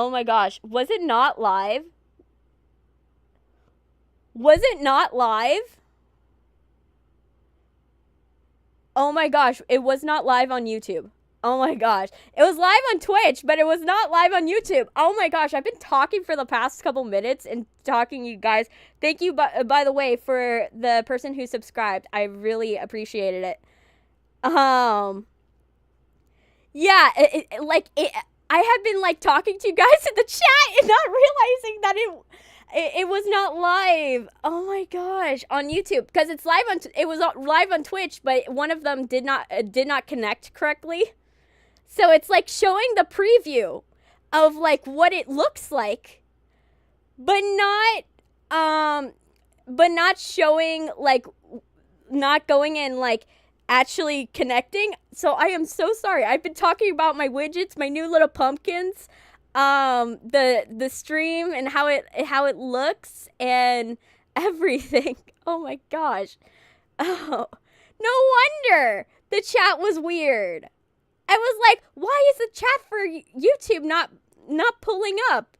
Oh my gosh. Was it not live? Was it not live? Oh my gosh. It was not live on YouTube. Oh my gosh. It was live on Twitch, but it was not live on YouTube. Oh my gosh. I've been talking for the past couple minutes and talking to you guys. Thank you, by the way, for the person who subscribed. I really appreciated it. Yeah, I have been like talking to you guys in the chat and not realizing that it was not live. Oh my gosh, on YouTube, because it's live on it was live on Twitch, but one of them did not connect correctly. So it's like showing the preview of like what it looks like, but not showing like not going in like actually connecting. So I am so sorry. I've been talking about my widgets, my new little pumpkins, the stream and how it looks and everything. Oh my gosh. Oh, no wonder the chat was weird. I was like, why is the chat for YouTube not pulling up?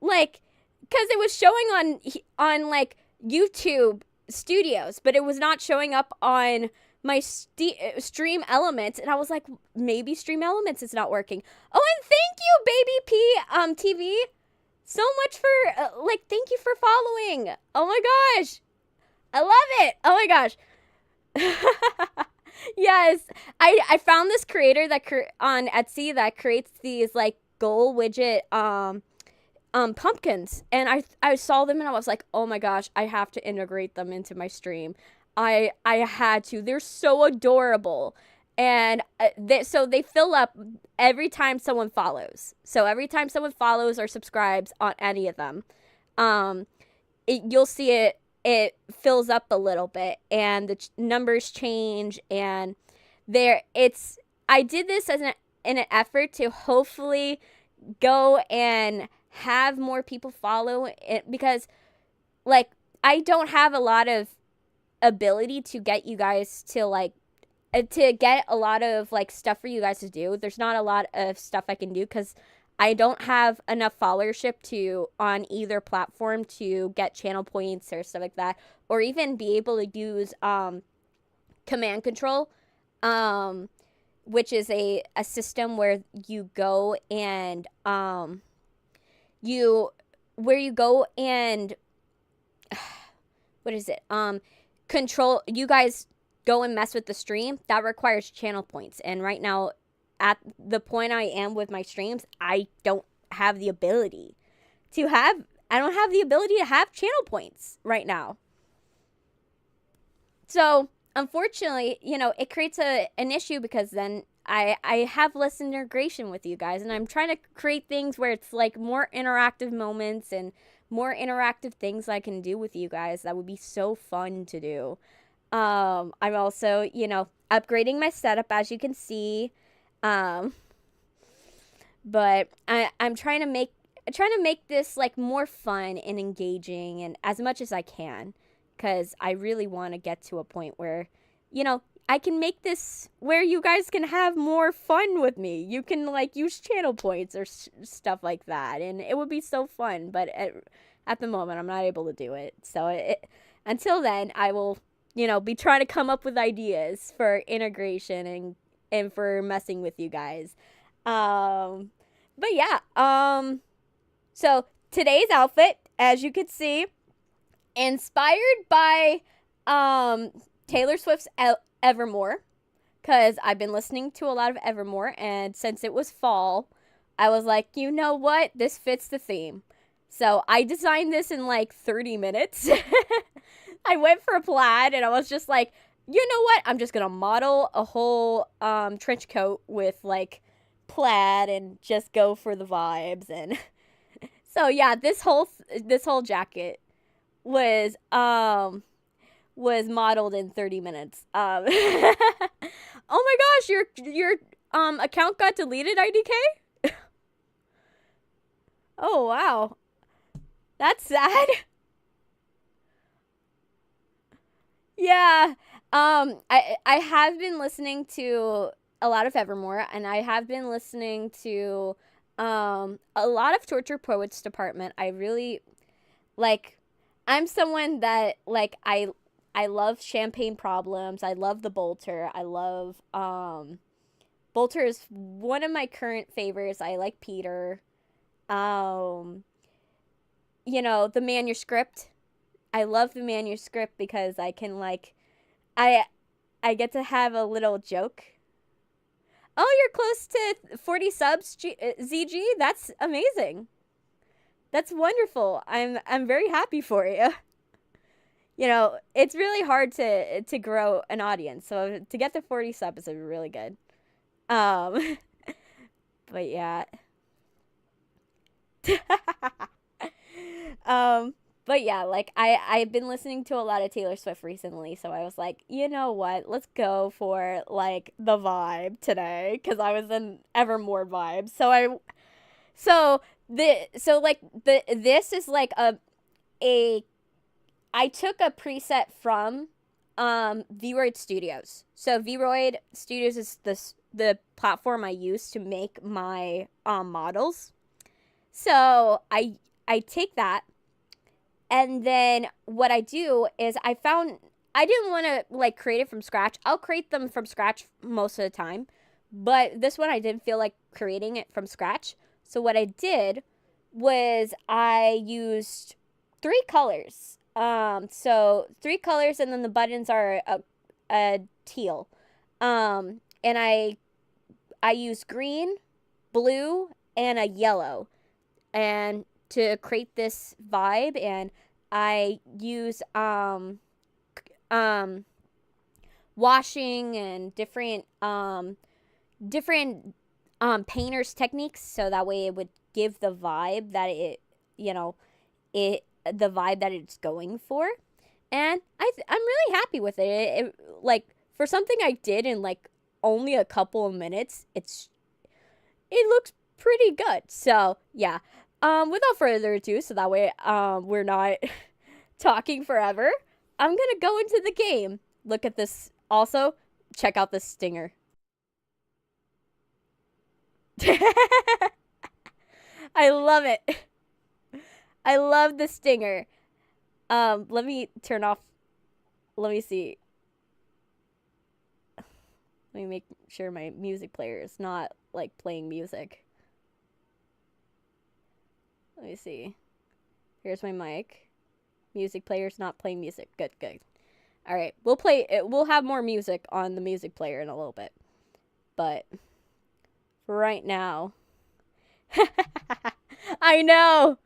Like, because it was showing on like YouTube Studios, but it was not showing up on my Stream Elements, and I was like, maybe Stream Elements is not working. Oh, and thank you, Baby P TV, so much for like, thank you for following. Oh my gosh, I love it. Oh my gosh. Yes, I found this creator that on Etsy that creates these like goal widget pumpkins, and I saw them and I was like, oh my gosh, I have to integrate them into my stream. I had to. They're so adorable, and so they fill up every time someone follows. So every time someone follows or subscribes on any of them, you'll see it fills up a little bit, and the numbers change, and I did this in an effort to hopefully go and have more people follow it, because like I don't have a lot of ability to get you guys to like to get a lot of like stuff for you guys to do. There's not a lot of stuff I can do because I don't have enough followership to on either platform to get channel points or stuff like that, or even be able to use command control, which is a system where you go and you go and what is it? Control, you guys go and mess with the stream. That requires channel points, and right now at the point I am with my streams, I don't have the ability to have channel points right now. So unfortunately, it creates an issue, because then I have less integration with you guys, and I'm trying to create things where it's like more interactive moments and more interactive things I can do with you guys. That would be so fun to do. I'm also, upgrading my setup, as you can see. But I'm trying to make this like more fun and engaging, and as much as I can, because I really want to get to a point where, I can make this where you guys can have more fun with me. You can like use channel points or stuff like that, and it would be so fun. But at the moment, I'm not able to do it. So until then, I will, be trying to come up with ideas for integration and for messing with you guys. But yeah. So today's outfit, as you can see, inspired by Taylor Swift's Evermore, because I've been listening to a lot of Evermore, and since it was fall, I was like, you know what? This fits the theme. So I designed this in like 30 minutes. I went for a plaid, and I was just like, you know what? I'm just going to model a whole trench coat with like plaid and just go for the vibes. And so yeah, this whole jacket was modeled in 30 minutes. Oh my gosh, your account got deleted, IDK? Oh wow. That's sad. Yeah. I have been listening to a lot of Evermore, and I have been listening to A lot of Torture Poets department. I really like. I'm someone that like I love Champagne Problems. I love the Bolter. I love Bolter is one of my current favorites. I like Peter. Um, the manuscript. I love the manuscript because I can like I I get to have a little joke. Oh, you're close to 40 subs, ZG. That's amazing. That's wonderful. I'm very happy for you. It's really hard to grow an audience. So to get to 40 subs is really good. Um, but yeah. um, but yeah, like I've been listening to a lot of Taylor Swift recently, so I was like, you know what? Let's go for like the vibe today because I was in Evermore vibes. This is like a I took a preset from Vroid Studios. So Vroid Studios is the platform I use to make my models. So I take that, and then what I do is I didn't want to like create it from scratch. I'll create them from scratch most of the time, but this one I didn't feel like creating it from scratch. So what I did was I used 3 colors. So 3 colors, and then the buttons are a teal. And I use green, blue, and a yellow, and to create this vibe, and I use washing and different painters techniques, so that way it would give the vibe that the vibe that it's going for. And I'm really happy with it. Like for something I did in like only a couple of minutes, it looks pretty good. So yeah. Without further ado, so that way we're not talking forever, I'm gonna go into the game. Look at this. Also, check out this stinger. I love it. I love the stinger. Let me turn off. Let me see. Let me make sure my music player is not like playing music. Let me see. Here's my mic. Music player's not playing music. Good, good. All right, we'll play it. We'll have more music on the music player in a little bit. But for right now, I know.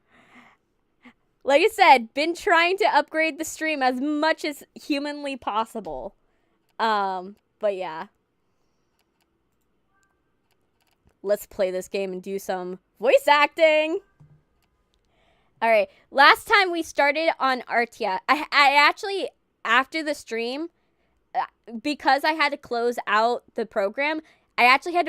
Like I said, been trying to upgrade the stream as much as humanly possible. But yeah. Let's play this game and do some voice acting. All right, last time we started on Artia. I actually, after the stream, because I had to close out the program, I actually had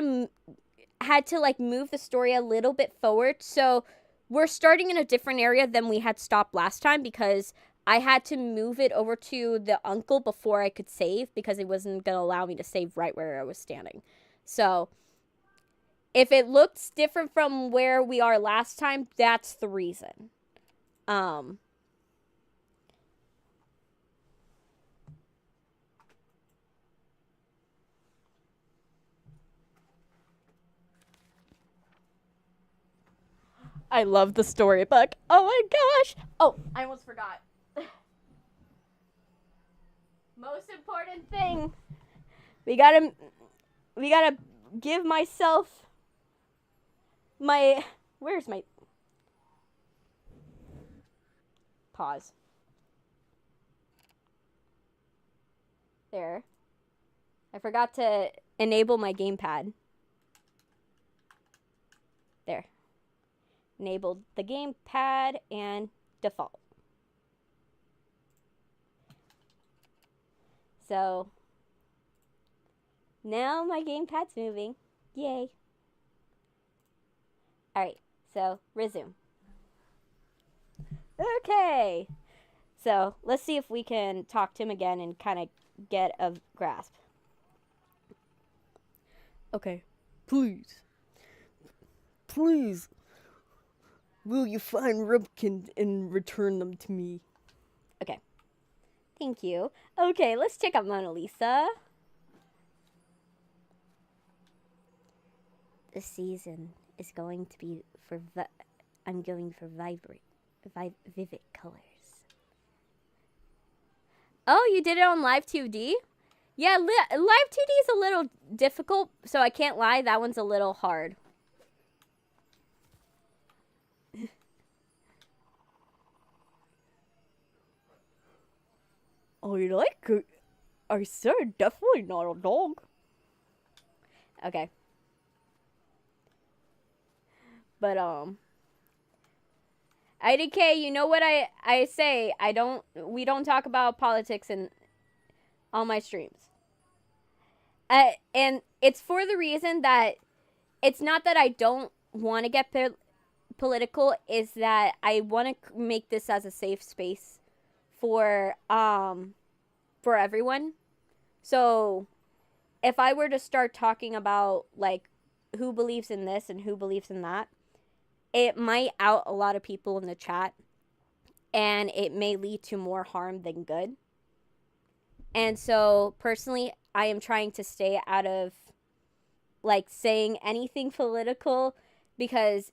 to like move the story a little bit forward. So we're starting in a different area than we had stopped last time, because I had to move it over to the uncle before I could save, because it wasn't going to allow me to save right where I was standing. So if it looks different from where we are last time, that's the reason. I love the storybook. Oh my gosh. Oh, I almost forgot. Most important thing. We gotta give myself my... Where's my... Pause. There. I forgot to enable my gamepad. There. Enabled the gamepad and default. So now my gamepad's moving. Yay. Alright, so resume. Okay. So let's see if we can talk to him again and kind of get a grasp. Okay. Please Please, will you find Rubkin and return them to me? Okay. Thank you. Okay, let's check out Mona Lisa. The season is going to be I'm going for vivid colors. Oh, you did it on Live 2D? Yeah, Live 2D is a little difficult, so I can't lie, that one's a little hard. I said definitely not a dog. Okay. But, IDK, you know what I say, we don't talk about politics in all my streams. And it's for the reason that it's not that I don't want to get political, is that I want to make this as a safe space for everyone. So if I were to start talking about like who believes in this and who believes in that, it might out a lot of people in the chat, and it may lead to more harm than good. And so personally, I am trying to stay out of like saying anything political, because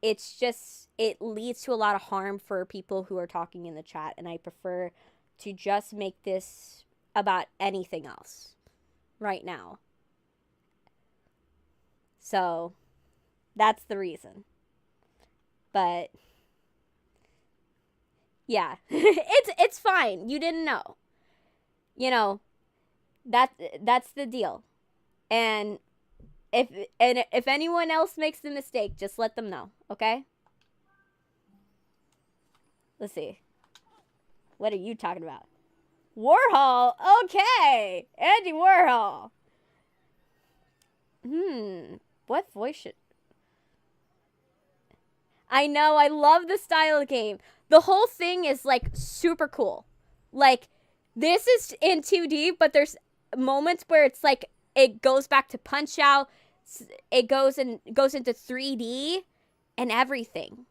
it leads to a lot of harm for people who are talking in the chat, and I prefer to just make this about anything else right now. So that's the reason. But yeah, it's fine. You didn't know. You know, that's the deal. And if anyone else makes the mistake, just let them know, okay? Let's see. What are you talking about? Warhol? Okay. Andy Warhol. What voice should... I know, I love the style of the game. The whole thing is like super cool. Like, this is in 2D, but there's moments where it's like it goes back to Punch Out. It goes into 3D and everything.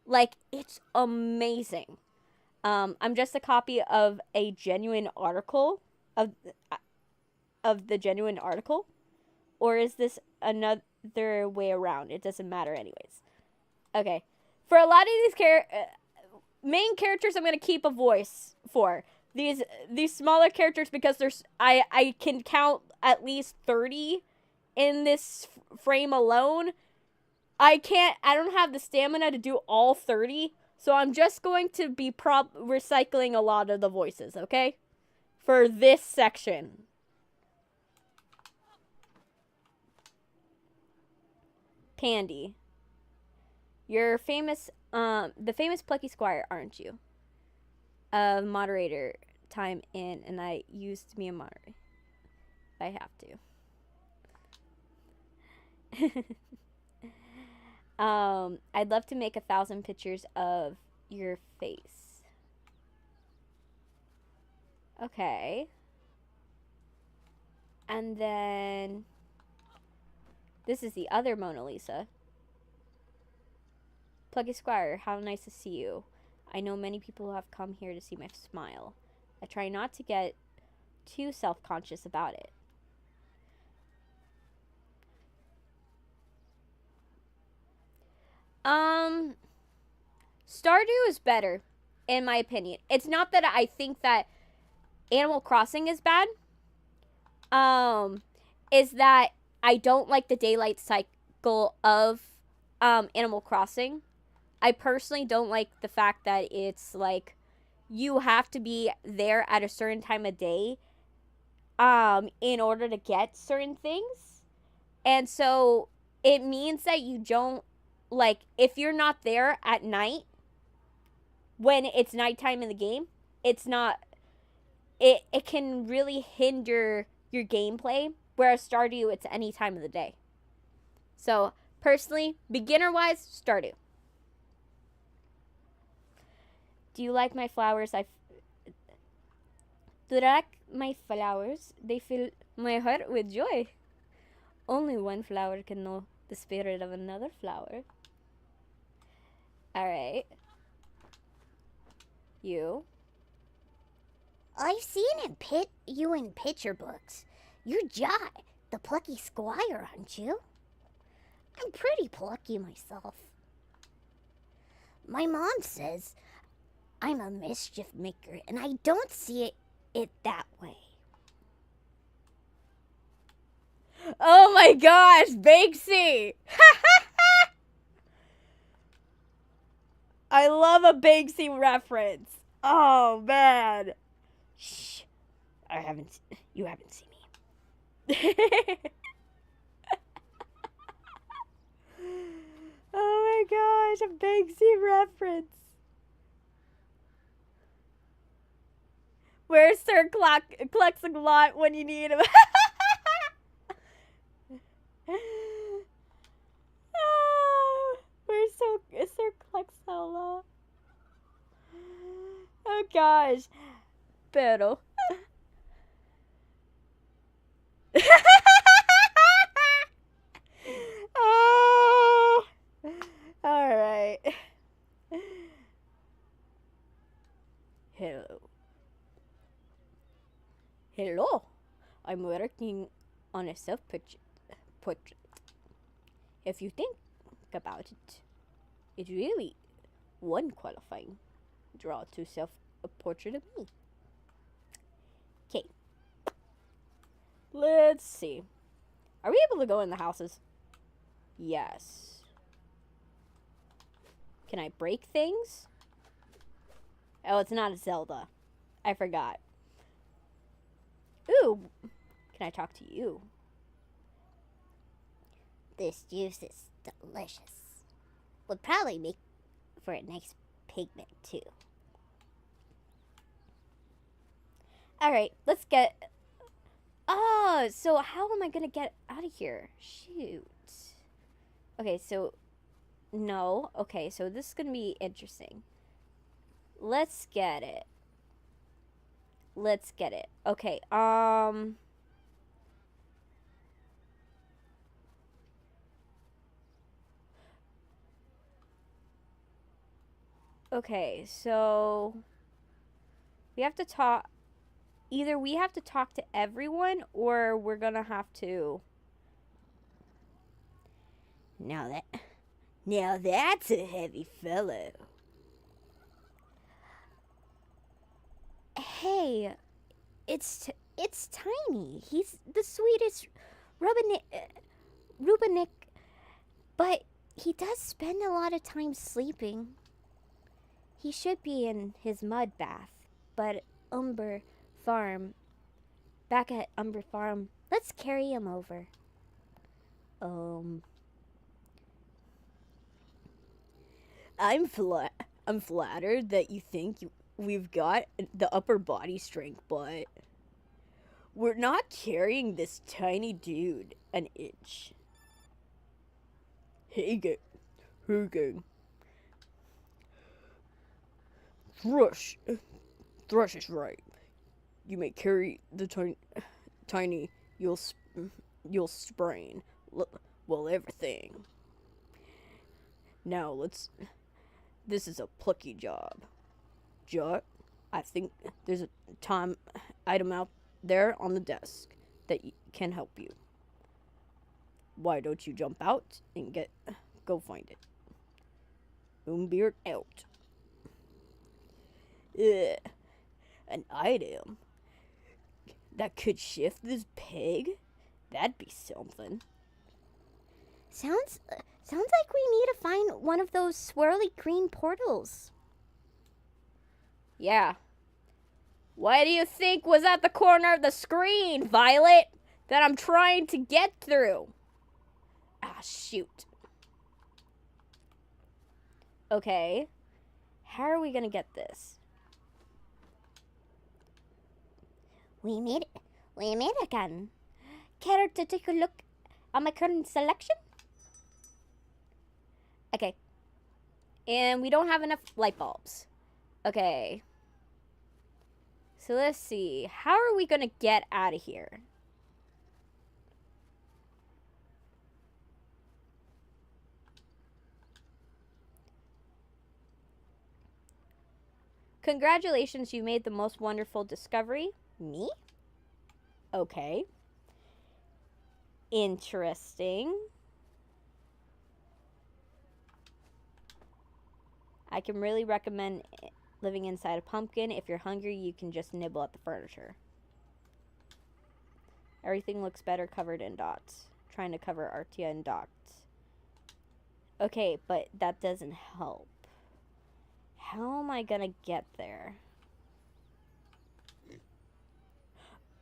Like, it's amazing. I'm just a copy of a genuine article of the genuine article, or is this another way around? It doesn't matter anyways. Okay, for a lot of these main characters, I'm gonna keep a voice for these smaller characters, because I can count at least 30 in this frame alone. I don't have the stamina to do all 30, so I'm just going to be recycling a lot of the voices, okay? For this section. Pandy. You're famous, the famous Plucky Squire, aren't you? Moderator time in, and I used to be a moderator. If I have to. I'd love to make 1,000 pictures of your face. Okay. And then this is the other Mona Lisa. Plucky Squire, how nice to see you. I know many people who have come here to see my smile. I try not to get too self-conscious about it. Stardew is better, in my opinion. It's not that I think that Animal Crossing is bad. Is that I don't like the daylight cycle of Animal Crossing. I personally don't like the fact that it's like you have to be there at a certain time of day in order to get certain things. And so it means that you don't, like, if you're not there at night when it's nighttime in the game, it's not, it can really hinder your gameplay, whereas Stardew, it's any time of the day. So personally, beginner-wise, Stardew. Do you like my flowers? Do you like my flowers? They fill my heart with joy. Only one flower can know The spirit of another flower. Alright. You. I've seen you in picture books. You're Jai, the Plucky Squire, aren't you? I'm pretty plucky myself. My mom says I'm a mischief maker, and I don't see it that way. Oh my gosh, Banksy! I love a Banksy reference. Oh man. Shh. You haven't seen me. Oh my gosh, a Banksy reference. Where's Sir Cluck-a-Lot when you need him? Oh, where's Sir Cluck-a-Lot? Oh gosh. Pero. Oh. All right. Hello. I'm working on a self-portrait. If you think about it, it's really one qualifying draw to self-portrait of me. Okay. Let's see. Are we able to go in the houses? Yes. Can I break things? Oh, it's not a Zelda. I forgot. Ooh. Can I talk to you? This juice is delicious. Would probably make for a nice pigment, too. Alright, let's get... Oh, so how am I gonna get out of here? Shoot. Okay, so... No. Okay, so this is gonna be interesting. Let's get it. Let's get it. Okay, Okay, so... We have to talk... Either we have to talk to everyone, or we're gonna have to... Now that's a heavy fellow. Hey, it's Tiny. He's the sweetest Rubinic, but he does spend a lot of time sleeping. He should be in his mud bath, but back at Umber Farm, let's carry him over. I'm flattered that you think we've got the upper body strength, but we're not carrying this tiny dude an inch. Hey gang. Thrush is right. You may carry the tiny, you'll sprain. Well, everything. Now this is a plucky job. Jut, I think there's a item out there on the desk that can help you. Why don't you jump out and go find it? Moonbeard out. An item that could shift this pig? That'd be something. Sounds like we need to find one of those swirly green portals. Yeah. What do you think was at the corner of the screen, Violet, that I'm trying to get through? Ah, shoot. Okay. How are we gonna get this? We made it again. Care to take a look at my current selection? Okay. And we don't have enough light bulbs. Okay. So let's see. How are we gonna get out of here? Congratulations, you made the most wonderful discovery. Me? Okay. Interesting. I can really recommend living inside a pumpkin. If you're hungry, you can just nibble at the furniture. Everything looks better covered in dots. Trying to cover Artia in dots. Okay, but that doesn't help. How am I gonna get there?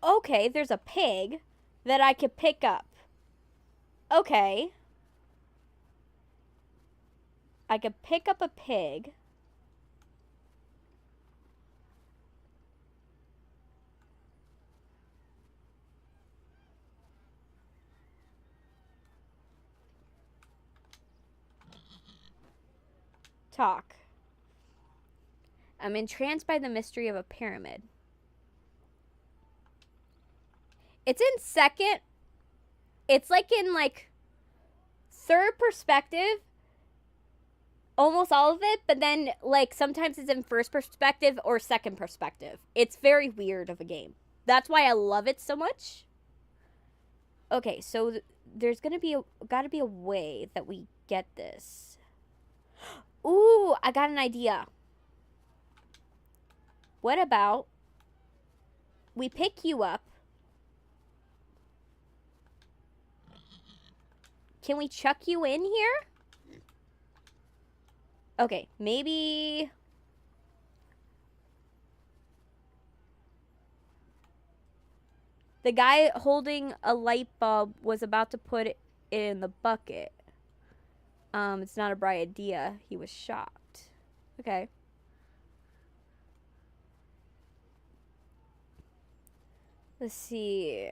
Okay, there's a pig that I could pick up. Okay. I could pick up a pig. Talk. I'm entranced by the mystery of a pyramid. It's in second. It's like in like third perspective. Almost all of it, but then like sometimes it's in first perspective or second perspective. It's very weird of a game. That's why I love it so much. Okay, so there's gotta be a way that we get this. Ooh, I got an idea. What about we pick you up? Can we chuck you in here? Okay, maybe... The guy holding a light bulb was about to put it in the bucket. It's not a bright idea. He was shocked. Okay. Let's see.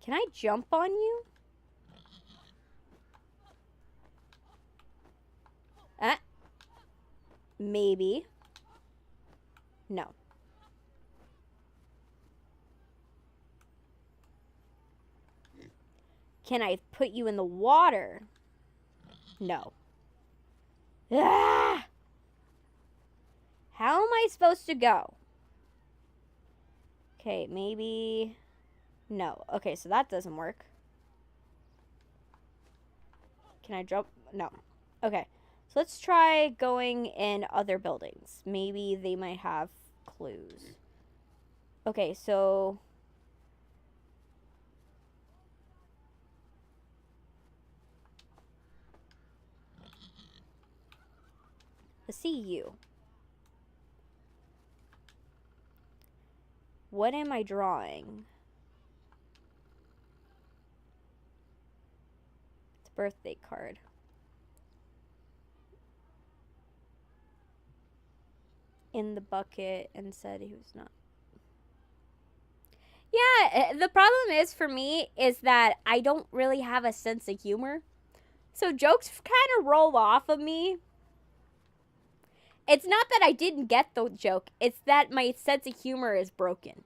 Can I jump on you? Maybe. No. Can I put you in the water? No. Ah! How am I supposed to go? Okay, maybe... No. Okay, so that doesn't work. Can I jump? No. Okay. So let's try going in other buildings. Maybe they might have clues. Okay, so... Let's see you. What am I drawing? It's a birthday card. In the bucket and said he was not. Yeah, the problem is for me is that I don't really have a sense of humor. So jokes kind of roll off of me. It's not that I didn't get the joke. It's that my sense of humor is broken.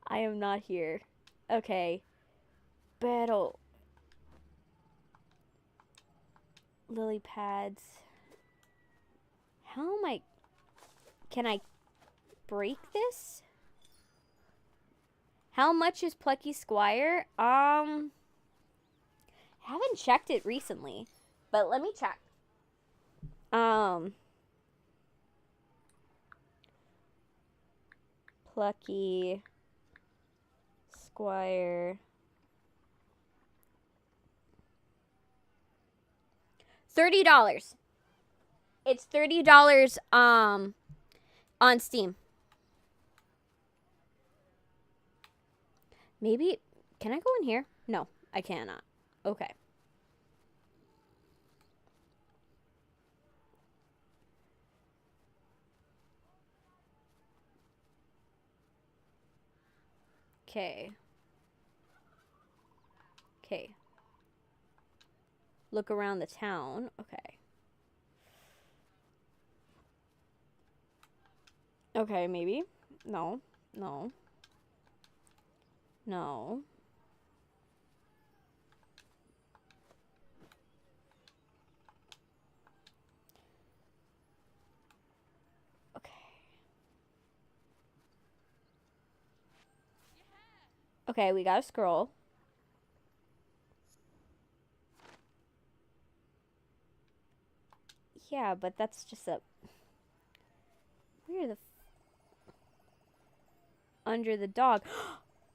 I am not here. Okay. Battle. Lily pads. How am I... Can I break this? How much is Plucky Squire? Haven't checked it recently, but let me check. Plucky Squire. $30. It's $30 on Steam. Maybe can I go in here? No, I cannot. Okay. Okay. Okay. Look around the town. Okay. Okay, maybe. No. No. No. Okay, we got a scroll. Yeah, but that's just a... Where the... Under the dog.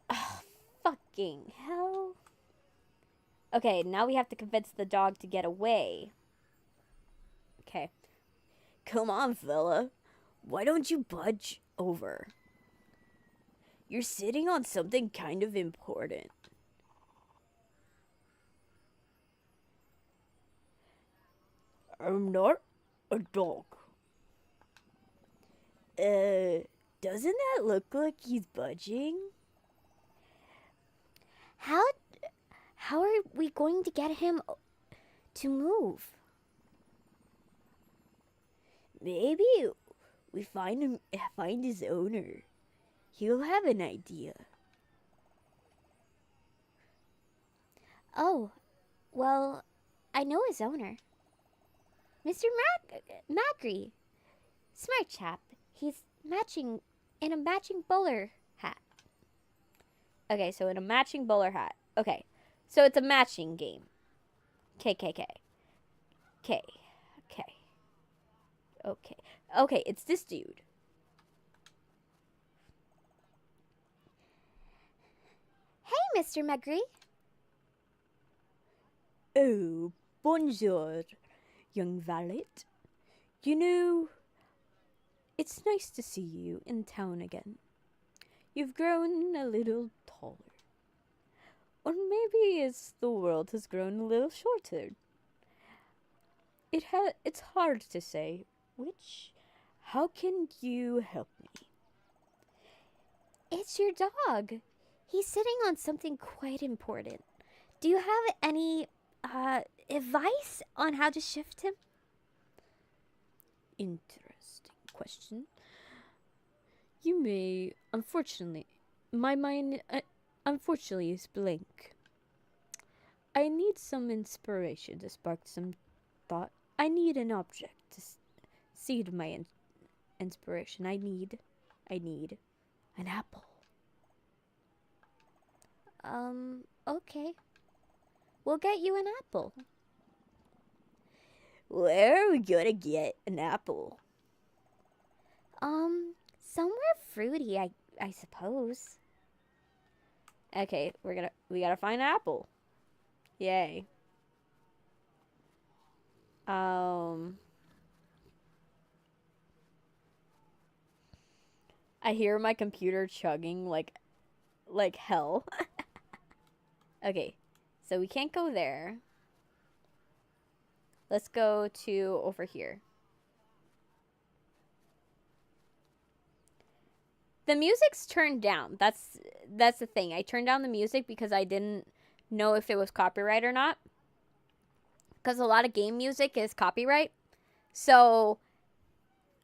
Oh, fucking hell. Okay, now we have to convince the dog to get away. Okay. Come on, fella. Why don't you budge over? You're sitting on something kind of important. I'm not a dog. Doesn't that look like he's budging? How are we going to get him to move? Maybe we find his owner. He'll have an idea. Oh, well, I know his owner. Mr. Macri. Smart chap. He's in a matching bowler hat. Okay, so in a matching bowler hat. Okay, so it's a matching game. KKK. Okay. Okay, it's this dude. Hey, Mr. Macri. Oh, bonjour, young valet. You know, it's nice to see you in town again. You've grown a little taller. Or maybe it's the world has grown a little shorter. It's hard to say which. How can you help me? It's your dog. He's sitting on something quite important. Do you have any advice on how to shift him? Interesting question. You may, unfortunately, my mind, unfortunately, is blank. I need some inspiration to spark some thought. I need an object to seed my inspiration. I need an apple. Okay. We'll get you an apple. Where are we gonna get an apple? Somewhere fruity, I suppose. Okay, we gotta find an apple. Yay. I hear my computer chugging like hell. Okay, so we can't go there. Let's go to over here. The music's turned down. That's the thing. I turned down the music because I didn't know if it was copyright or not. Because a lot of game music is copyright. So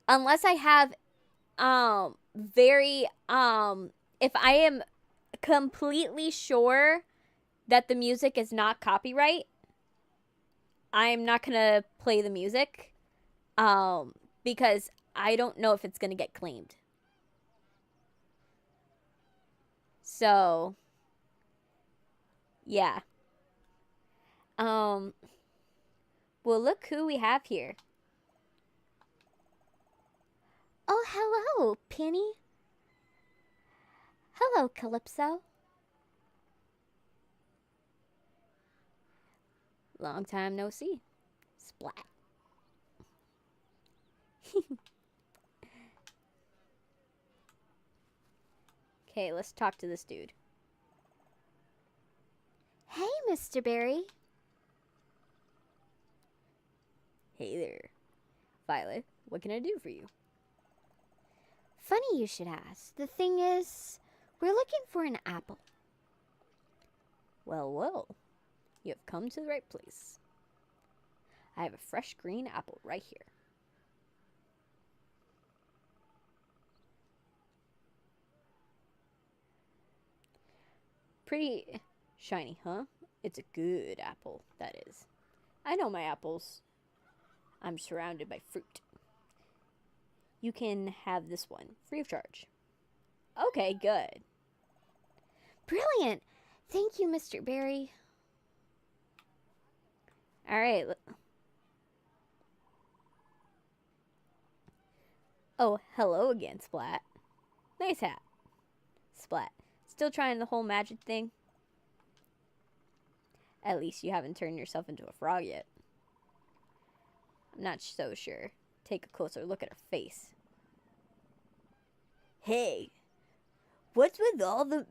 unless I have if I am completely sure that the music is not copyright, I'm not gonna play the music because I don't know if it's gonna get claimed. So yeah. Well, look who we have here. Oh, hello, Penny. Hello, Calypso. Long time no see. Splat. Okay, let's talk to this dude. Hey, Mr. Berry. Hey there, Violet. What can I do for you? Funny you should ask. The thing is, we're looking for an apple. Well, you have come to the right place. I have a fresh green apple right here. Pretty shiny, huh? It's a good apple, that is. I know my apples. I'm surrounded by fruit. You can have this one, free of charge. Okay, good. Brilliant. Thank you, Mr. Berry. All right. Oh, hello again, Splat. Nice hat. Splat. Still trying the whole magic thing? At least you haven't turned yourself into a frog yet. I'm not so sure. Take a closer look at her face. Hey, what's with all the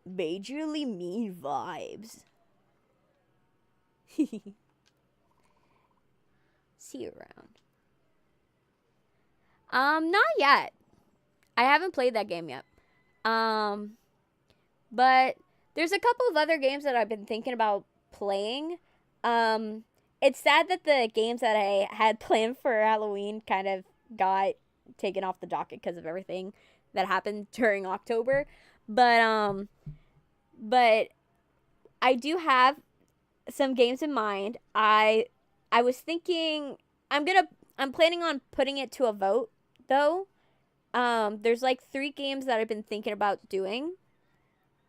majorly mean vibes? See you around. Not yet. I haven't played that game yet. But there's a couple of other games that I've been thinking about playing. It's sad that the games that I had planned for Halloween kind of got taken off the docket because of everything that happened during October. But I do have some games in mind. I was thinking I'm planning on putting it to a vote though. There's like 3 games that I've been thinking about doing.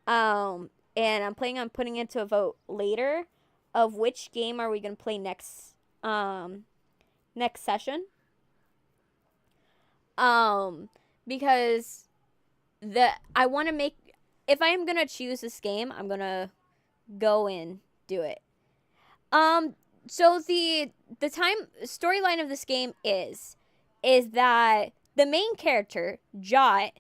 And I'm planning on putting it to a vote later of which game are we going to play next session. Because I want to make, if I am going to choose this game, I'm going to go and do it. So the storyline of this game is that the main character, Jot,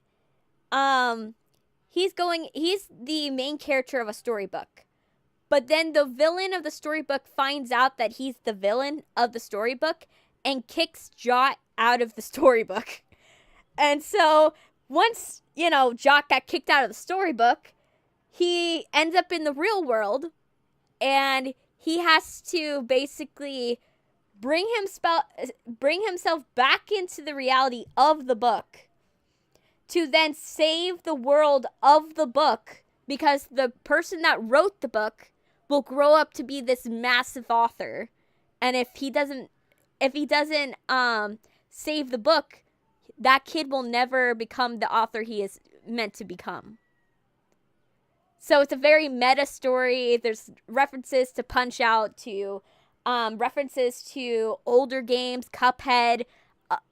he's the main character of a storybook. But then the villain of the storybook finds out that he's the villain of the storybook and kicks Jot out of the storybook. And so once, Jot got kicked out of the storybook, he ends up in the real world and he has to basically bring himself back into the reality of the book to then save the world of the book, because the person that wrote the book will grow up to be this massive author, and if he doesn't save the book, that kid will never become the author he is meant to become. So it's a very meta story. There's references to Punch-Out, to references to older games, Cuphead,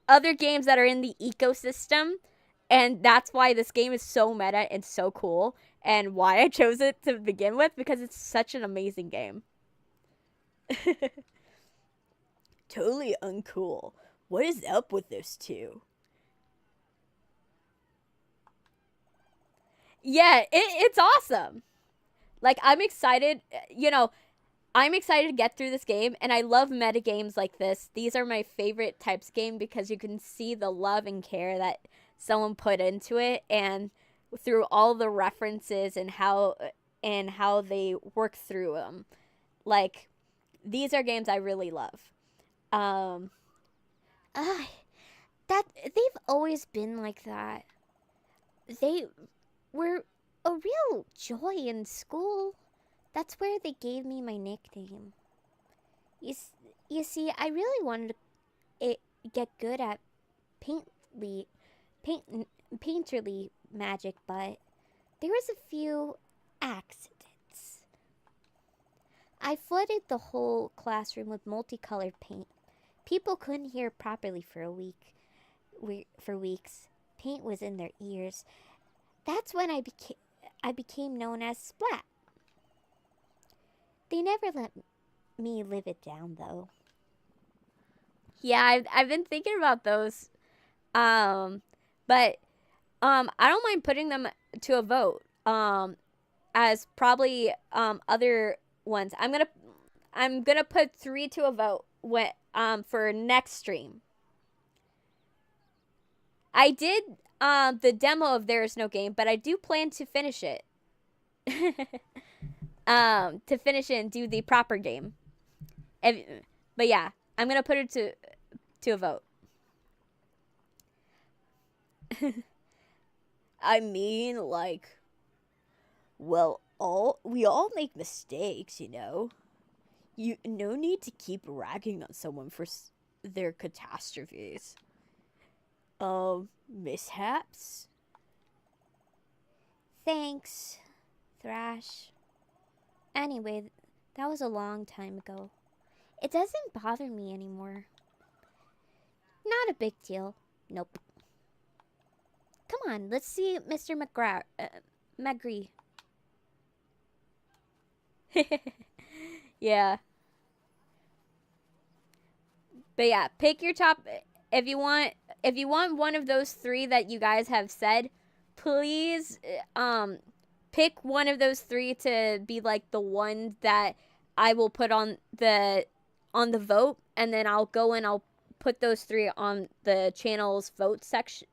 other games that are in the ecosystem. And that's why this game is so meta and so cool, and why I chose it to begin with, because it's such an amazing game. Totally uncool. What is up with those two? Yeah, it's awesome. Like, I'm excited, I'm excited to get through this game, and I love meta games like this. These are my favorite types of game because you can see the love and care that someone put into it, and through all the references and how they work through them. Like, these are games I really love. That they've always been like that. They were a real joy in school. That's where they gave me my nickname. You see, I really wanted to get good at painterly magic, but there was a few accidents. I flooded the whole classroom with multicolored paint. People couldn't hear properly for weeks. Paint was in their ears. That's when I became known as Splat. They never let me live it down, though. Yeah, I've been thinking about those. But I don't mind putting them to a vote. As probably other ones. I'm gonna put 3 to a vote for next stream. I did the demo of There Is No Game, but I do plan to finish it. To finish it and do the proper game. But yeah, I'm gonna put it to a vote. I mean, like, well, we all make mistakes, no need to keep ragging on someone for their catastrophes. Mishaps? Thanks. Thrash. Anyway, that was a long time ago. It doesn't bother me anymore. Not a big deal. Nope. Come on, let's see Mr. Magree. Yeah. But yeah, pick your top if you want one of those 3 that you guys have said, please pick one of those 3 to be like the one that I will put on the vote, and then I'll go and I'll put those 3 on the channel's vote section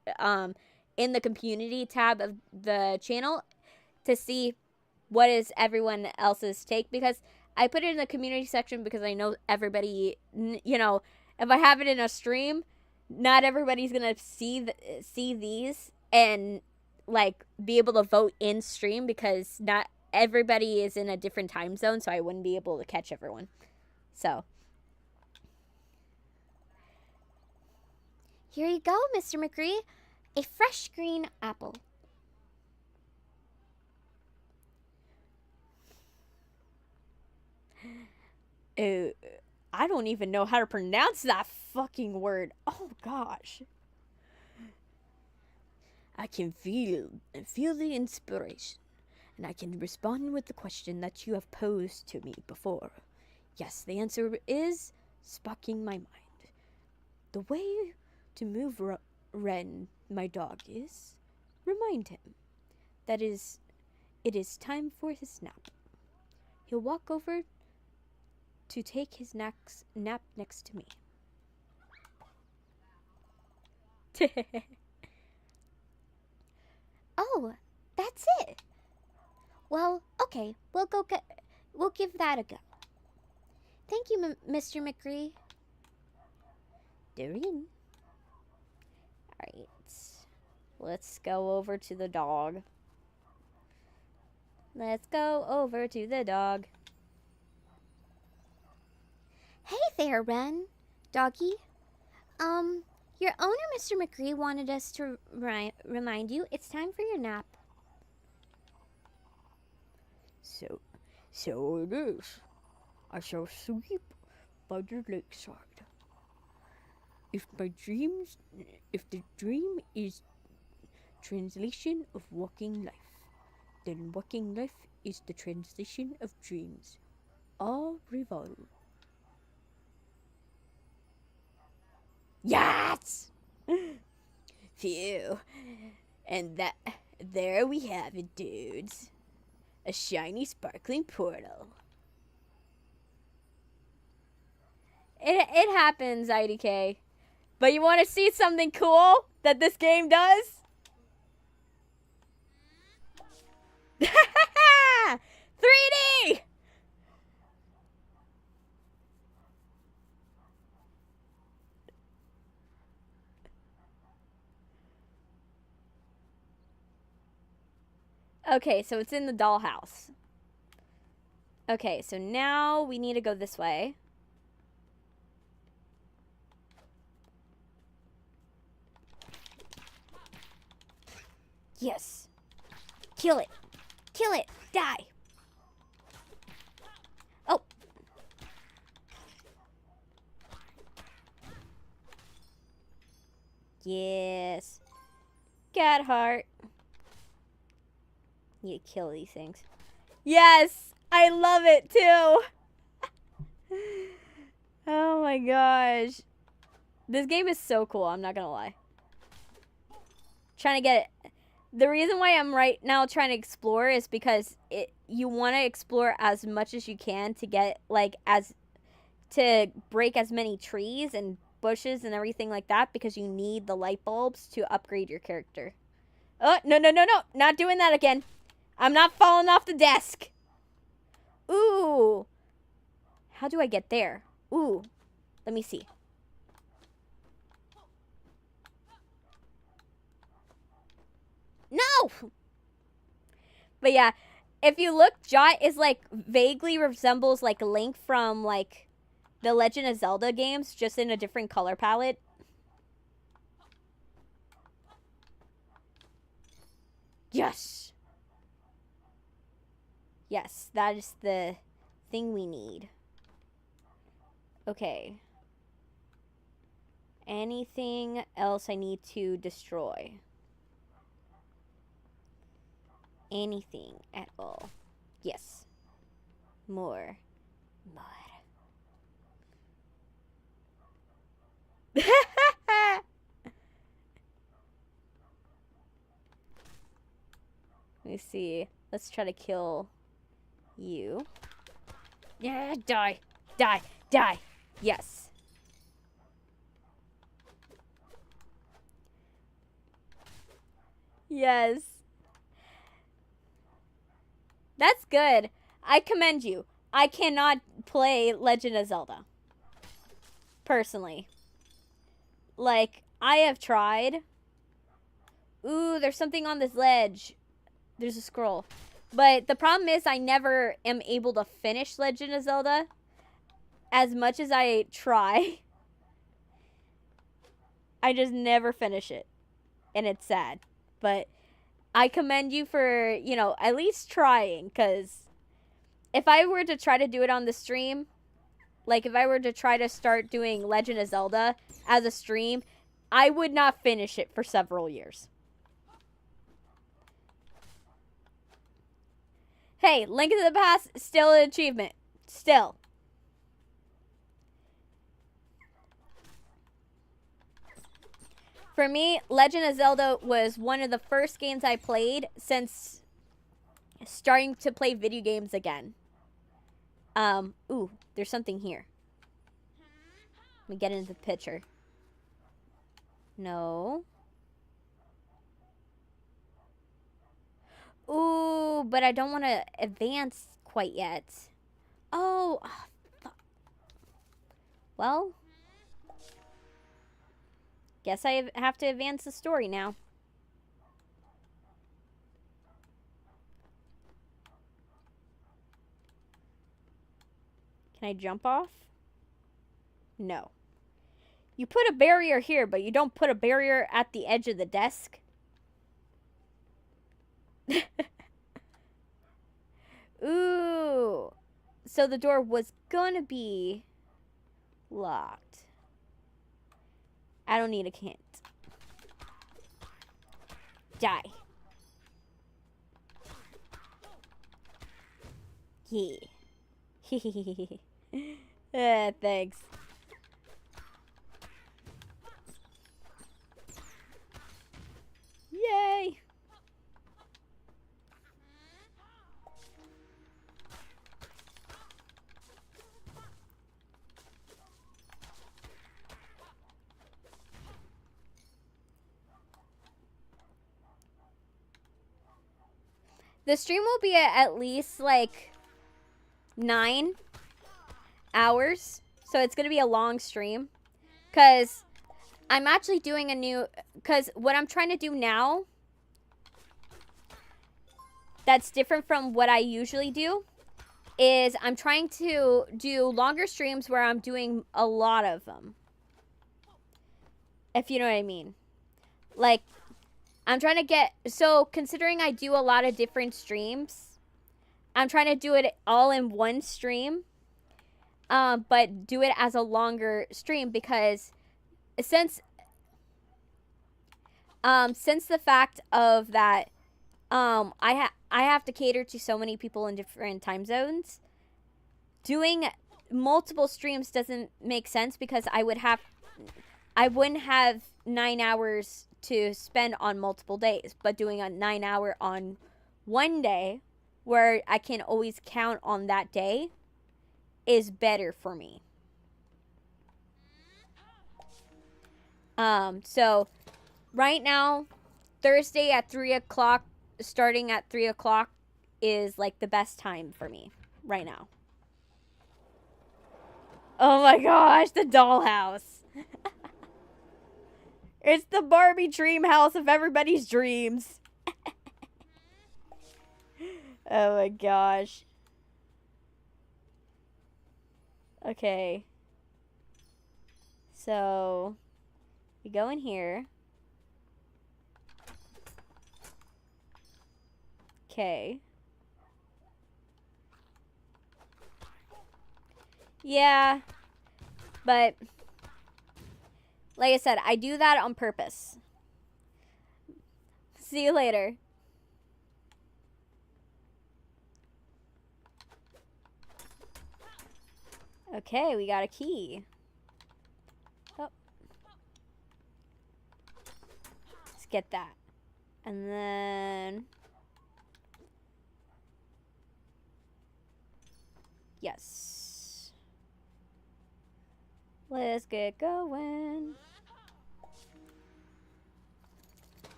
in the community tab of the channel to see what is everyone else's take, because I put it in the community section because I know everybody, you know, if I have it in a stream, not everybody's going to see these and like be able to vote in stream, because not everybody is in a different time zone, so I wouldn't be able to catch everyone. So here you go, Mr. McCree. A fresh green apple. I don't even know how to pronounce that fucking word. Oh gosh. I can feel the inspiration, and I can respond with the question that you have posed to me before. Yes, the answer is sparking my mind. The way to move Ren, my dog, is remind him that it is time for his nap. He'll walk over to take his nap next to me. Oh, that's it. Well, okay, we'll give that a go. Thank you, Mr. McCree. They're in. Alright. Let's go over to the dog. Let's go over to the dog. Hey there, Ren. Doggy. Your owner, Mr. McCree, wanted us to remind you it's time for your nap. So it is. I shall sleep by the lakeside. If the dream is translation of waking life, then waking life is the translation of dreams. Au revoir. Yes! Phew. And there we have it, dudes. A shiny, sparkling portal. It happens, IDK. But you want to see something cool that this game does? 3D! Okay, so it's in the dollhouse. Okay, so now we need to go this way. Yes. Kill it. Kill it. Die. Oh. Yes. Got heart. Need to kill these things. Yes! I love it too! Oh my gosh. This game is so cool, I'm not gonna lie. Trying to get it. The reason why I'm right now trying to explore is because you want to explore as much as you can to get, like, to break as many trees and bushes and everything like that, because you need the light bulbs to upgrade your character. Oh, no, no, no, no. Not doing that again. I'm not falling off the desk. Ooh. How do I get there? Ooh. Let me see. No! But yeah, if you look, Jot is like vaguely resembles like Link from like the Legend of Zelda games, just in a different color palette. Yes! Yes, that is the thing we need. Okay. Anything else I need to destroy? Anything at all? Yes. More. Let me see. Let's try to kill you. Yeah, die. Die. Die. Yes. Yes. That's good. I commend you. I cannot play Legend of Zelda. Personally. Like, I have tried. Ooh, there's something on this ledge. There's a scroll. But the problem is I never am able to finish Legend of Zelda. As much as I try. I just never finish it. And it's sad. But I commend you for, you know, at least trying. Because if I were to try to do it on the stream, like if I were to try to start doing Legend of Zelda as a stream, I would not finish it for several years. Hey, Link to the Past, still an achievement. Still. For me, Legend of Zelda was one of the first games I played since starting to play video games again. Ooh, there's something here. Let me get into the picture. No. Ooh, but I don't want to advance quite yet. Oh, well. Guess I have to advance the story now. Can I jump off? No. You put a barrier here, but you don't put a barrier at the edge of the desk. Ooh. So the door was gonna be locked. I don't need a hint. Die. Yeah. Thanks. Yay. The stream will be at least like 9 hours. So it's going to be a long stream. Because I'm actually doing a new... Because what I'm trying to do now... That's different from what I usually do. Is I'm trying to do longer streams where I'm doing a lot of them. If you know what I mean. Like... I'm trying to get... So, considering I do a lot of different streams, I'm trying to do it all in one stream. But do it as a longer stream because since the fact of that I have to cater to so many people in different time zones, doing multiple streams doesn't make sense because I wouldn't have 9 hours to spend on multiple days, but doing a 9 hour on one day where I can always count on that day is better for me. So right now, Thursday at 3 o'clock, starting at 3 o'clock is like the best time for me right now. Oh my gosh, the dollhouse. It's the Barbie dream house of everybody's dreams. Oh my gosh. Okay. So, we go in here. Okay. Yeah, but like I said, I do that on purpose. See you later. Okay, we got a key. Oh. Let's get that. And then... Yes. Let's get going.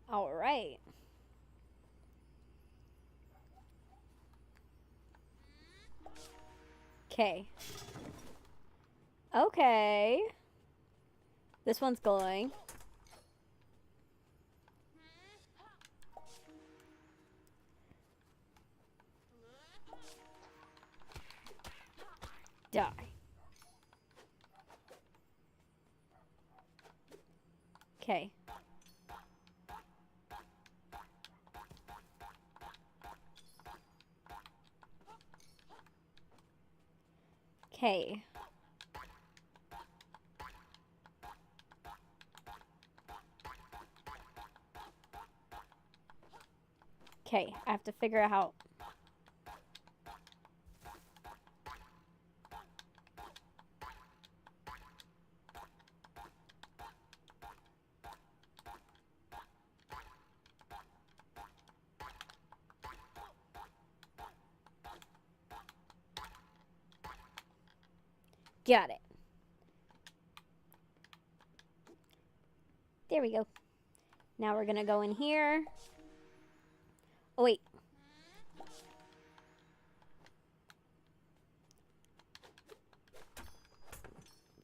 All right. Okay. Okay. This one's glowing. Die. Okay. Okay. Okay, I have to figure out how. Got it. There we go. Now we're gonna go in here. Oh, wait.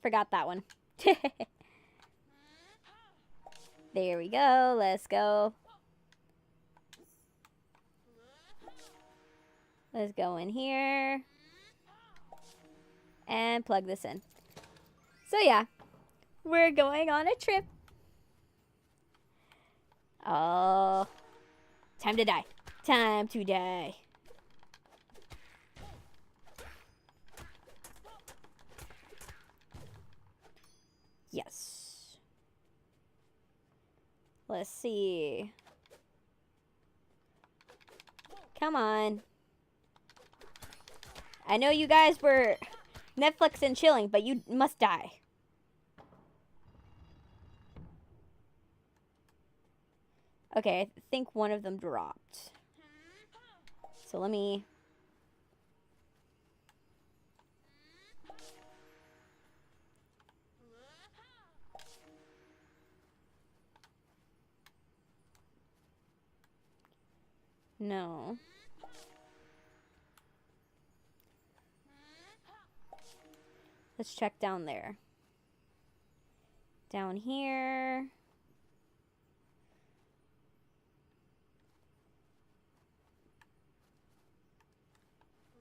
Forgot that one. There we go. Let's go. Let's go in here. And plug this in. So yeah, we're going on a trip. Oh, time to die. Time to die. Yes. Let's see. Come on. I know you guys were Netflix and chilling, but you must die. Okay, I think one of them dropped. So let me... No. Let's check down there. Down here.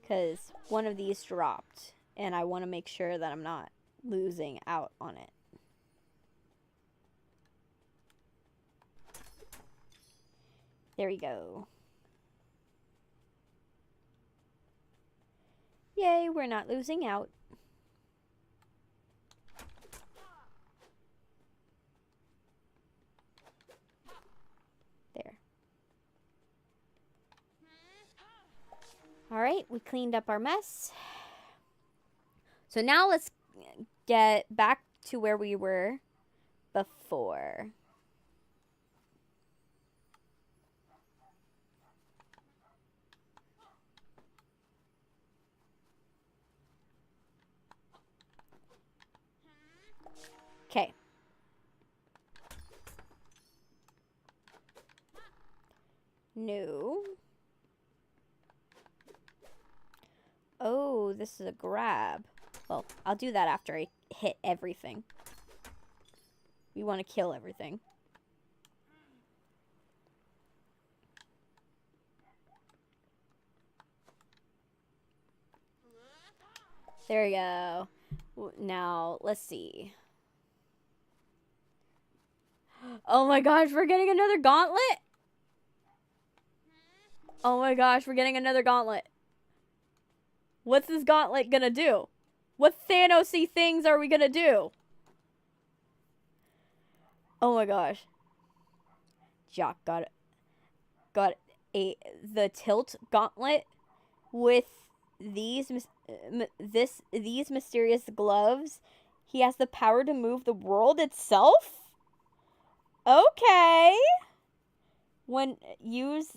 Because one of these dropped. And I want to make sure that I'm not losing out on it. There we go. Yay, we're not losing out. There. Alright, we cleaned up our mess. So now let's get back to where we were before. Okay. No. Oh, this is a grab. Well, I'll do that after I hit everything. We want to kill everything. There we go. Now, let's see. Oh my gosh, we're getting another gauntlet? Oh my gosh, we're getting another gauntlet. What's this gauntlet gonna do? What Thanos-y things are we gonna do? Oh my gosh. Jock got the tilt gauntlet with these mysterious gloves. He has the power to move the world itself? Okay. When use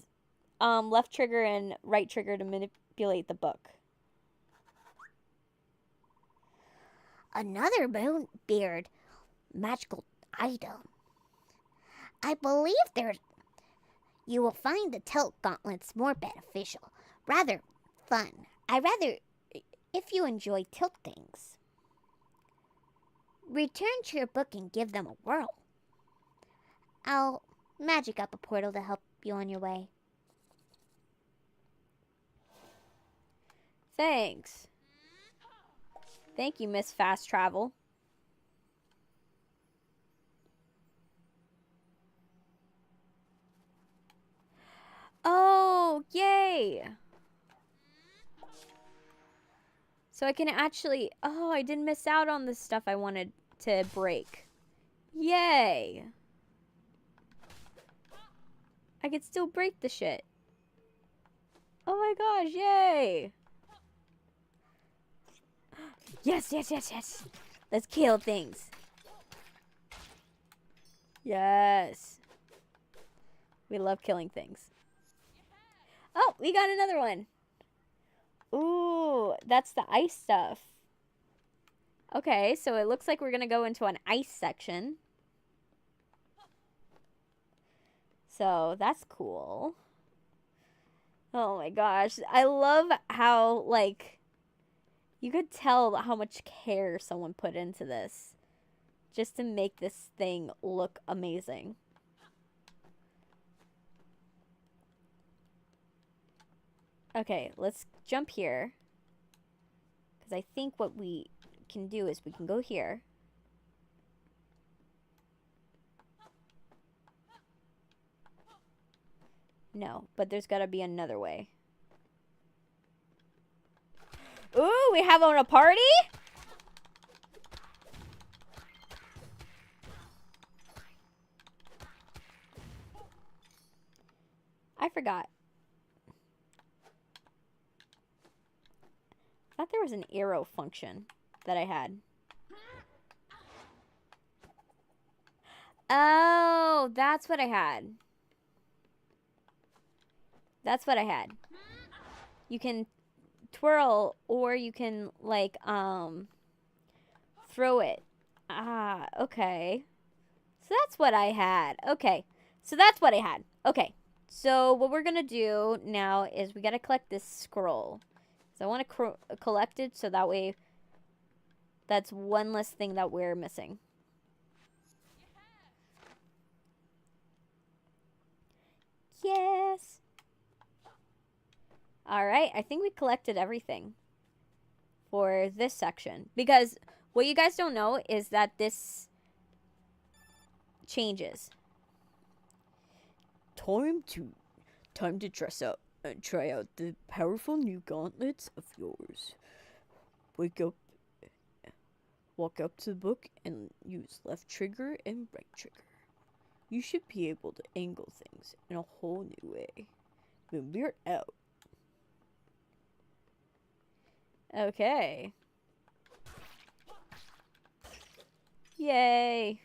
left trigger and right trigger to manipulate the book. Another Moonbeard magical item. I believe you will find the tilt gauntlets more beneficial, rather fun. If you enjoy tilt things. Return to your book and give them a whirl. I'll magic up a portal to help you on your way. Thanks. Thank you, Miss Fast Travel. Oh, yay! So I can actually... Oh, I didn't miss out on the stuff I wanted to break. Yay! I could still break the shit. Oh my gosh, yay! Yes, yes, yes, yes! Let's kill things. Yes. We love killing things. Oh, we got another one. Ooh, that's the ice stuff. Okay, so it looks like we're gonna go into an ice section. So that's cool. Oh my gosh. I love how, like, you could tell how much care someone put into this just to make this thing look amazing. Okay, let's jump here. Because I think what we can do is we can go here. No, but there's got to be another way. Ooh, we have on a party? I forgot. I thought there was an arrow function that I had. Oh, that's what I had. That's what I had. You can twirl or you can like throw it. Ah, okay. So that's what I had. Okay. So that's what I had. Okay. So what we're going to do now is we got to collect this scroll. So I want to collect it so that way that's one less thing that we're missing. Yes. All right. I think we collected everything for this section. Because what you guys don't know is that this changes. Time to dress up and try out the powerful new gauntlets of yours. Walk up to the book and use left trigger and right trigger. You should be able to angle things in a whole new way. Then we're out. Okay. Yay.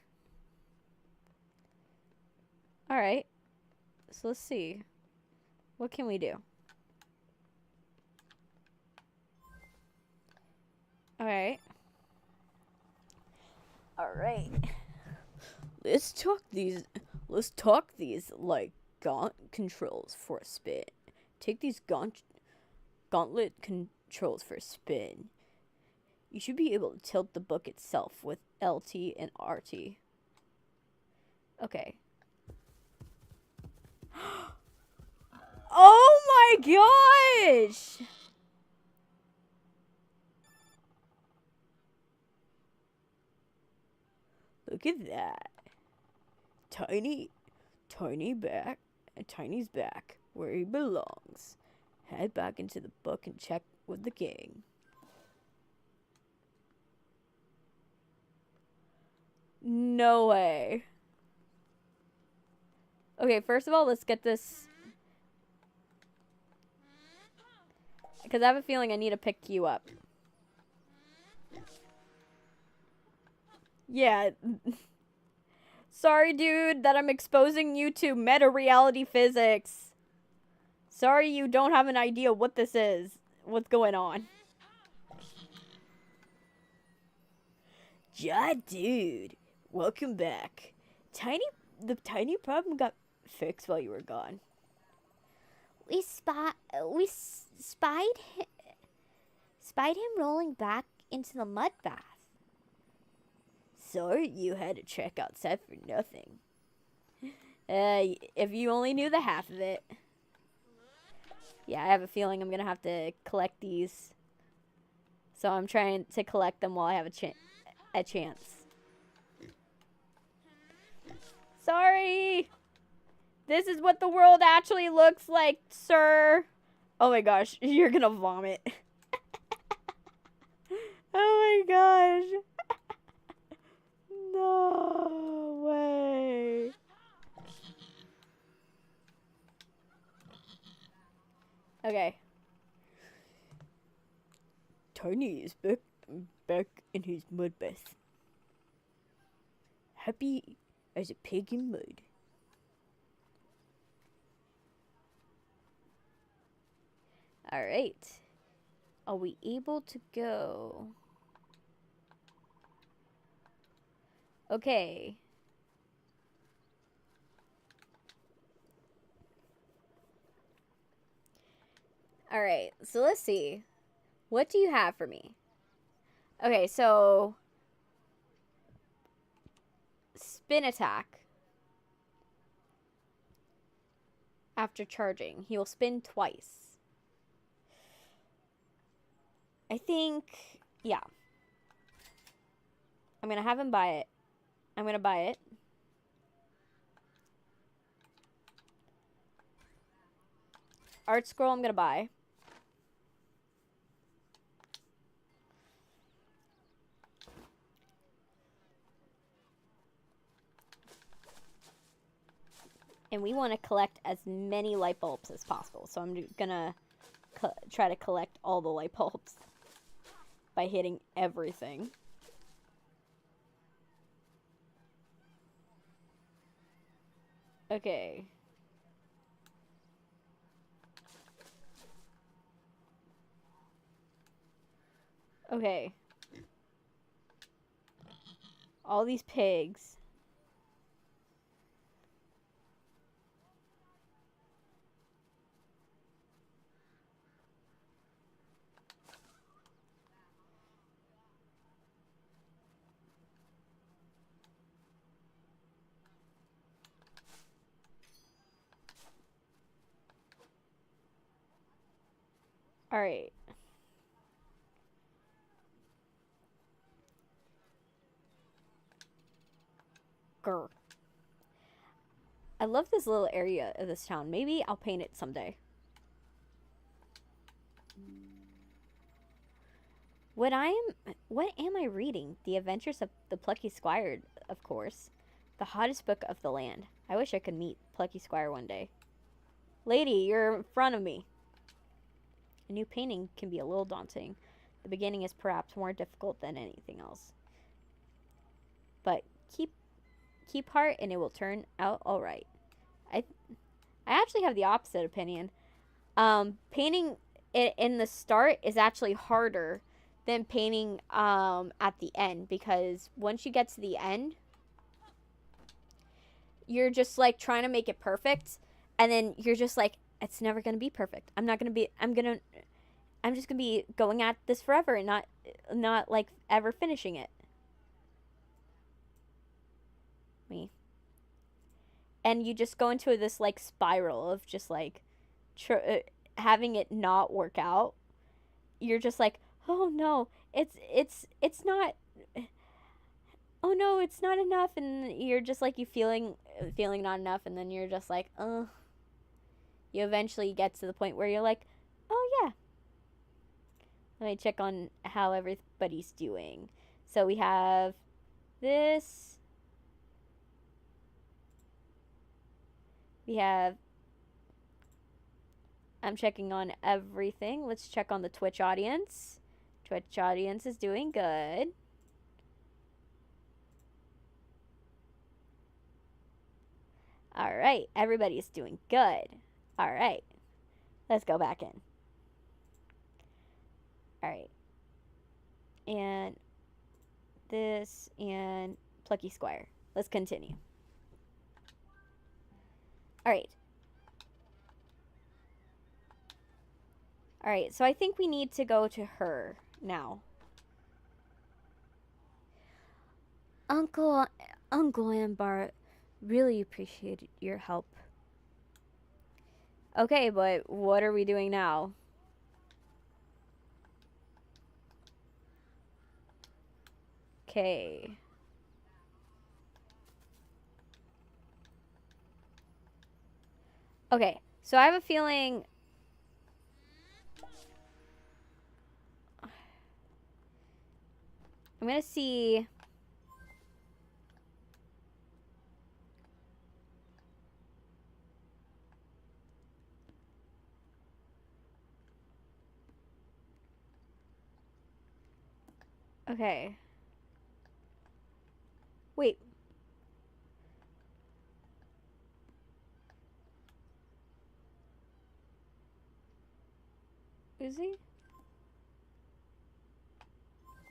Alright. So let's see. What can we do? Alright. Alright. Let's talk these like gaunt controls for a spin. Take these gauntlet controls for a spin. You should be able to tilt the book itself with LT and RT. Okay. Oh my gosh! Look at that. Tiny's back where he belongs. Head back into the book and check with the gang. No way. Okay, first of all, let's get this. Because I have a feeling I need to pick you up. Yeah. Sorry, dude, that I'm exposing you to meta-reality physics. Sorry you don't have an idea what this is. What's going on. Ja, dude. Welcome back. The tiny problem got fixed while you were gone. We spied him rolling back into the mud bath. Sorry you had to trek outside for nothing. If you only knew the half of it. Yeah, I have a feeling I'm gonna have to collect these. So I'm trying to collect them while I have a chance. Sorry! This is what the world actually looks like, sir. Oh my gosh, you're gonna vomit. Oh my gosh. No way. Okay. Tiny is back in his mud bath. Happy as a pig in mud. Alright. Are we able to go? Okay. Alright, so let's see. What do you have for me? Okay, so spin attack. After charging, he will spin twice. I think, yeah. I'm gonna have him buy it. I'm gonna buy it. Art scroll I'm gonna buy. And we want to collect as many light bulbs as possible. So I'm gonna try to collect all the light bulbs by hitting everything. Okay. Okay. All these pigs. All right. Grr. I love this little area of this town. Maybe I'll paint it someday. What am I reading? The Adventures of the Plucky Squire, of course. The hottest book of the land. I wish I could meet Plucky Squire one day. Lady, you're in front of me. A new painting can be a little daunting. The beginning is perhaps more difficult than anything else. But keep heart and it will turn out all right. I actually have the opposite opinion. Painting it in the start is actually harder than painting at the end, because once you get to the end, you're just like trying to make it perfect, and then you're just like, it's never gonna be perfect. I'm just gonna be going at this forever and not like ever finishing it. Me. And you just go into this like spiral of just like having it not work out. You're just like, oh no, it's not. oh no, it's not enough, and you're just like, you feeling not enough, and then you're just like, you eventually get to the point where you're like, oh yeah, let me check on how everybody's doing. So we have this, we have, I'm checking on everything. Let's check on the Twitch audience. Twitch audience is doing good. All right, everybody's doing good. All right, let's go back in. All right, and this and Plucky Squire. Let's continue. All right. All right, so I think we need to go to her now. Uncle Ambar, really appreciate your help. Okay, but what are we doing now? Okay. Okay, so I have a feeling... I'm gonna see... Okay. Wait. Is he?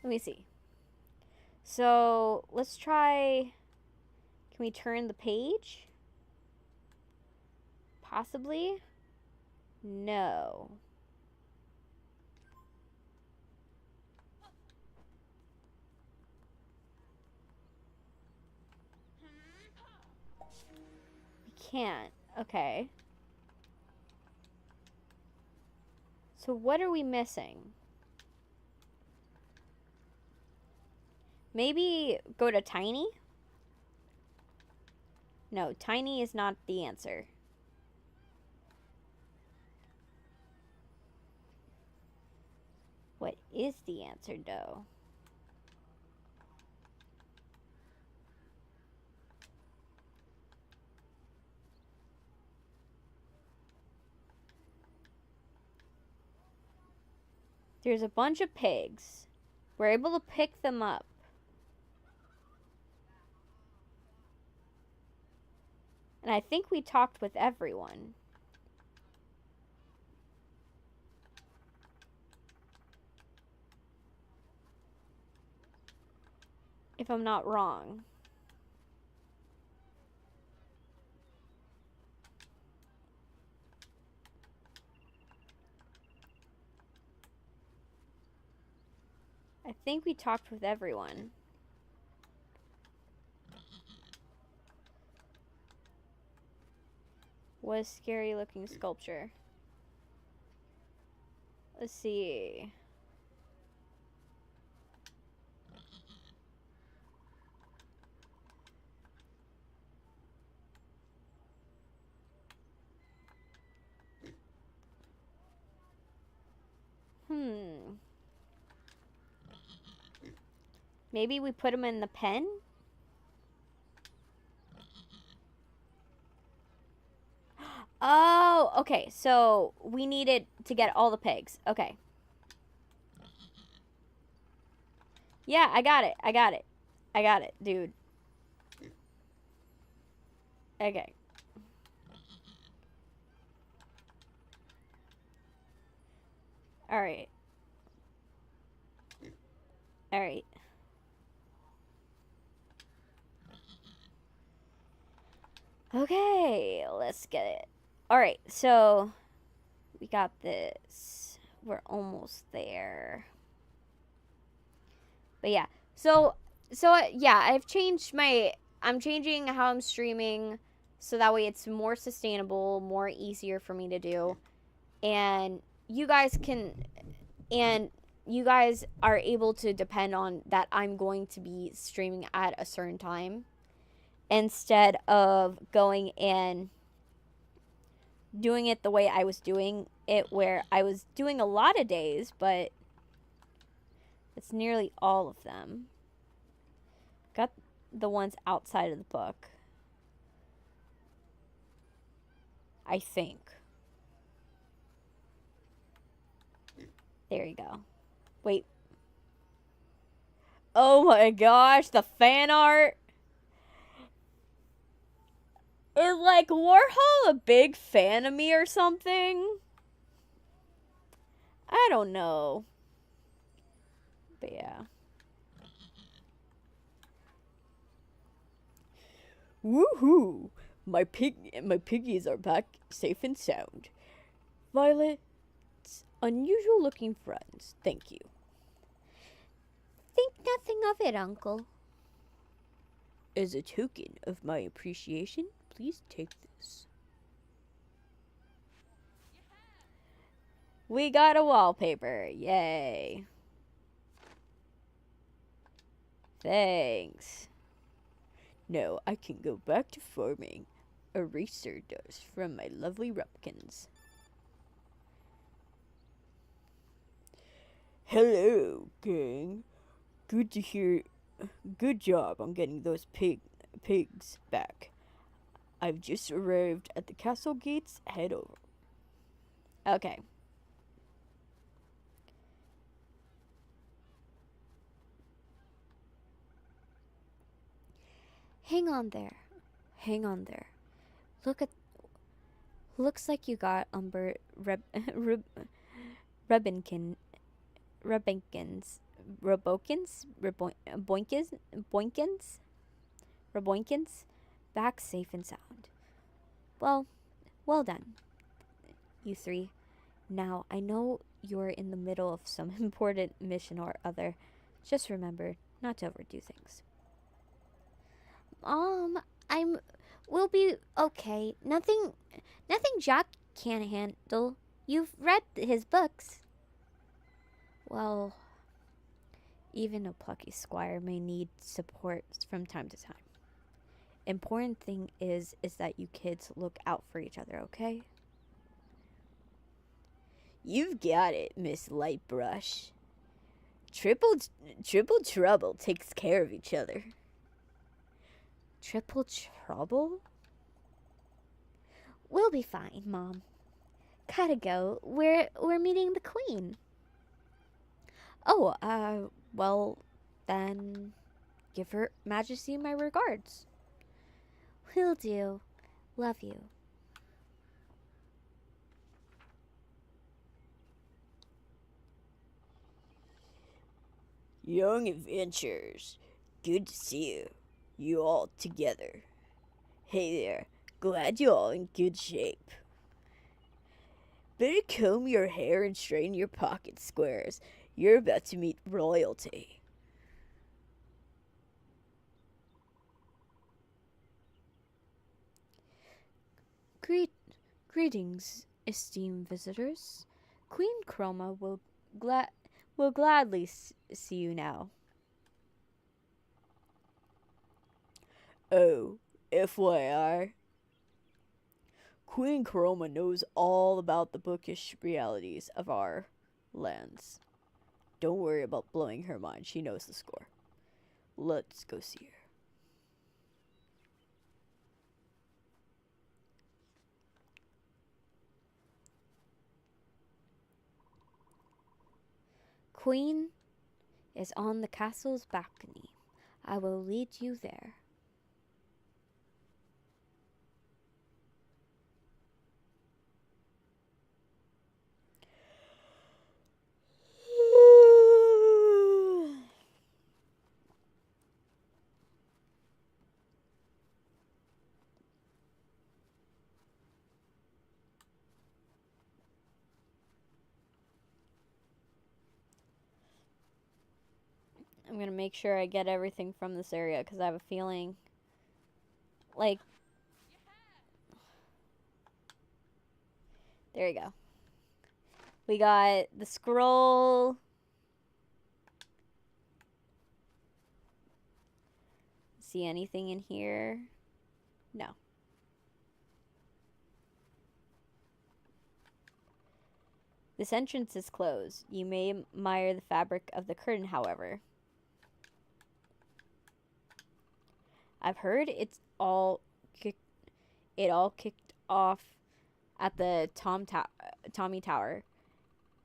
Let me see. So, let's try... Can we turn the page? Possibly? No. We can't. Okay. So what are we missing? Maybe go to Tiny? No, Tiny is not the answer. What is the answer, though? There's a bunch of pigs. We're able to pick them up. And I think we talked with everyone. If I'm not wrong. I think we talked with everyone. What a scary looking sculpture. Let's see. Maybe we put him in the pen? Oh, okay. So we needed to get all the pigs. Okay. Yeah, I got it. I got it. I got it, dude. Okay. All right. All right. Okay, let's get it. All right, so we got this. We're almost there. But yeah, so yeah, I'm changing how I'm streaming so that way it's more sustainable, more easier for me to do. And you guys can, and you guys are able to depend on that I'm going to be streaming at a certain time instead of going and doing it the way I was doing it, where I was doing a lot of days, but it's nearly all of them. Got the ones outside of the book, I think. There you go. Wait. Oh my gosh, the fan art. Is like Warhol a big fan of me or something? I don't know. But yeah. Woohoo! My piggies are back safe and sound. Violet's unusual looking friends. Thank you. Think nothing of it, Uncle. As a token of my appreciation, please take this. We got a wallpaper. Yay. Thanks. Now I can go back to farming. Eraser dust from my lovely rumpkins. Hello, gang. Good to hear. Good job on getting those pigs back. I've just arrived at the castle gates. Head over. Okay. Hang on there. Hang on there. Looks like you got Boinkins, back safe and sound. Well done, you three. Now, I know you're in the middle of some important mission or other. Just remember not to overdo things. We'll be okay. Nothing Jack can't handle. You've read his books. Well, even a Plucky Squire may need support from time to time. Important thing is that you kids look out for each other, okay? You've got it, Miss Lightbrush. Triple Trouble takes care of each other. Triple Trouble? We'll be fine, Mom. Gotta go. We're meeting the Queen. Oh, well, then give Her Majesty my regards. Will do. Love you. Young adventurers. Good to see you. You all together. Hey there. Glad you all in good shape. Better comb your hair and straighten your pocket squares. You're about to meet royalty. Greetings, esteemed visitors. Queen Chroma will gladly see you now. Oh, FYI, Queen Chroma knows all about the bookish realities of our lands. Don't worry about blowing her mind. She knows the score. Let's go see her. Queen is on the castle's balcony. I will lead you there. I'm going to make sure I get everything from this area because I have a feeling like... There you go. We got the scroll. see anything in here. No. This entrance is closed. You may admire the fabric of the curtain, however. I've heard it all kicked off at the Tommy Tower.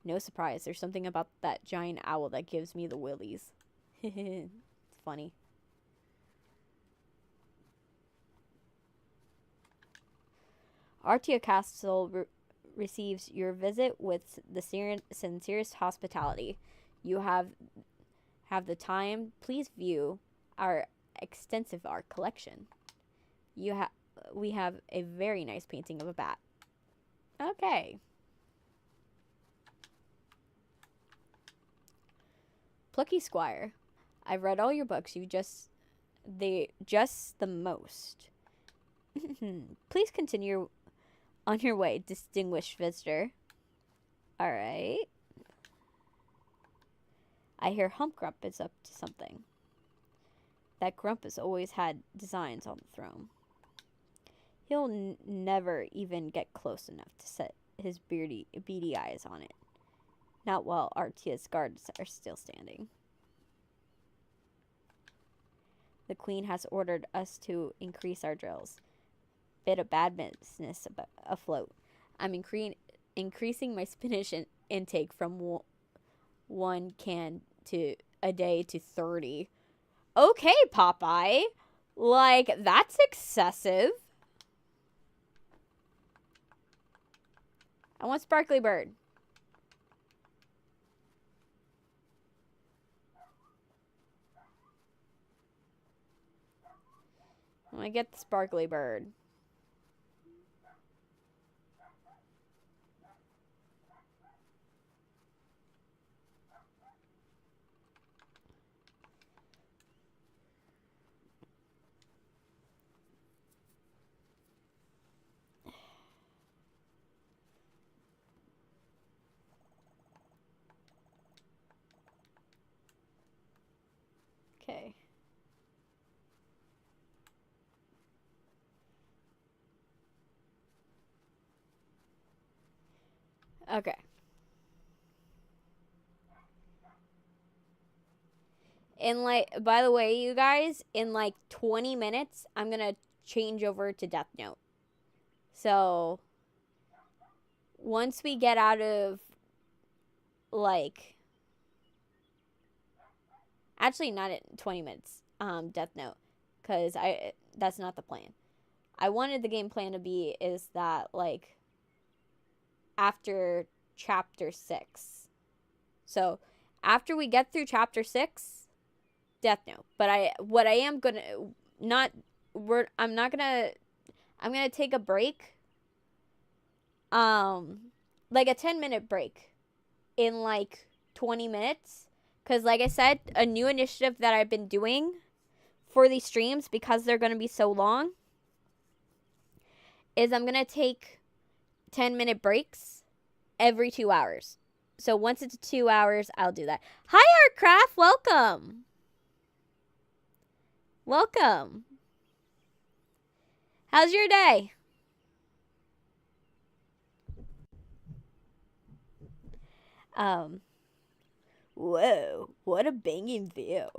No surprise. There's something about that giant owl that gives me the willies. It's funny. Artia Castle receives your visit with the sincerest hospitality. You have the time. Please view our extensive art collection. We have a very nice painting of a bat. Okay. Plucky Squire. I've read all your books. Just the most. Please continue on your way, distinguished visitor. All right. I hear Hump Grump is up to something. That Grump has always had designs on the throne. He'll never even get close enough to set his beady eyes on it. Not while Artia's guards are still standing. The Queen has ordered us to increase our drills. Bit of bad business afloat. I'm increasing my spinach intake from 1 can a day to 30. Okay, Popeye. Like, that's excessive. I want Sparkly Bird. I'm gonna get the Sparkly Bird. Okay. Okay. In by the way, you guys, in 20 minutes, I'm gonna change over to DeathNote. So, once we get out of, actually not in 20 minutes, DeathNote, because that's not the plan. I wanted the game plan to be is that, after chapter 6. So, after we get through chapter 6, DeathNote. But I'm gonna take a break. A 10-minute break in 20 minutes. Because like I said, a new initiative that I've been doing for these streams, because they're gonna be so long, is I'm gonna take 10-minute breaks every 2 hours. So once it's 2 hours, I'll do that. Hi, Artcraft. Welcome. Welcome. How's your day? Whoa, what a banging view.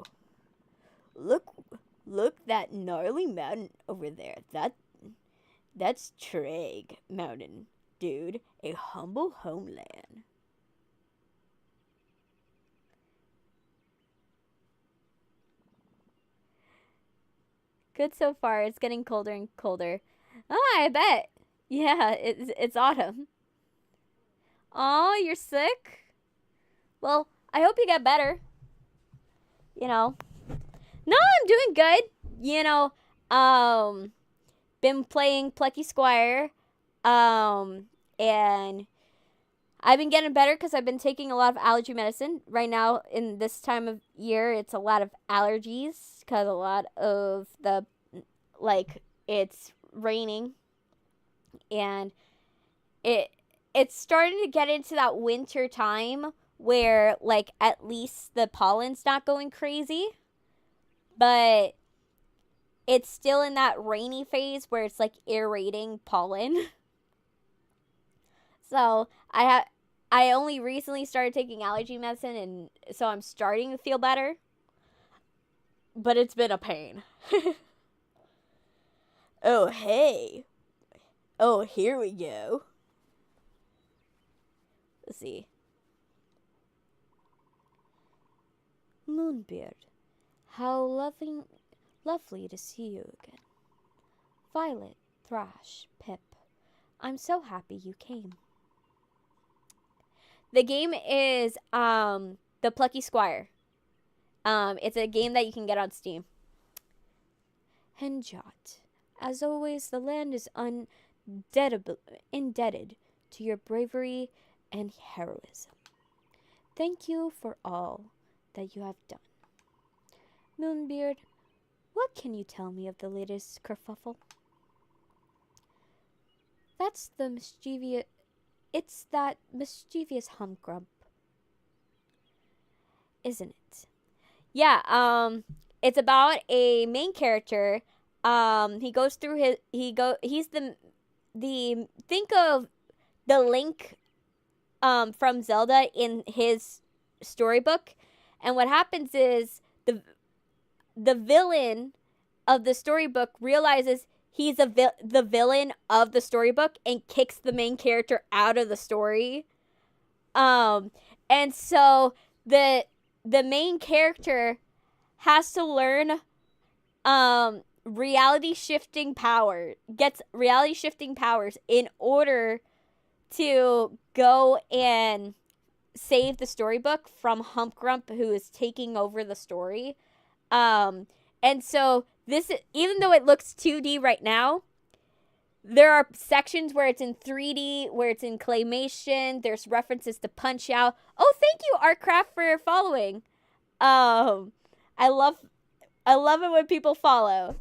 Look that gnarly mountain over there. That's Trarrg Mountain, dude. A humble homeland. Good so far. It's getting colder and colder. Oh, I bet. Yeah, it's autumn. Oh, you're sick? Well, I hope you get better. No, I'm doing good. Been playing Plucky Squire. And I've been getting better because I've been taking a lot of allergy medicine. Right now, in this time of year, it's a lot of allergies because a lot of it's raining. And it's starting to get into that winter time where, at least the pollen's not going crazy. But it's still in that rainy phase where it's like aerating pollen. So I only recently started taking allergy medicine, and so I'm starting to feel better. But it's been a pain. Oh, hey. Oh, here we go. Let's see. Moonbeard, how lovely to see you again. Violet, Thrash, Pip, I'm so happy you came. The game is the Plucky Squire. It's a game that you can get on Steam. And Jot, as always, the land is indebted to your bravery and heroism. Thank you for all that you have done. Moonbeard, what can you tell me of the latest kerfuffle? It's that mischievous humgrump, isn't it? Yeah, it's about a main character. He goes through he's the think of the Link from Zelda in his storybook, and what happens is the villain of the storybook realizes he's the villain of the storybook and kicks the main character out of the story. And so the main character has to learn reality shifting powers in order to go and save the storybook from Humpgrump, who is taking over the story. And so this, even though it looks 2D right now, there are sections where it's in 3D, where it's in claymation. There's references to Punch Out. Oh, thank you, Artcraft, for following. I love it when people follow.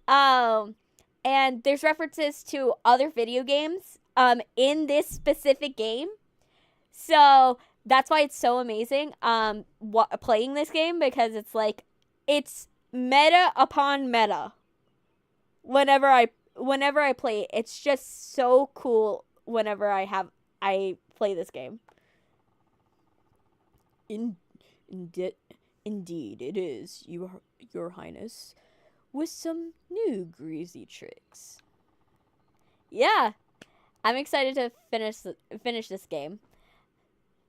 And there's references to other video games in this specific game. So that's why it's so amazing playing this game, because it's meta upon meta. Whenever I play it, it's just so cool whenever I play this game. Indeed it is, your highness, with some new greasy tricks. Yeah, I'm excited to finish this game.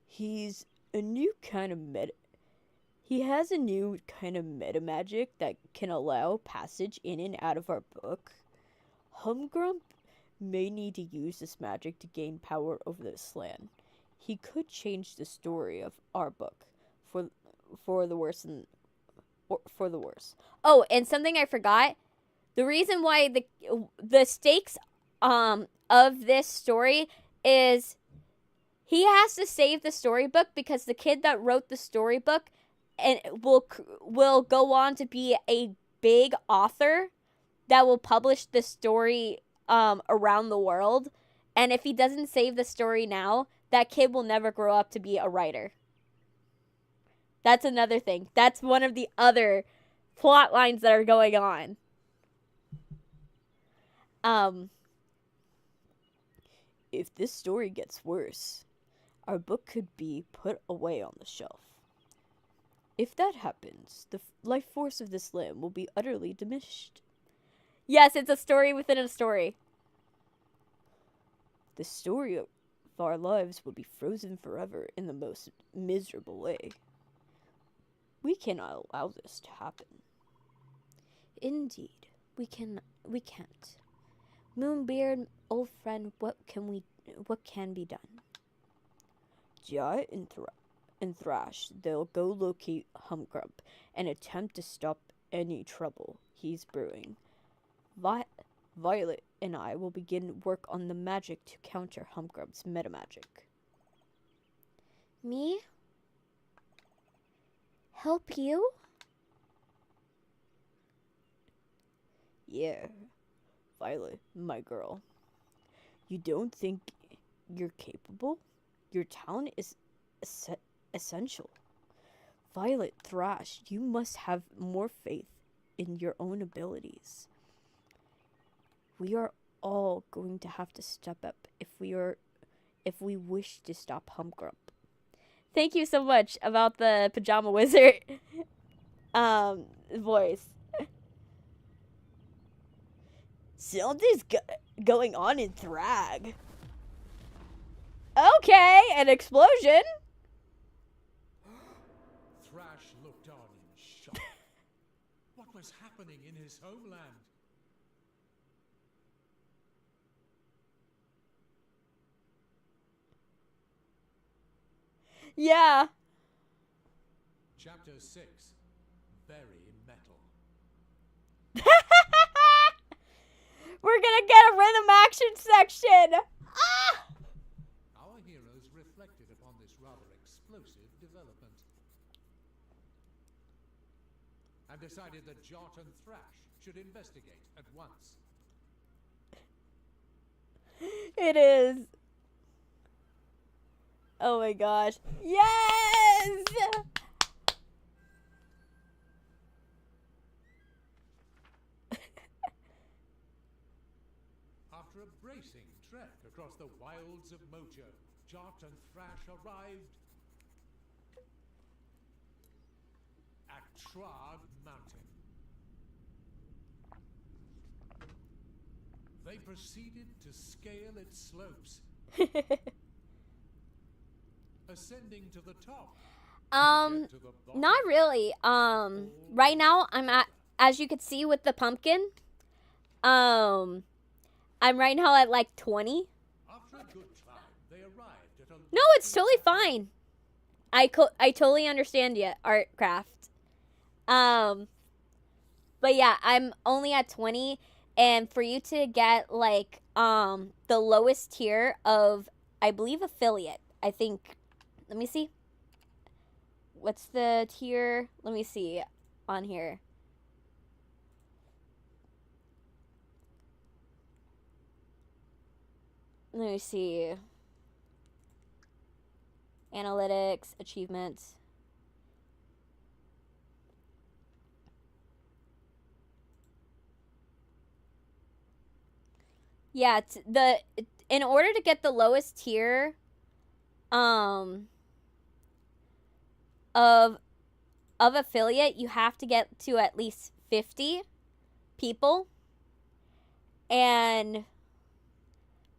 He has a new kind of meta magic that can allow passage in and out of our book. Humgrump may need to use this magic to gain power over this land. He could change the story of our book for the worse. Oh, and something I forgot. The reason why the stakes of this story is he has to save the storybook, because the kid that wrote the storybook and will go on to be a big author that will publish the story around the world. And if he doesn't save the story now, that kid will never grow up to be a writer. That's another thing. That's one of the other plot lines that are going on. If this story gets worse, our book could be put away on the shelf. If that happens, the life force of this land will be utterly diminished. Yes, it's a story within a story. The story of our lives will be frozen forever in the most miserable way. We cannot allow this to happen. Indeed, we can't. Moonbeard, old friend, what can be done? Jot and Thrash, they'll go locate Humgrump and attempt to stop any trouble he's brewing. Violet and I will begin work on the magic to counter Humgrump's meta magic. Me? Help you? Yeah, Violet, my girl. You don't think you're capable? Your talent is essential. Violet, Thrash, you must have more faith in your own abilities. We are all going to have to step up if we wish to stop Humgrump. Thank you so much about the Pajama Wizard voice. Something's going on in trarrg. Okay, an explosion. Thrash looked on in shock. What was happening in his homeland? Yeah. Chapter 6. Very metal. We're gonna get a rhythm action section. Ah! Our heroes reflected upon this rather explosive development and decided that Jot and Thrash should investigate at once. It is. Oh my gosh. Yes! After a bracing trek across the wilds of Mojo, Jot and Thrash arrived at Trarrg Mountain. They proceeded to scale its slopes, ascending to the top. Not really. Right now I'm at, as you can see with the pumpkin, I'm right now at like 20. After a good climb, they arrived at a No, it's totally fine. I totally understand you, Artcraft. But yeah, I'm only at 20, and for you to get like the lowest tier of, I believe, affiliate, I think, let me see. What's the tier? Let me see on here. Let me see. Analytics, achievements. Yeah, in order to get the lowest tier of affiliate, you have to get to at least 50 people. And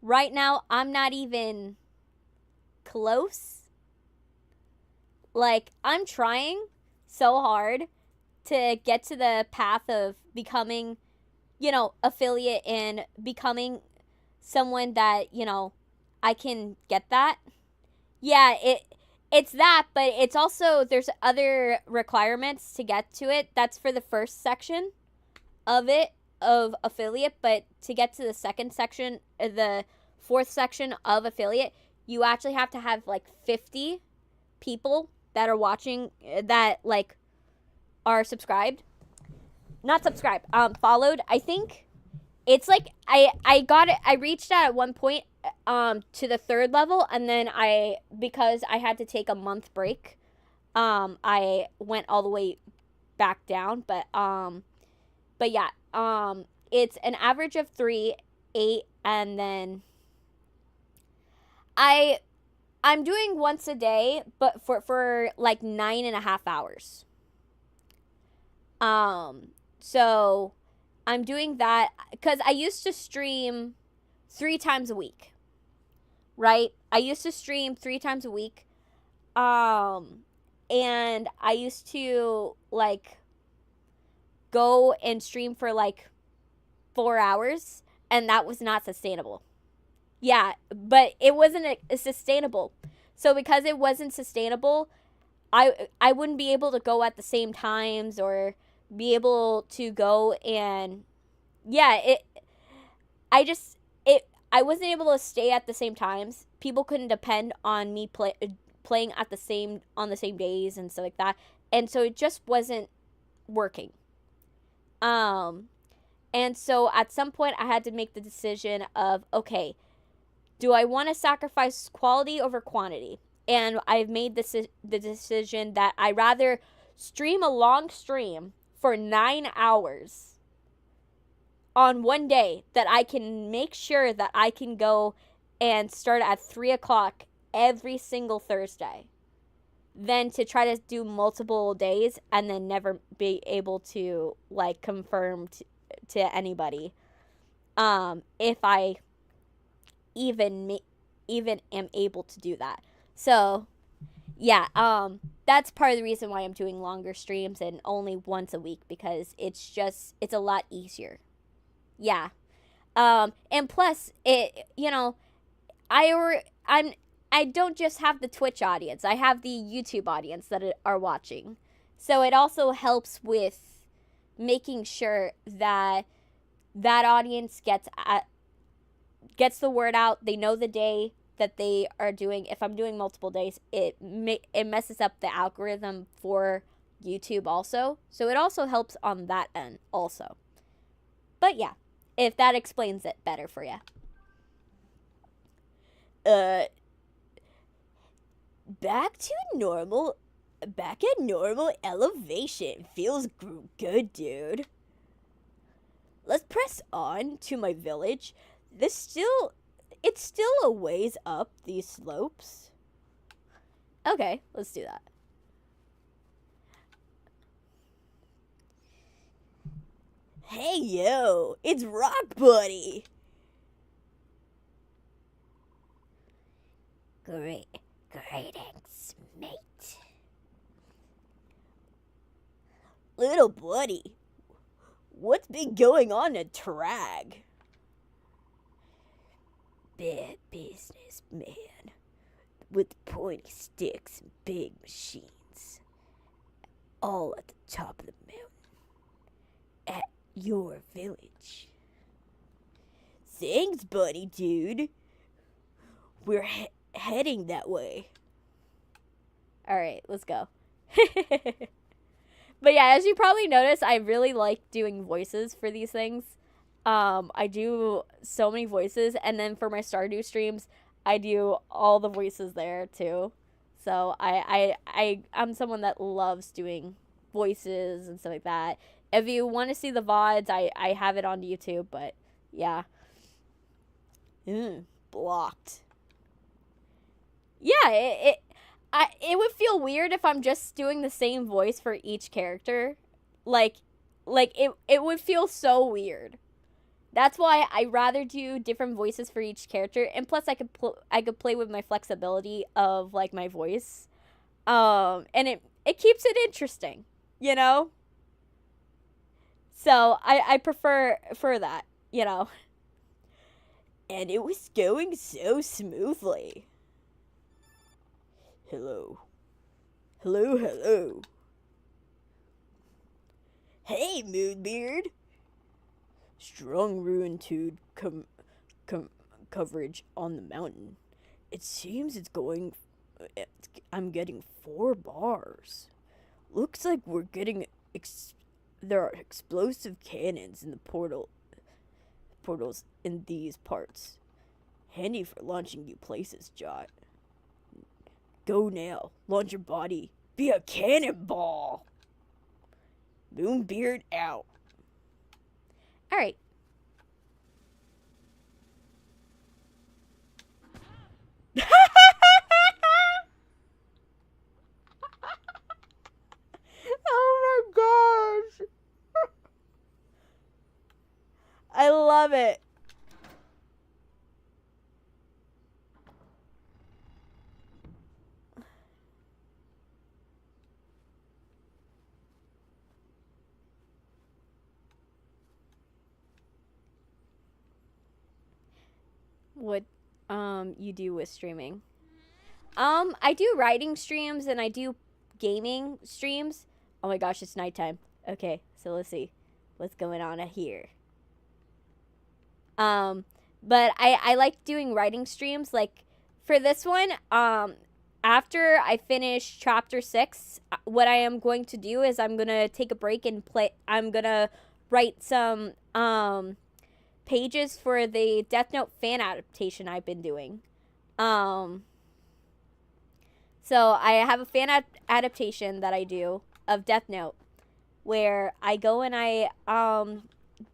right now, I'm not even close. Like, I'm trying so hard to get to the path of becoming, affiliate and becoming someone that, I can get that. Yeah, it's that, but it's also, there's other requirements to get to it. That's for the first section of it, of affiliate, but to get to the second section, the fourth section of affiliate, you actually have to have like 50 people that are watching, that like are subscribed, not subscribed, followed. I think it's like I got it, I reached at one point to the third level, and then because I had to take a month break, I went all the way back down, but yeah, it's an average of 3, 8, and then I'm doing once a day, but for like 9.5 hours. So I'm doing that because I used to stream 3 times a week, right? I used to stream 3 times a week. And I used to like go and stream for like 4 hours, and that was not sustainable. Yeah, but it wasn't sustainable. So because it wasn't sustainable, I wouldn't be able to go at the same times or be able to go, and yeah, I wasn't able to stay at the same times. People couldn't depend on me playing on the same days and stuff like that. And so it just wasn't working. And so at some point I had to make the decision of, okay, do I want to sacrifice quality over quantity? And I've made the decision that I rather stream a long stream for 9 hours on one day that I can make sure that I can go and start at 3 o'clock every single Thursday, than to try to do multiple days and then never be able to like confirm to anybody if I even am able to do that. So yeah, that's part of the reason why I'm doing longer streams and only once a week, because it's a lot easier. Yeah. And plus I don't just have the Twitch audience. I have the YouTube audience that are watching. So it also helps with making sure that that audience gets the word out. They know the day that they are doing. If I'm doing multiple days, it messes up the algorithm for YouTube also. So it also helps on that end also. But yeah, if that explains it better for you. Back at normal elevation. Feels good, dude. Let's press on to my village. It's still a ways up these slopes. Okay, let's do that. Hey, yo, it's Rock Buddy. Greetings, mate. Little buddy, what's been going on at trarrg? Bad business, man. With pointy sticks and big machines. All at the top of the mountain. At your village. Thanks, buddy, dude. We're heading that way. Alright, let's go. But yeah, as you probably noticed, I really like doing voices for these things. I do so many voices, and then for my Stardew streams, I do all the voices there too. So I'm someone that loves doing voices and stuff like that. If you want to see the VODs, I have it on YouTube, but yeah. Blocked. Yeah, it would feel weird if I'm just doing the same voice for each character. Like it would feel so weird. That's why I rather do different voices for each character, and plus I could play with my flexibility of like my voice, and it keeps it interesting, you know. So I prefer that, you know. And it was going so smoothly. Hello. Hey, Moonbeard. Strong ruintude coverage on the mountain. It seems I'm getting 4 bars. Looks like we're getting there are explosive cannons in the portals in these parts. Handy for launching new places, Jot. Go now. Launch your body. Be a cannonball. Moonbeard out. All right. Oh my gosh. I love it. What you do with streaming? I do writing streams and I do gaming streams. Oh my gosh, it's nighttime. Okay, so let's see what's going on here. But I like doing writing streams. Like for this one, after I finish chapter 6, what I am going to do is I'm gonna take a break and I'm gonna write some pages for the DeathNote fan adaptation I've been doing. So I have a fan adaptation that I do of DeathNote, where I go and I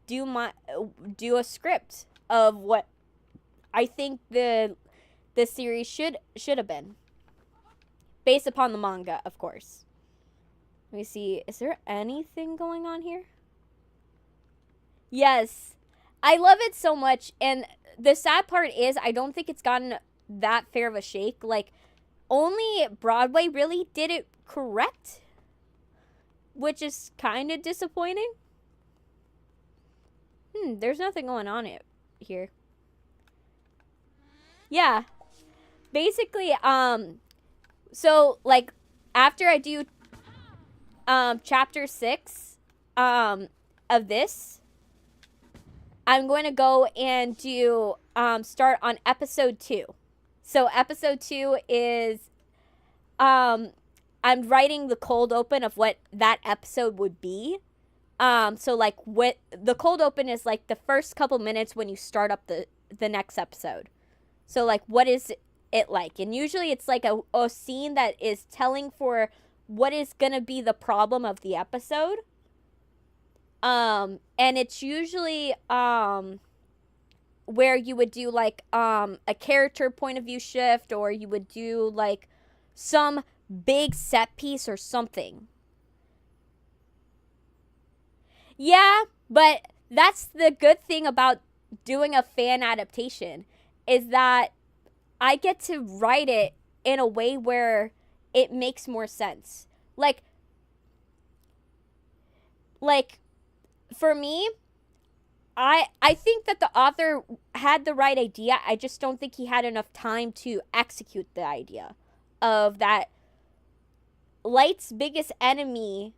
do a script of what I think the series should have been, based upon the manga, of course. Let me see. Is there anything going on here? Yes. I love it so much. And the sad part is I don't think it's gotten that fair of a shake. Like, only Broadway really did it correct, which is kind of disappointing. There's nothing going on here. Yeah. Basically, so, like, after I do chapter 6 of this, I'm going to go and do start on episode 2. So episode 2 is I'm writing the cold open of what that episode would be. So like what the cold open is, like the first couple minutes when you start up the next episode. So like, what is it like? And usually it's like a scene that is telling for what is gonna be the problem of the episode. And it's usually where you would do like a character point of view shift, or you would do like some big set piece or something. Yeah, but that's the good thing about doing a fan adaptation, is that I get to write it in a way where it makes more sense. Like for me, I think that the author had the right idea. I just don't think he had enough time to execute the idea of that Light's biggest enemy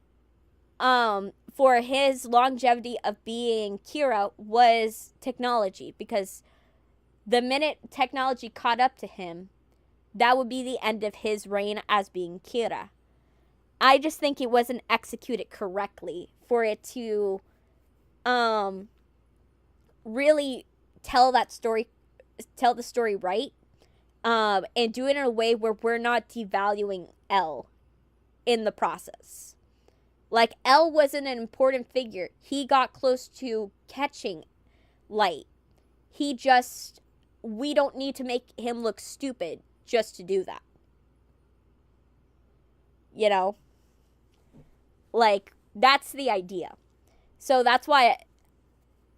for his longevity of being Kira was technology, because the minute technology caught up to him, that would be the end of his reign as being Kira. I just think it wasn't executed correctly for it to really tell the story right, and do it in a way where we're not devaluing L in the process. Like, L wasn't an important figure. He got close to catching Light. We don't need to make him look stupid just to do that. You know? Like, that's the idea. So that's why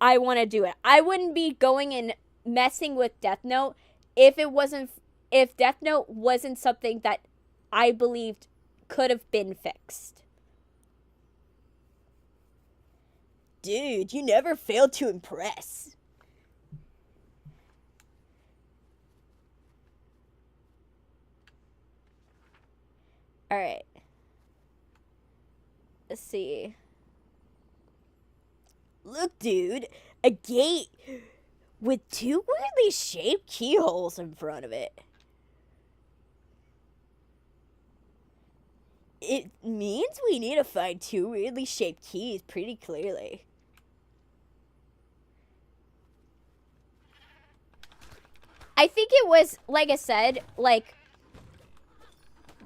I want to do it. I wouldn't be going and messing with DeathNote if DeathNote wasn't something that I believed could have been fixed. Dude, you never failed to impress. Alright. Let's see. Look, dude. A gate with 2 weirdly shaped keyholes in front of it. It means we need to find 2 weirdly shaped keys pretty clearly. I think it was, like I said, like,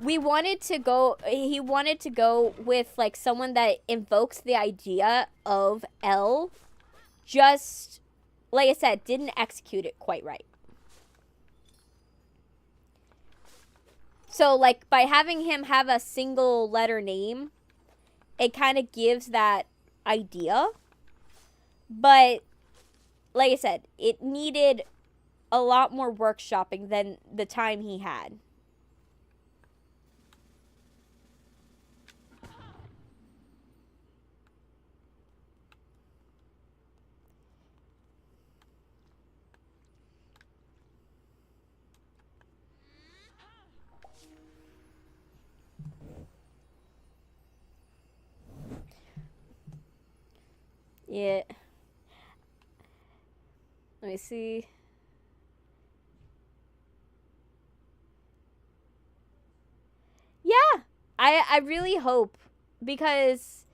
he wanted to go with, like, someone that invokes the idea of L, just, like I said, didn't execute it quite right. So, like, by having him have a single letter name, it kind of gives that idea. But, like I said, it needed a lot more workshopping than the time he had. Yeah. Let me see. Yeah, I really hope, because,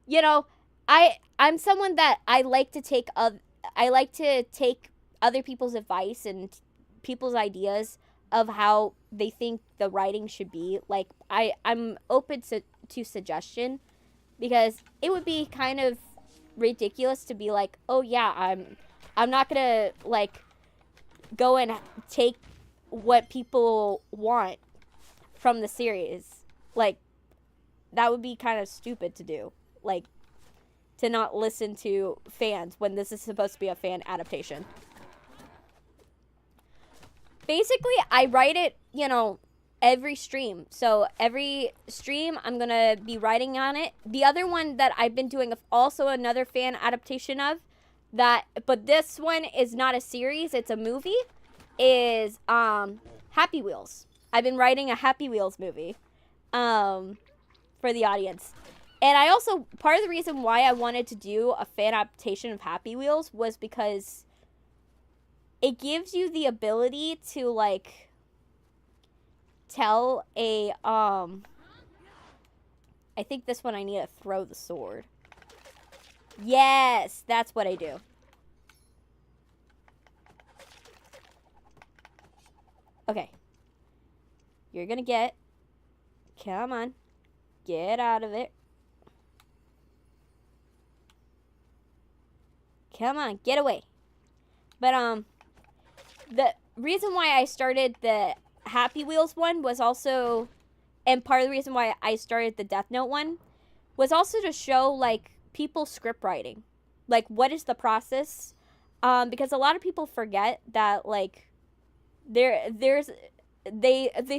you know, I'm someone that I like to take other people's advice and people's ideas of how they think the writing should be. Like, I'm open to suggestion, because it would be kind of ridiculous to be like, oh yeah, I'm not gonna like go and take what people want from the series. Like, that would be kind of stupid to do. Like, to not listen to fans when this is supposed to be a fan adaptation. Basically, I write it, you know, every stream. So every stream, I'm going to be writing on it. The other one that I've been doing, also another fan adaptation of, but this one is not a series, it's a movie, is Happy Wheels. I've been writing a Happy Wheels movie for the audience. And I also, part of the reason why I wanted to do a fan adaptation of Happy Wheels was because it gives you the ability to, like, tell a, I think this one I need to throw the sword. Yes, that's what I do. Okay. You're gonna get, come on, get out of it. Come on, get away. But, the reason why I started the Happy Wheels one was also, and part of the reason why I started the DeathNote one, was also to show, like, people script writing. Like, what is the process? Because a lot of people forget that, like, they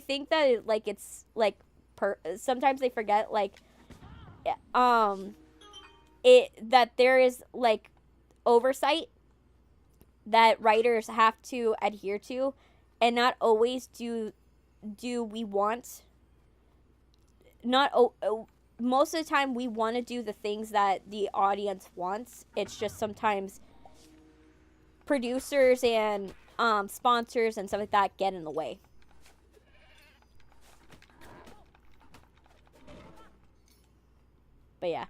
think that, like, it's, like, sometimes they forget, like, that there is, like, oversight that writers have to adhere to, and not always do we want, most of the time we want to do the things that the audience wants. It's just sometimes producers and sponsors and stuff like that get in the way. But yeah.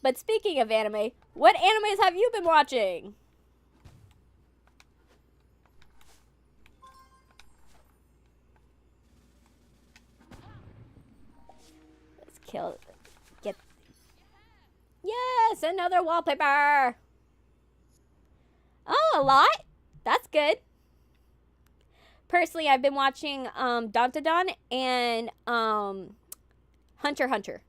But speaking of anime, what animes have you been watching? Let's get, yes, another wallpaper. Oh, a lot? That's good. Personally, I've been watching Dantadon and Hunter x Hunter.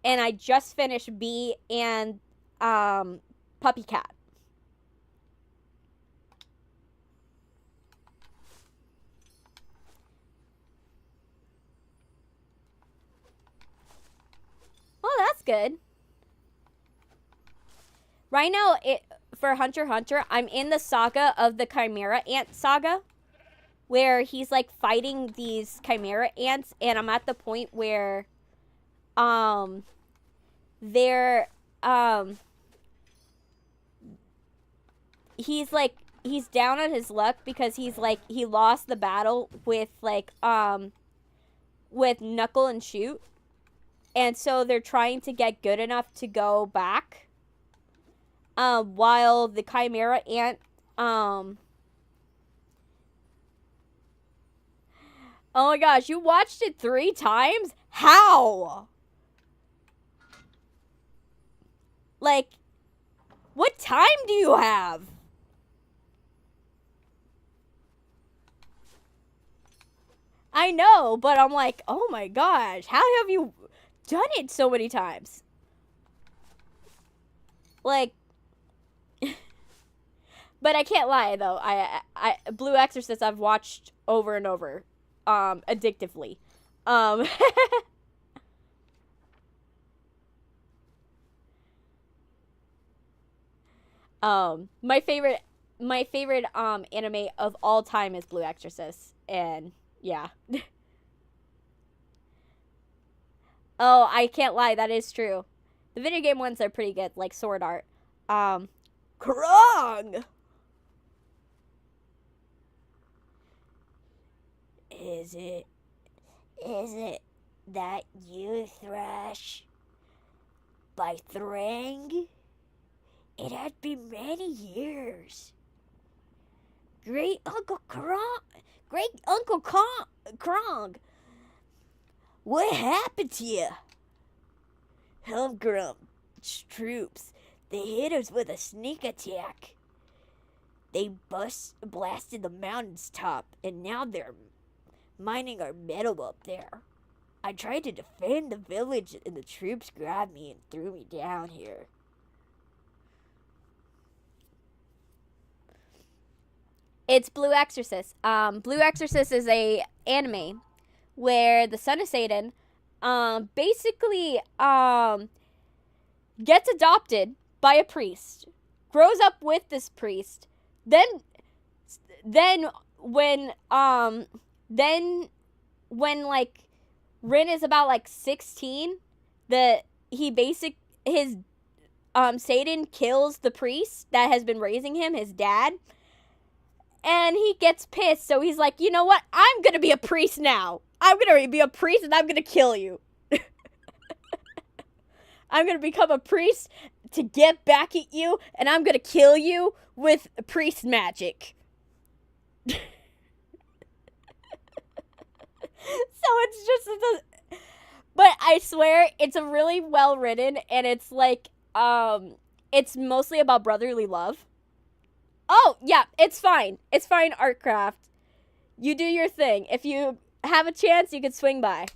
And I just finished Bee and Puppy Cat. Oh, that's good. Right now, for Hunter x Hunter, I'm in the saga of the Chimera Ant saga, where he's like fighting these Chimera Ants, and I'm at the point where he's down on his luck because he lost the battle with with Knuckle and Shoot, and so they're trying to get good enough to go back, while the Chimera Ant oh my gosh, you watched it 3 times? How? Like, what time do you have? I know, but I'm like, oh my gosh, how have you done it so many times? Like, but I can't lie though. I Blue Exorcist I've watched over and over, addictively. My favorite anime of all time is Blue Exorcist, and yeah. Oh, I can't lie, that is true. The video game ones are pretty good, like Sword Art. Krong! Is it that you, Thrash? By trarrg? It had been many years. Great Uncle Krong What happened to you? Helmgrum's troops. They hit us with a sneak attack. They blasted the mountain's top, and now they're mining our metal up there. I tried to defend the village, and the troops grabbed me and threw me down here. It's Blue Exorcist. Blue Exorcist is a anime where the son of Satan basically gets adopted by a priest, grows up with this priest, then when like Rin is about like 16, Satan kills the priest that has been raising him, his dad. And he gets pissed, so he's like, you know what? I'm gonna be a priest now. I'm gonna be a priest and I'm gonna kill you. I'm gonna become a priest to get back at you, and I'm gonna kill you with priest magic. So it's just, but I swear, it's a really well written, and it's like, it's mostly about brotherly love. Oh, yeah, it's fine. It's fine, Artcraft. You do your thing. If you have a chance, you can swing by.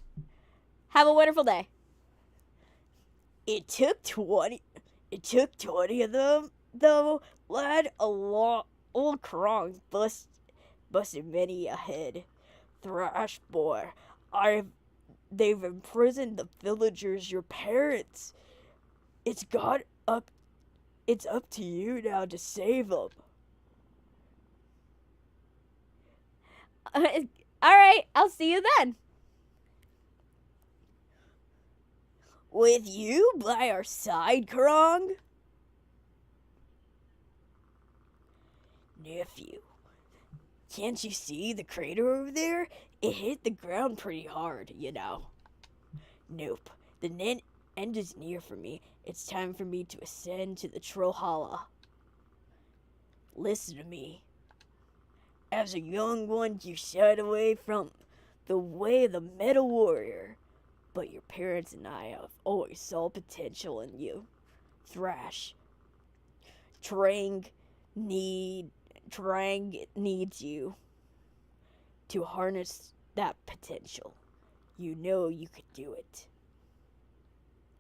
Have a wonderful day. It took 20 of them, though, lad. Old Krong busted many ahead. Thrash boy, they've imprisoned the villagers, your parents. It's up to you now to save them. Alright, I'll see you then. With you by our side, Krong? Nephew, can't you see the crater over there? It hit the ground pretty hard, you know. Nope, the end is near for me. It's time for me to ascend to the Trollhalla. Listen to me. As a young one, you shied away from the way of the Metal Warrior. But your parents and I have always saw potential in you. Thrash. trarrg needs you to harness that potential. You know you could do it.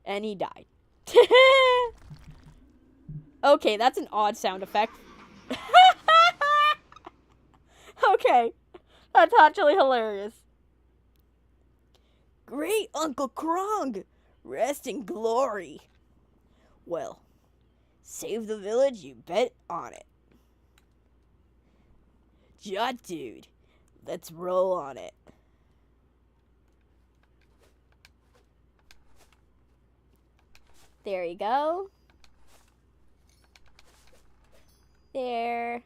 And he died. Okay, that's an odd sound effect. Okay, that's actually hilarious. Great Uncle Krong! Rest in glory. Well, save the village, you bet on it. Jot dude, let's roll on it. There you go. There.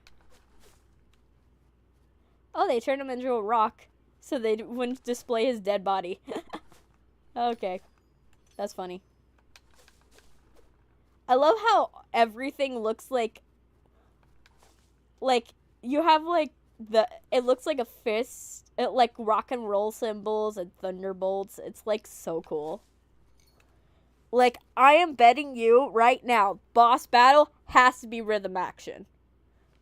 Oh, they turned him into a rock so they wouldn't display his dead body. Okay. That's funny. I love how everything looks like you have it looks like a fist, like rock and roll symbols and thunderbolts. It's like so cool. Like, I am betting you right now, boss battle has to be rhythm action.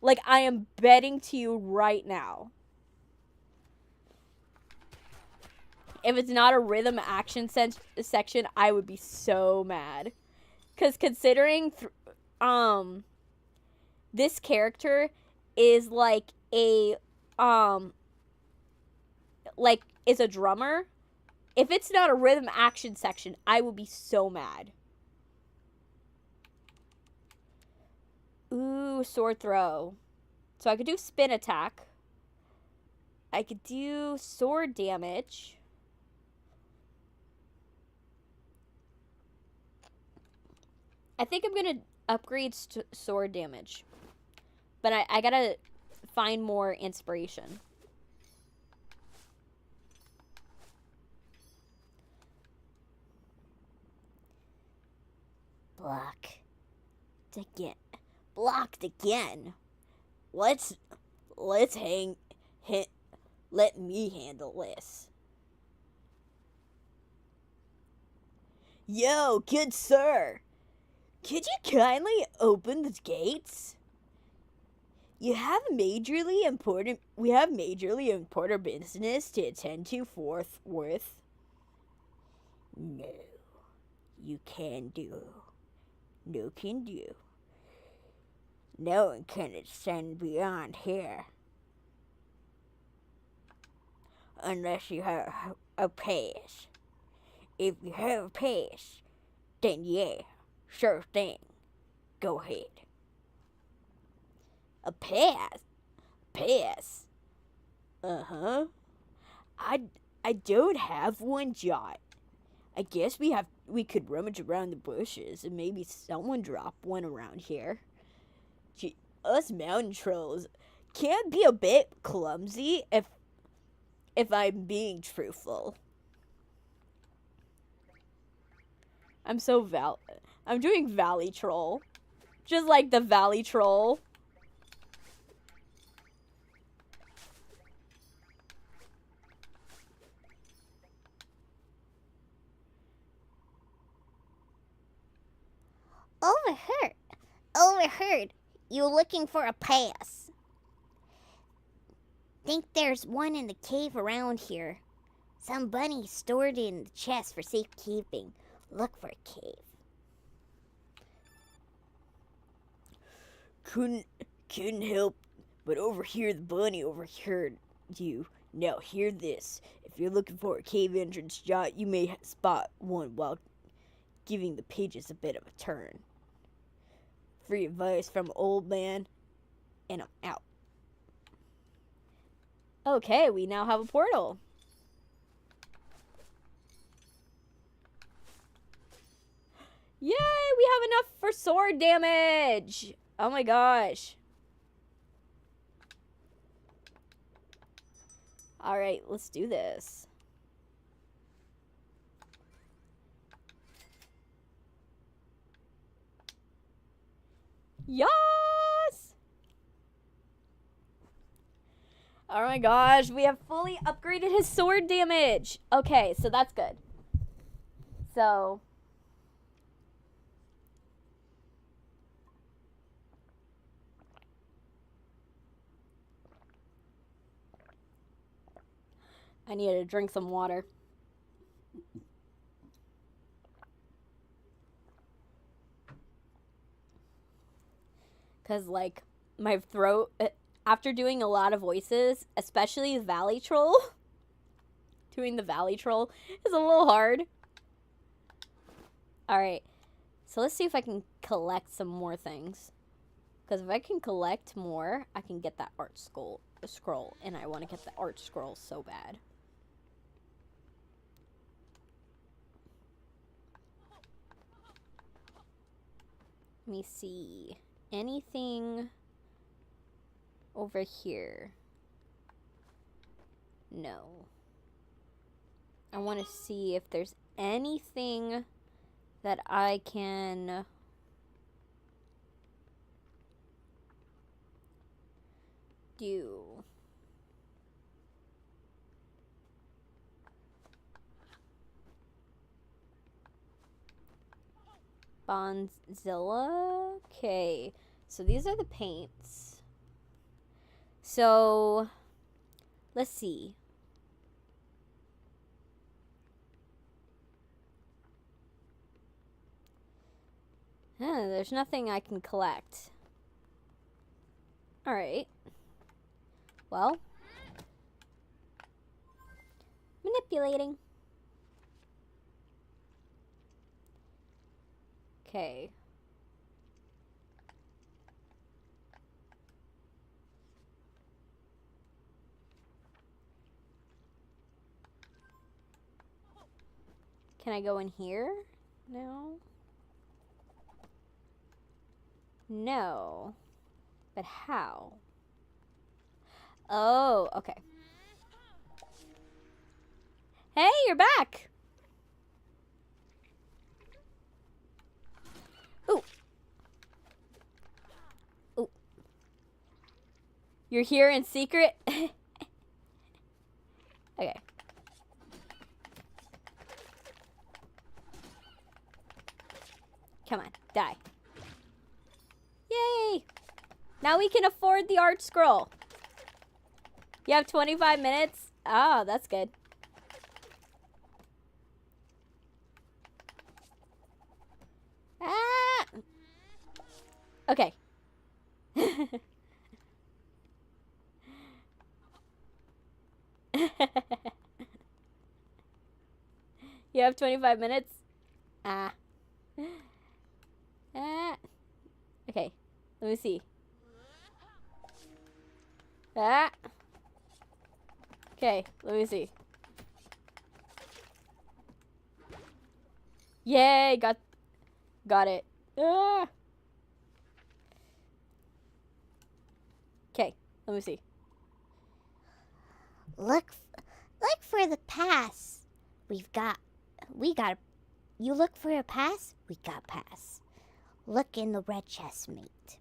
Like, I am betting to you right now. If it's not a rhythm action section, I would be so mad. Because considering this character is like is a drummer. If it's not a rhythm action section, I would be so mad. Ooh, sword throw. So I could do spin attack. I could do sword damage. I think I'm going to upgrade sword damage. But I gotta find more inspiration. Blocked again. Let me handle this. Yo, good sir. Could you kindly open the gates? We have majorly important business to attend to forthwith. No, you can do. No can do. No one can ascend beyond here. Unless you have a pass. If you have a pass, then yeah, sure thing. Go ahead. A pass? Pass? Uh-huh. I don't have one, Jot. I guess we could rummage around the bushes and maybe someone drop one around here. Gee, us mountain trolls can be a bit clumsy if I'm being truthful. I'm doing Valley Troll. Just like the Valley Troll. Overheard. You looking for a pass? Think there's one in the cave around here. Some bunny stored it in the chest for safekeeping. Look for a cave. Couldn't help but overhear the bunny overheard you. Now hear this. If you're looking for a cave entrance, Jot, you may spot one while giving the pages a bit of a turn. Free advice from old man, and I'm out. Okay, we now have a portal. Yay, we have enough for sword damage. Oh my gosh. All right, let's do this. Yes! Oh my gosh, we have fully upgraded his sword damage. Okay, so that's good. So I needed to drink some water. Because, like, my throat, after doing a lot of voices, especially Valley Troll, doing the Valley Troll is a little hard. Alright, so let's see if I can collect some more things. Because if I can collect more, I can get that art scroll, and I want to get the art scroll so bad. Let me see. Anything over here? No. I want to see if there's anything that I can do. Bonzilla? Okay. So these are the paints. So, let's see. There's nothing I can collect. Alright. Well. Manipulating. Okay. Can I go in here? No. No. But how? Oh, okay. Hey, you're back! Ooh. Ooh. You're here in secret? Okay. Come on, die. Yay! Now we can afford the art scroll. You have 25 minutes? Oh, that's good. Ah! Okay. You have 25 minutes? Ah. Ah. Okay. Let me see. Ah. Okay, let me see. Yay, got it. Ah. Okay, let me see. Look for the pass. You look for a pass? We got pass. Look in the red chest, mate.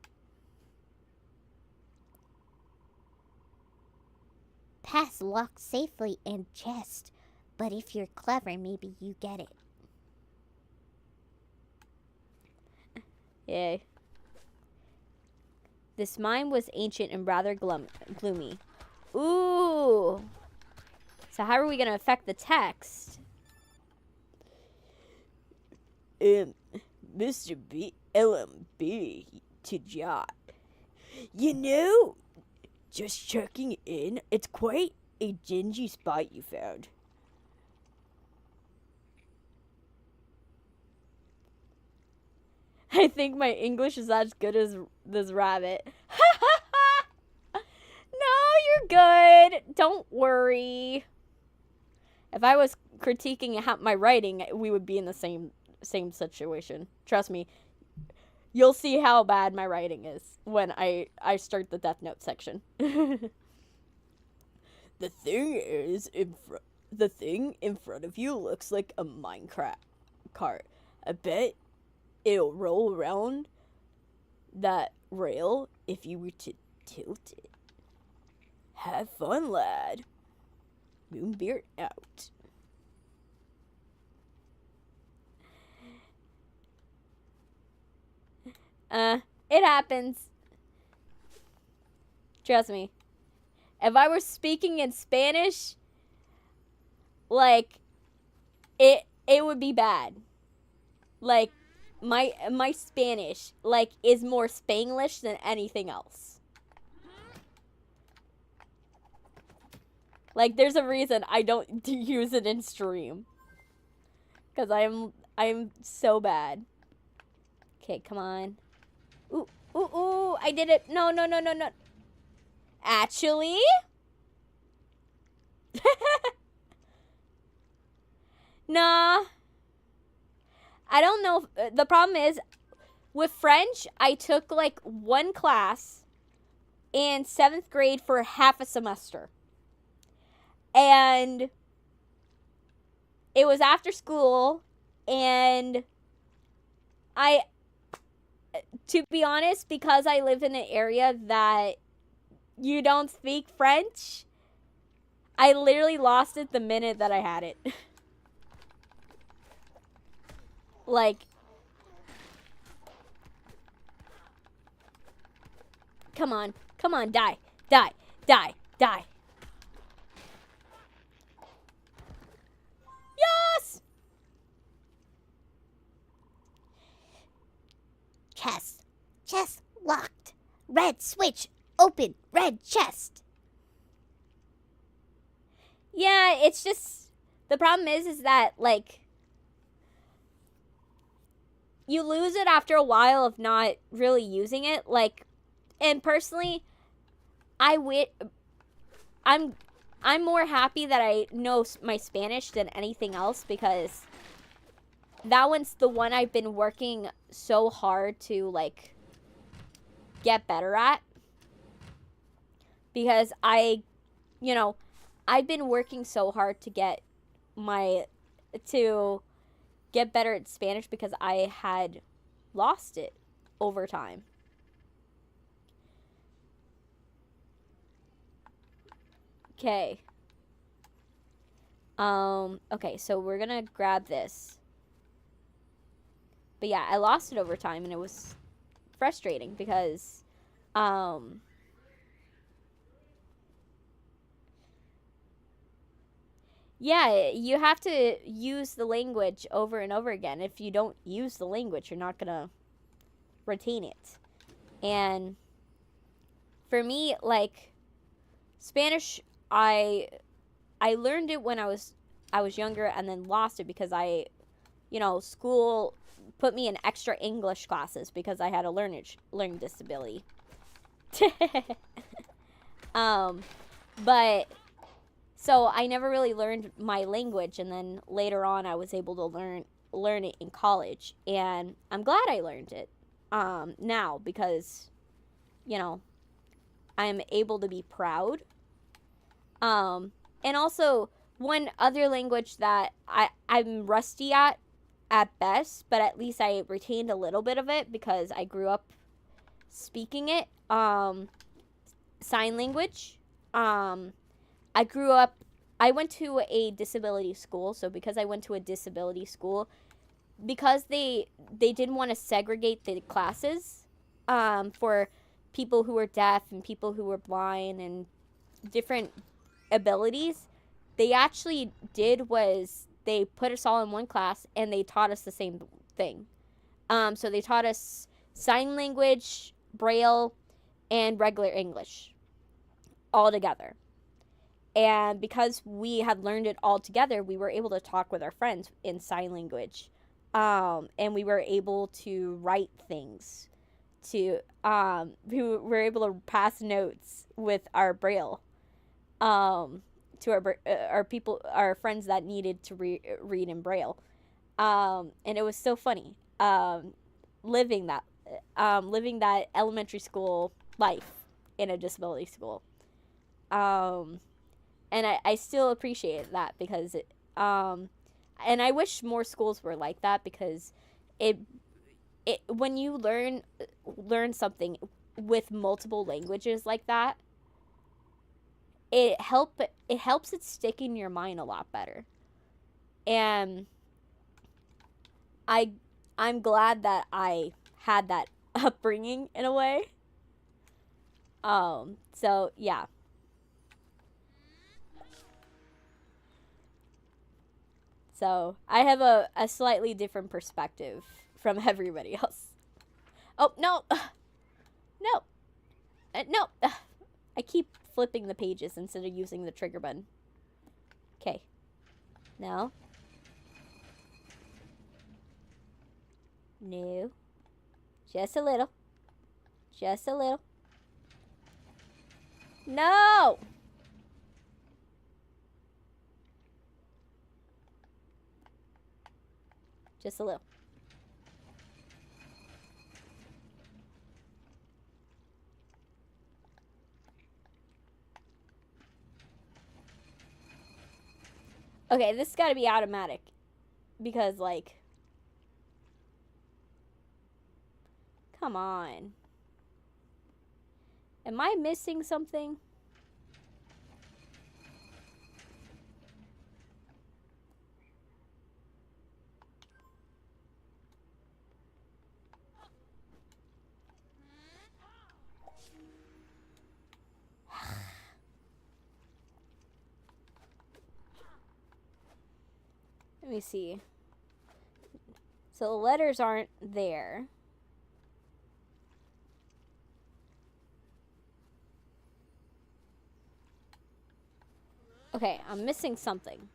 Pass locked safely in chest, but if you're clever, maybe you get it. Yay. This mine was ancient and rather gloomy. Ooh. So how are we going to affect the text? Mr. LMB to Jot. You know, just checking in, it's quite a dingy spot you found. I think my English is as good as this rabbit. No, you're good. Don't worry. If I was critiquing my writing, we would be in the same situation. Trust me. You'll see how bad my writing is when I start the DeathNote section. The thing in front of you looks like a Minecraft cart. I bet it'll roll around that rail if you were to tilt it. Have fun, lad. Moonbeard out. It happens. Trust me. If I were speaking in Spanish, like, it would be bad. Like, my Spanish, like, is more Spanglish than anything else. Like, there's a reason I don't use it in stream. Because I'm so bad. Okay, come on. Ooh, ooh, ooh, I did it. No. Actually? Nah. I don't know. The problem is, with French, I took, like, one class in 7th grade for half a semester. And it was after school, and to be honest, because I live in an area that you don't speak French, I literally lost it the minute that I had it. Like, come on, die. Yes! Chest locked. Red switch open. Red chest. Yeah, it's just, the problem is that, like, you lose it after a while of not really using it. Like, and personally, I'm more happy that I know my Spanish than anything else, because that one's the one I've been working so hard to, like, get better at. Because I've been working so hard to get better at Spanish, because I had lost it over time. Okay. Okay, so we're gonna grab this. But yeah, I lost it over time, and it was frustrating because yeah, you have to use the language over and over again. If you don't use the language, you're not gonna retain it. And for me, like Spanish, I learned it when I was younger, and then lost it because school put me in extra English classes because I had a learning disability. But so I never really learned my language, and then later on I was able to learn it in college, and I'm glad I learned it now because I am able to be proud. And also one other language that I'm rusty at best, but at least I retained a little bit of it because I grew up speaking it. Sign language. I went to a disability school, so because I went to a disability school, because they didn't want to segregate the classes for people who were deaf and people who were blind and different abilities, they actually did was they put us all in one class and they taught us the same thing. So they taught us sign language, Braille, and regular English all together. And because we had learned it all together, we were able to talk with our friends in sign language. And we were able to write things. We were able to pass notes with our Braille to our friends that needed to read in Braille. And it was so funny living that elementary school life in a disability school. And I still appreciate that because and I wish more schools were like that because it when you learn something with multiple languages like that, it helps it stick in your mind a lot better. And I'm glad that I had that upbringing in a way. So yeah. So I have a slightly different perspective from everybody else. Oh, no. No. No. I keep flipping the pages instead of using the trigger button. Okay. No. No. Just a little. Just a little. No! Just a little. Okay, this has got to be automatic. Because, like... Come on. Am I missing something? Let me see. So the letters aren't there. Okay, I'm missing something.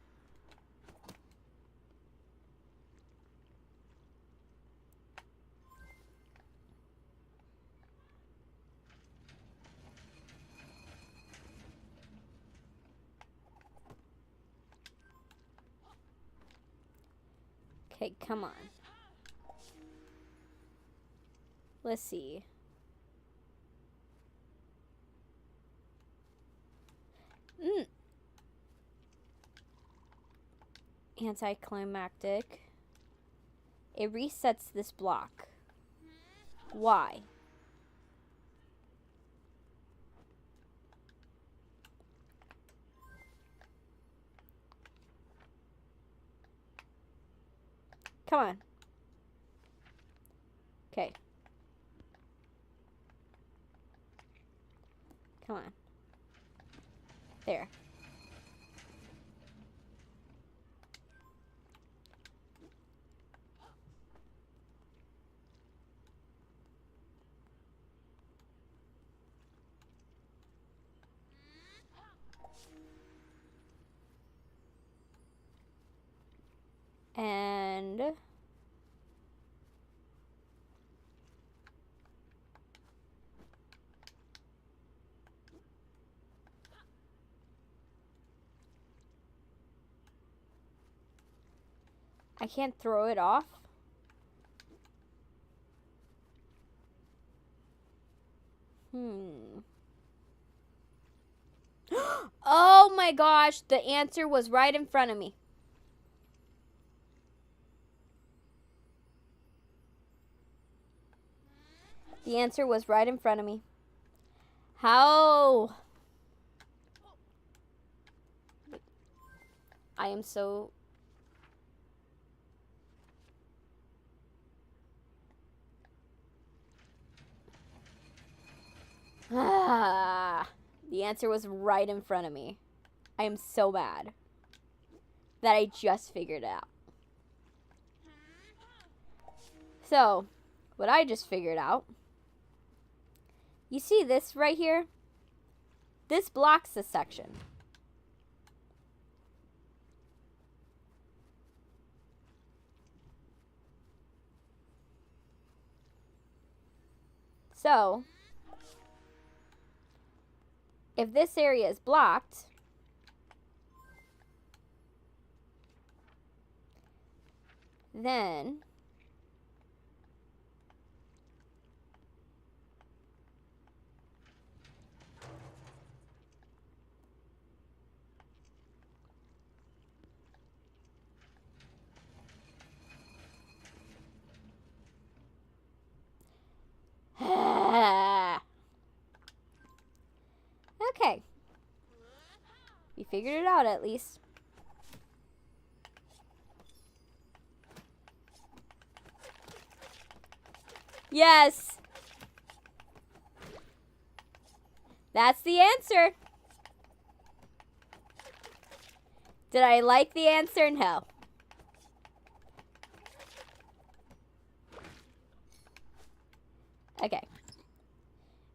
Okay, come on. Let's see. Anticlimactic. It resets this block. Why? Come on. Okay. Come on. There. And I can't throw it off. Oh my gosh, the answer was right in front of me. The answer was right in front of me. How? I am so... The answer was right in front of me. I am so mad that I just figured it out. So, what I just figured out, you see this right here? This blocks this section. So, if this area is blocked, then okay. We figured it out at least. Yes. That's the answer. Did I like the answer? No. Okay.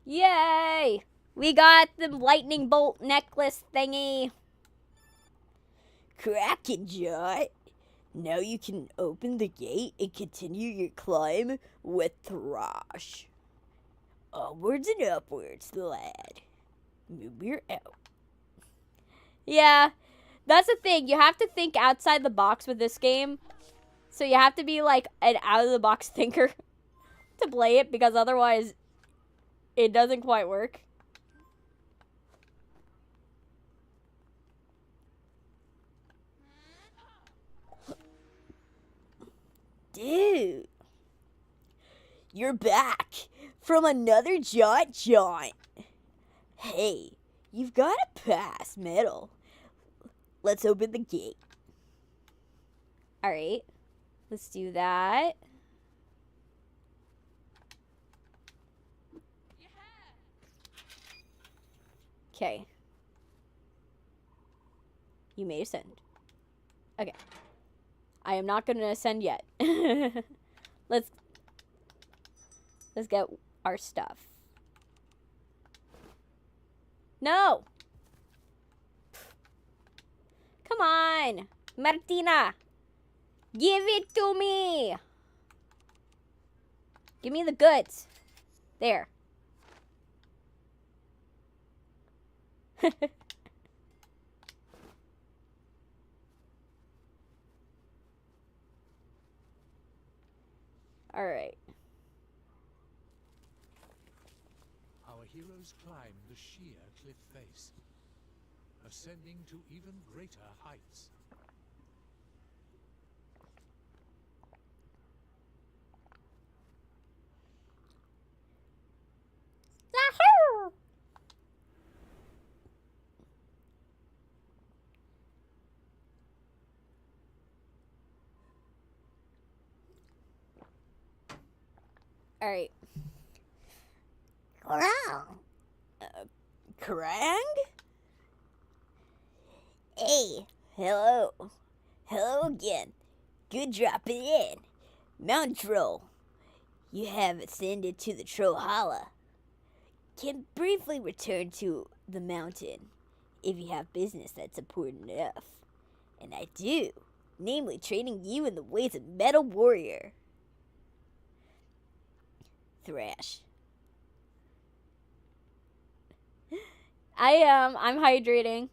Yay! We got the lightning bolt necklace thingy. Crackin' Jot. Now you can open the gate and continue your climb with Thrash. Onwards and upwards, lad. We're out. Yeah, that's the thing. You have to think outside the box with this game. So you have to be like an out-of-the-box thinker to play it, because otherwise it doesn't quite work. Dude, you're back from another jaunt. Hey, you've got a pass medal. Let's open the gate. All right, let's do that. Okay. You may ascend. Okay. I am not going to ascend yet. Let's get our stuff. No! Come on! Martina! Give it to me! Give me the goods. There. All right. Our heroes climb the sheer cliff face, ascending to even greater heights. Alright. Wow. Krang? Hey, hello. Hello again. Good dropping in. Mountain Troll, you have ascended to the Trollhalla. Can briefly return to the mountain if you have business that's important enough. And I do, namely training you in the ways of Metal Warrior. Thrash. I'm hydrating.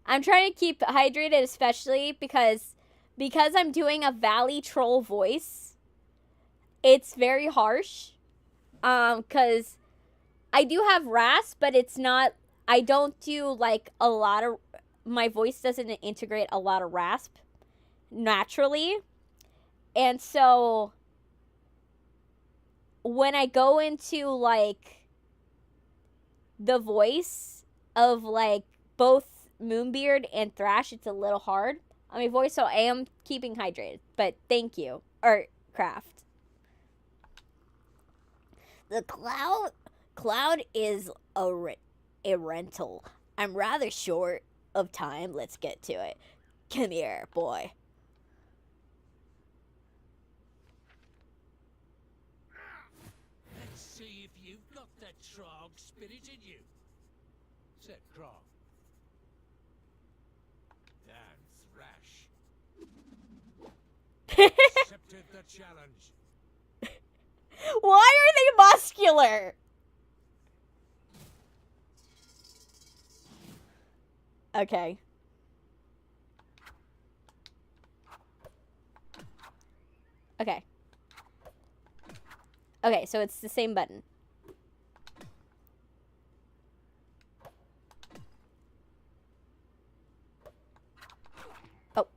I'm trying to keep hydrated, especially because I'm doing a Valley Troll voice. It's very harsh. Cause I do have rasp, but it's not. I don't do like a lot of. My voice doesn't integrate a lot of rasp naturally, and so when I go into like the voice of like both Moonbeard and Thrash, it's a little hard on my voice, so I am keeping hydrated. But thank you, Art Craft. The cloud is a rental. I'm rather short of time. Let's get to it. Come here, boy. Let's see if you've got that trarrg spirit in you. Said Krog. Damn Thrash. Accepted the challenge. Why are they muscular? Okay. Okay. Okay, so it's the same button. Oh.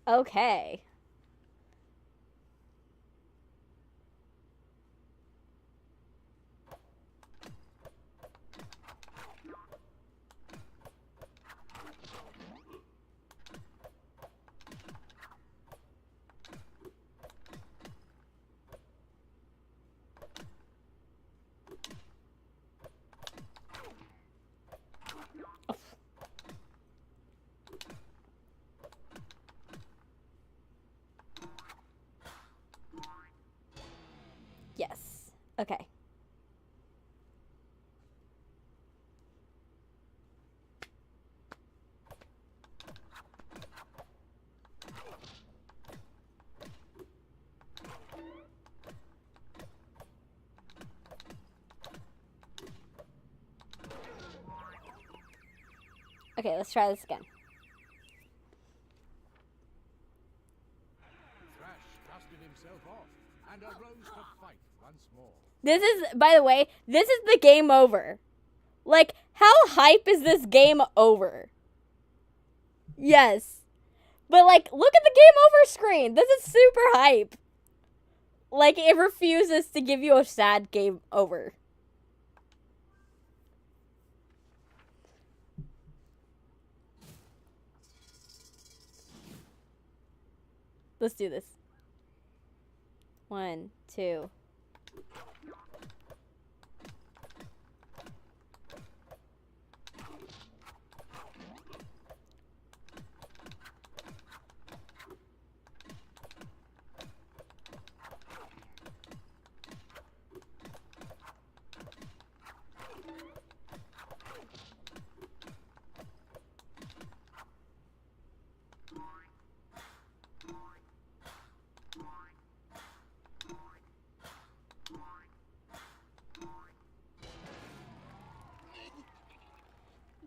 Okay. Yes. Okay. Okay, let's try this again. Thrash dusted himself off and arose to fight once more. This is, by the way, this is the game over. Like, how hype is this game over? Yes. But, like, look at the game over screen. This is super hype. Like, it refuses to give you a sad game over. Let's do this. 1, 2.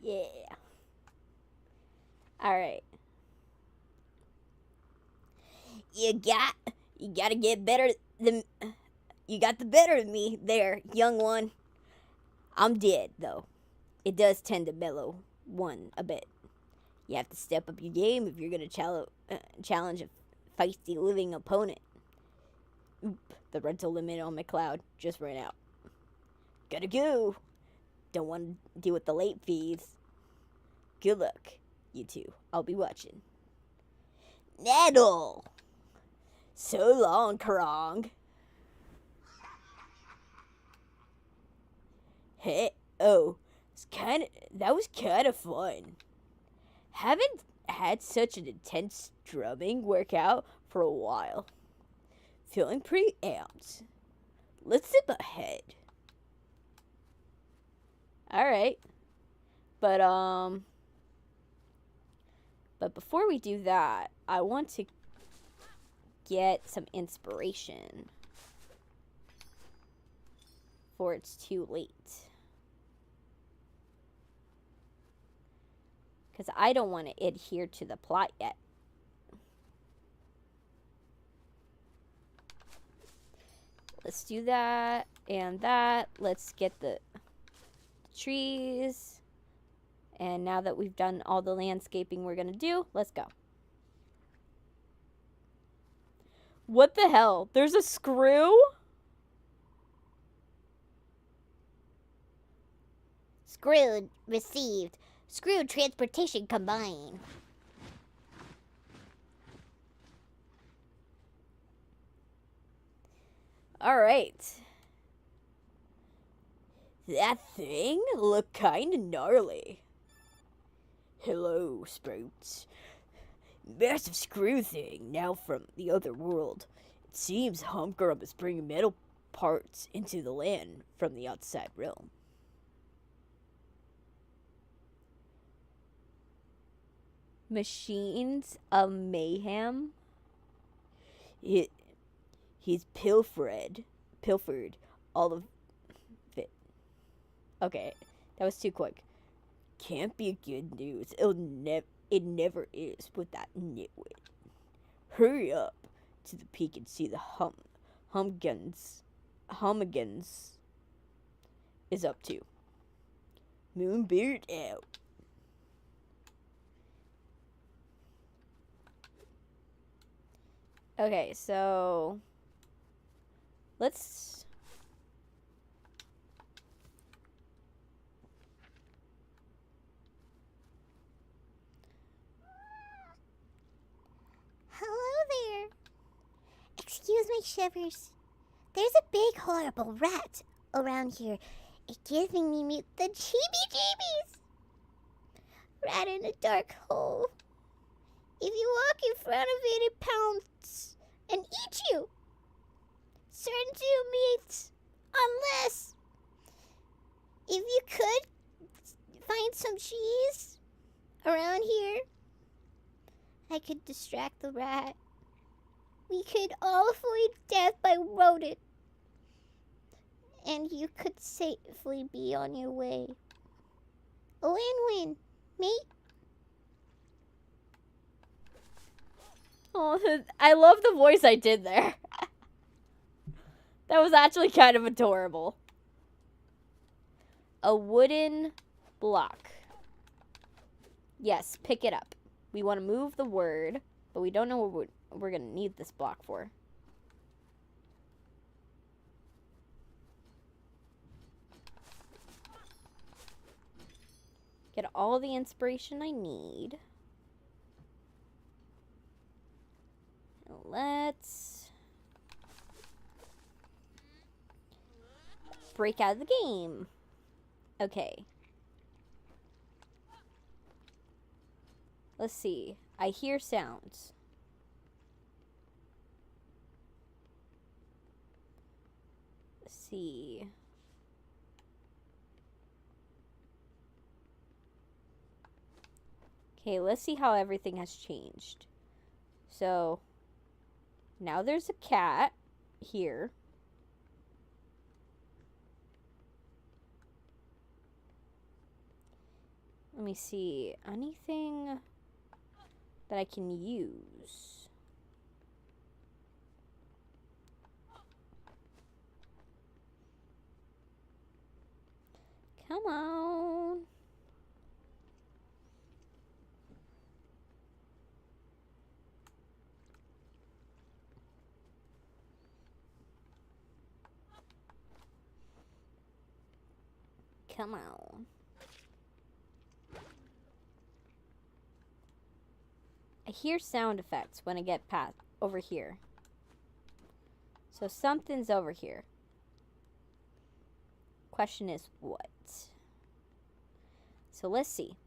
Yeah. All right. You gotta get better than... You got the better of me there, young one. I'm dead, though. It does tend to mellow one a bit. You have to step up your game if you're gonna challenge a feisty living opponent. Oop, the rental limit on my cloud just ran out. Gotta go. Don't want to deal with the late fees. Good luck, you two. I'll be watching. Nettle! So long, Krong. Hey, oh, that was kind of fun. Haven't had such an intense drumming workout for a while. Feeling pretty amped. Let's zip ahead. Alright. But before we do that, I want to get some inspiration. Before it's too late. Because I don't want to adhere to the plot yet. Let's do that and that. Let's get the trees. And now that we've done all the landscaping we're going to do, let's go. What the hell? There's a screw? Screwed received. Screwed transportation combined. Alright. That thing looked kinda gnarly. Hello, Sprouts. Massive screw thing, now from the other world. It seems Humgrum is bringing metal parts into the land from the outside realm. Machines of mayhem. He's pilfered all of it. Okay, that was too quick. Can't be good news. It never is with that nitwit. Hurry up to the peak and see the Hummigans is up to. Moonbeard out. Okay, so let's Hello there. Excuse my shivers. There's a big horrible rat around here. It's giving me the cheebie-jeebies. Rat in a dark hole. If you walk in front of it, it pounce and eat you. Certain to meat, unless if you could find some cheese around here, I could distract the rat. We could all avoid death by rodent, and you could safely be on your way. A win-win, mate. Oh, I love the voice I did there. That was actually kind of adorable. A wooden block. Yes, pick it up. We want to move the word, but we don't know what we're going to need this block for. Get all the inspiration I need. Let's break out of the game. Okay. Let's see. I hear sounds. Let's see. Okay, let's see how everything has changed. So now there's a cat here. Let me see. Anything that I can use? Come on. Come on. I hear sound effects when I get past over here. So something's over here. Question is what? So let's see.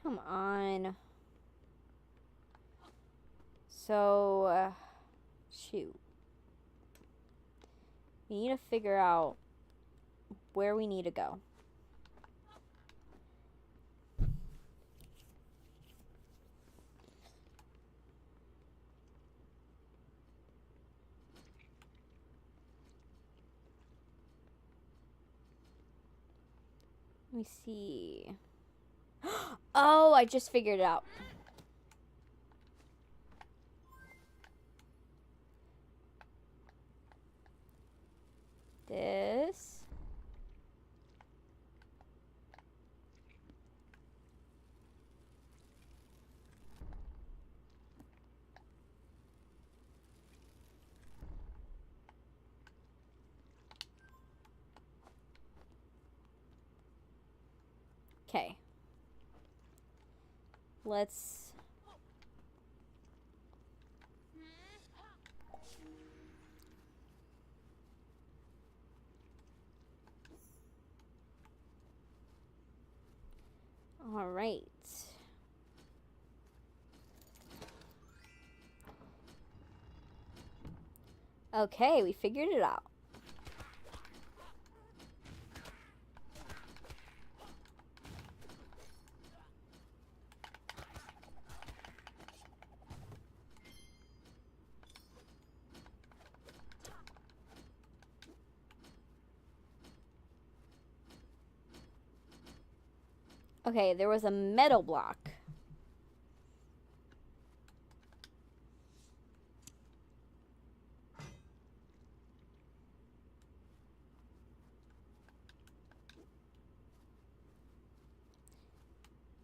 Come on. So, shoot. We need to figure out where we need to go. Let me see. Oh, I just figured it out. This. Okay. Let's... All right. Okay, we figured it out. Okay, there was a metal block.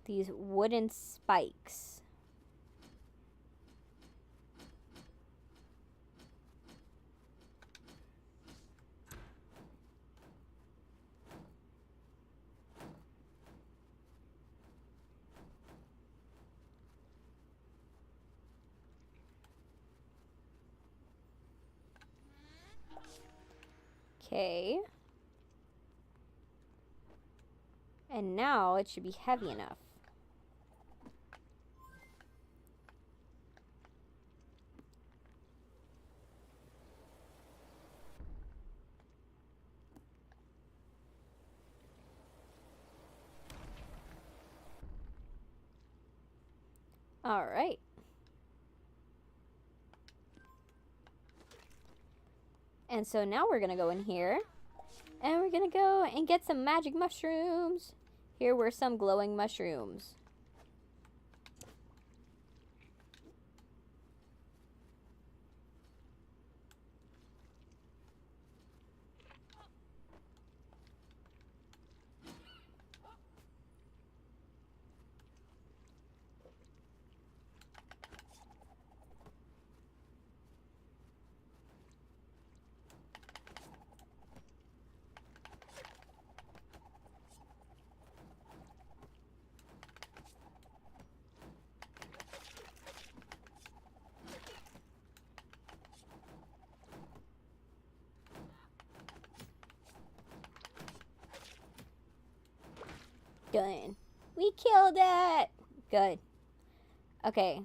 These wooden spikes. Okay. And now it should be heavy enough. All right. And so now we're gonna go in here and we're gonna go and get some magic mushrooms. Here were some glowing mushrooms. Good. We killed it. Good. Okay.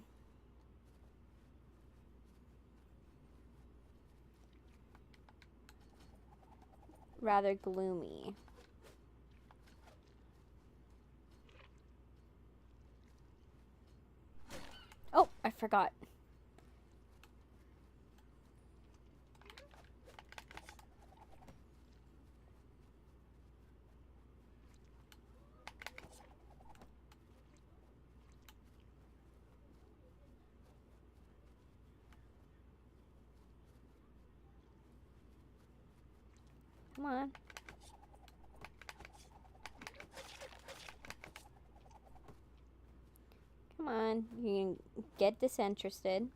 Rather gloomy. Oh, I forgot. Come on. Come on. You can get disinterested.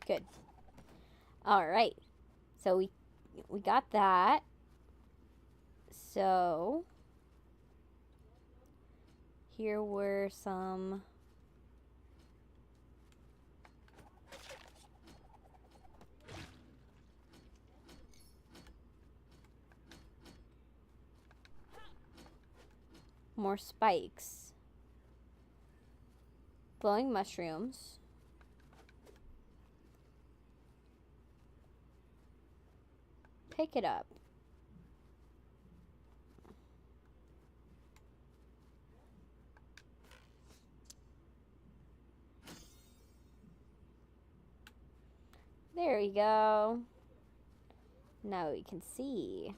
Good. All right. So we got that. So here were some more spikes. Glowing mushrooms. Pick it up. There we go. Now we can see.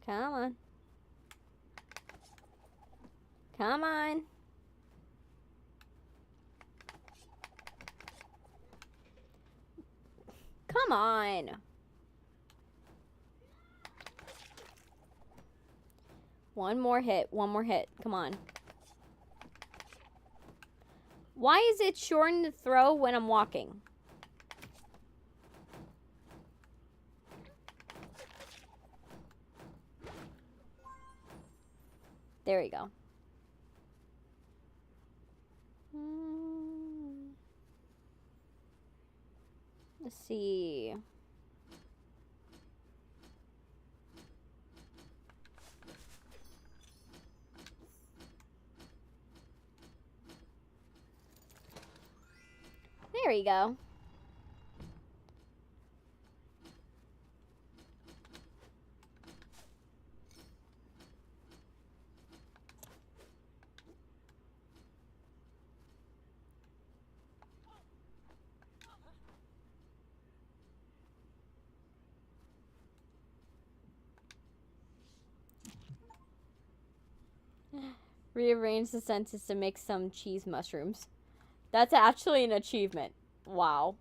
Come on. Come on. Come on. One more hit. One more hit. Come on. Why is it shorten the throw when I'm walking? There we go. Let's see. There we go. Rearrange the sentence to make some cheese mushrooms. That's actually an achievement. Wow.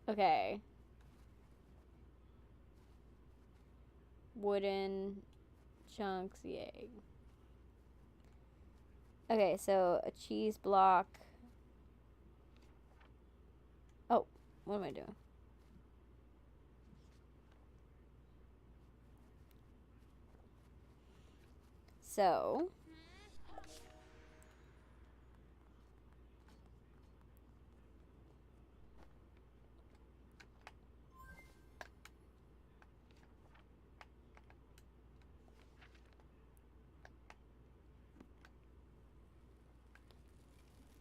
Okay. Wooden chunks, yay. Okay, so a cheese block. Oh, what am I doing? So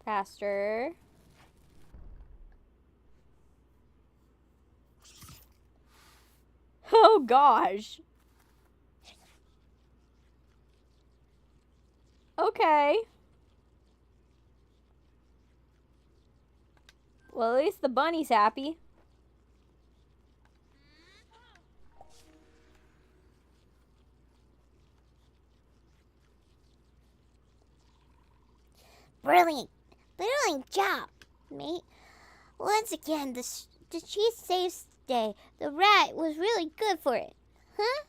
faster. Oh gosh. Okay. Well, at least the bunny's happy. Brilliant. Brilliant job, mate. Once again, the cheese saves the day. The rat was really good for it. Huh?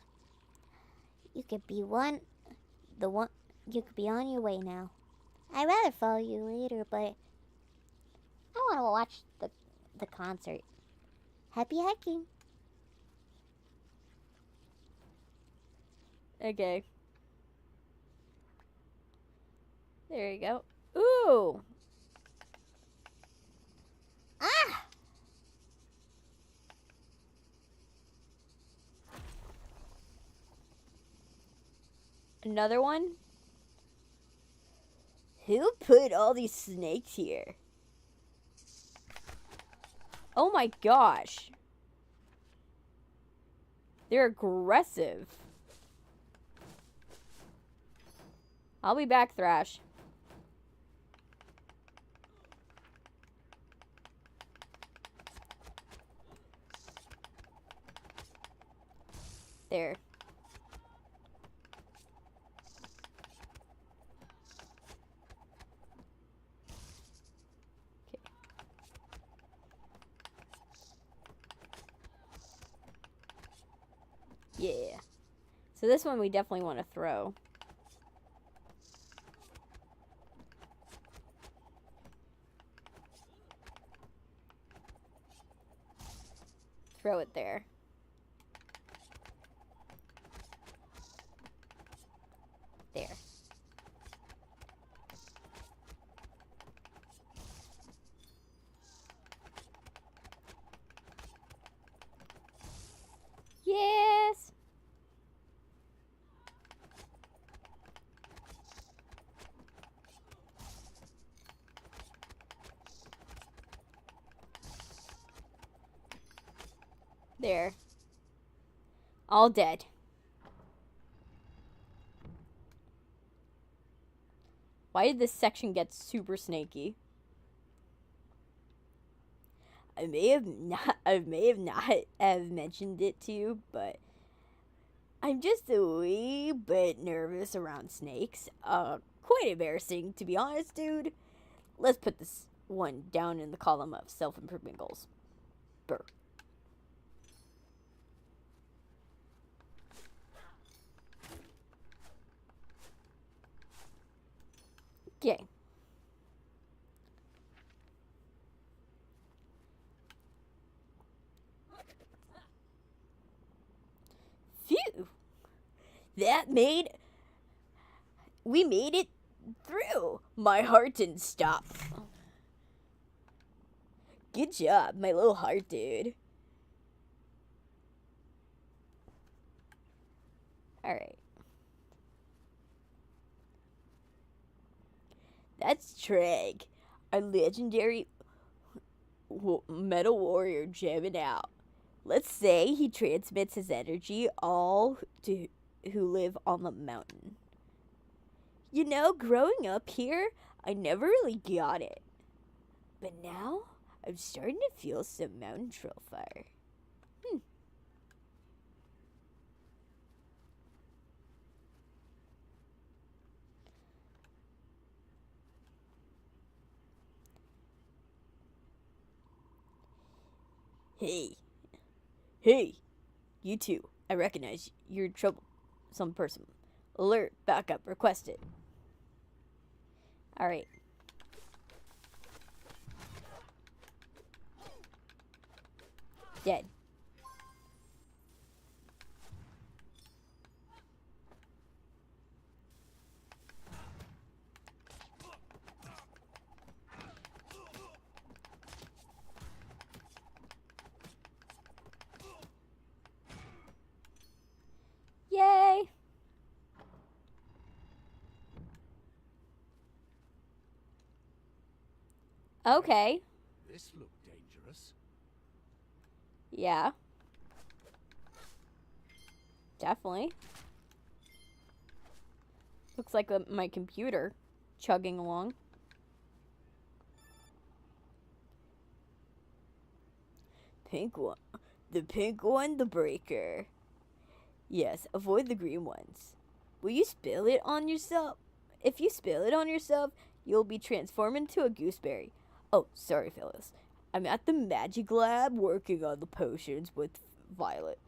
You could be you could be on your way now. I'd rather follow you later, but I want to watch the concert. Happy hiking. Okay. There you go. Ooh. Ah! Another one? Who put all these snakes here? Oh my gosh. They're aggressive. I'll be back, Thrash. There. Okay. Yeah. So this one we definitely want to throw. Throw it there. There. Yes. There. All dead. Why did this section get super snaky? I may have not have mentioned it to you, but I'm just a wee bit nervous around snakes. Quite embarrassing, to be honest, dude. Let's put this one down in the column of self-improvement goals. Brr. Okay. Phew. We made it through. My heart didn't stop. Good job, my little heart dude. Alright. That's Trarrg, our legendary metal warrior jamming out. Let's say he transmits his energy all to who live on the mountain. You know, growing up here, I never really got it. But now, I'm starting to feel some mountain troll fire. Hey, you two. I recognize you're in trouble. Some person. Alert, backup requested. Alright. Dead. Yay! Okay. This looked dangerous. Yeah. Definitely. Looks like my computer chugging along. Pink one. The pink one, the breaker. Yes, avoid the green ones. Will you spill it on yourself? If you spill it on yourself, you'll be transformed into a gooseberry. Oh, sorry, Phyllis. I'm at the magic lab working on the potions with Violet.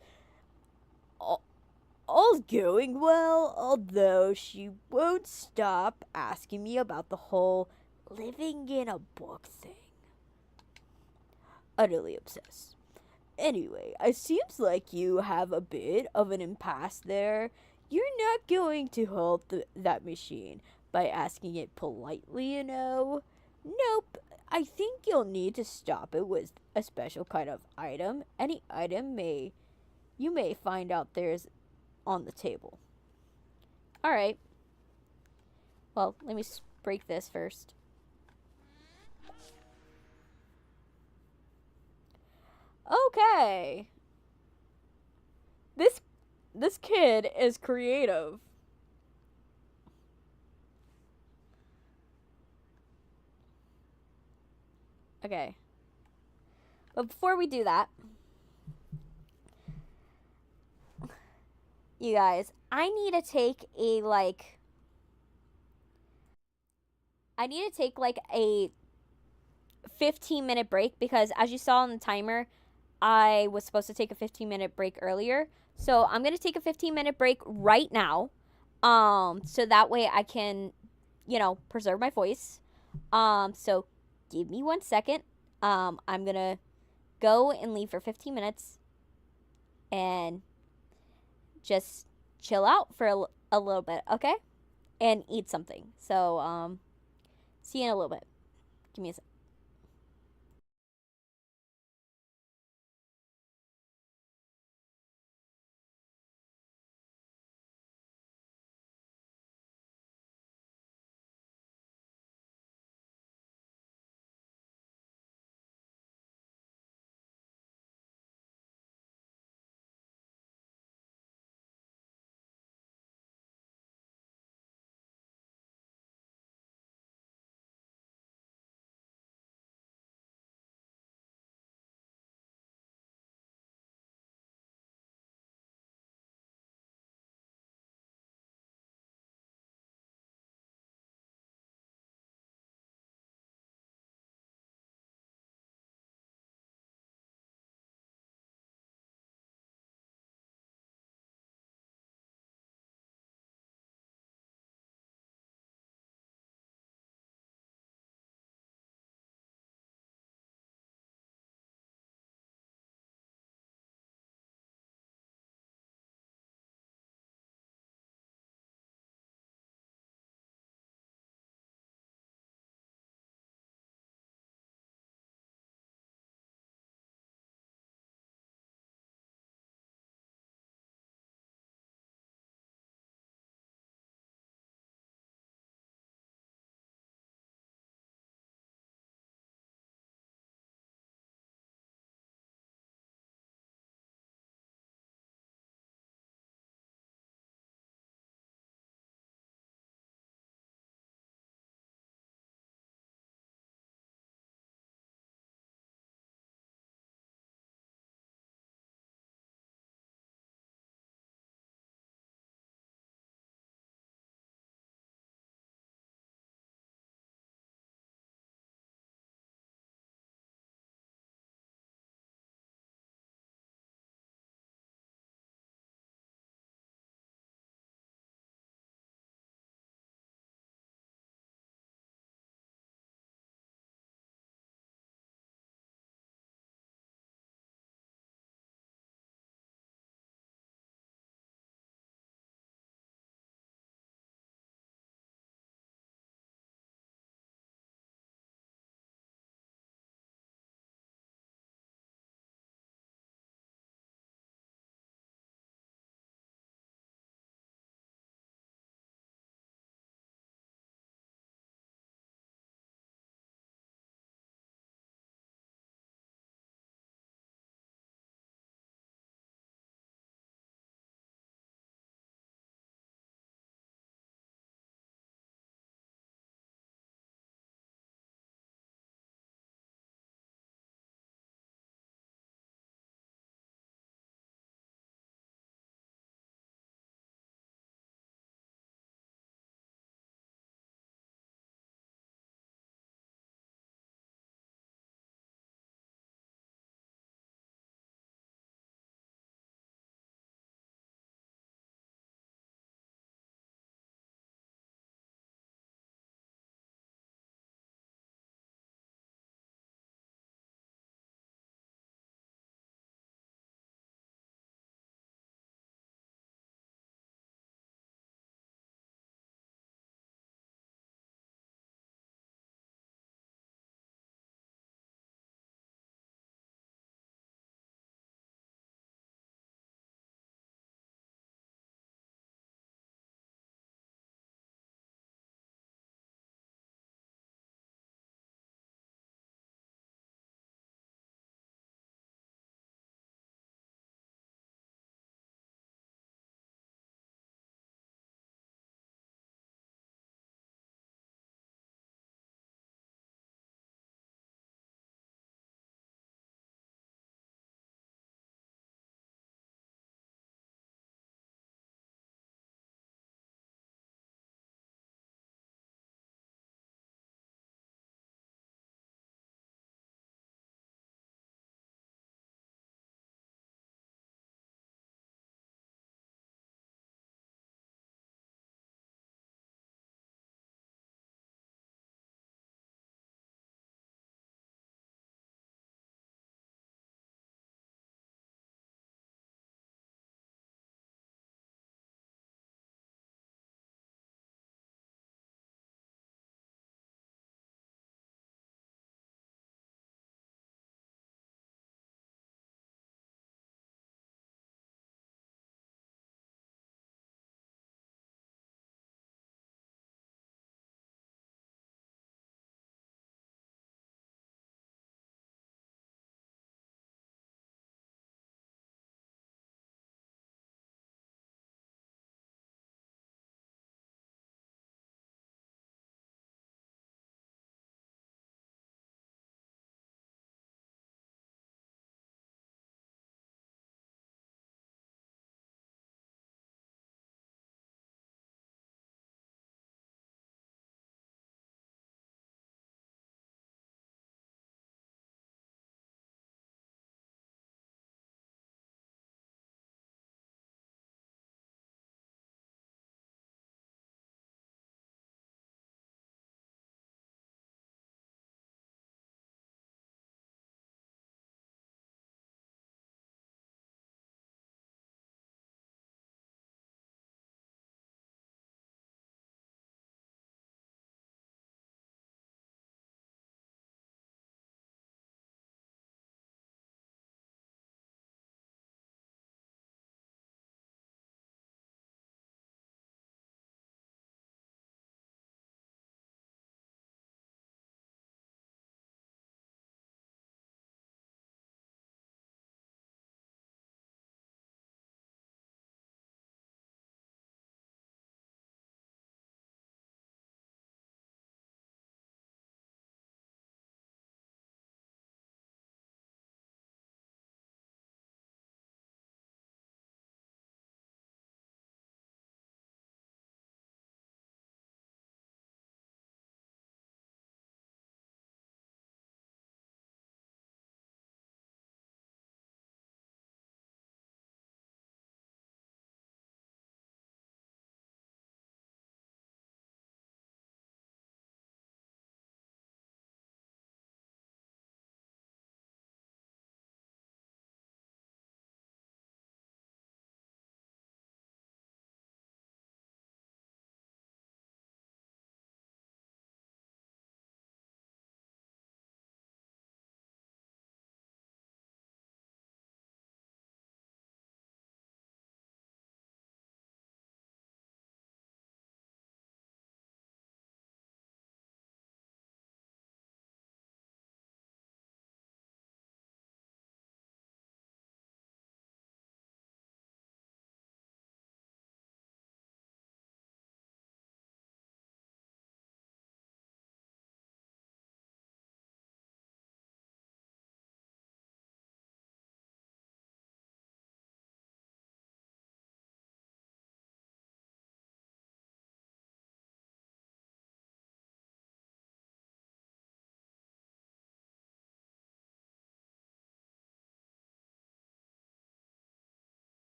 All's going well, although she won't stop asking me about the whole living in a book thing. Utterly obsessed. Anyway, it seems like you have a bit of an impasse there. You're not going to halt that machine by asking it politely, you know? Nope. I think you'll need to stop it with a special kind of item. Any item you may find out there's on the table. Alright. Well, let me break this first. Okay. This kid is creative. Okay. But before we do that, you guys, I need to take a 15-minute break because as you saw on the timer, I was supposed to take a 15-minute break earlier. So I'm going to take a 15-minute break right now. So that way I can, preserve my voice. So give me 1 second. I'm going to go and leave for 15 minutes and just chill out for a little bit, okay? And eat something. So, see you in a little bit. Give me a sec.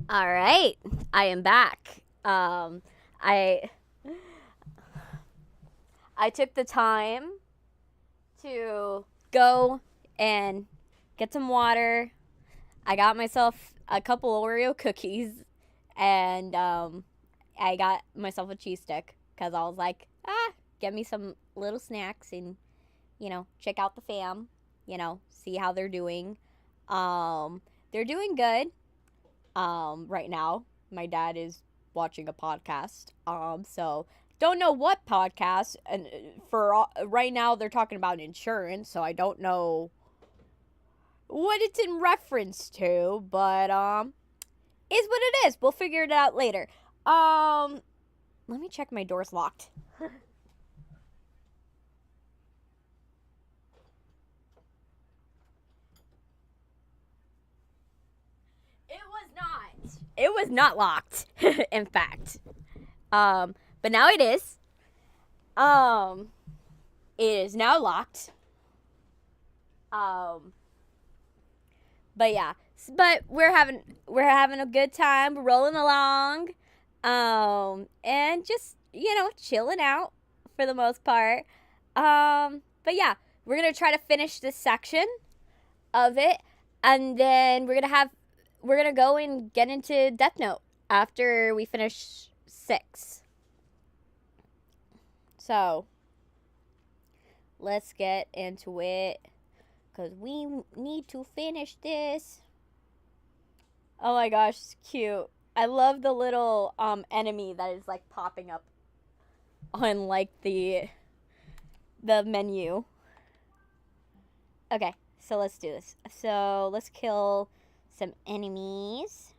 All right, I am back. I took the time to go and get some water. I got myself a couple Oreo cookies, and I got myself a cheese stick because I was like, get me some little snacks and, check out the fam, see how they're doing. They're doing good. Right now, my dad is watching a podcast. So don't know what podcast, and for right now they're talking about insurance, so I don't know what it's in reference to, but is what it is. We'll figure it out later. Let me check my door's locked. It was not locked, in fact. But now it is. It is now locked. But yeah, but we're having a good time. We're rolling along, and just chilling out for the most part. But yeah, we're gonna try to finish this section of it, and then we're gonna go and get into DeathNote after we finish 6. So let's get into it, because we need to finish this. Oh my gosh, it's cute. I love the little enemy that is like popping up on like the menu. Okay, so let's do this. So let's kill some enemies.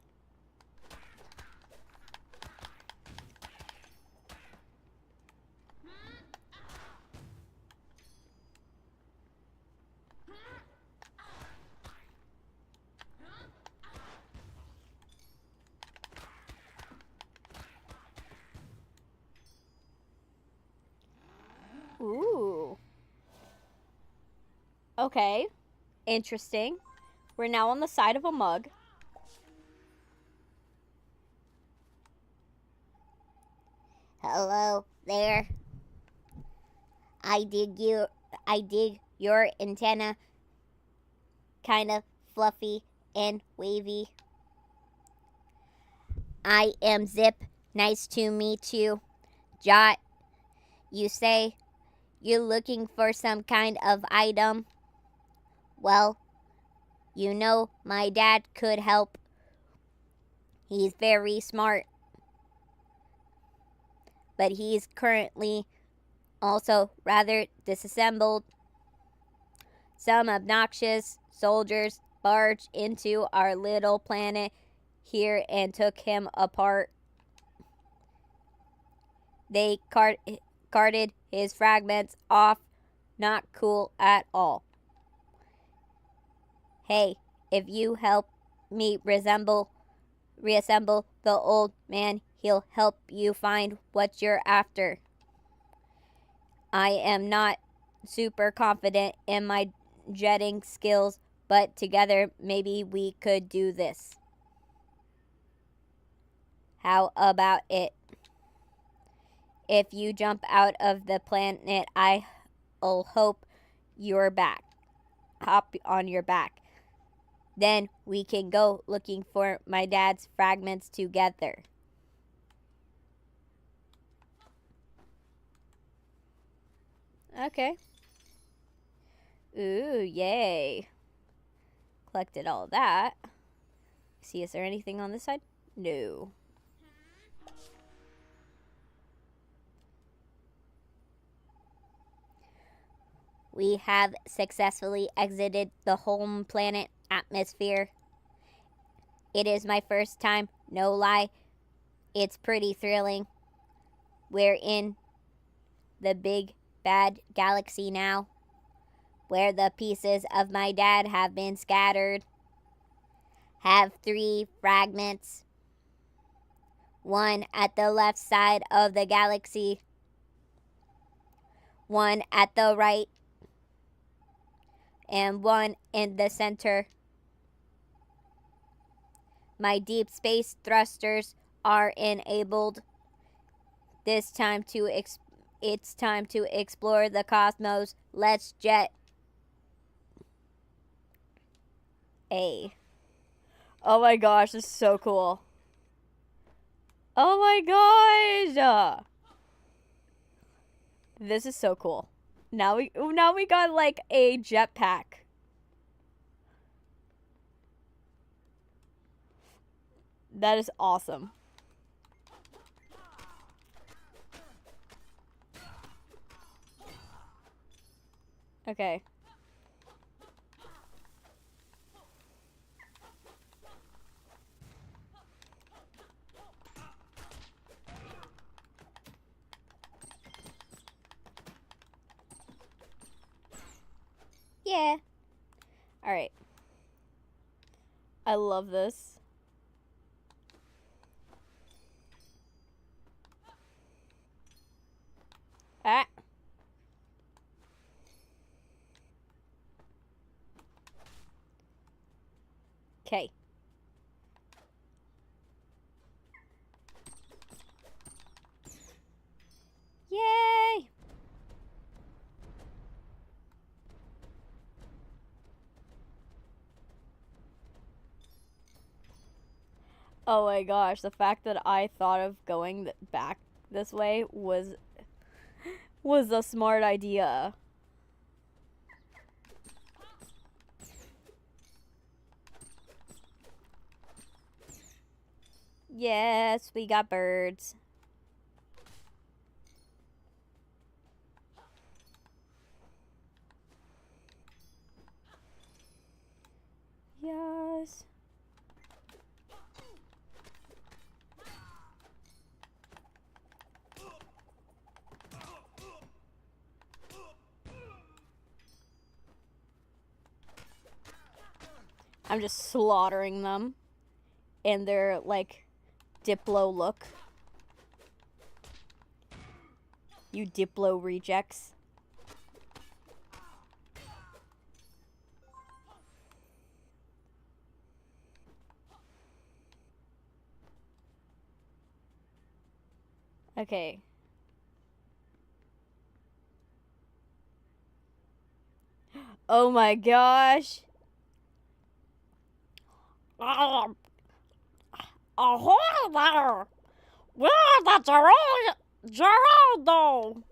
Ooh. Okay. Interesting. We're now on the side of a mug. Hello there. I dig your antenna. Kinda fluffy and wavy. I am Zip. Nice to meet you. Jot, you say you're looking for some kind of item. Well, my dad could help. He's very smart. But he's currently also rather disassembled. Some obnoxious soldiers barged into our little planet here and took him apart. They carted his fragments off. Not cool at all. Hey, if you help me reassemble the old man, he'll help you find what you're after. I am not super confident in my jetting skills, but together maybe we could do this. How about it? If you jump out of the planet, I'll hop on your back. Then we can go looking for my dad's fragments together. Okay. Ooh, yay. Collected all that. See, is there anything on this side? No. We have successfully exited the home planet atmosphere. It is my first time, no lie. It's pretty thrilling. We're in the big bad galaxy now, where the pieces of my dad have been scattered. Have 3 fragments. One at the left side of the galaxy. One at the right. And one in the center. My deep space thrusters are enabled. It's time to explore the cosmos. Let's jet. A. Oh my gosh, this is so cool. Oh my gosh! This is so cool. Now we got like a jetpack. That is awesome. Okay. Yeah. All right. I love this. Ah. Okay. Yay! Oh my gosh, the fact that I thought of going back this way was a smart idea. Yes, we got birds. Yes. I'm just slaughtering them in their, like, Diplo look. You Diplo rejects. Okay. Oh my gosh. Ahoy there! We're the Geraldo!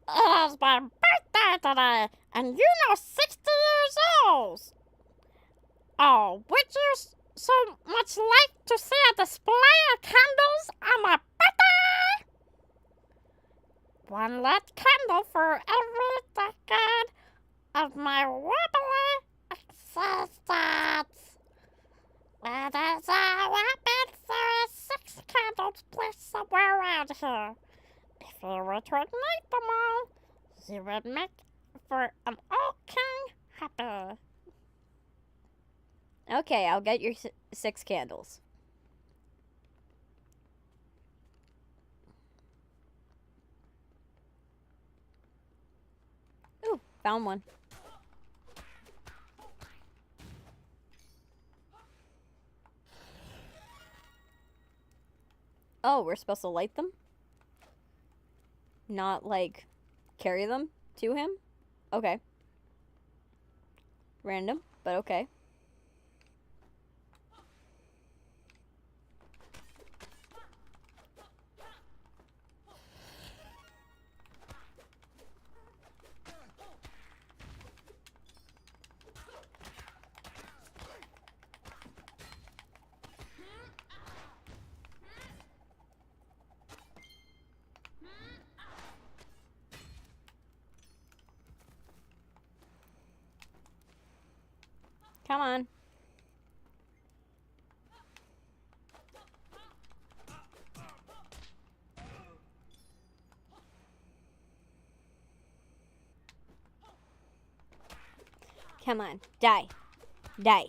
It's my birthday today, and you know 60 years old! Oh, would you so much like to see a display of candles on my birthday? One lit candle for every decade of my wobbly existence. Where there's a weapon, there are 6 candles placed somewhere around here. If you were to ignite them all, you would make for an old king happy. Okay, I'll get your 6 candles. Ooh, found one. Oh, we're supposed to light them? Not, like, carry them to him? Okay. Random, but okay. Come on. Come on. Die. Die.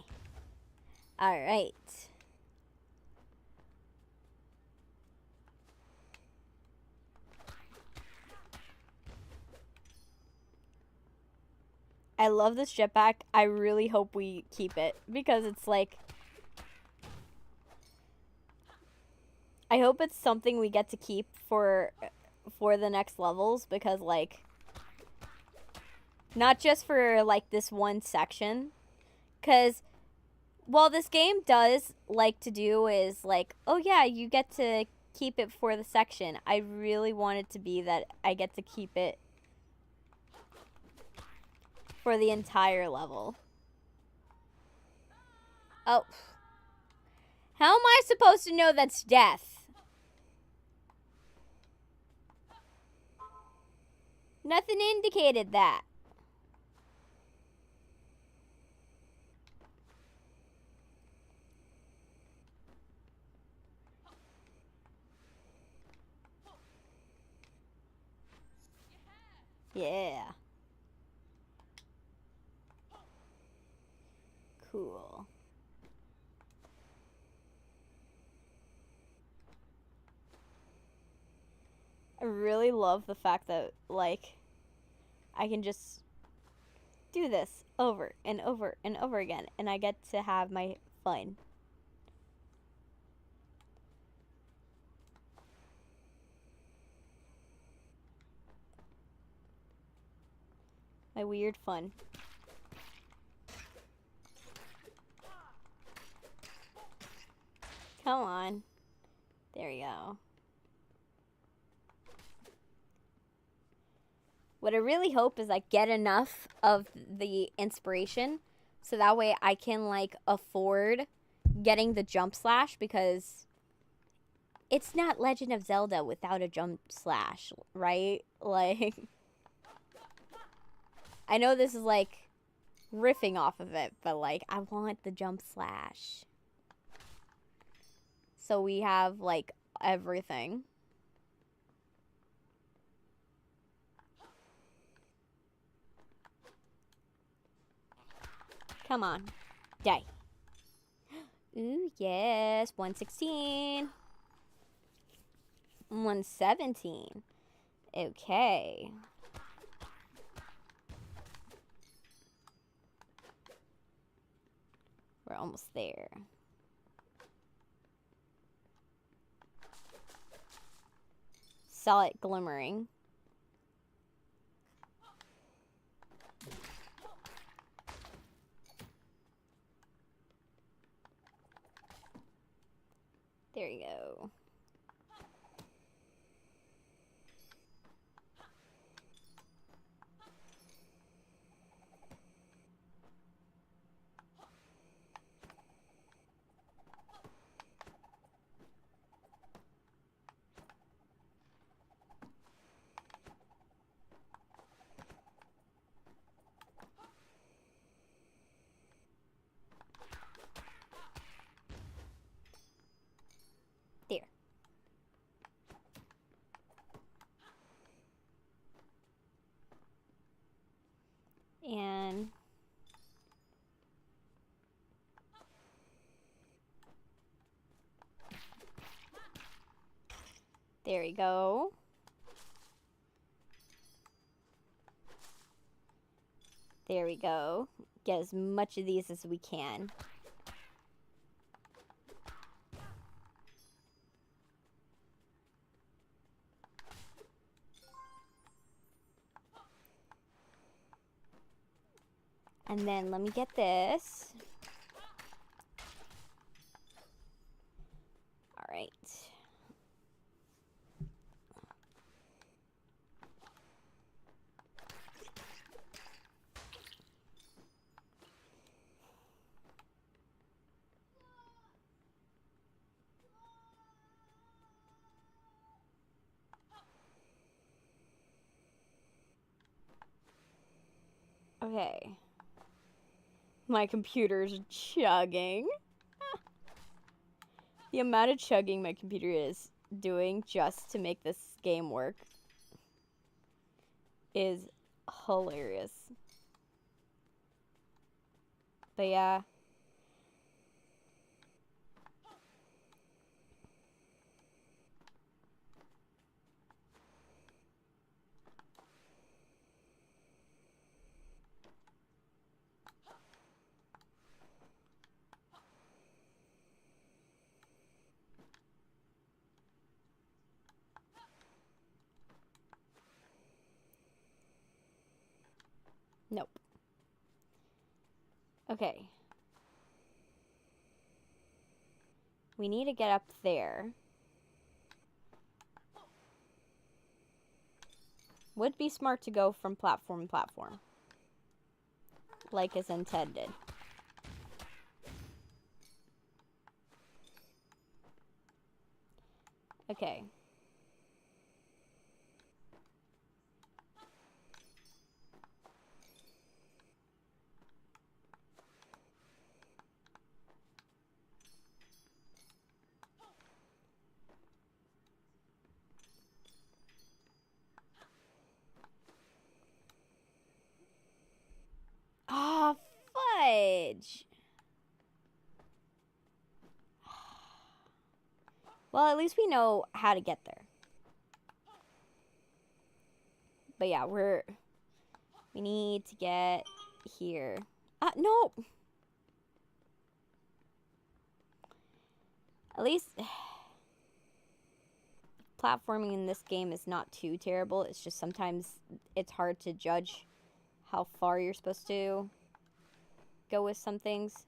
Alright. I love this jetpack. I really hope we keep it because it's like I hope it's something we get to keep for the next levels, because like, not just for like this one section, because while this game does like to do is like, oh yeah, you get to keep it for the section, I really want it to be that I get to keep it for the entire level. Oh. How am I supposed to know that's death? Nothing indicated that. Yeah. Cool. I really love the fact that, like, I can just do this over and over and over again, and I get to have my fun. My weird fun. Come on. There you go. What I really hope is I get enough of the inspiration so that way I can, like, afford getting the jump slash, because it's not Legend of Zelda without a jump slash, right? Like, I know this is, like, riffing off of it, but, like, I want the jump slash. So we have, like, everything. Come on. Die. Ooh, yes. 116. 117. Okay. We're almost there. Saw it glimmering. There you go. There. And there we go. There we go. Get as much of these as we can. And then let me get this. All right. Okay. My computer's chugging. The amount of chugging my computer is doing just to make this game work is hilarious. But yeah. Nope. Okay. We need to get up there. Would be smart to go from platform to platform. Like is intended. Okay. Ah, fudge. Well, at least we know how to get there. But yeah, we need to get here. No. At least platforming in this game is not too terrible. It's just sometimes it's hard to judge how far you're supposed to go with some things.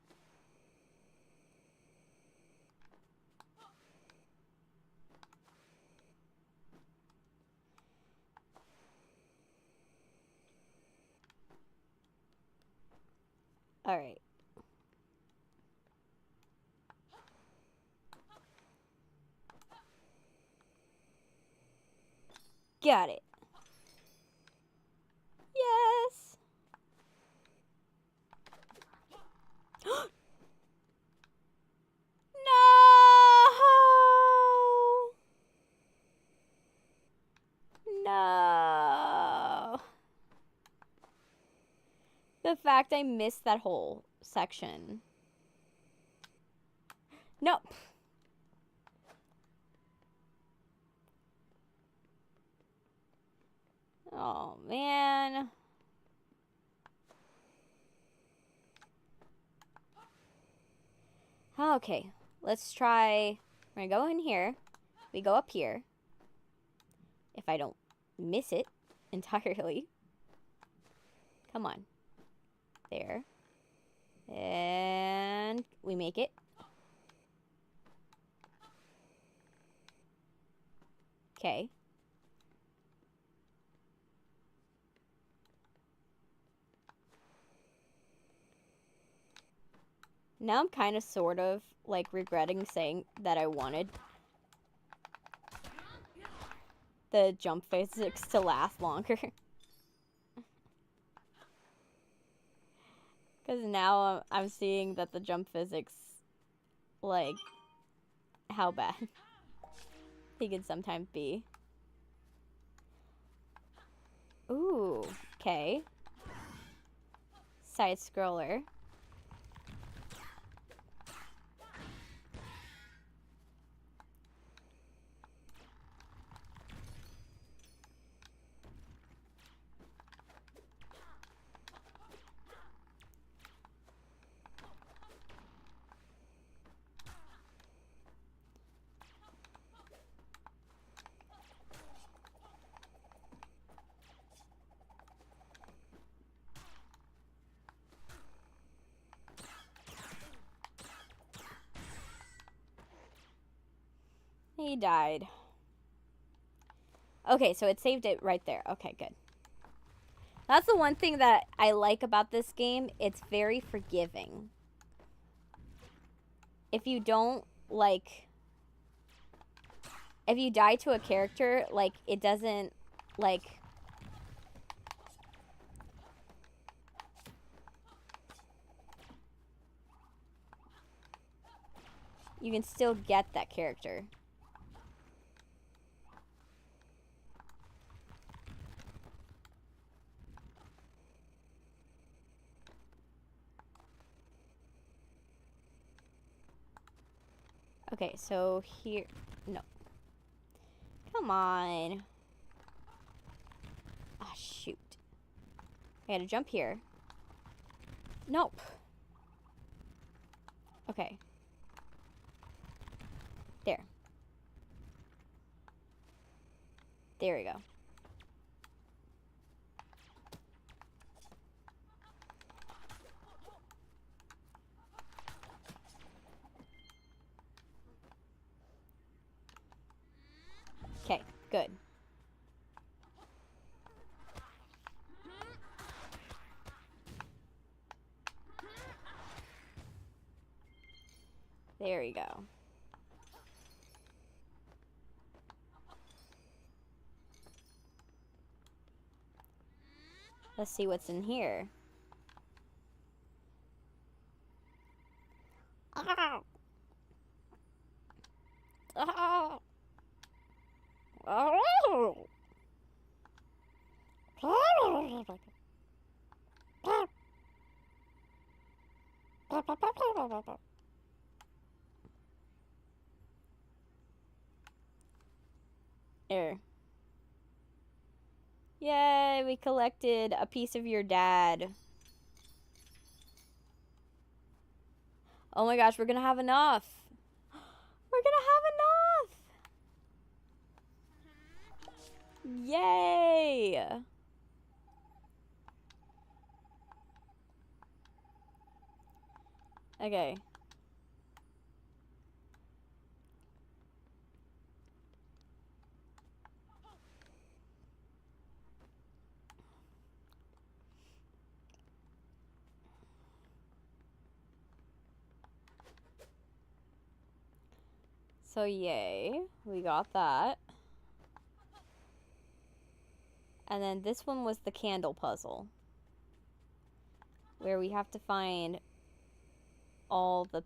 All right. Got it. Yes. No. No. The fact I missed that whole section. Nope. Oh, man. Okay, let's try. We're gonna go in here. We go up here. If I don't miss it entirely. Come on. There. And we make it. Okay. Now I'm kind of sort of like regretting saying that I wanted the jump physics to last longer. Because now I'm seeing that the jump physics, like, how bad he can sometimes be. Ooh, okay. Side scroller. He died. Okay, so it saved it right there. Okay, good. That's the one thing that I like about this game. It's very forgiving. If you don't, like... If you die to a character, like, it doesn't, like... You can still get that character. Okay, so here... No. Come on. Ah, shoot. I gotta jump here. Nope. Okay. There. There we go. Good. There you go. Let's see what's in here. Oh. Oh. Oh. There. Yay, we collected a piece of your dad. Oh my gosh, we're gonna have enough. We're gonna have enough. Yay. Okay. So yay, we got that. And then this one was the candle puzzle, where we have to find all the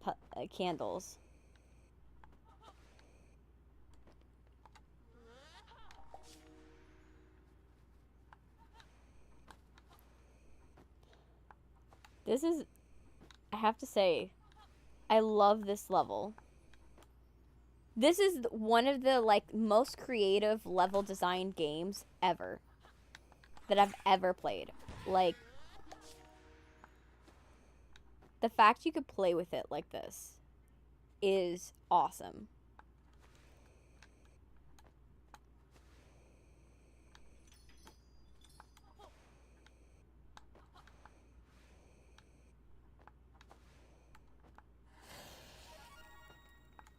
candles. This is, I have to say, I love this level. This is one of the like most creative level design games ever that I've ever played. Like, the fact you could play with it like this is awesome.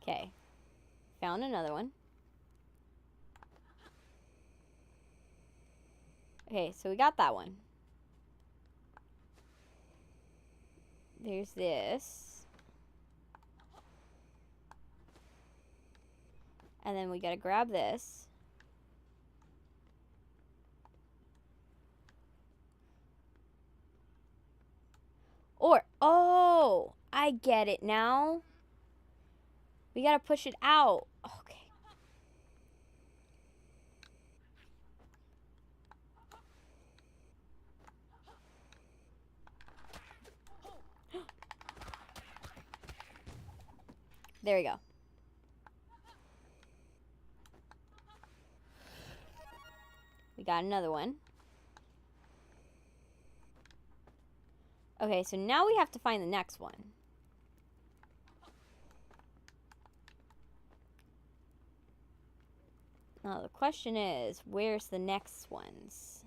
Okay. Found another one. Okay, so we got that one. There's this. And then we gotta grab this. Or, oh, I get it now. We gotta push it out. Okay. There we go. We got another one. Okay, so now we have to find the next one. Now the question is, where's the next ones?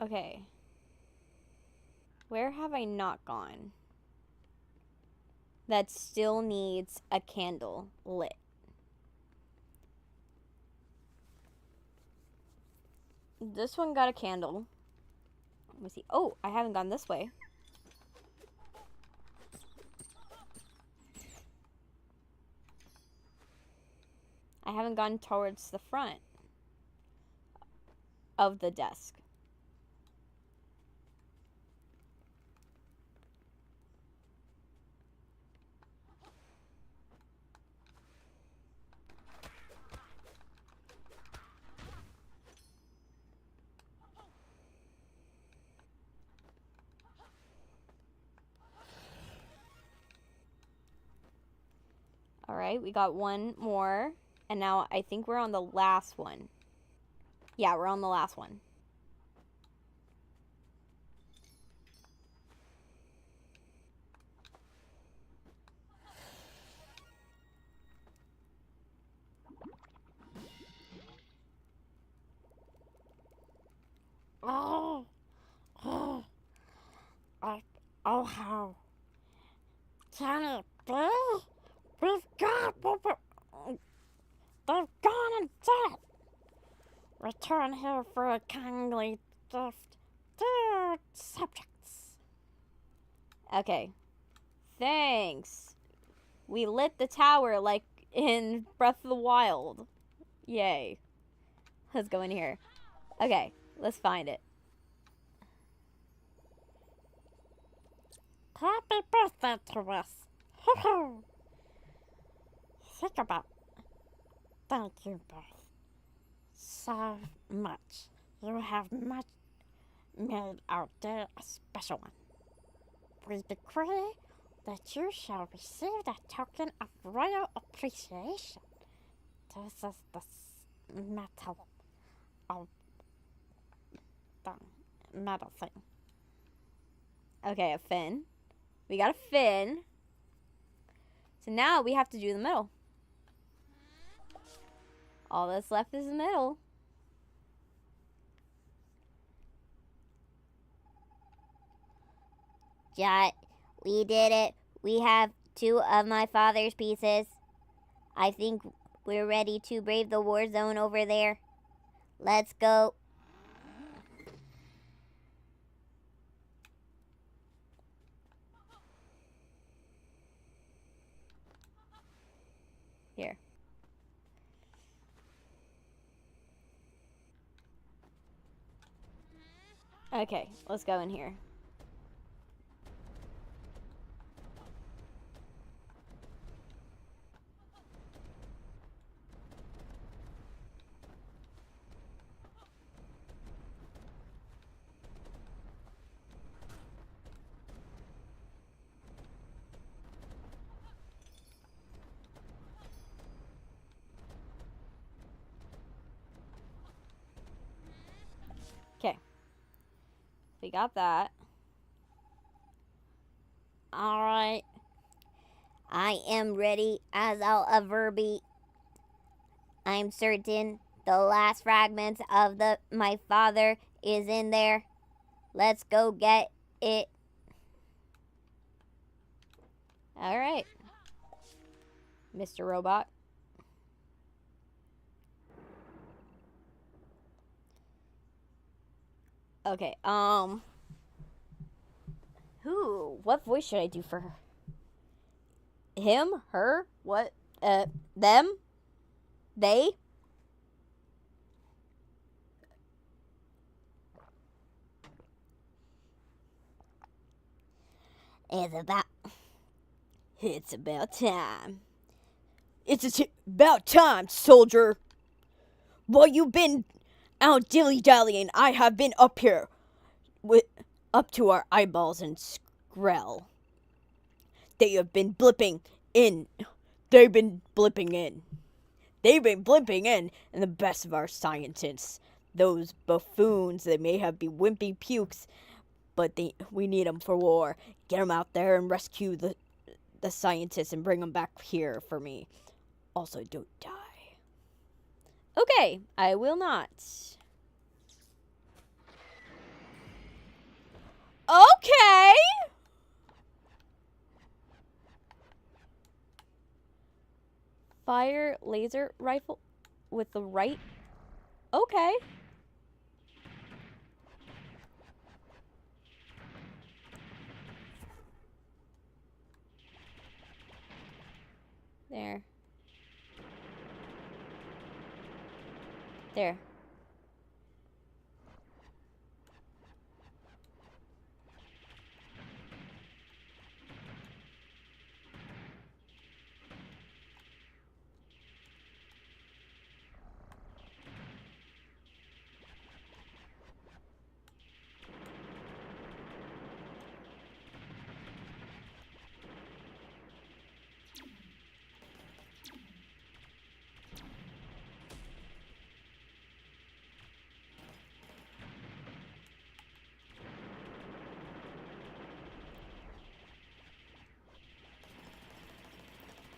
Okay. Where have I not gone? That still needs a candle lit. This one got a candle. Let me see. Oh, I haven't gone this way. I haven't gone towards the front of the desk. All right, we got one more, and now I think we're on the last one. Yeah, we're on the last one. Oh, how can it be? We've got they've gone and done it. Return here for a kindly gift, dear subjects. Okay. Thanks. We lit the tower like in Breath of the Wild. Yay. Let's go in here. Okay, let's find it. Happy birthday to us. Hoo-hoo. Think about it. Thank you both so much. You have made our day a special one. We decree that you shall receive a token of royal appreciation. This is the metal thing. Okay, a fin. We got a fin. So now we have to do the middle. All that's left is the middle. Jot, we did it. We have 2 of my father's pieces. I think we're ready to brave the war zone over there. Let's go. Here. Okay, let's go in here. Okay. We got that. Alright. I am ready as I'll ever be. I'm certain the last fragments of my father is in there. Let's go get it. Alright. Mr. Robot. Okay, what voice should I do for her? Him? Her? What? Them? They? It's about time. About time, soldier. While you've been out dilly-dallying, I have been up here up to our eyeballs in Skrell. They have been blipping in. They've been blipping in. And the best of our scientists. Those buffoons, they may have been wimpy pukes, but we need them for war. Get them out there and rescue the scientists and bring them back here for me. Also, don't die. Okay, I will not. Okay. Fire laser rifle with the right. Okay. There. There.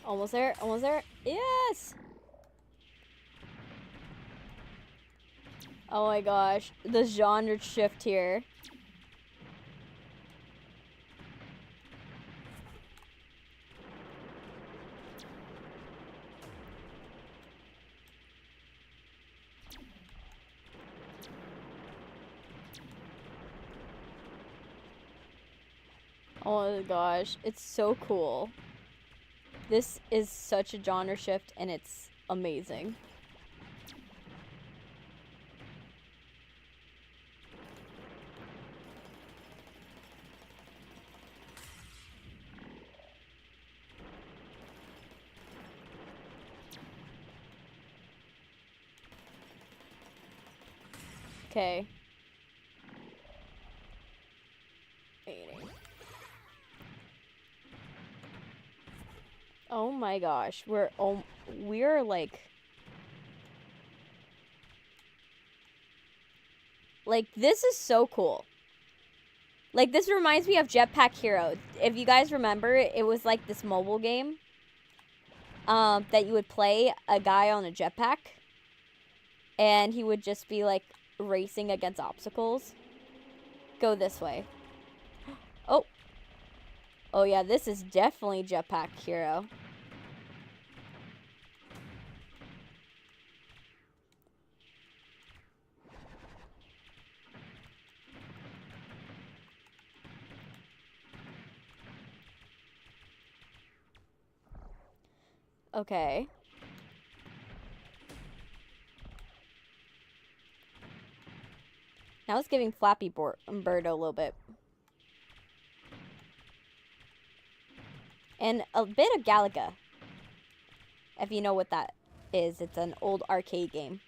Almost there, almost there. Yes! Oh my gosh, the genre shift here. Oh my gosh, it's so cool. This is such a genre shift and it's amazing. Okay. Oh my gosh, we're like this is so cool. Like this reminds me of Jetpack Hero. If you guys remember, it was like this mobile game that you would play a guy on a jetpack and he would just be like racing against obstacles. Go this way. Oh. Oh yeah, this is definitely Jetpack Hero. Okay. Now it's giving Flappy Bird a little bit. And a bit of Galaga. If you know what that is, it's an old arcade game.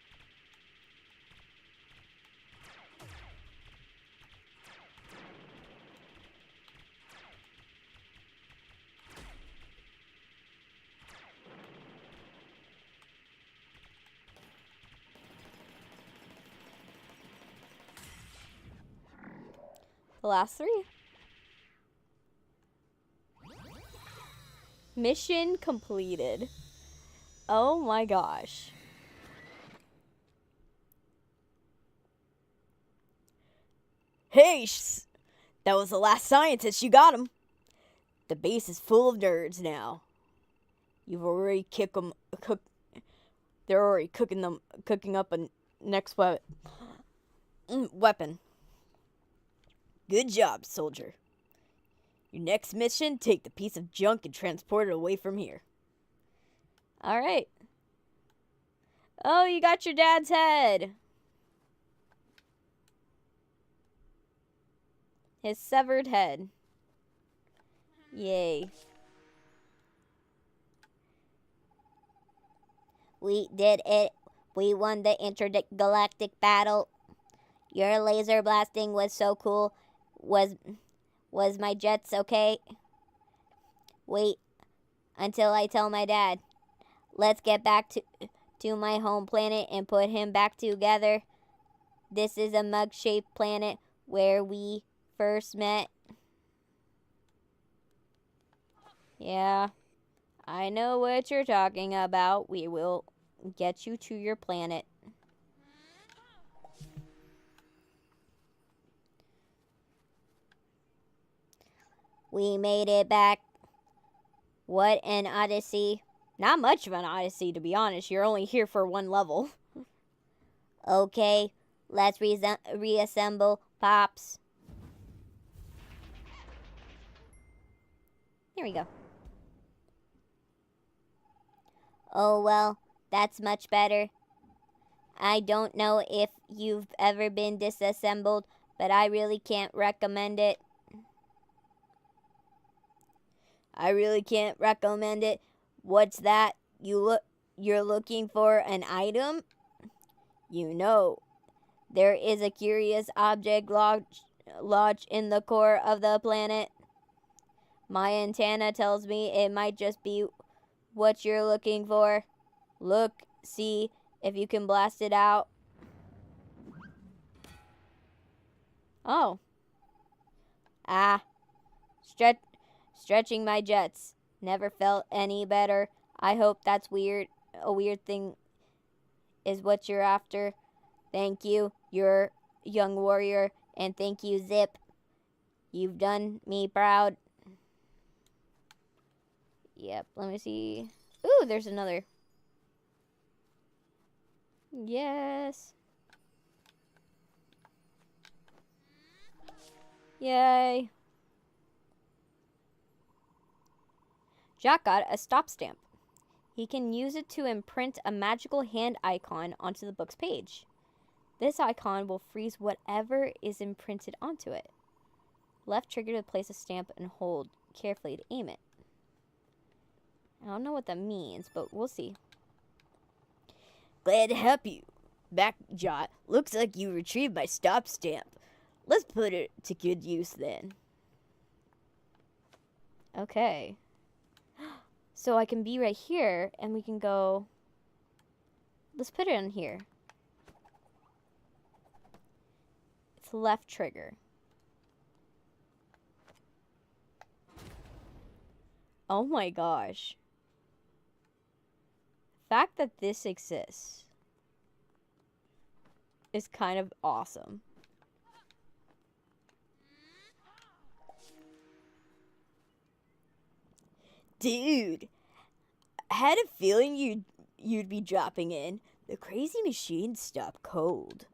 The last three? Mission completed. Oh my gosh. Hey, that was the last scientist. You got him. The base is full of nerds now. You've already they're already cooking up a next weapon. Good job, soldier. Your next mission, take the piece of junk and transport it away from here. Alright. Oh, you got your dad's head. His severed head. Yay. We did it. We won the intergalactic battle. Your laser blasting was so cool. Was my jets okay? Wait until I tell my dad. Let's get back to my home planet and put him back together. This is a mug-shaped planet where we first met. Yeah, I know what you're talking about. We will get you to your planet. We made it back. What an odyssey. Not much of an odyssey, to be honest. You're only here for one level. Okay, let's reassemble Pops. Here we go. Oh, well, that's much better. I don't know if you've ever been disassembled, but I really can't recommend it. I really can't recommend it. What's that? You're looking for an item? You know, there is a curious object lodged in the core of the planet. My antenna tells me it might just be what you're looking for. Look, see if you can blast it out. Oh. Ah. Stretching my jets. Never felt any better. I hope that's weird. A weird thing is what you're after. Thank you, you're a young warrior. And thank you, Zip. You've done me proud. Yep, let me see. Ooh, there's another. Yes. Yay. Jack got a stop stamp. He can use it to imprint a magical hand icon onto the book's page. This icon will freeze whatever is imprinted onto it. Left trigger to place a stamp and hold carefully to aim it. I don't know what that means, but we'll see. Glad to help you. Back, Jot. Looks like you retrieved my stop stamp. Let's put it to good use then. Okay. So I can be right here, and we can go... Let's put it in here. It's left trigger. Oh my gosh. The fact that this exists is kind of awesome. Dude, I had a feeling you'd be dropping in. The crazy machine stopped cold.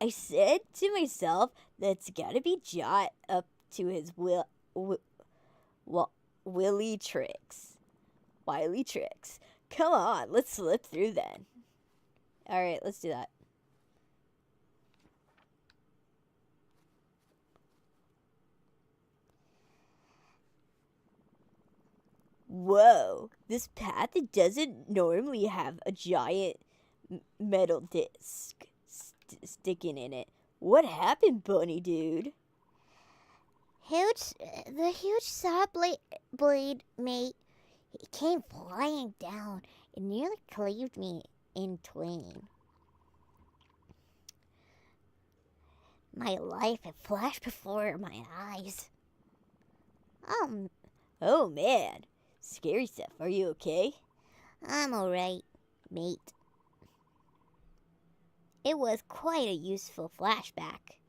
I said to myself that's gotta be Jot up to his wily tricks. Come on, let's slip through then. Alright, let's do that. Whoa, this path doesn't normally have a giant metal disc sticking in it. What happened, bunny dude? The huge saw blade, mate, it came flying down and nearly cleaved me in twain. My life had flashed before my eyes. Oh man, scary stuff. Are you okay? I'm alright, mate. It was quite a useful flashback.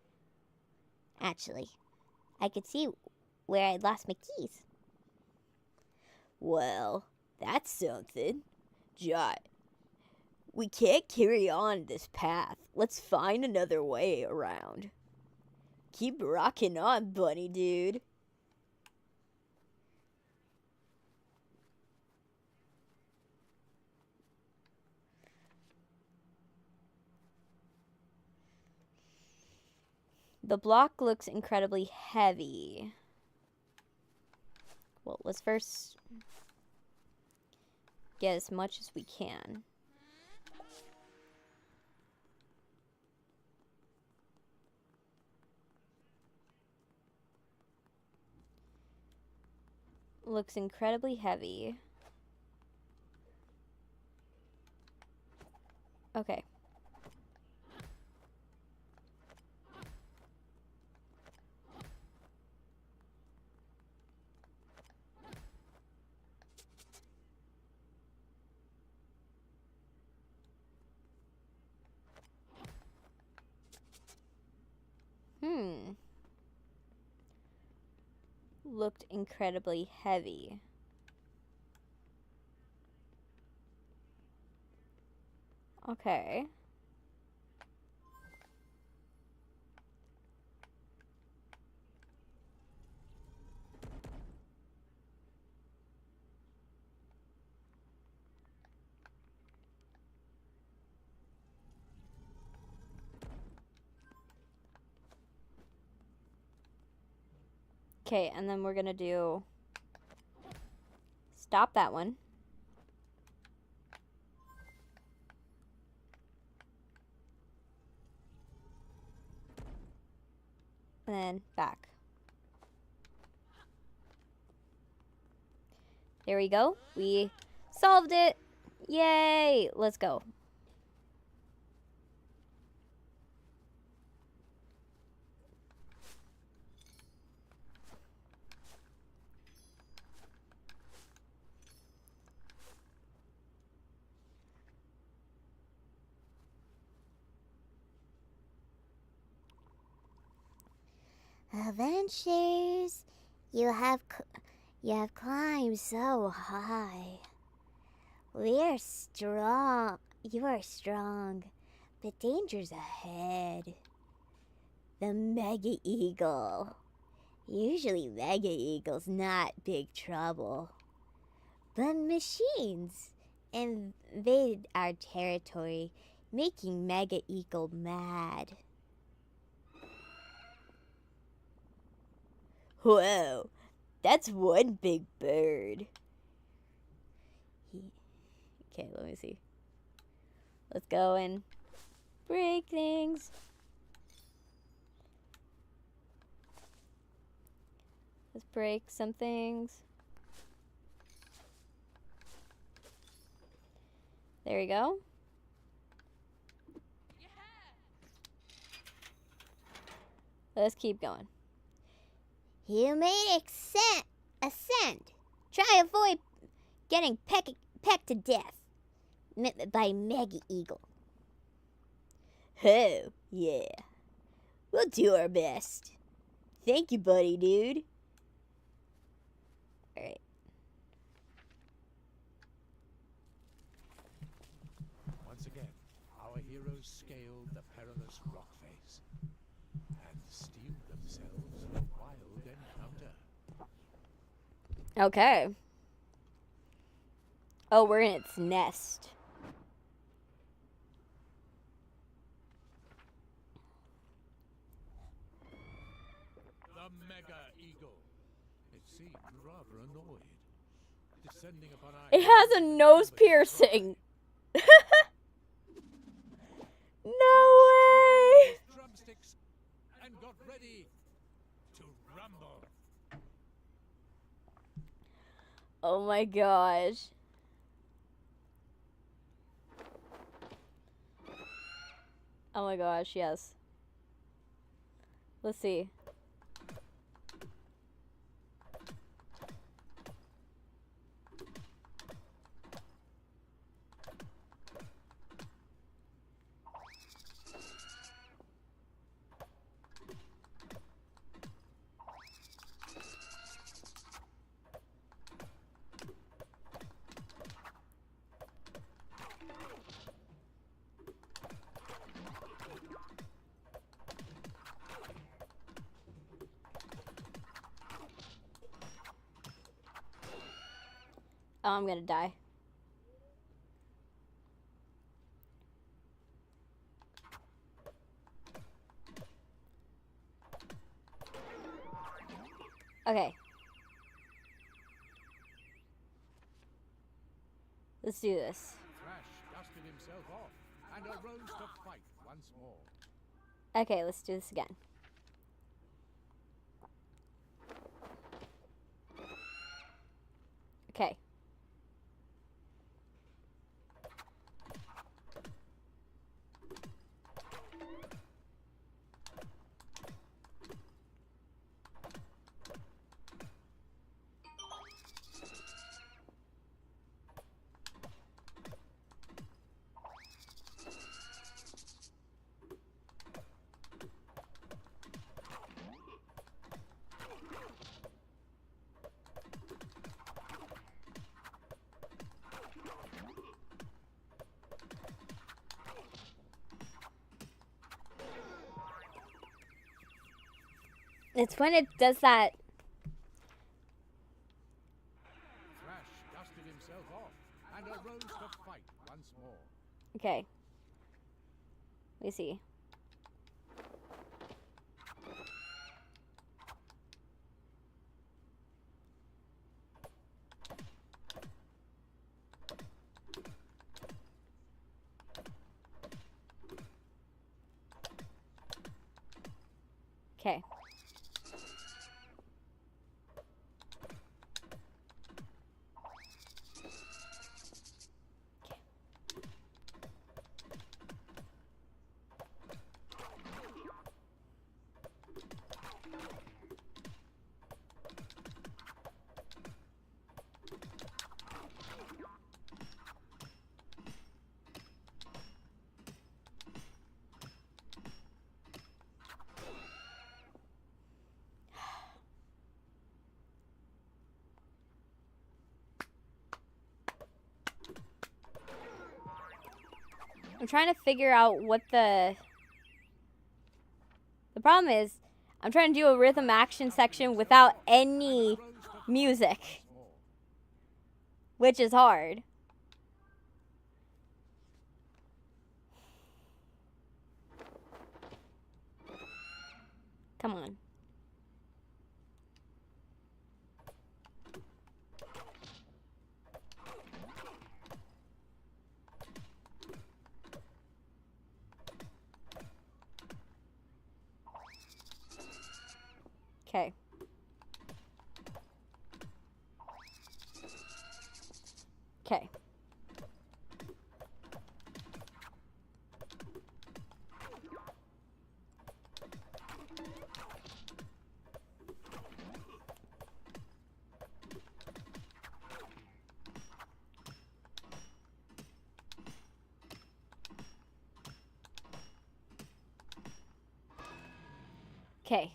Actually, I could see where I'd lost my keys. Well, that's something. Jot, we can't carry on this path. Let's find another way around. Keep rocking on, bunny dude. The block looks incredibly heavy. Well, let's first get as much as we can. Looks incredibly heavy. Okay. Looked incredibly heavy. Okay. Okay, and then we're gonna do stop that one. And then back. There we go. We solved it. Yay! Let's go. Adventures, you have climbed so high. We are strong. You are strong, but danger's ahead. The Mega Eagle. Usually Mega Eagle's not big trouble. But machines invaded our territory, making Mega Eagle mad. Whoa, that's one big bird. Okay, let me see. Let's go and break things. Let's break some things. There we go. Let's keep going. You may ascend. Try avoid getting pecked to death by Mega Eagle. Oh, yeah. We'll do our best. Thank you, buddy, dude. Alright. Once again, our heroes scaled the perilous rock face and steeled themselves for a wild encounter. Okay. Oh, we're in its nest. The Mega Eagle. It seemed rather annoyed. Descending upon our It has a nose piercing. No way. drumsticks and got ready to rumble. Oh my gosh. Oh my gosh, yes. Let's see. Oh, I'm gonna die. Okay. Let's do this. Thrash dusted himself off and arose to fight once more. Okay, let's do this again. Okay. It's when it does that. Thrash dusted himself off and arose to fight once more. Okay. Let me see. Okay. I'm trying to figure out what the problem is. I'm trying to do a rhythm action section without any music. which is hard. Come on. Okay. Okay. Okay.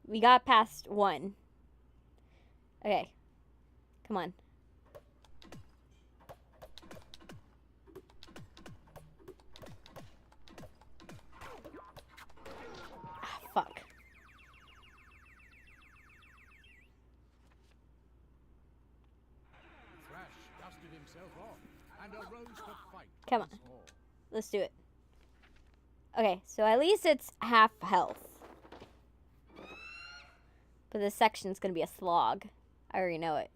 We got past 1. Okay. Come on. Ah, fuck. Thrash dusted himself off and arose to fight. Come on. once more. Let's do it. Okay, so at least it's half health. But this section's gonna be a slog. I already know it.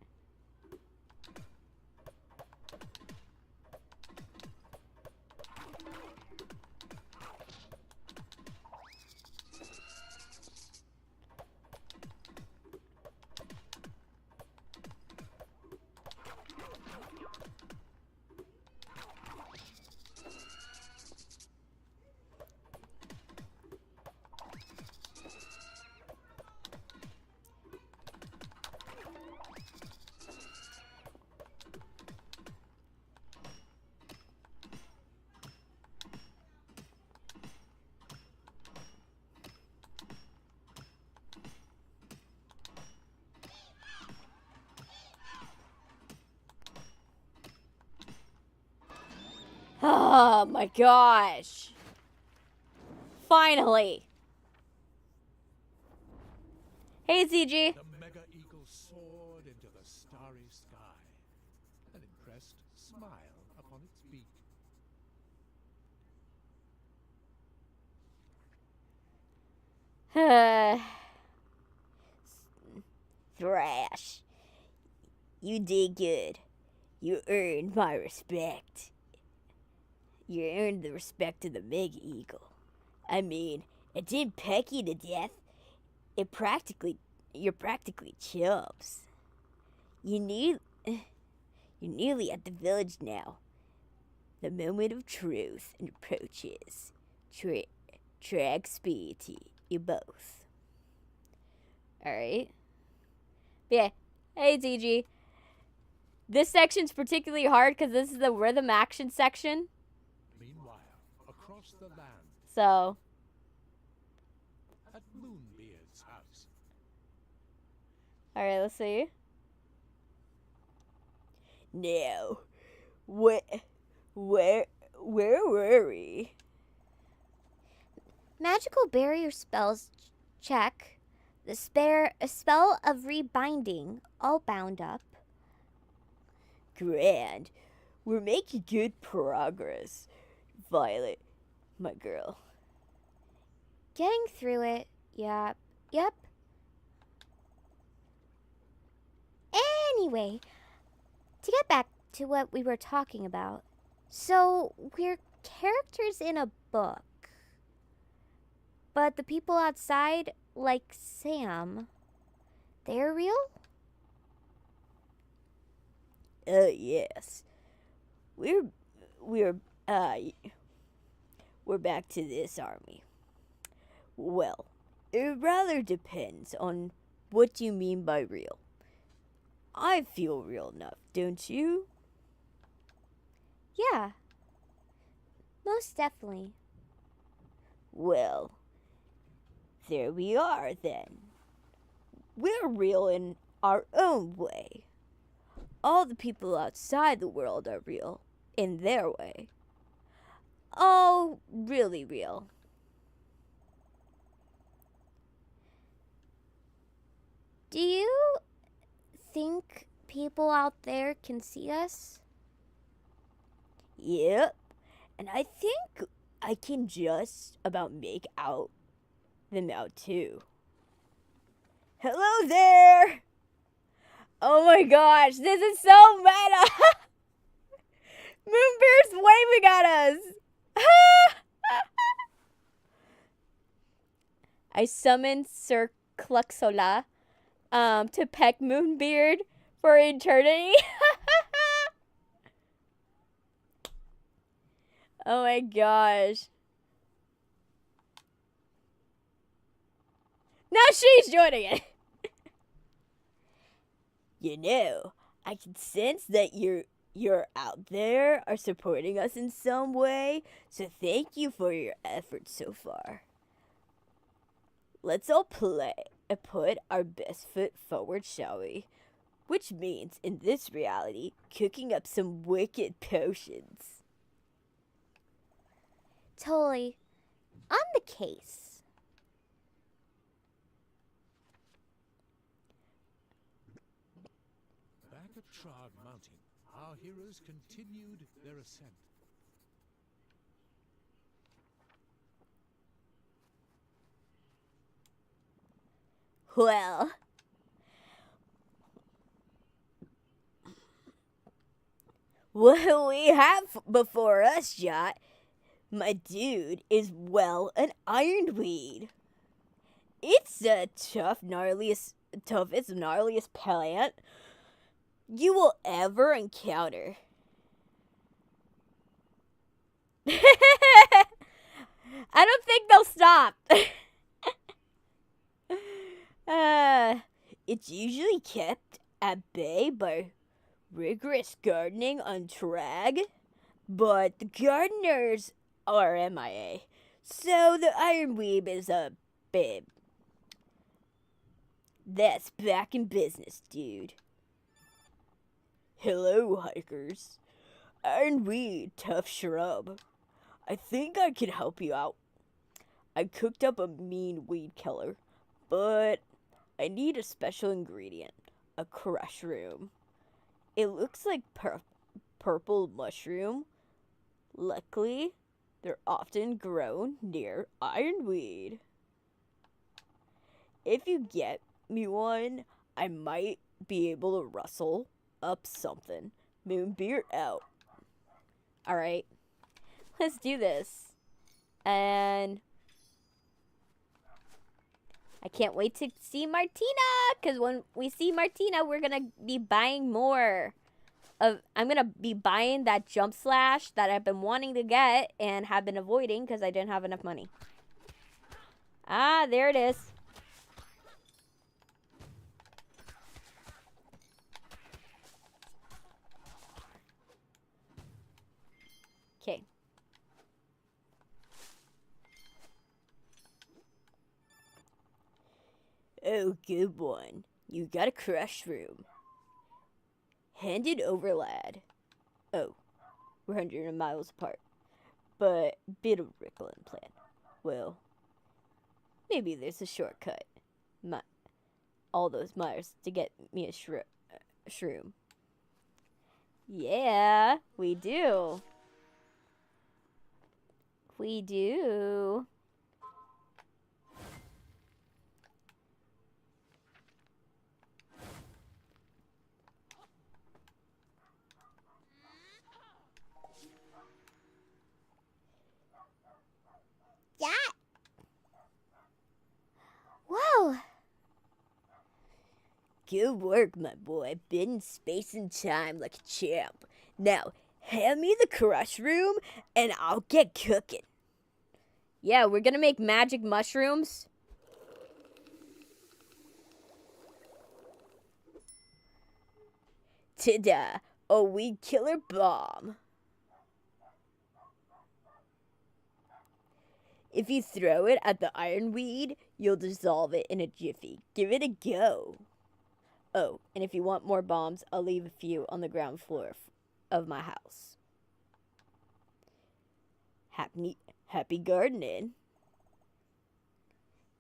Oh my gosh. Finally. Hey, ZG. The mega eagle soared into the starry sky, an impressed smile upon its beak. Thrash, you did good. You earned my respect. You earned the respect of the Mega Eagle. I mean, it didn't peck you to death. You're practically chubs. You're nearly at the village now. The moment of truth approaches. Trarrg speed to you both. Alright. Yeah. Hey, ZG. This section's particularly hard because this is the rhythm action section. Meanwhile, across the land, So, at Moonbeard's house, alright, let's see. Now, where were we? Magical barrier spells check. A spell of rebinding, all bound up. Grand. We're making good progress. Violet, my girl. Getting through it. Yep. Anyway, to get back to what we were talking about. So, we're characters in a book. But the people outside, like Sam, they're real? Yes. We're back to this army. Well, it rather depends on what you mean by real. I feel real enough, don't you? Yeah. Most definitely. Well, there we are then. We're real in our own way. All the people outside the world are real in their way. Oh, really real. Do you think people out there can see us? Yep. And I think I can just about make out them out too. Hello there! Oh my gosh, this is so meta! Moonbeard's waving at us! I summoned Sir Cluxola to peck Moonbeard for eternity. Oh my gosh. Now she's joining it. You know, I can sense that you're out there are supporting us in some way, so thank you for your efforts so far. Let's all put our best foot forward, shall we? Which means, in this reality, cooking up some wicked potions. Totally. On the case. Back at Trarrg Mountain, our heroes continued their ascent. Well, what we have before us, Jot, my dude, is, well, an ironweed. It's the toughest, gnarliest plant you will ever encounter. I don't think they'll stop. It's usually kept at bay by rigorous gardening on trarrg, but the gardeners are MIA, so the ironweed is a bib. That's back in business, dude. Hello, hikers. Ironweed, tough shrub. I think I can help you out. I cooked up a mean weed killer, but I need a special ingredient, a crushroom. It looks like purple mushroom. Luckily, they're often grown near ironweed. If you get me one, I might be able to rustle up something. Moonbeard out. Alright, let's do this. And I can't wait to see Martina, because when we see Martina, we're going to be buying more. I'm going to be buying that jump slash that I've been wanting to get and have been avoiding because I didn't have enough money. Ah, there it is. Okay. Oh, good one. You got a crush room. Hand it over, lad. Oh, we're hundreds of miles apart. But bit of wrinkling plan. Well, maybe there's a shortcut. All those miles to get me a shroom. Yeah, we do. We do. Yeah. Whoa. Good work, my boy. Been in space and time like a champ. Now, hand me the crush room, and I'll get cooking. Yeah, we're gonna make magic mushrooms. Ta-da! A weed killer bomb. If you throw it at the ironweed, you'll dissolve it in a jiffy. Give it a go. Oh, and if you want more bombs, I'll leave a few on the ground floor of my house. Happy gardening.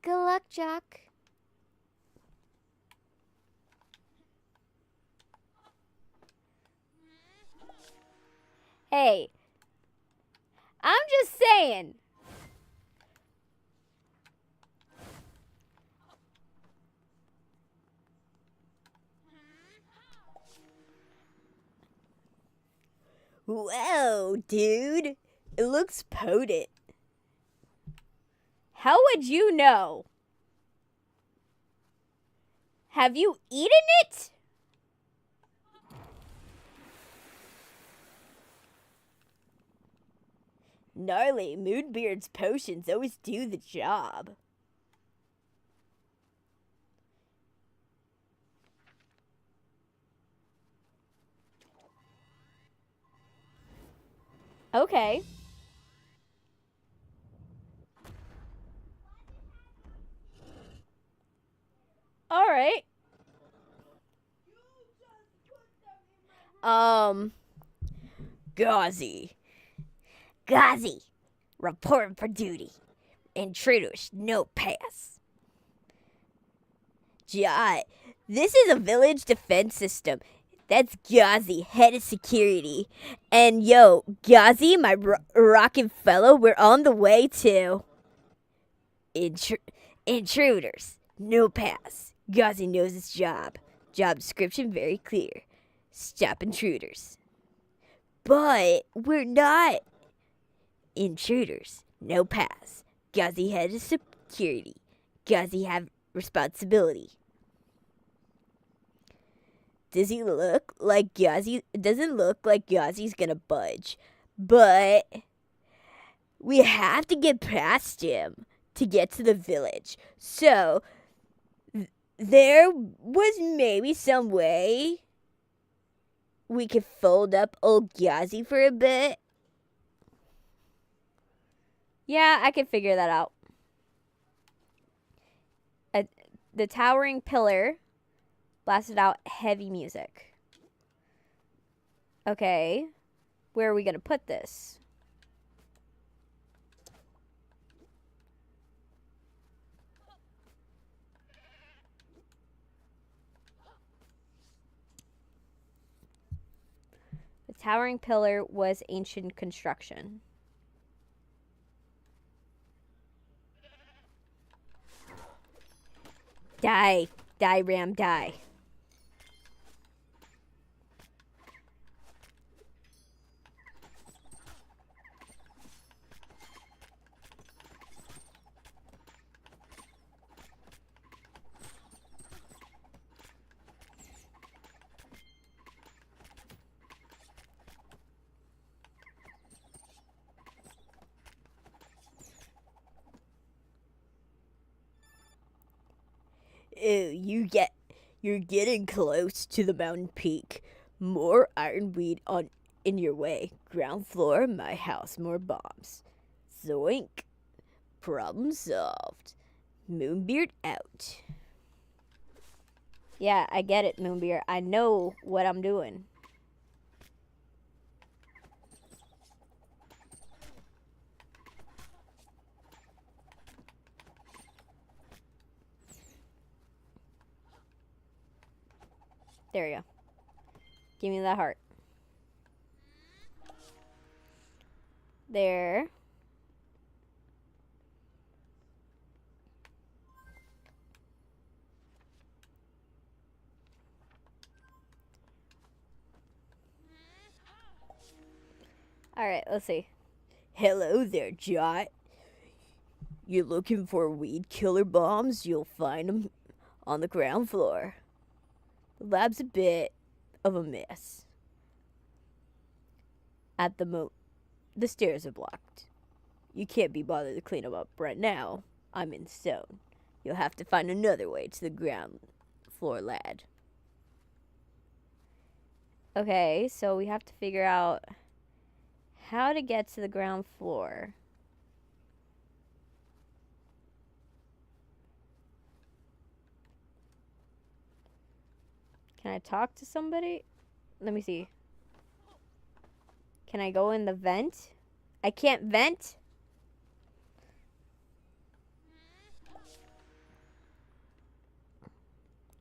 Good luck, Jock. Hey, I'm just saying. Whoa, dude. It looks potent. How would you know? Have you eaten it? Gnarly, Moonbeard's potions always do the job. Okay. All right. Gauzy. Gauzy. Report for duty. Intruders, no pass. Jot, this is a village defense system. That's Gauzy, head of security. And yo, Gauzy, my rockin' fellow, we're on the way to intruders, no pass. Gauzy knows his job. Job description very clear. Stop intruders. But we're not intruders, no pass. Gauzy head of security. Gauzy have responsibility. Does he look like Gauzy? It doesn't look like Gauzy's gonna budge. But we have to get past him to get to the village. So there was maybe some way we could fold up old Gauzy for a bit. Yeah, I could figure that out. The towering pillar blasted out heavy music. Okay. Where are we going to put this? The towering pillar was ancient construction. Die. Die, Ram, die. Ew, you're getting close to the mountain peak. More ironweed in your way. Ground floor, my house, more bombs. Zoink. Problem solved. Moonbeard out. Yeah, I get it, Moonbeard. I know what I'm doing. There you go. Give me that heart. There. Alright, let's see. Hello there, Jot. You're looking for weed killer bombs? You'll find them on the ground floor. The lab's a bit of a mess. At the moment, the stairs are blocked. You can't be bothered to clean them up right now. I'm in stone. You'll have to find another way to the ground floor, lad. Okay, so we have to figure out how to get to the ground floor. Can I talk to somebody? Let me see. Can I go in the vent? I can't vent?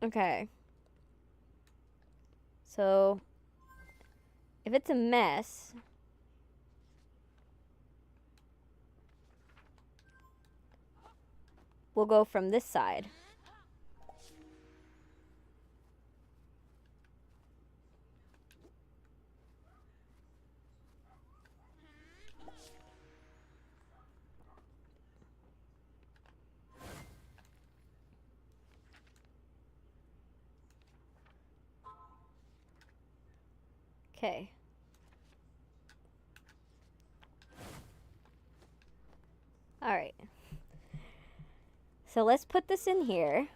Okay. So, if it's a mess, we'll go from this side. Okay. All right. So let's put this in here.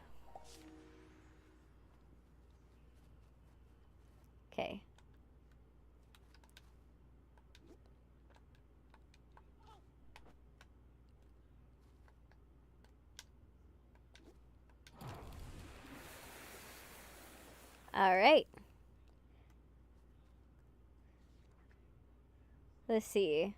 Okay. All right. Let's see.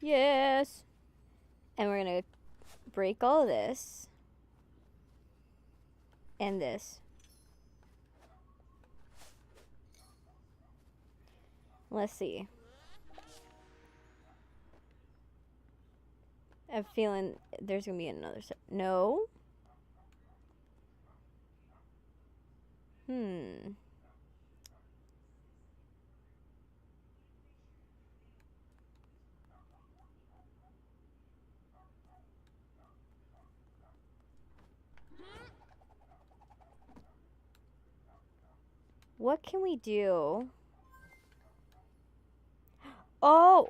Yes. And we're going to break all this. And this. Let's see. I'm feeling there's going to be another set. No. What can we do? Oh,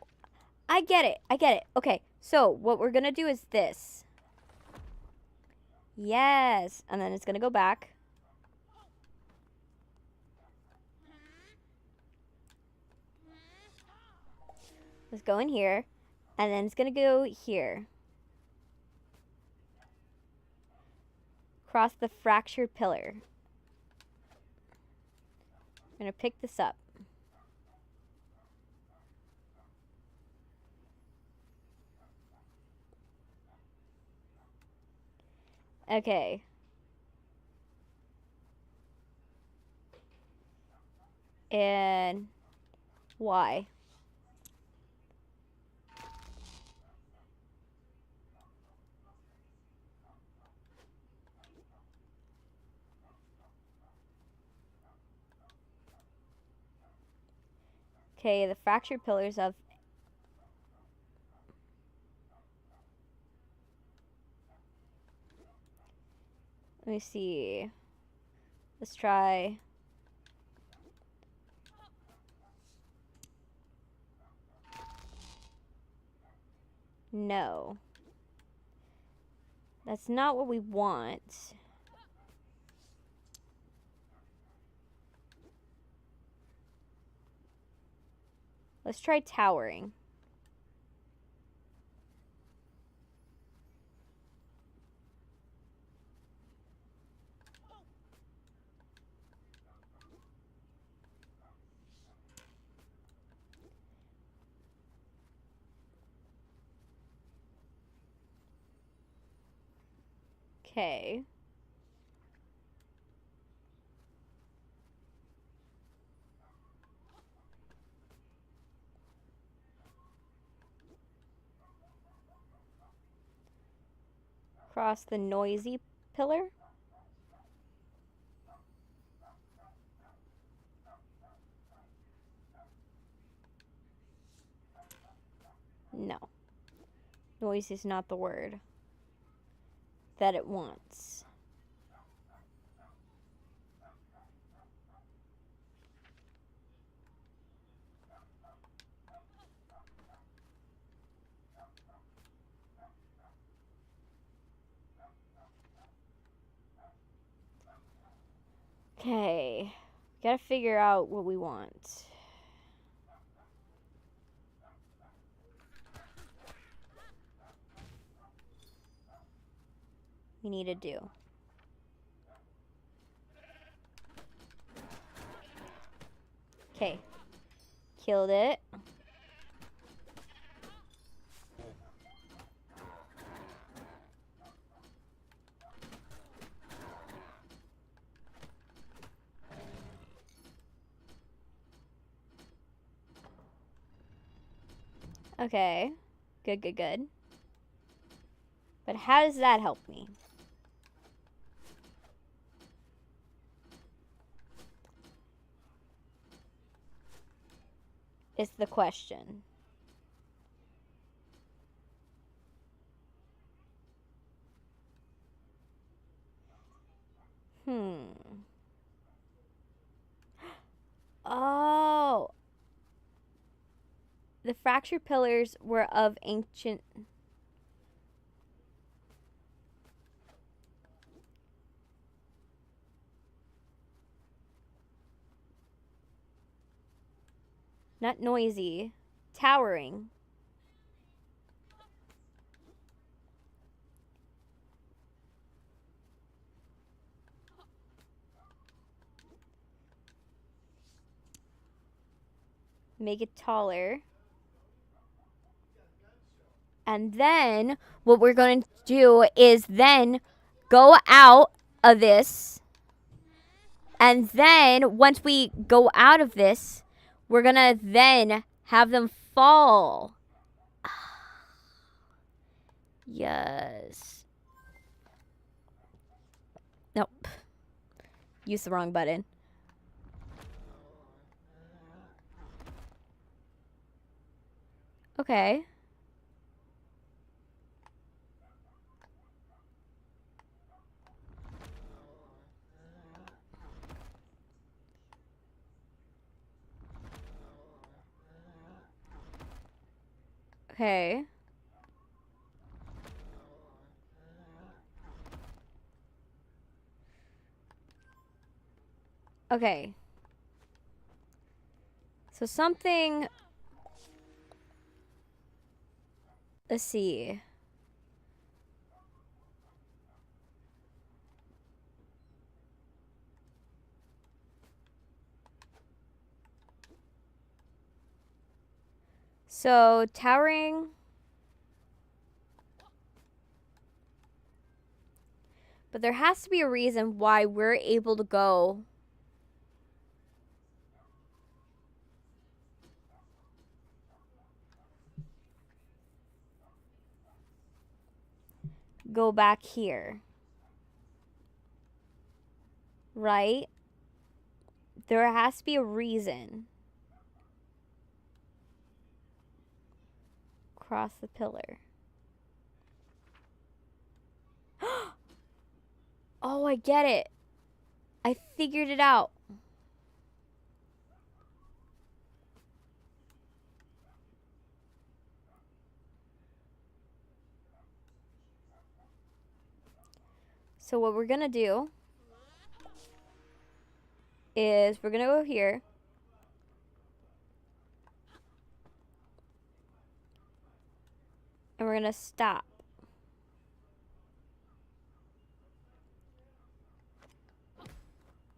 I get it. I get it. Okay, so what we're going to do is this. Yes. And then it's going to go back. Let's go in here. And then it's going to go here. Cross the fractured pillar. I'm going to pick this up. Okay. And why? Okay, the fractured pillars of... Let me see. Let's try... No. That's not what we want. Let's try towering. Okay. Cross the noisy pillar. No. Noise is not the word that it wants. Okay. Gotta figure out what we want. We need to do. Okay. Killed it. Okay. Good, good, good. But how does that help me? Is the question. Oh. The fractured pillars were of ancient... Not noisy. Towering. Make it taller. And then what we're going to do is then go out of this. And then once we go out of this, we're going to then have them fall. Yes. Nope. Use the wrong button. Okay. Okay. Okay. So something... Let's see. So, towering... But there has to be a reason why we're able to go... Go back here. Right? There has to be a reason. Cross the pillar. Oh, I get it. I figured it out. So what we're gonna do is we're gonna go here. And we're gonna stop.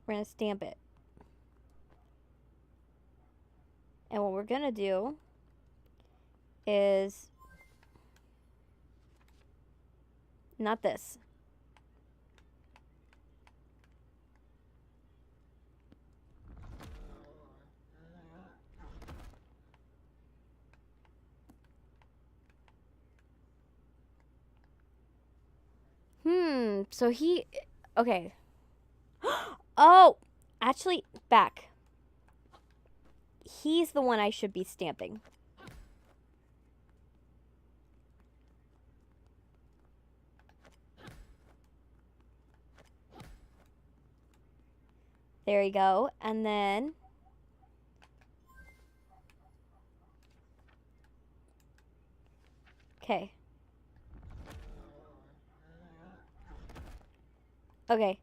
We're gonna stamp it. And what we're gonna do is not this. So he... Okay. Oh! Actually, back. He's the one I should be stamping. There you go. And then... Okay. Okay.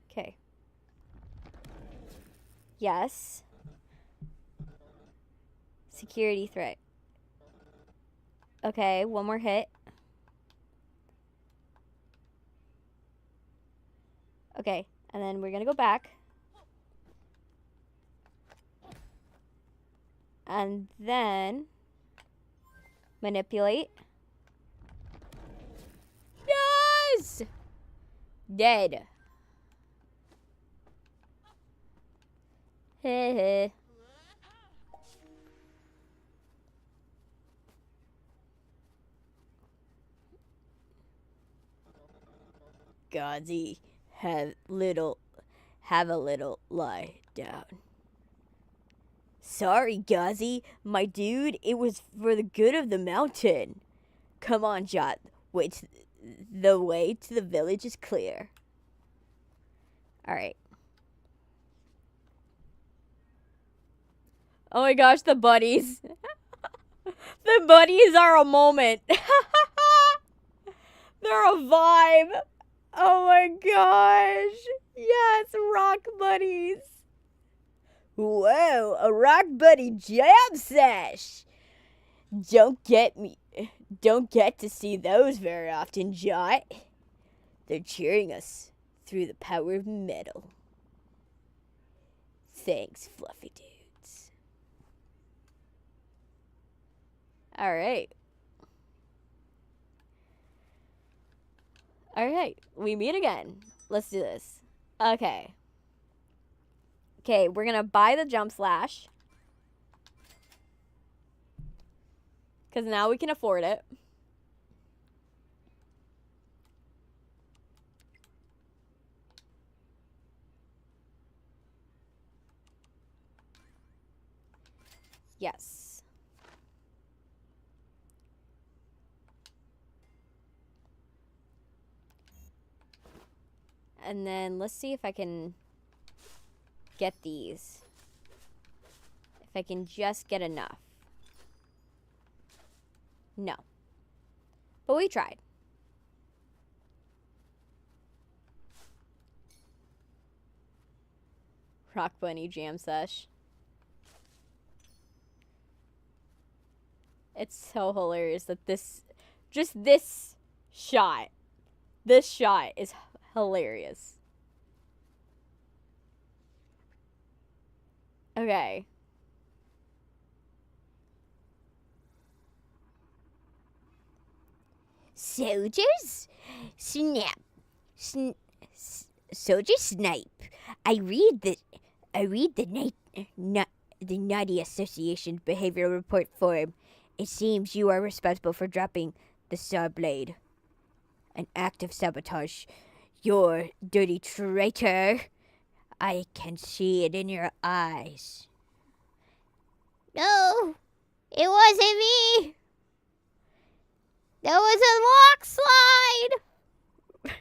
Okay. Yes. Security threat. Okay, one more hit. Okay, and then we're gonna go back. And then manipulate. Yes! Dead. Heh. Gazi, have a little lie down. Sorry, Gazi, my dude, it was for the good of the mountain. Come on, Jot. The way to the village is clear. Alright. Oh my gosh, the buddies. The buddies are a moment. They're a vibe. Oh my gosh. Yes, rock buddies. Whoa, a rock buddy jam sesh. Don't get to see those very often, Jot. They're cheering us through the power of metal. Thanks, fluffy dudes. Alright. Alright, we meet again. Let's do this. Okay. Okay, we're gonna buy the jump slash. Because now we can afford it. Yes. And then let's see if I can get these. If I can just get enough. No. But we tried. Rock Bunny jam sesh. It's so hilarious that this shot is hilarious. Okay. Soldiers? Snap. Soldier snipe. I read the Naughty Association's behavioral report form. It seems you are responsible for dropping the saw blade. An act of sabotage. You're dirty traitor. I can see it in your eyes. No, it wasn't me. That was a lock slide.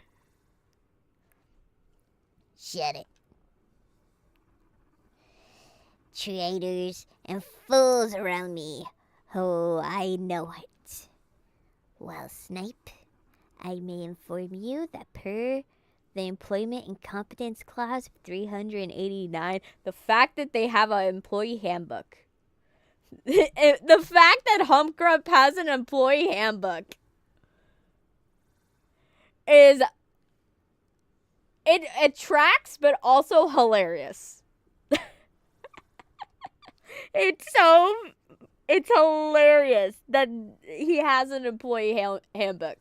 Shut it. Traitors and fools around me. Oh, I know it. Well, Snipe, I may inform you that per the Employment and Competence Clause of 389, The fact that they have an employee handbook. The fact that Humpgrub has an employee handbook is it tracks but also hilarious. It's hilarious that he has an employee handbook.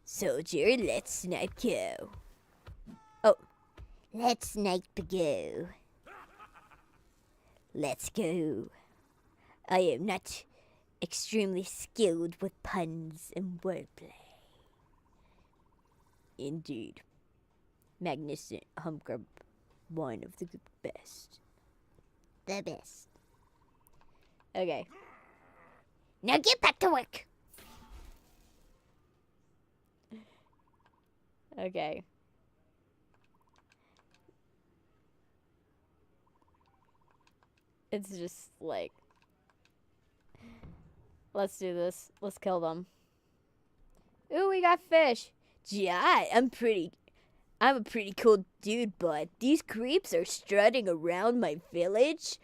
Soldier, let's snipe go. let's Snipe go. Let's go. I am not extremely skilled with puns and wordplay. Indeed. Magnificent Humpgrub, one of the best. The best. Okay. Now get back to work. Okay. It's just like, let's do this. Let's kill them. Ooh, we got fish. Yeah, I'm a pretty cool dude, but these creeps are strutting around my village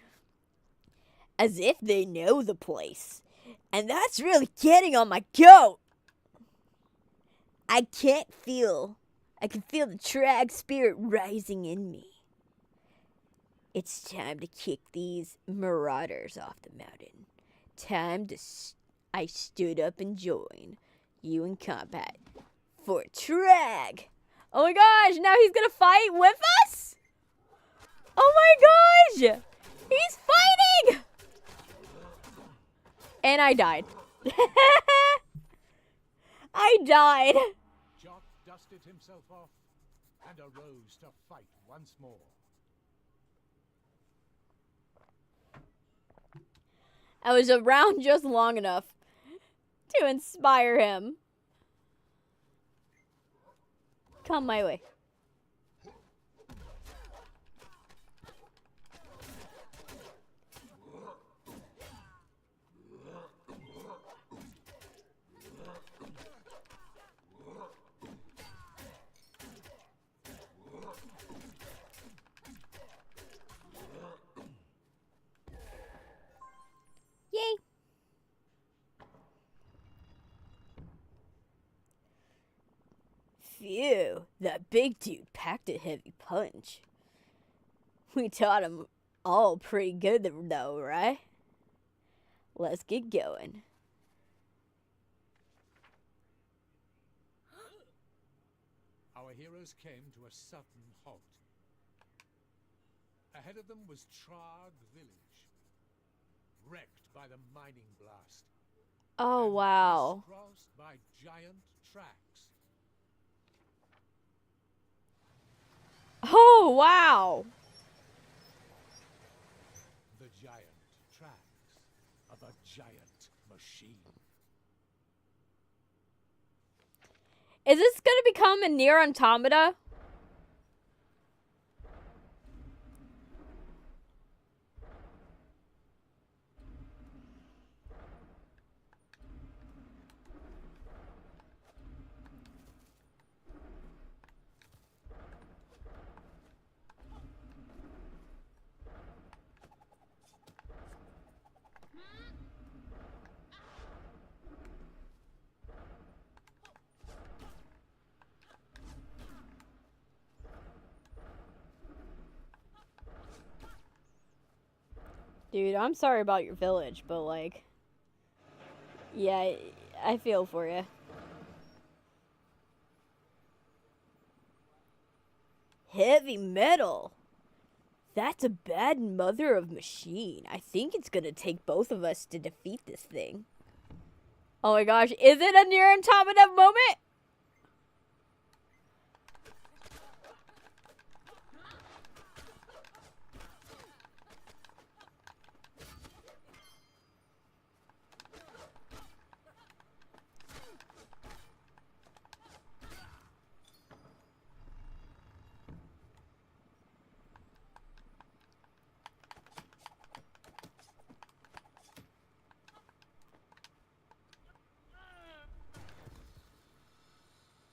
as if they know the place. And that's really getting on my goat. I can feel the trarrg spirit rising in me. It's time to kick these marauders off the mountain. I stood up and joined you in combat for trarrg. Oh my gosh, now he's gonna fight with us? Oh my gosh! He's fighting! And I died. I died. Jock dusted himself off and arose to fight once more. I was around just long enough to inspire him. Come my way. Yay! Phew, that big dude packed a heavy punch. We taught him all pretty good though, right? Let's get going. Our heroes came to a sudden halt. Ahead of them was Trarrg village, wrecked by the mining blast. Oh, and wow. crisscrossed by giant tracks. Oh, wow. The giant tracks of a giant machine. Is this gonna become a near automata? Dude, I'm sorry about your village, but like, yeah, I feel for you. Heavy metal. That's a bad mother of machine. I think it's gonna take both of us to defeat this thing. Oh my gosh, is it a near automata moment?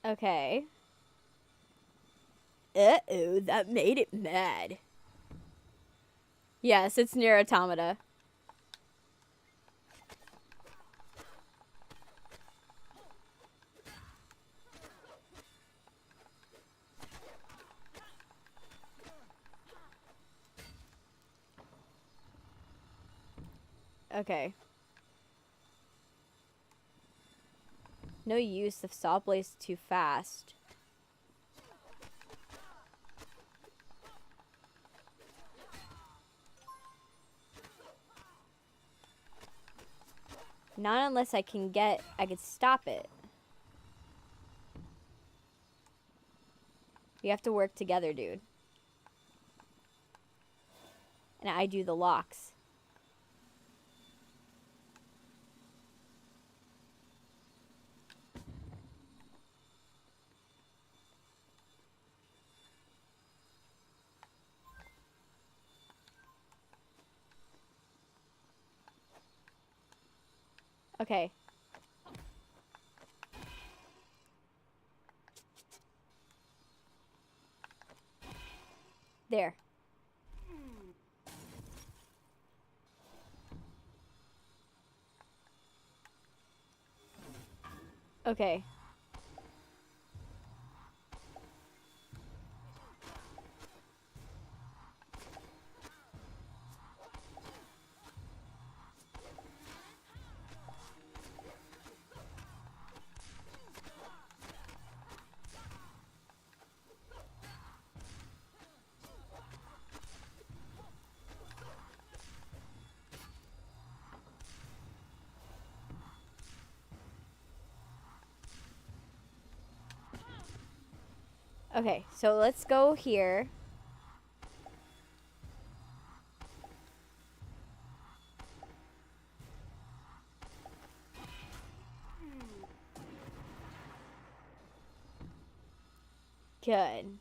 Okay. Uh-oh, that made it mad. Yes, it's near automata. Okay. No use if saw blades too fast. Not unless I can stop it. We have to work together, dude. And I do the locks. Okay. There. Okay. Okay, so let's go here. Good.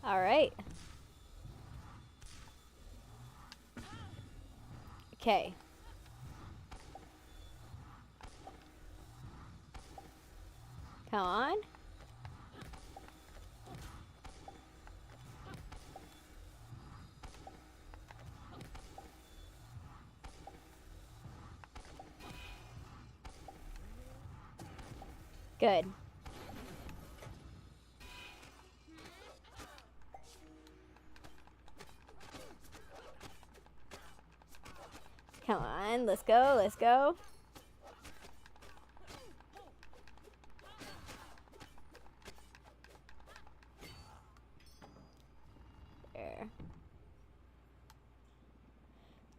All right. Okay. Come on. Good. Come on, let's go, let's go. There.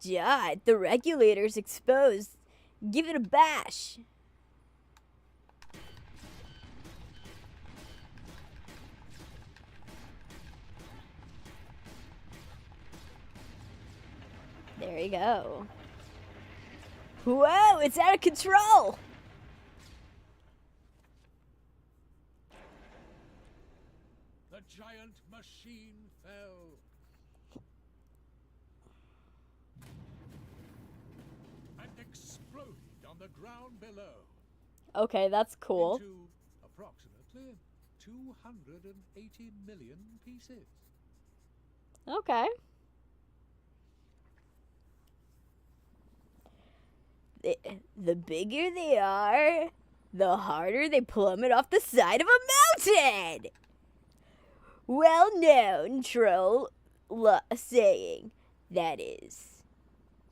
God, the regulator's exposed. Give it a bash. There you go. Whoa, it's out of control! The giant machine fell. And exploded on the ground below. Okay, that's cool. Into approximately 280 million pieces. Okay. The bigger they are, the harder they plummet off the side of a mountain. Well-known troll saying. That is,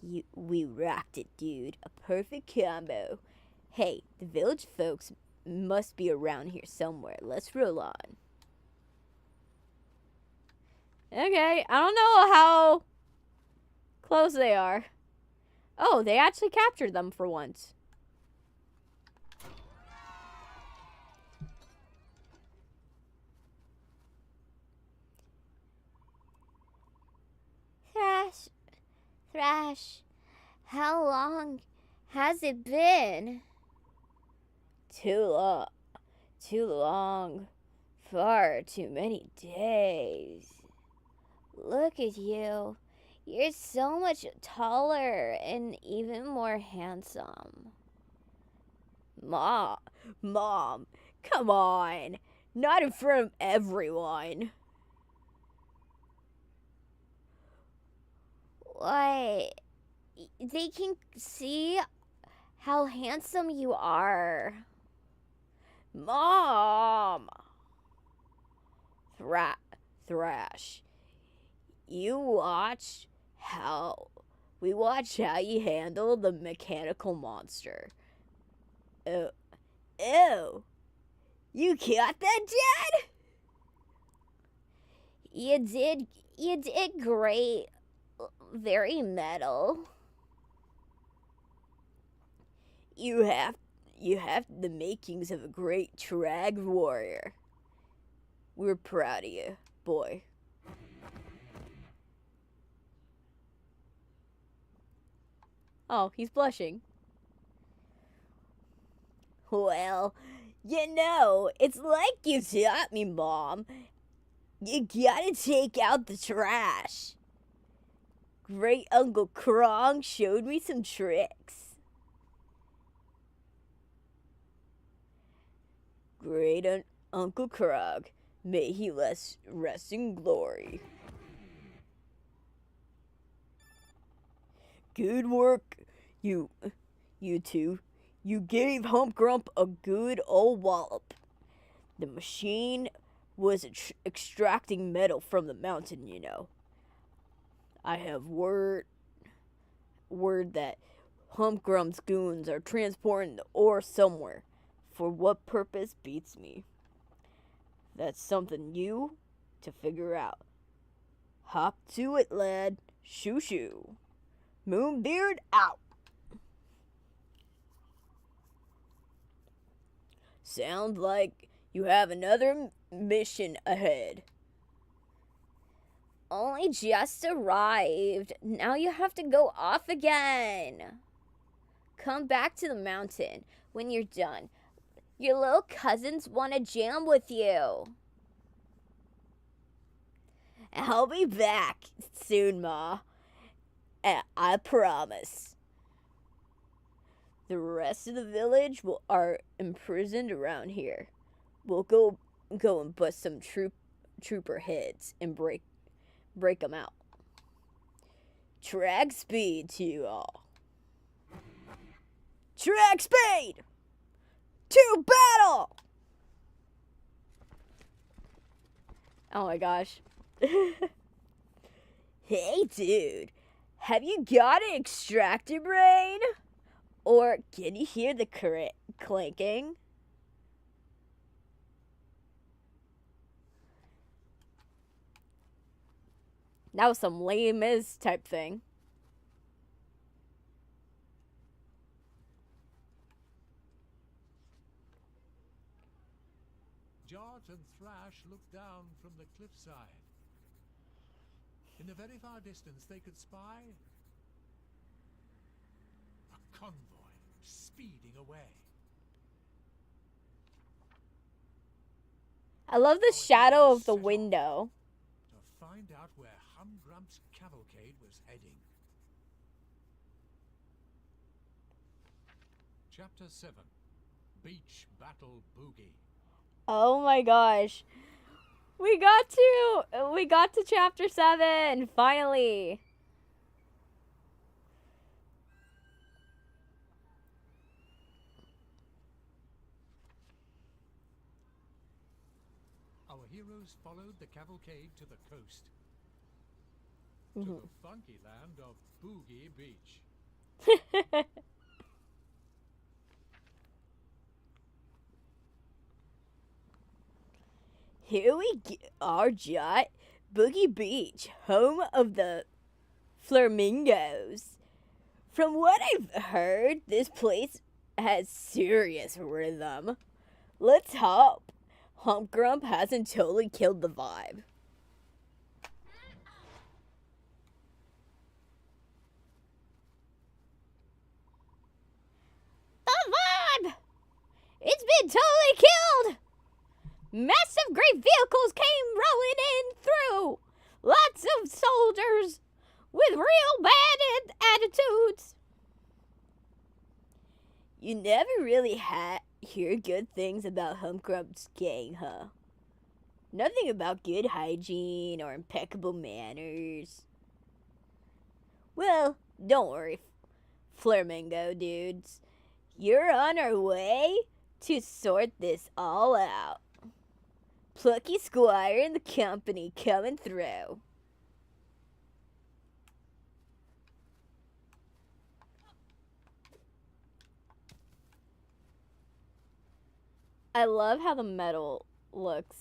we rocked it, dude. A perfect combo. Hey, the village folks must be around here somewhere. Let's roll on. Okay, I don't know how close they are. Oh, they actually captured them for once. Thrash, how long has it been? Too long. Far too many days. Look at you. You're so much taller and even more handsome. Mom, come on. Not in front of everyone. What? They can see how handsome you are. Mom! Thrash. We watch how you handle the mechanical monster. Ew. You got that, Dad? You did great. Very metal. You have the makings of a great trarrg warrior. We're proud of you, boy. Oh, he's blushing. Well, it's like you taught me, Mom. You gotta take out the trash. Great Uncle Krong showed me some tricks. Great Uncle Krog, may he rest in glory. Good work, you two. You gave Hump Grump a good old wallop. The machine was extracting metal from the mountain, I have word that Humpgrump's goons are transporting the ore somewhere. For what purpose beats me. That's something you to figure out. Hop to it, lad. Shoo shoo. Moonbeard out. Sounds like you have another mission ahead. Only just arrived. Now you have to go off again. Come back to the mountain when you're done. Your little cousins want to jam with you. I'll be back soon, Ma. I promise. The rest of the village are imprisoned around here. We'll go and bust some trooper heads and break them out. Track speed to you all. Track speed! To battle! Oh my gosh. Hey dude, have you got an extractor brain? Or can you hear the clanking? That was some lame is type thing. Jot and Thrash looked down from the cliffside. In the very far distance they could spy a convoy speeding away. I love the shadow of the window. To find out where Humgrump's cavalcade was heading. Chapter 7. Beach Battle Boogie. Oh my gosh. We got to chapter 7 finally. Our heroes followed the cavalcade to the coast. To the funky land of Boogie Beach. Here we are, Jot. Boogie Beach, home of the flamingos. From what I've heard, this place has serious rhythm. Let's hope Humpgrump hasn't totally killed the vibe. The vibe! It's been totally killed! Massive great vehicles came rolling in through. Lots of soldiers with real bad attitudes. You never really hear good things about Humpgrump's gang, huh? Nothing about good hygiene or impeccable manners. Well, don't worry, Flamingo dudes. You're on our way to sort this all out. Plucky Squire and the company coming through. I love how the metal looks.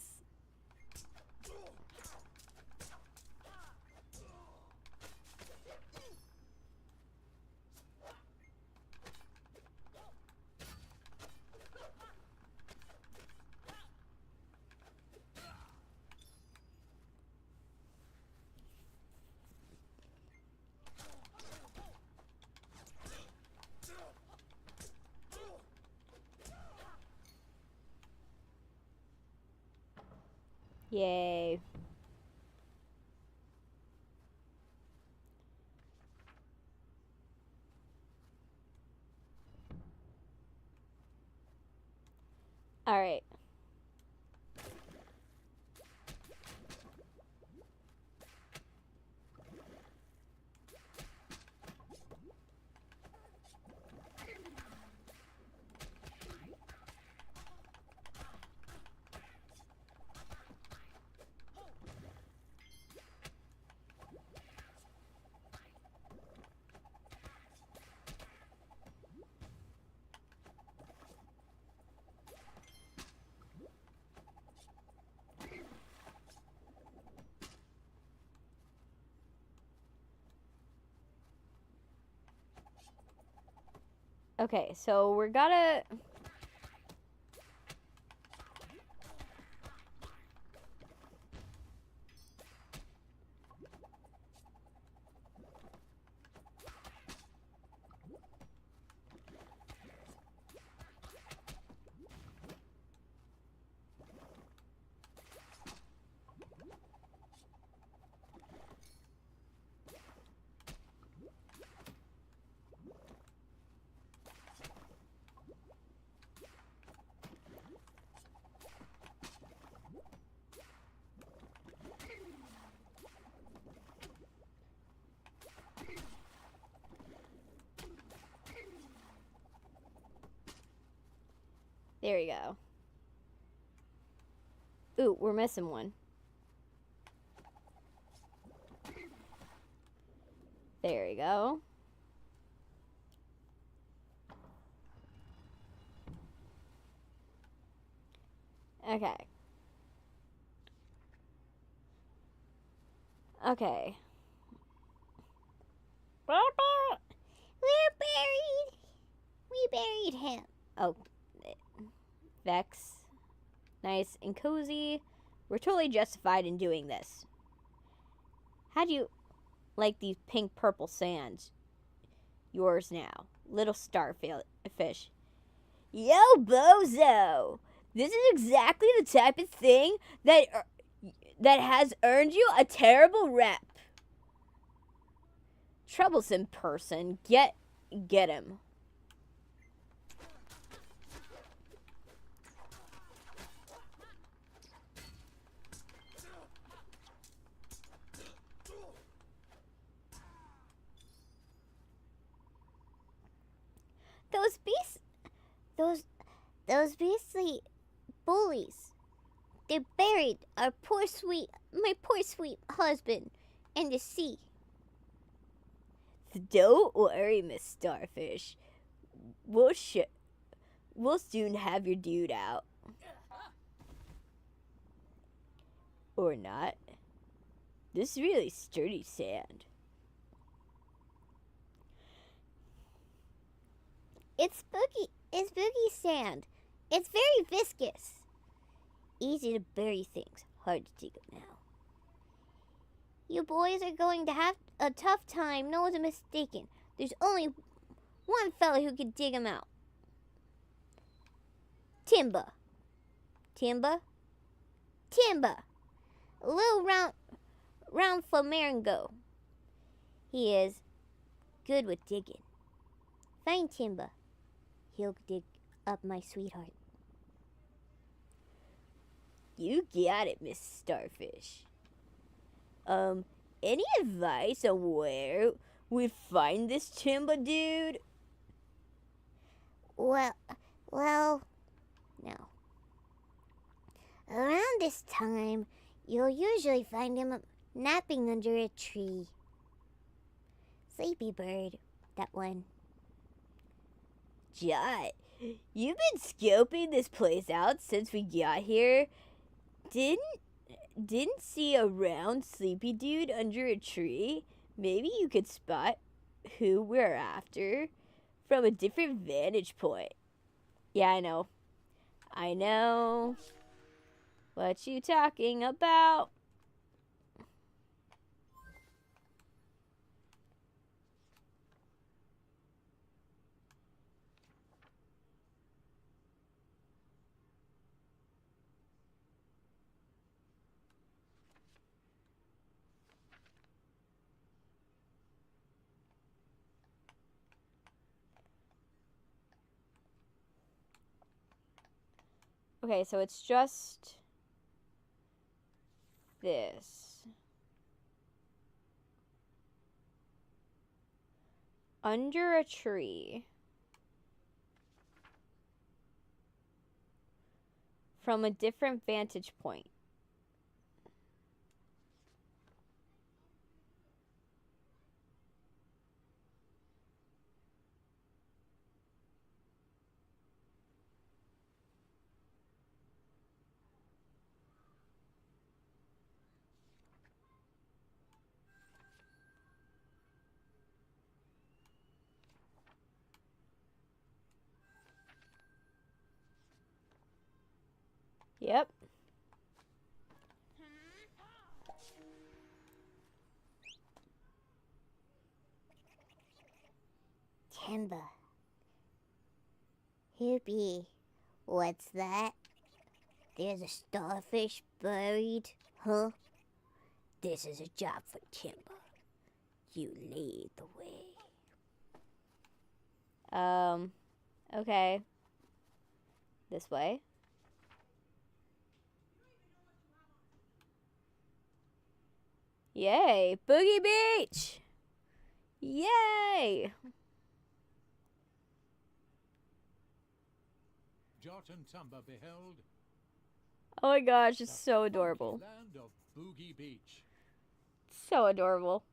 Yay. All right. Okay, so we're gotta... There we go. Ooh, we're missing one. There we go. Okay. Okay. We're buried. We buried him. Oh, Vex. Nice and cozy. We're totally justified in doing this. How do you like these pink purple sands? Yours now. Little starfish. Yo, bozo! This is exactly the type of thing that has earned you a terrible rep. Troublesome person. Get him. Those beastly bullies. They buried my poor sweet husband in the sea. Don't worry, Miss Starfish. We'll soon have your dude out. Or not. This is really sturdy sand. It's Boogie sand. It's very viscous. Easy to bury things, hard to dig up now. You boys are going to have a tough time, no one's mistaken. There's only one fella who can dig them out. Timba. A little round flamingo. He is good with digging. Find Timba. He'll dig up my sweetheart. You got it, Miss Starfish. Any advice on where we find this Timba dude? Well, no. Around this time, you'll usually find him napping under a tree. Sleepy bird, that one. Jot, you've been scoping this place out since we got here. Didn't see a round sleepy dude under a tree. Maybe you could spot who we're after from a different vantage point. Yeah, I know. What you talking about? Okay, so it's just this. Under a tree. From a different vantage point. Yep. Timber. Hippie. What's that? There's a starfish buried, huh? This is a job for Timber. You lead the way. Okay. This way. Yay! Boogie Beach! Yay! Jot and Tumba beheld Oh my gosh, the it's so funky adorable. land of Boogie Beach. So adorable.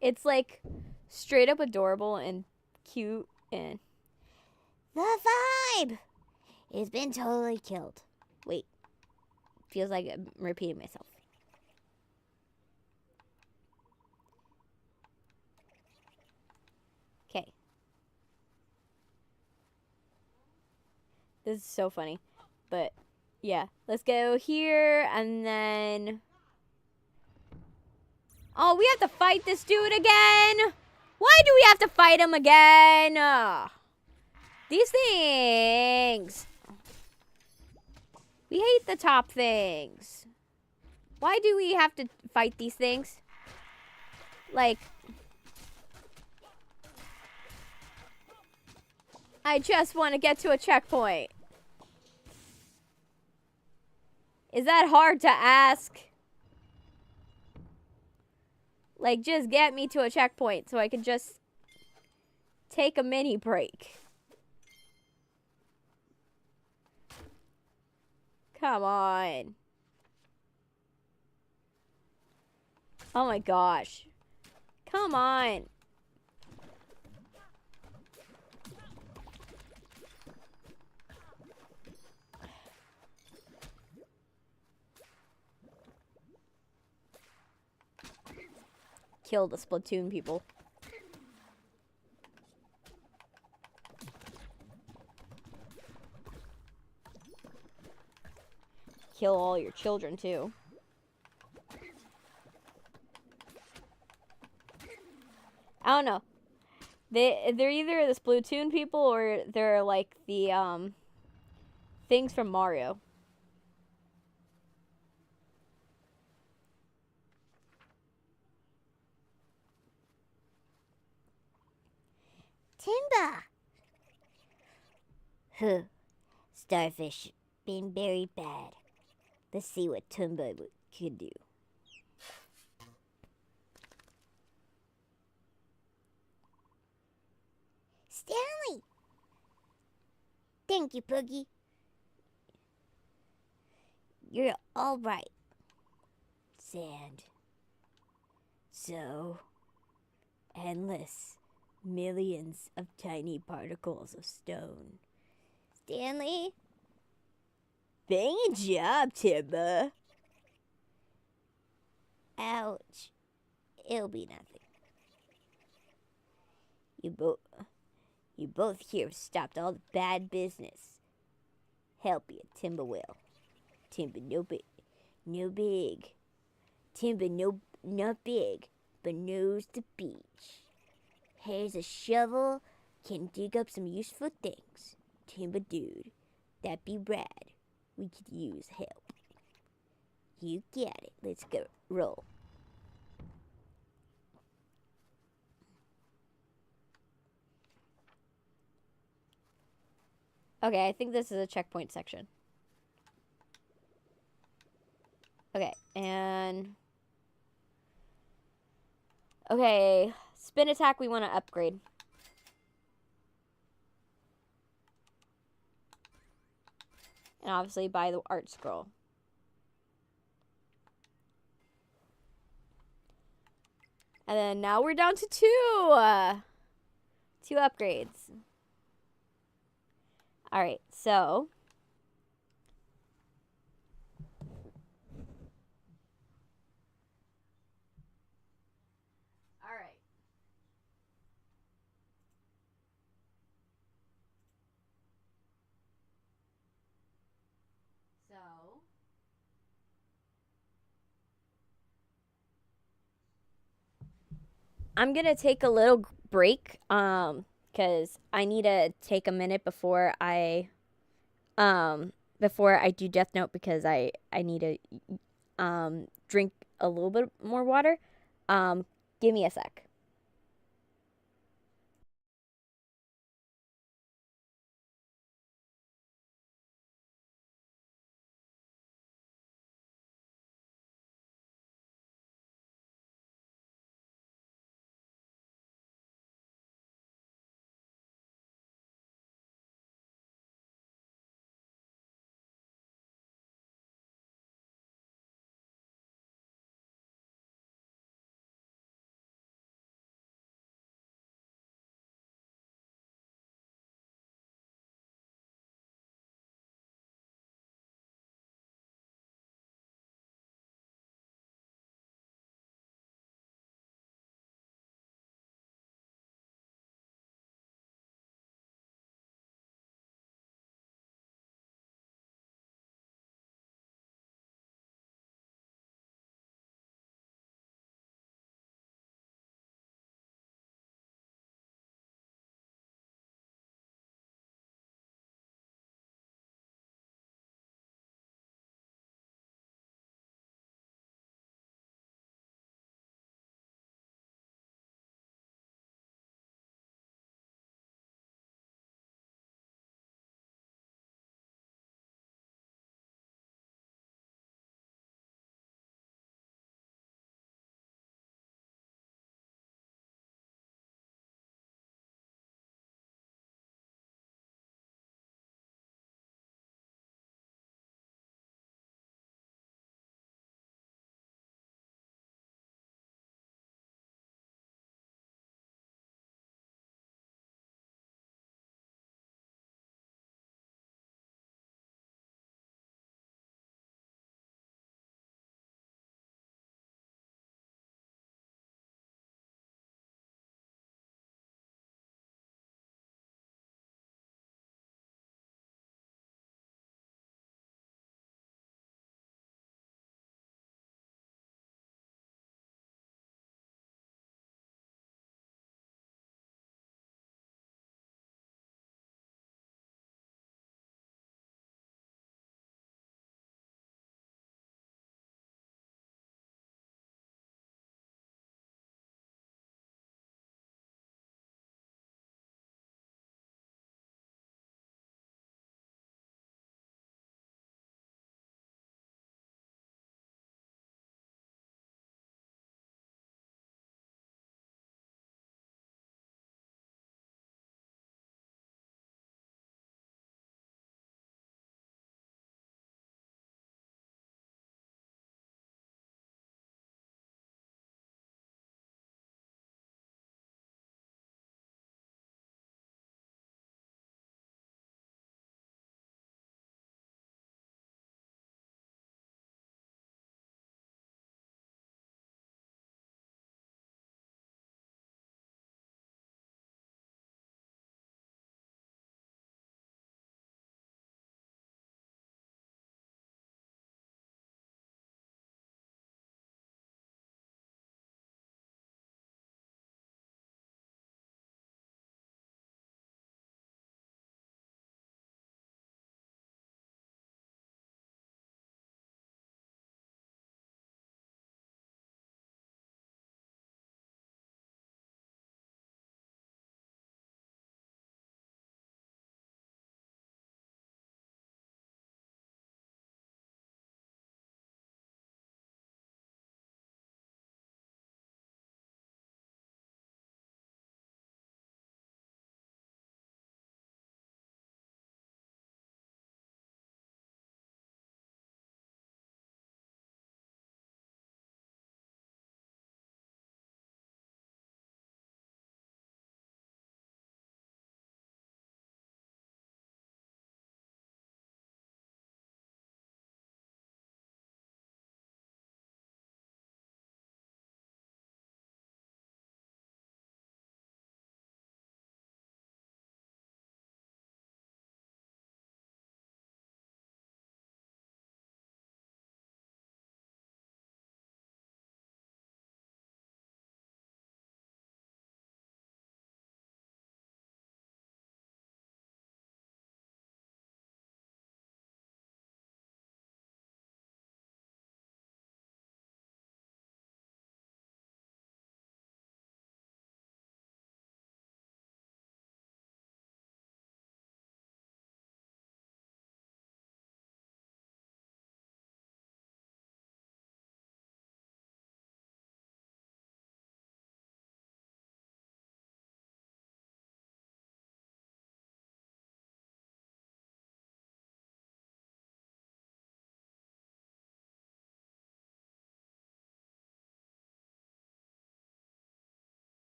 It's like straight up adorable and cute and The vibe! It's been totally killed. wait. Feels like I'm repeating myself. Okay. This is so funny. But yeah, let's go here and then oh, we have to fight this dude again. Why do we have to fight him again? These things. We hate the top things. Why do we have to fight these things? Like, I just want to get to a checkpoint. Is that hard to ask? Like, just get me to a checkpoint so I can just take a mini break. Come on. Oh my gosh. Come on. Kill the Splatoon people. Kill all your children too. I don't know. They're either the Splatoon people or they're like the things from Mario. Timber! Huh. Starfish been buried bad. Let's see what Timber could do. Stanley! Thank you, Boogie. You're all right. Sand. So endless. Millions of tiny particles of stone. Stanley? Bang a job, Timber. Ouch. It'll be nothing. You both here have stopped all the bad business. Help you, Timber will. Timber no big. Timber not big, but knows the beach. Here's a shovel, can dig up some useful things. Timber dude, that'd be rad. We could use help. You get it. Let's go. Roll. Okay, I think this is a checkpoint section. Okay, and okay, spin attack we want to upgrade. And obviously buy the art scroll. And then now we're down to two upgrades. All right, so I'm gonna take a little break. Because I need to take a minute before I do Death Note because I need to drink a little bit more water. Give me a sec.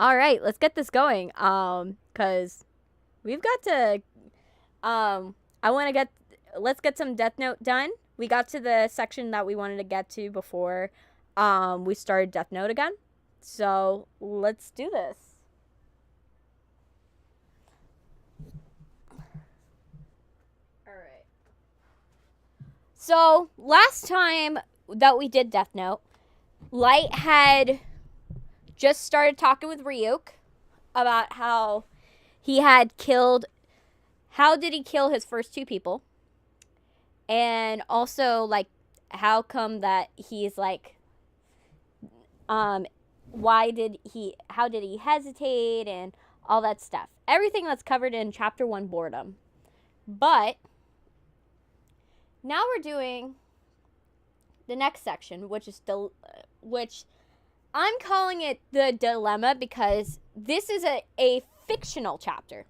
All right, let's get this going. Cause we've got to. Let's get some DeathNote done. We got to the section that we wanted to get to before, we started DeathNote again. So let's do this. All right. So last time that we did DeathNote, Light had just started talking with Ryuk about how he had killed. How did he kill his first two people? And also, like, how come that he's like, how did he hesitate and all that stuff. Everything that's covered in chapter 1, Boredom. But now we're doing the next section, which I'm calling it the dilemma because this is a fictional chapter.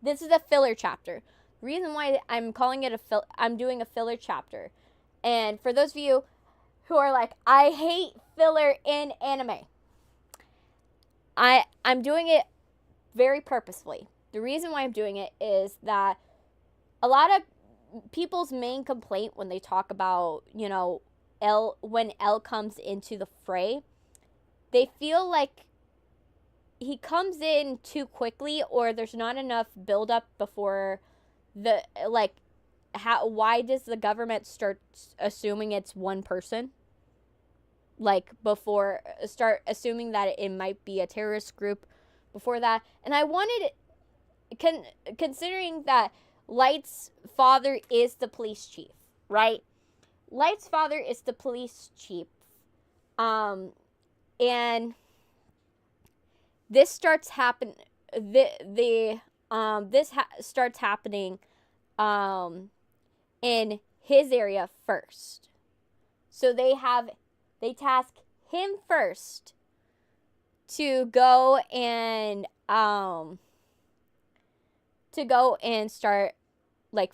This is a filler chapter. The reason why I'm calling it I'm doing a filler chapter. And for those of you who are like, I hate filler in anime, I'm doing it very purposefully. The reason why I'm doing it is that a lot of people's main complaint when they talk about, when L comes into the fray, they feel like he comes in too quickly, or there's not enough build up before why does the government start assuming it's one person? Start assuming that it might be a terrorist group before that. And I wanted, considering that Light's father is the police chief, right? Light's father is the police chief. And this starts happening. Starts happening in his area first. So they task him first to go and start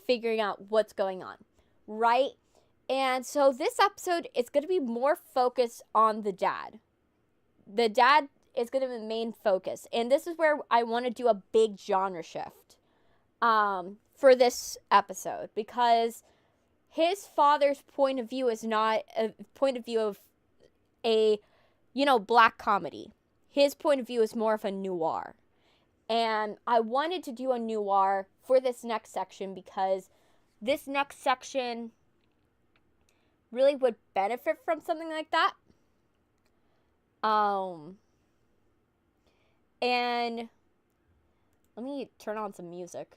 figuring out what's going on, right? And so this episode is going to be more focused on the dad. The dad is going to be the main focus. And this is where I want to do a big genre shift for this episode, because his father's point of view is not a point of view of a, black comedy. His point of view is more of a noir. And I wanted to do a noir for this next section because this next section really would benefit from something like that. And let me turn on some music,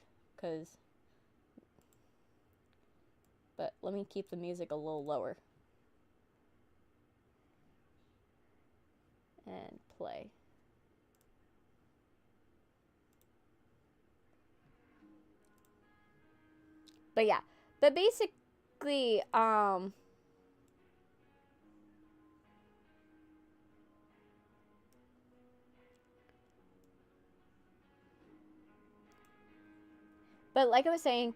but let me keep the music a little lower. And play. But yeah, but basically, but like I was saying,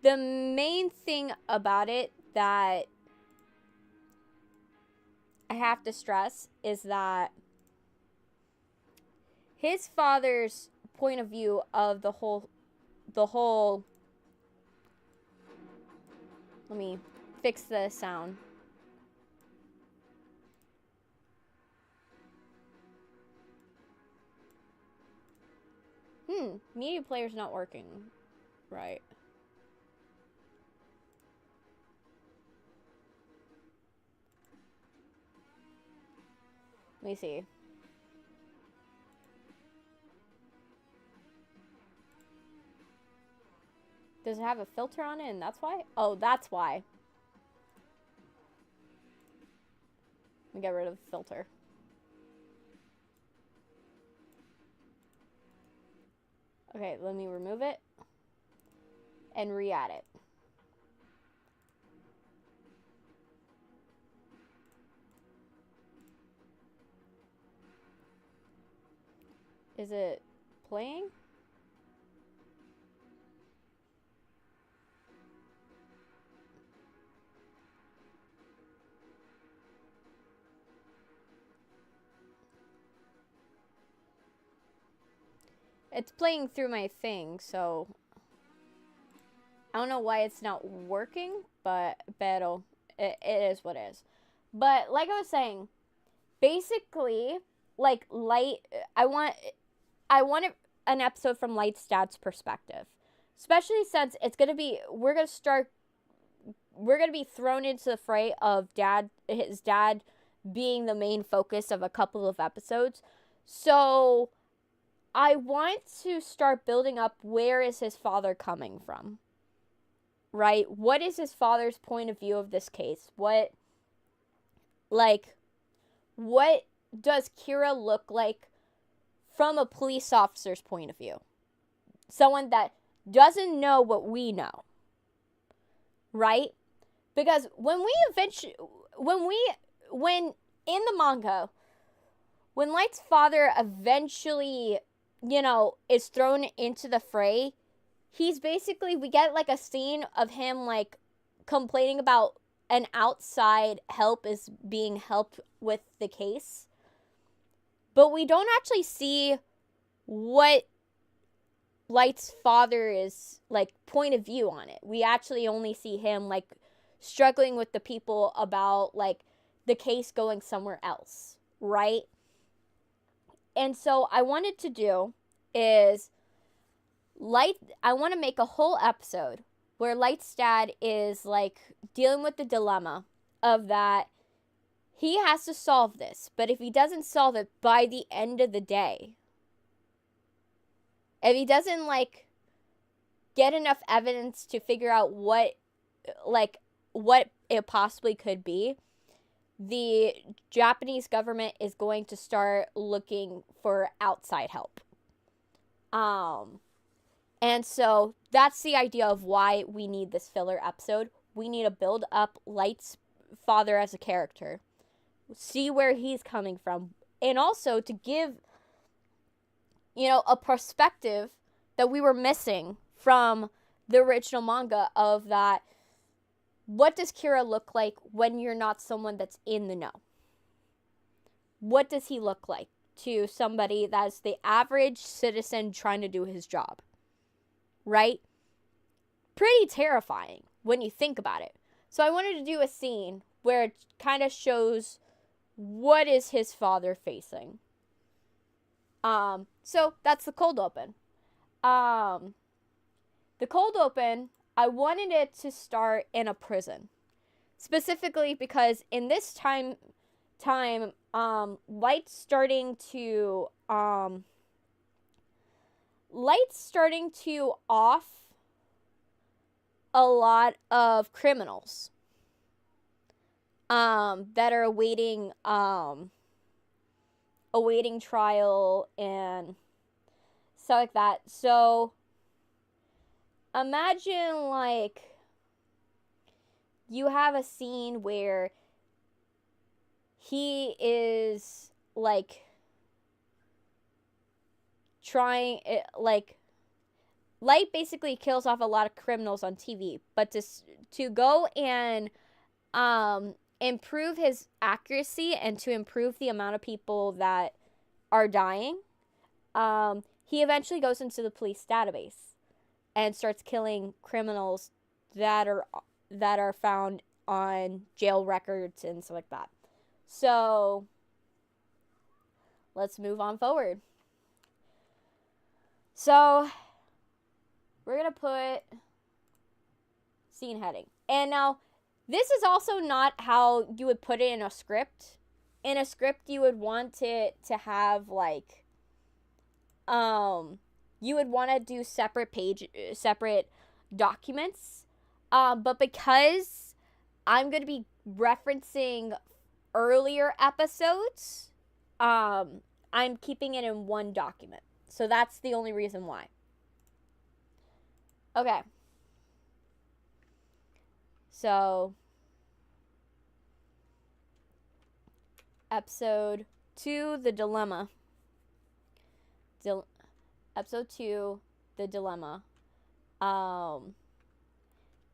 the main thing about it that I have to stress is that his father's point of view of the whole, let me fix the sound. Media player's not working right. Let me see. Does it have a filter on it and that's why? Oh, that's why. Let me get rid of the filter. Okay, let me remove it and re-add it. Is it playing? it's playing through my thing, so I don't know why it's not working, but it is what it is. But like I was saying, basically, like I want an episode from Light's dad's perspective, especially since we're gonna be thrown into the fray of his dad being the main focus of a couple of episodes. So I want to start building up, where is his father coming from? Right? What is his father's point of view of this case? What does Kira look like from a police officer's point of view? Someone that doesn't know what we know. Right? Because when in the manga, when Light's father eventually, is thrown into the fray, we get like a scene of him like complaining about an outside help is being helped with the case. But we don't actually see what Light's father is like point of view on it. We actually only see him like struggling with the people about like the case going somewhere else, right? And so I wanted to do is I want to make a whole episode where Light's dad is like dealing with the dilemma of that he has to solve this, but if he doesn't solve it by the end of the day, if he doesn't like get enough evidence to figure out what it possibly could be, the Japanese government is going to start looking for outside help. And so that's the idea of why we need this filler episode. We need to build up Light's father as a character, see where he's coming from, and also to give, a perspective that we were missing from the original manga of that. What does Kira look like when you're not someone that's in the know? What does he look like to somebody that's the average citizen trying to do his job? Right? Pretty terrifying when you think about it. So I wanted to do a scene where it kind of shows what is his father facing. So that's the cold open. The cold open, I wanted it to start in a prison. Specifically because in this time, Light's starting to off a lot of criminals that are awaiting trial and stuff like that. So imagine like you have a scene where he is like trying like Light basically kills off a lot of criminals on TV, but to go and improve his accuracy and to improve the amount of people that are dying, he eventually goes into the police database and starts killing criminals that are found on jail records and stuff like that. So let's move on forward. So we're going to put scene heading. And now, this is also not how you would put it in a script. In a script, you would want it to have, like, you would want to do separate documents. But because I'm going to be referencing earlier episodes, I'm keeping it in one document. So that's the only reason why. Okay. So, episode 2, The Dilemma. Episode 2, The Dilemma.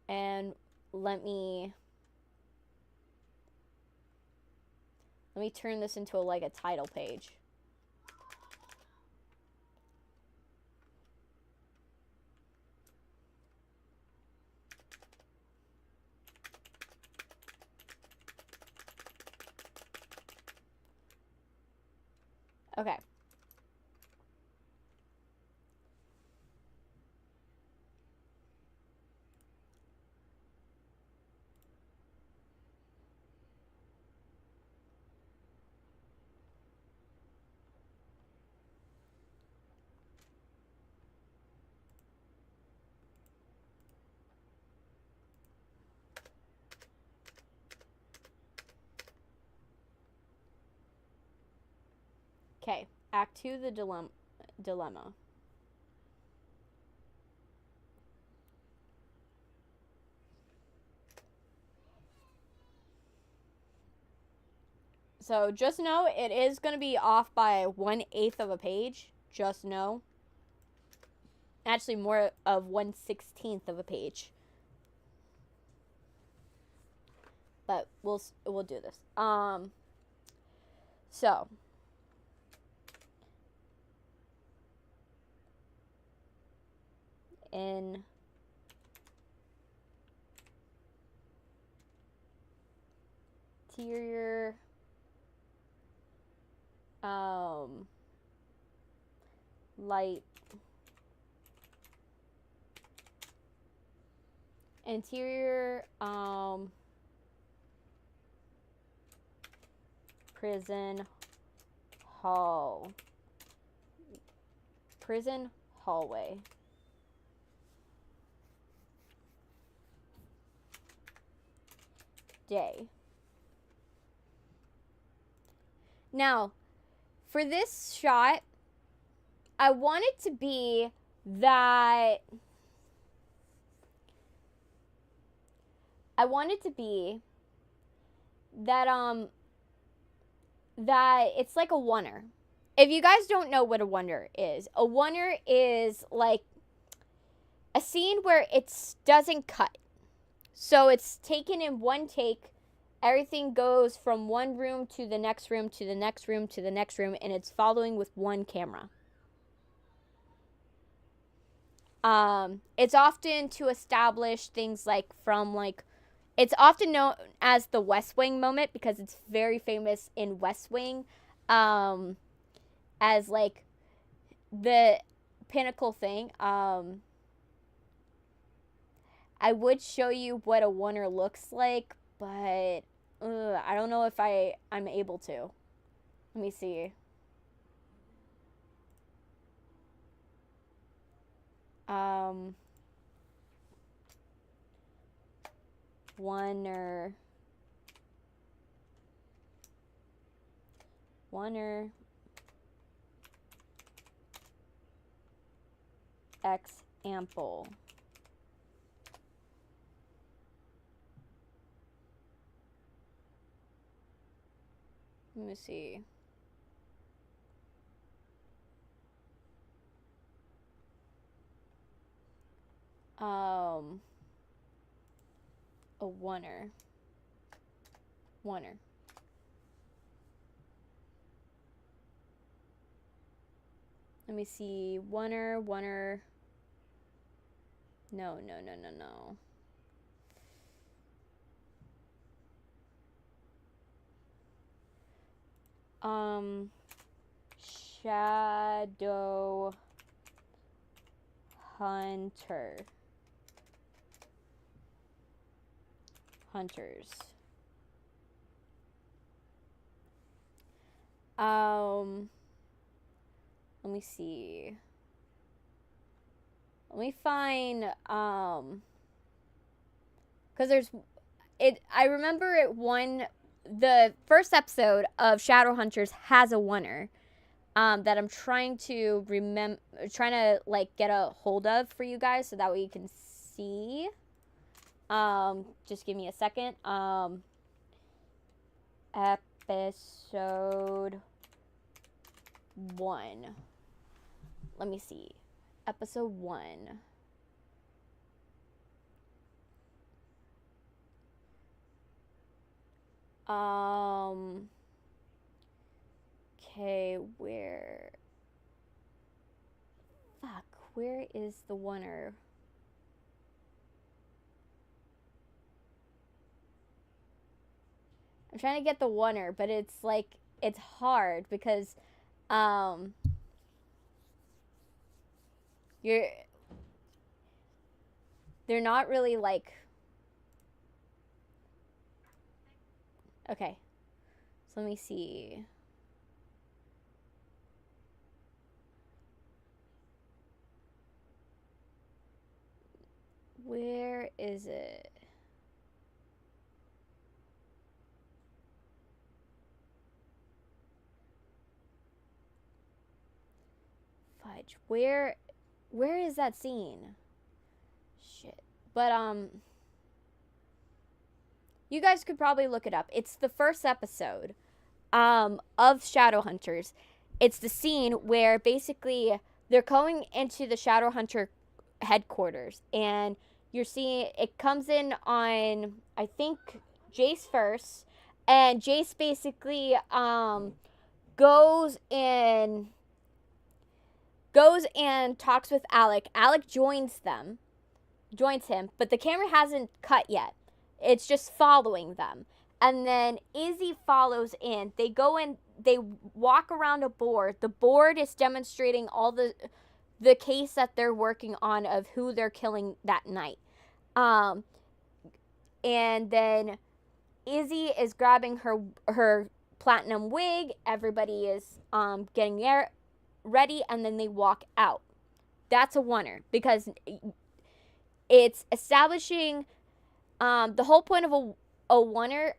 And let me turn this into a title page. Okay. Okay, Act 2, the dilemma. So just know it is going to be off by 1/8 of a page. Just know. Actually, more of 1/16 of a page. But we'll do this. So interior light interior prison hallway. Day. Now, for this shot, I want it to be that that it's like a oneer. If you guys don't know what a oneer is like a scene where it doesn't cut. So it's taken in one take. Everything goes from one room to the next room to the next room to the next room, and it's following with one camera. It's often to establish things like it's often known as the West Wing moment because it's very famous in West Wing, as like the pinnacle thing. I would show you what a oneer looks like, but I don't know if I'm able to. Let me see. Oneer example. Let me see. A oneer. Let me see. Oneer. No. Shadow hunters. Let me see. Let me find because I remember the first episode of Shadowhunters has a oneer that I'm trying to like get a hold of for you guys so that way you can see. Just give me a second. Episode 1. Let me see. Episode 1. Okay, where is the oneer? I'm trying to get the oneer, but it's hard because you're they're not really like, okay, so let me see. Where is it? Fudge. Where is that scene? Shit. But you guys could probably look it up. It's the first episode of Shadowhunters. It's the scene where basically they're going into the Shadowhunter headquarters, and you're seeing it comes in on, I think, Jace first, and Jace basically goes and talks with Alec. Alec joins him, but the camera hasn't cut yet. It's just following them. And then Izzy follows in. They go in, they walk around a board. The board is demonstrating all the case that they're working on of who they're killing that night. And then Izzy is grabbing her platinum wig. Everybody is getting ready, and then they walk out. That's a oneer, because it's establishing the whole point of a oneer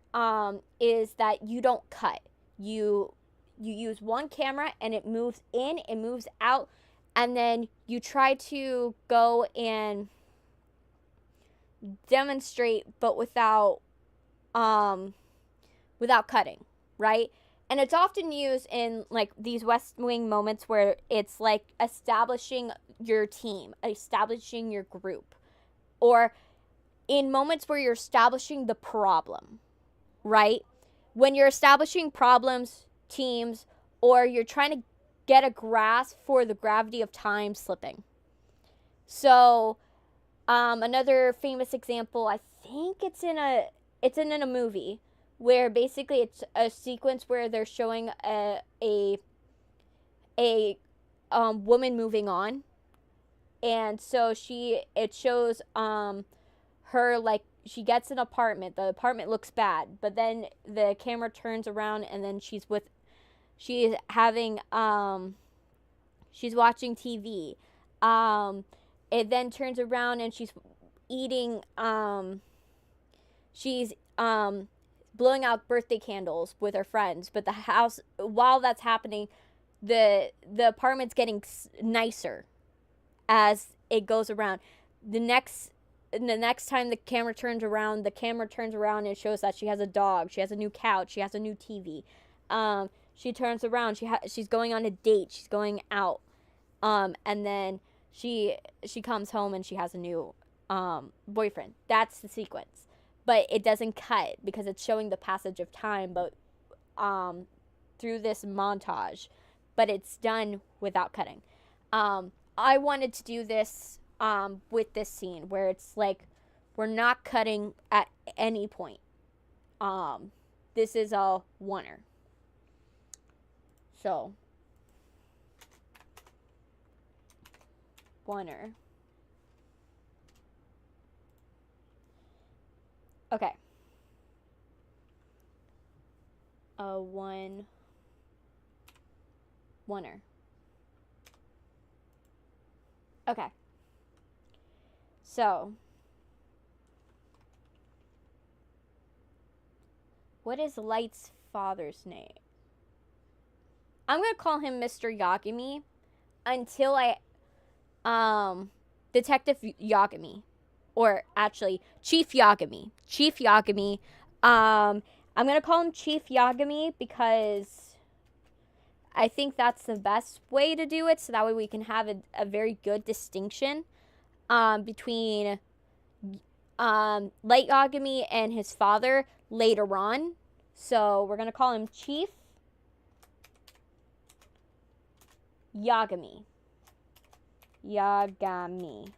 is that you don't cut. You use one camera, and it moves in, it moves out, and then you try to go and demonstrate, but without cutting, right? And it's often used in like these West Wing moments where it's like establishing your team, establishing your group, or in moments where you're establishing the problem, right? When you're establishing problems, teams, or you're trying to get a grasp for the gravity of time slipping. So, another famous example, I think it's in a movie, where basically it's a sequence where they're showing a woman moving on, and so it shows her, like, she gets an apartment. The apartment looks bad, but then the camera turns around, and then she's watching TV. It then turns around, and she's eating, she's blowing out birthday candles with her friends. But the house, while that's happening, the apartment's getting nicer as it goes around. The next time the camera turns around, and it shows that she has a dog, she has a new couch, she has a new TV. She turns around, she's going on a date, she's going out, and then she comes home and she has a new boyfriend. That's the sequence, but it doesn't cut because it's showing the passage of time, but through this montage, but it's done without cutting. I wanted to do this with this scene where it's like we're not cutting at any point. This is a oneer. So, oneer. Okay. Oneer. Okay. So, what is Light's father's name? I'm going to call him Mr. Yagami until Detective Yagami. Or actually, Chief Yagami. Chief Yagami. I'm going to call him Chief Yagami because I think that's the best way to do it. So that way we can have a very good distinction between Light Yagami and his father later on. So we're going to call him Chief Yagami. Yagami.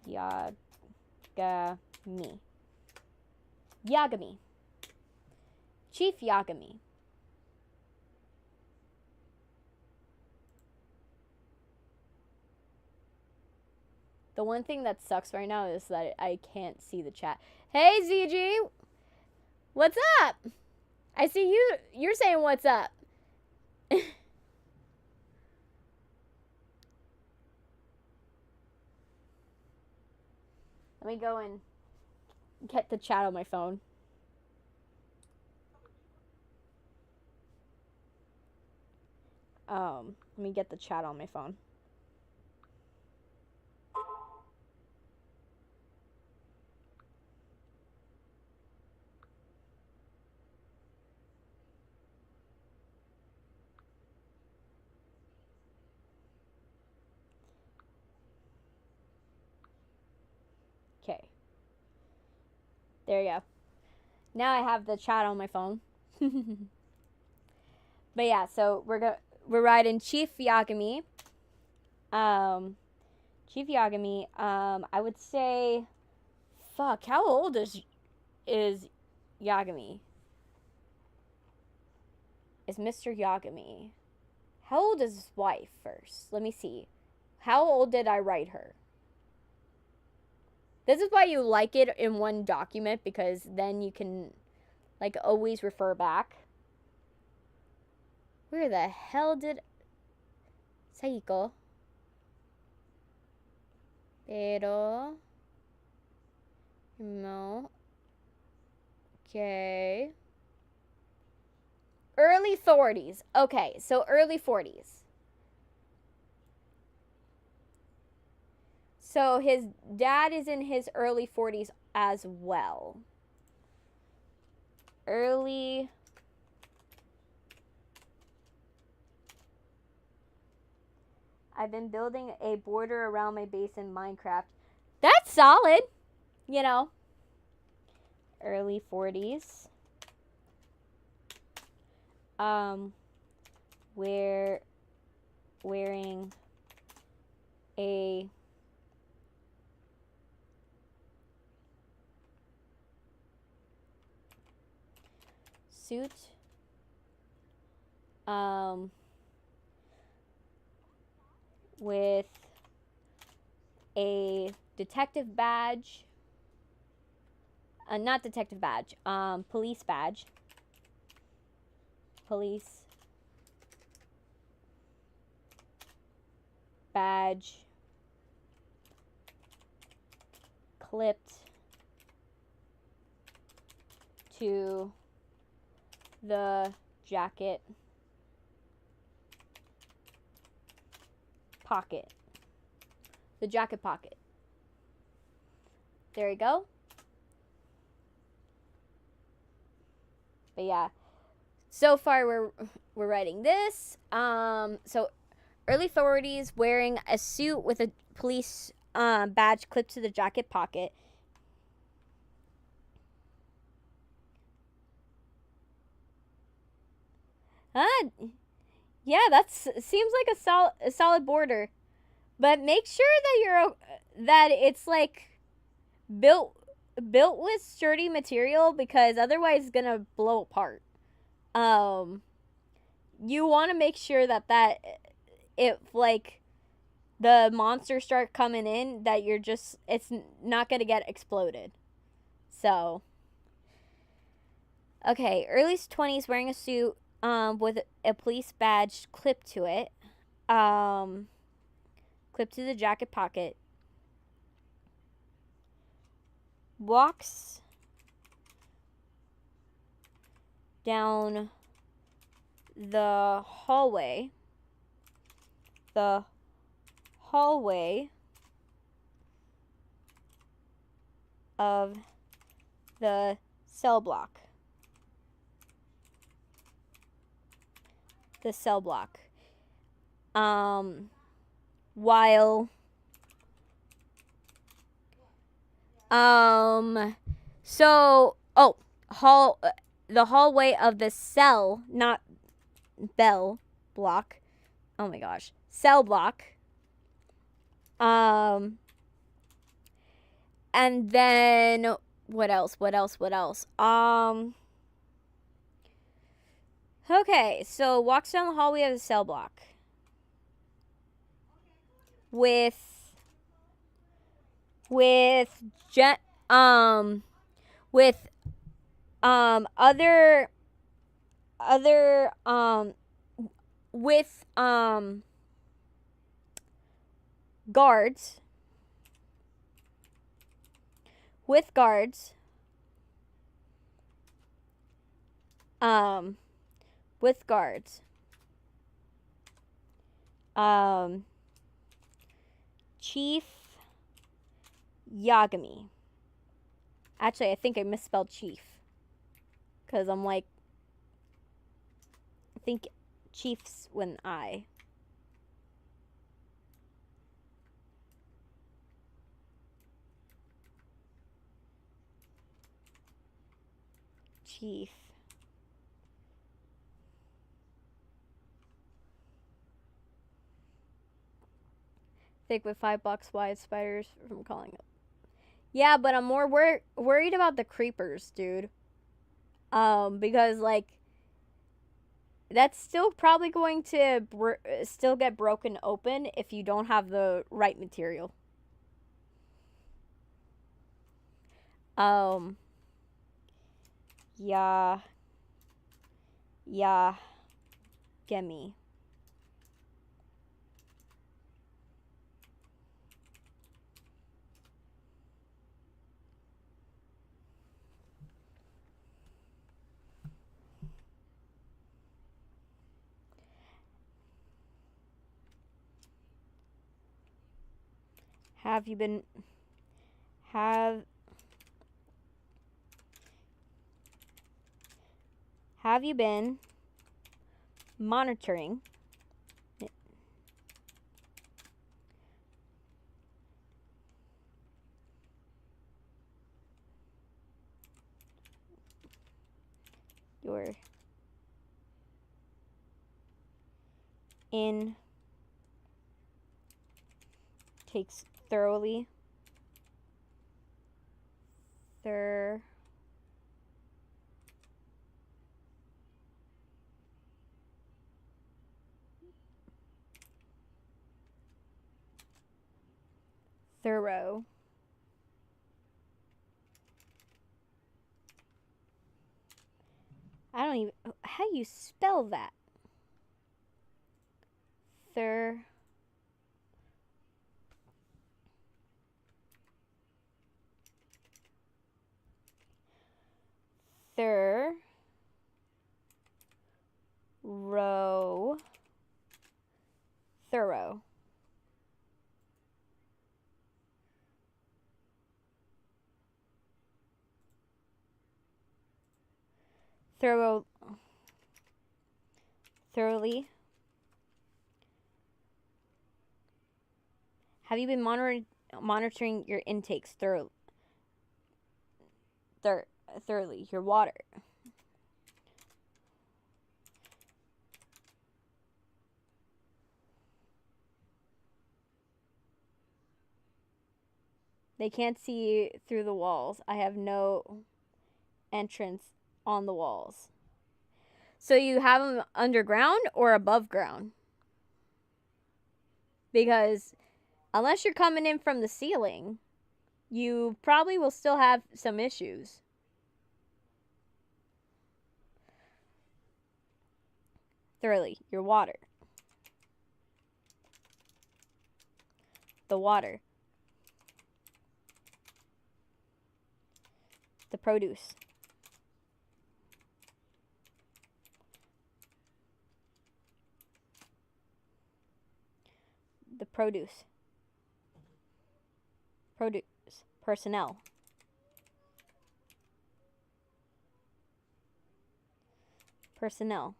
Yagami. Chief Yagami. The one thing that sucks right now is that I can't see the chat. Hey, ZG! What's up? I see you. You're saying what's up. Let me go and get the chat on my phone. Let me get the chat on my phone. Okay. There you go. Now I have the chat on my phone. But yeah, so we're riding Chief Yagami. Chief Yagami, I would say, fuck, how old is Yagami? Is Mr. Yagami? How old is his wife first? Let me see. How old did I write her? This is why you like it in one document, because then you can, like, always refer back. Where the hell did Saiko? Pero no. Okay. Early 40s. Okay, so early 40s. So his dad is in his early 40s as well. Early. I've been building a border around my base in Minecraft. That's solid. You know. Early 40s. Wearing a suit. With a detective badge. Not detective badge. Police badge. Police badge clipped to the jacket pocket. The jacket pocket. There you go. But yeah. So far we're writing this. So early 40s, wearing a suit with a police badge clipped to the jacket pocket. Yeah, seems like a solid border. But make sure that it's like built with sturdy material, because otherwise it's gonna blow apart. You want to make sure that if like the monsters start coming in, that it's not gonna get exploded. So okay, early 20s, wearing a suit with a police badge clipped to it, clipped to the jacket pocket. Walks down the hallway. Of the cell block. While the hallway of the cell, not bell block. Oh my gosh. Cell block. And then what else? Okay, so walks down the hallway of the cell block with with with other with guards with guards with guards Chief Yagami. Actually, I think I misspelled chief because I'm like, I think chief's with an I. Chief. Thick with 5 blocks wide spiders from calling up. Yeah, but I'm more worried about the creepers, dude. Because like that's still probably going to still get broken open if you don't have the right material. Yeah. Yeah. Gimme. Have you been monitoring your intakes thoroughly? Thorough. I don't even. How do you spell that? Thorough. Thorough. Thoroughly. Have you been monitoring your intakes thoroughly? Your water. They can't see through the walls. I have no entrance on the walls. So you have them underground or above ground? Because unless you're coming in from the ceiling, you probably will still have some issues. Thoroughly, your water. The water. The produce. The produce. Personnel. Personnel.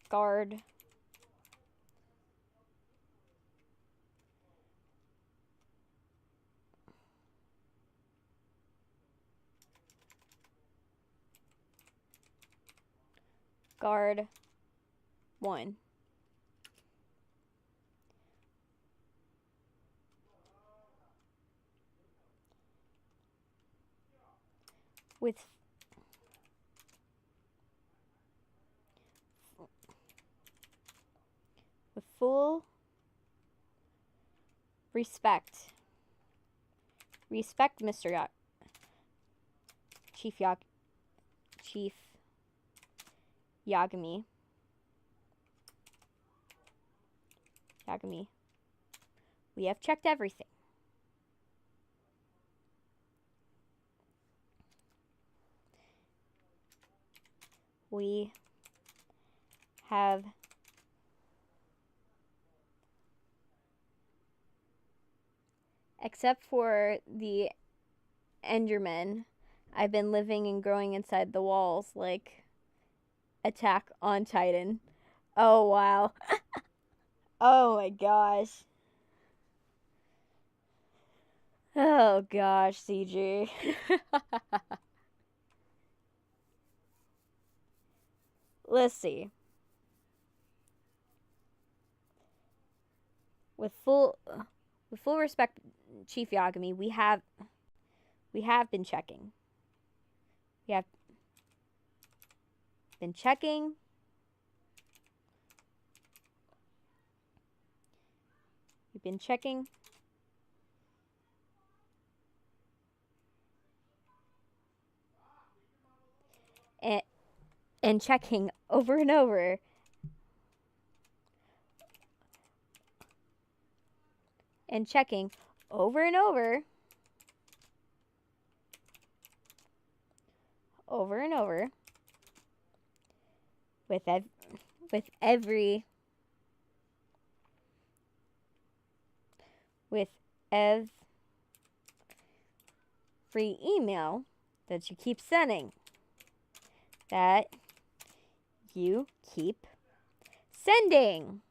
Guard. Guard 1. With full respect. Respect, Mr. Chief Yagami. We have checked everything. We have except for the Endermen, I've been living and growing inside the walls like Attack on Titan. Oh, wow. Oh, my gosh. Oh, gosh, CG. Let's see. With full respect, Chief Yagami, we have been checking. We have been checking. We've been checking. And checking over and over. And checking over and over. Over and over. With every email that you keep sending. That you keep sending.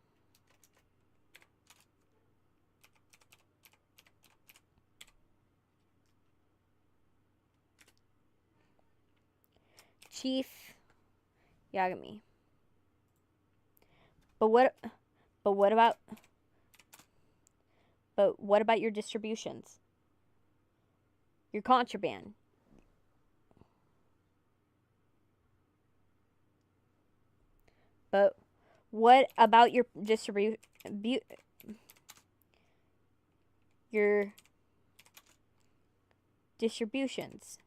Chief Yagami. But what about your distributions? Your contraband. But what about your your distributions?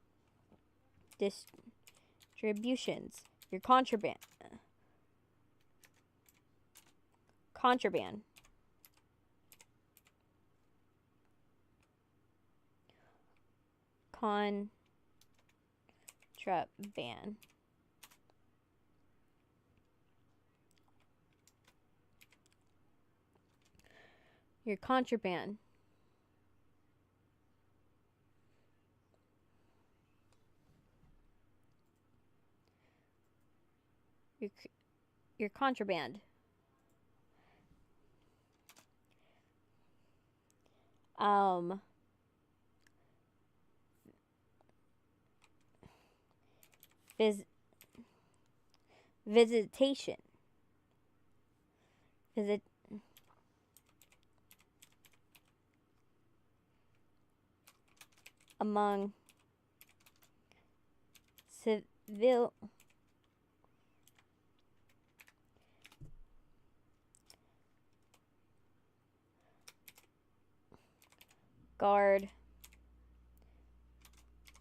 Your contraband. Contraband. Your contraband. Your contraband. Visitation. Among civil guard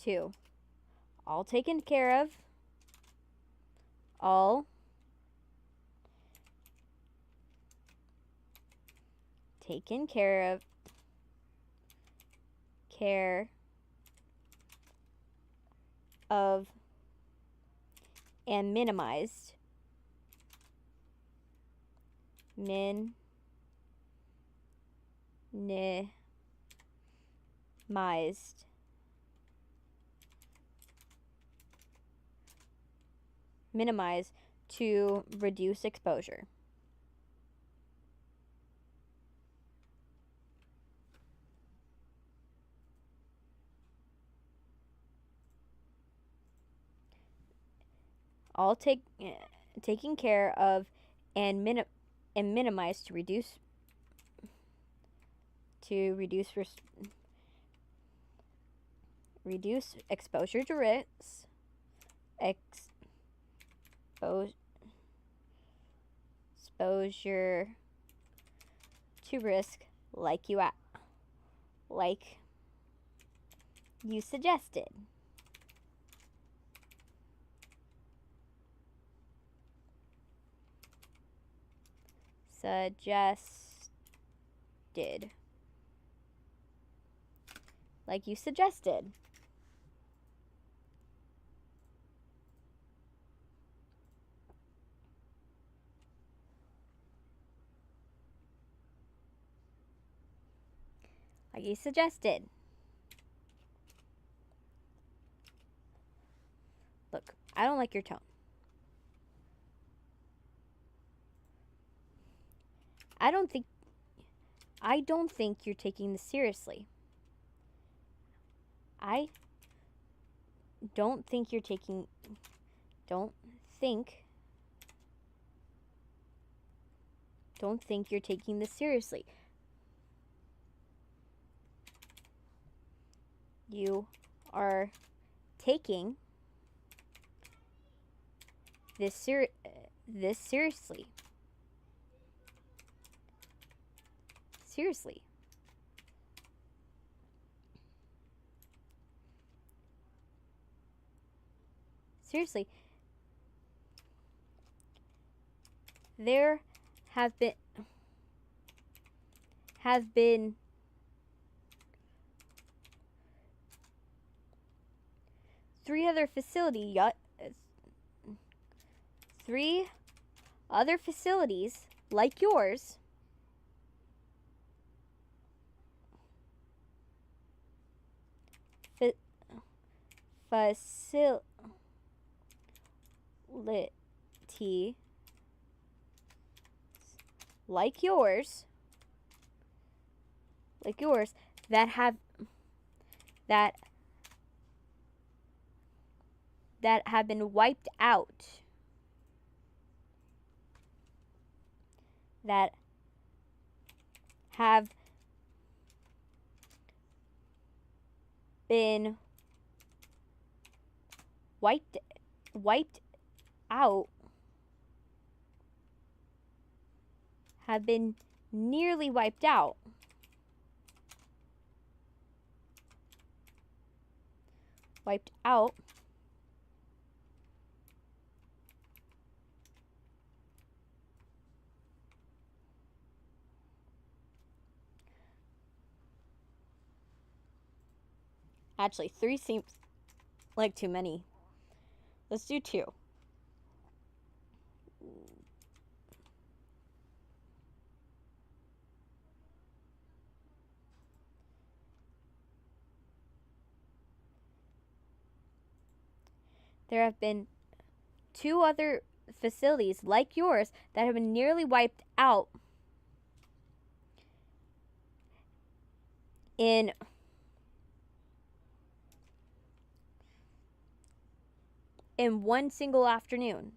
2. All taken care of. All taken care of. Care of and minimized. Minimize to reduce exposure. All taken care of and minimize to reduce exposure to risks. Exposure to risk, like you suggested. Like you suggested. Like you suggested. Look, I don't like your tone. I don't think you're taking this seriously. I don't think you're taking this seriously. You are taking this seriously. Seriously. Seriously. There have been 3 other facilities like yours facility like yours that have been wiped out, that have been wiped out, have been nearly wiped out. Wiped out. Actually, 3 seems like too many. Let's do 2. There have been 2 other facilities like yours that have been nearly wiped out in one single afternoon.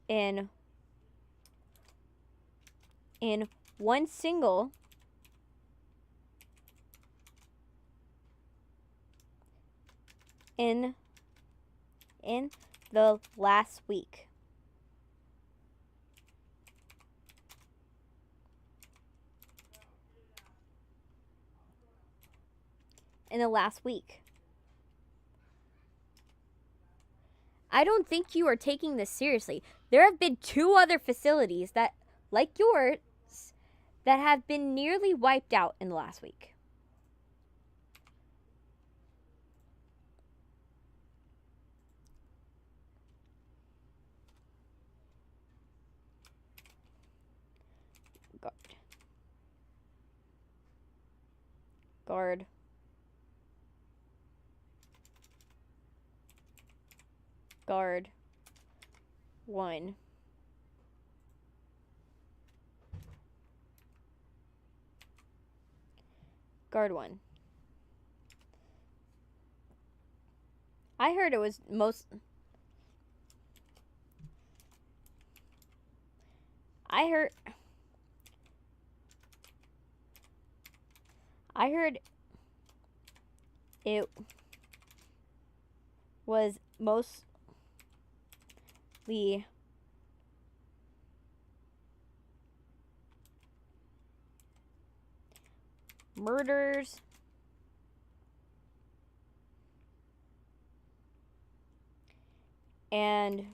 In one single in the last week. In the last week. I don't think you are taking this seriously. There have been 2 other facilities that, like yours, that have been nearly wiped out in the last week. Guard. Guard 1. Guard 1. I heard it was most. I heard it was mostly murders and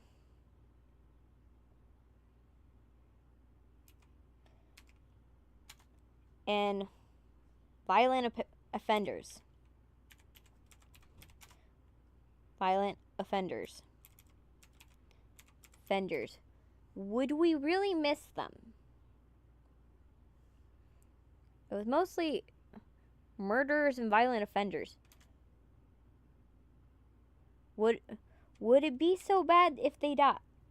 violent offenders. Violent offenders. Offenders. Would we really miss them? It was mostly murderers and violent offenders. Would it be so bad if they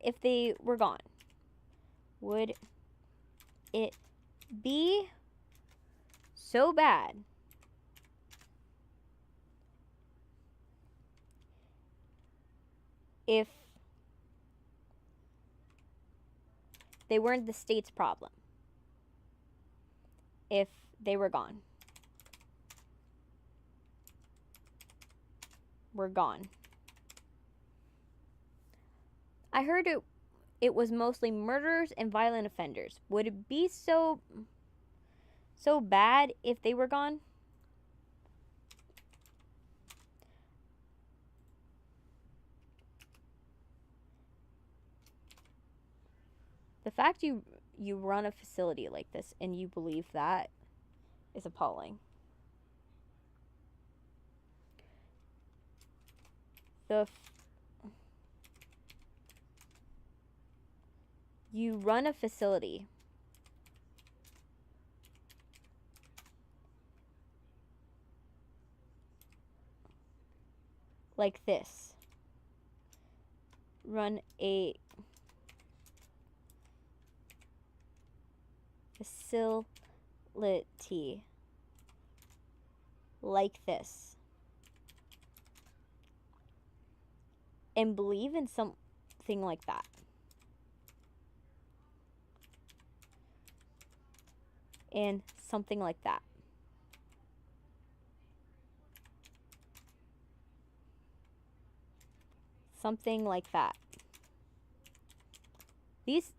if they were gone? Would it be so bad if they weren't the state's problem? If they were gone. We're gone. I heard it was mostly murderers and violent offenders. Would it be so bad if they were gone? The fact you run a facility like this and you believe that is appalling. You run a facility like this. Run a facility like this. And believe in something like that. And something like that. Something like that. These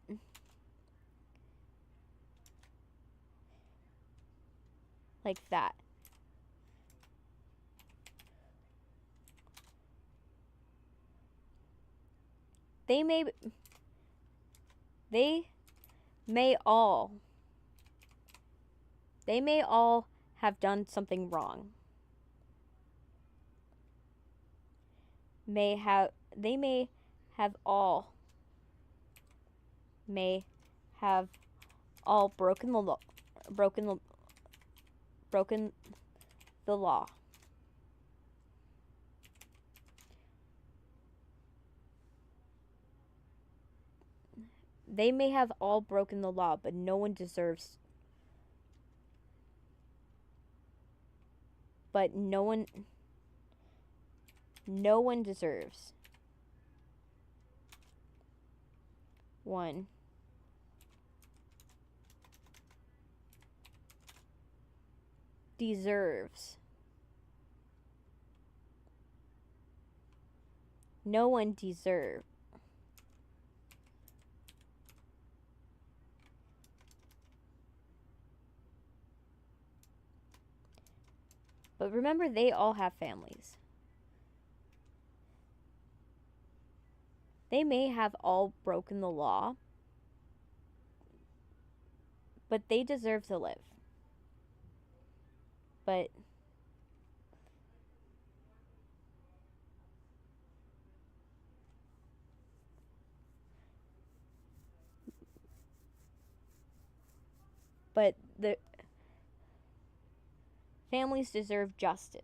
like that. They may all have done something wrong. They may have all broken the law. They may have all broken the law, but no one deserves. But no one deserves. One. Deserves. No one deserves. But remember, they all have families. They may have all broken the law, but they deserve to live. But the families deserve justice.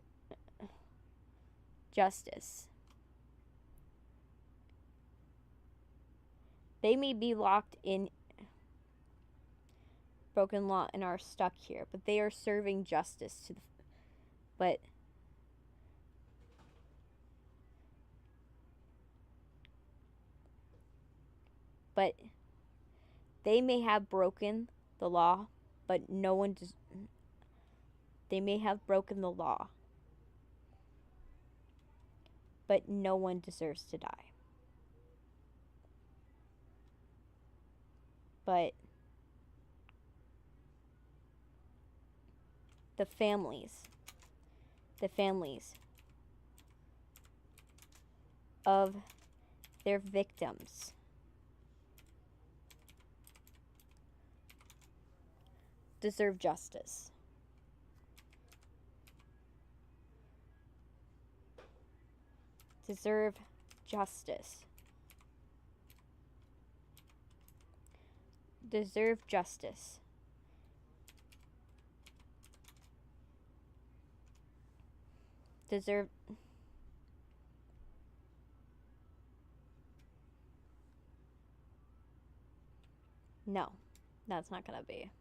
They may be locked in broken law and are stuck here, but they are serving justice to the. But but they may have broken the law, but no one they may have broken the law, but no one deserves to die. But the families of their victims deserve justice. Deserve justice. Deserve justice. Deserve. No, that's not gonna be.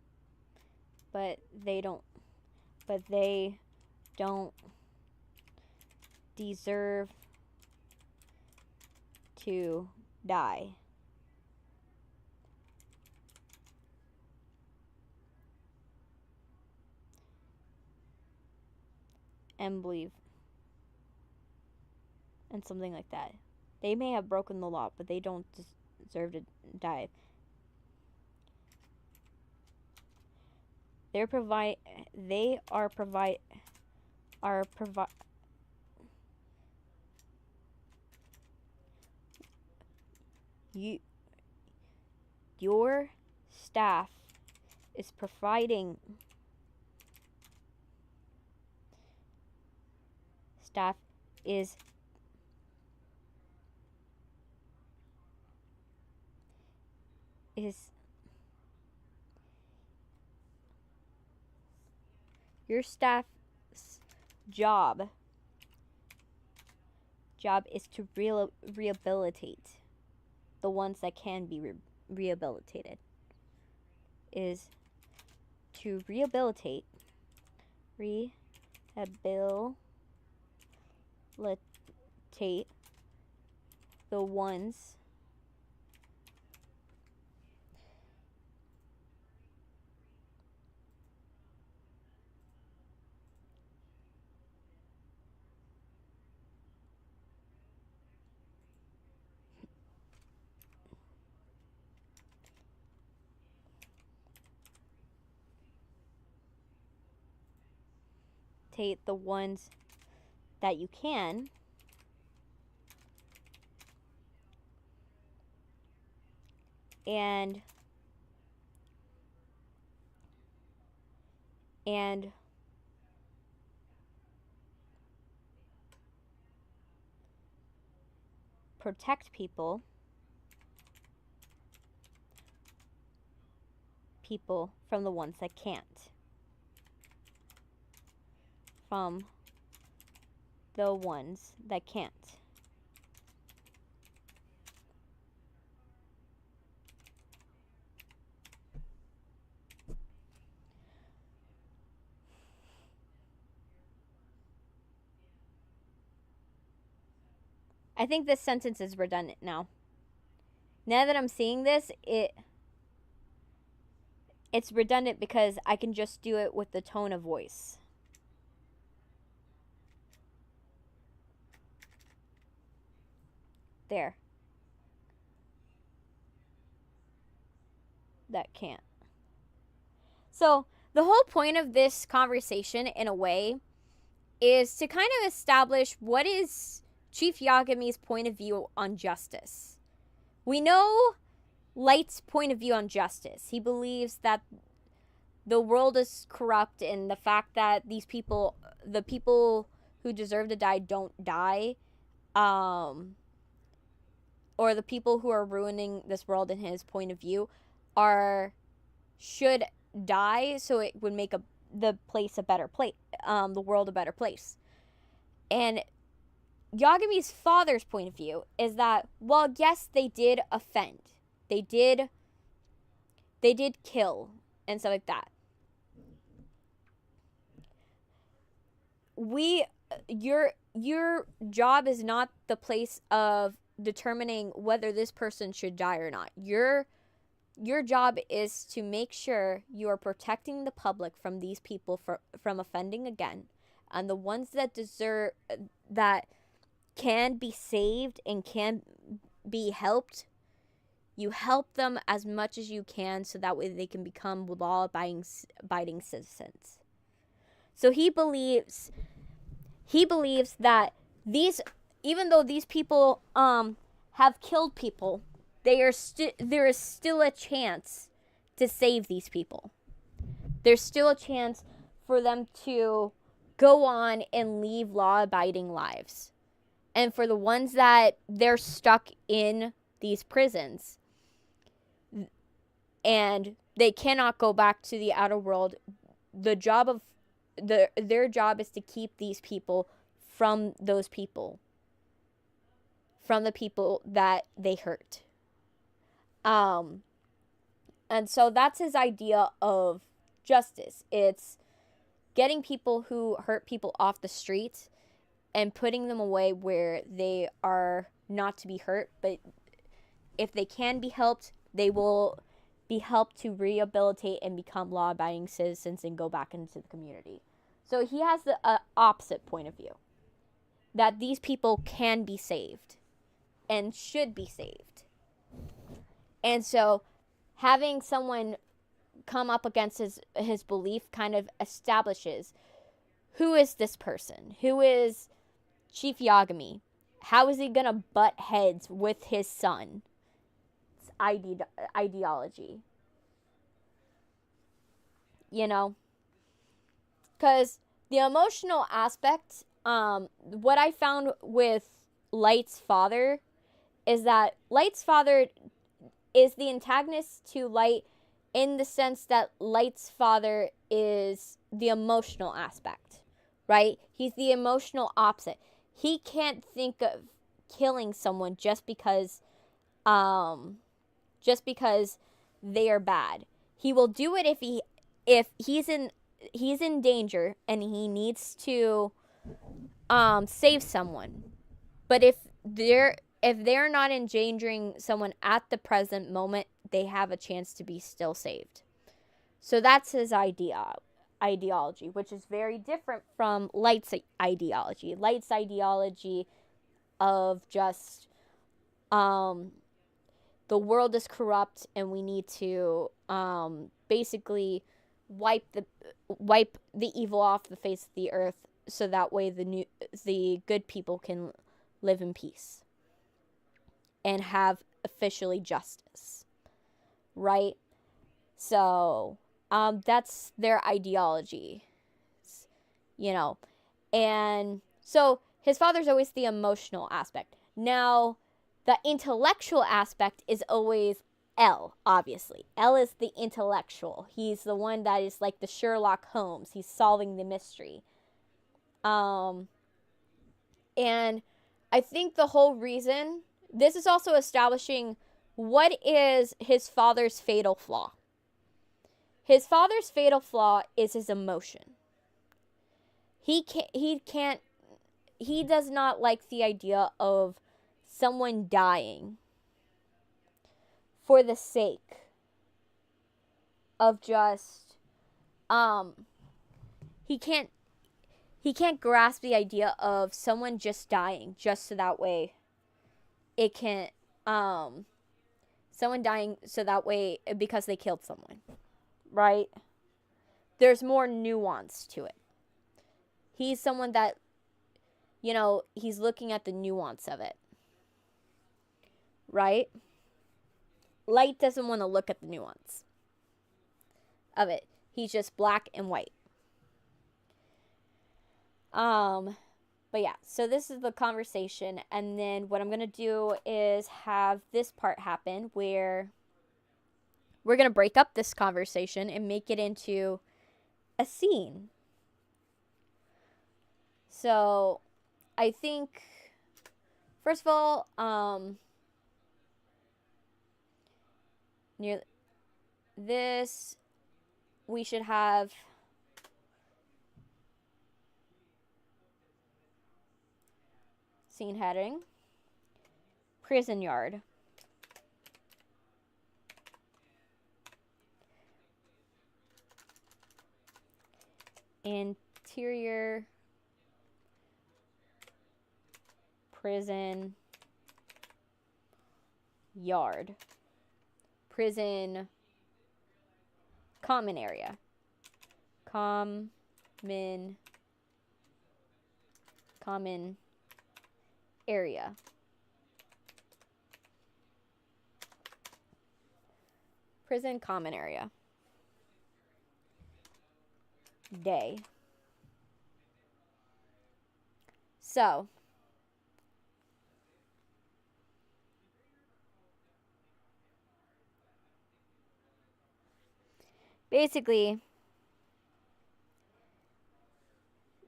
But they don't deserve to die. And believe. And something like that. They may have broken the law, but they don't deserve to die. They are provide your staff is providing your staff's job is to rehabilitate the ones that can be rehabilitated. Is to rehabilitate the ones that you can, and protect people from the ones that can't. From the ones that can't. I think this sentence is redundant now. Now that I'm seeing this, it's redundant because I can just do it with the tone of voice. There. That can't. So, the whole point of this conversation, in a way, is to kind of establish what is Chief Yagami's point of view on justice. We know Light's point of view on justice. He believes that the world is corrupt, and the fact that the people who deserve to die don't die, or the people who are ruining this world in his point of view should die, so it would make the place a better place, the world a better place. And Yagami's father's point of view is that, well, yes, they did offend. They did kill and stuff like that. Your job is not the place of determining whether this person should die or not. Your job is to make sure you are protecting the public from these people from offending again, and the ones that deserve, that can be saved and can be helped, you help them as much as you can so that way they can become law-abiding citizens. So he believes that even though these people have killed people, there is still a chance to save these people. There's still a chance for them to go on and leave law-abiding lives. And for the ones that they're stuck in these prisons and they cannot go back to the outer world, their job is to keep these people from those people, from the people that they hurt. And so that's his idea of justice. It's getting people who hurt people off the street and putting them away where they are not to be hurt, but if they can be helped, they will be helped to rehabilitate and become law-abiding citizens and go back into the community. So he has the opposite point of view, that these people can be saved and should be saved. And so having someone come up against his belief kind of establishes, who is this person? Who is Chief Yagami? How is he going to butt heads with his son? It's ideology. You know? Because the emotional aspect, what I found with Light's father is that Light's father is the antagonist to Light in the sense that Light's father is the emotional aspect, right? He's the emotional opposite. He can't think of killing someone just because they are bad. He will do it if he's in danger and he needs to save someone. But if they're not endangering someone at the present moment, they have a chance to be still saved. So that's his ideology, which is very different from Light's ideology. Light's ideology of just the world is corrupt and we need to basically wipe the evil off the face of the earth so that way the good people can live in peace and have officially justice, right? So that's their ideology, you know. And so his father's always the emotional aspect. Now, the intellectual aspect is always L, obviously. L is the intellectual. He's the one that is like the Sherlock Holmes. He's solving the mystery. And I think the whole reason, this is also establishing what is his father's fatal flaw. His father's fatal flaw is his emotion. He does not like the idea of someone dying for the sake of just, he can't grasp the idea of someone just dying just so that way it can, someone dying so that way because they killed someone, right? There's more nuance to it. He's someone that, you know, he's looking at the nuance of it, right? Light doesn't want to look at the nuance of it. He's just black and white. But yeah, so this is the conversation, and then what I'm going to do is have this part happen where we're going to break up this conversation and make it into a scene. So, I think, first of all, near this, we should have scene heading. prison yard. Interior prison yard. Prison common area. Common area. Prison common area. Day. So, basically,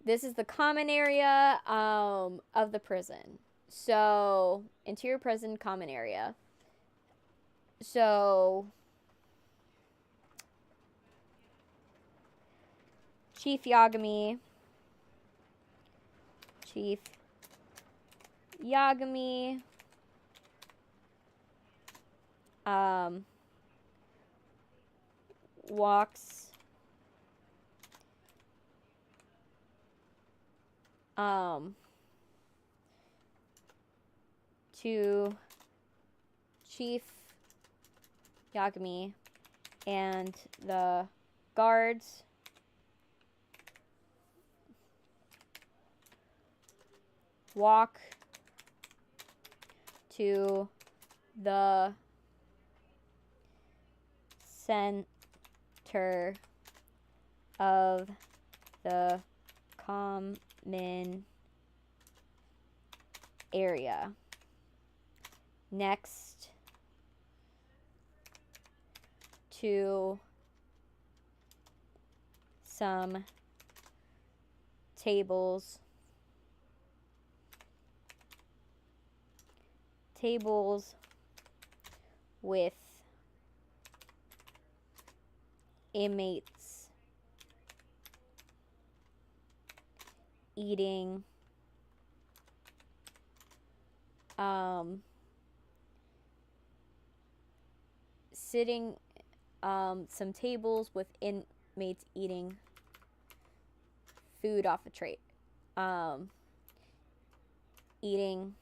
this is the common area of the prison. So, interior prison common area. So, Chief Yagami walks to Chief Yagami and the guards walk to the center of the common area next to some tables with inmates eating sitting some tables with inmates eating food off a tray, eating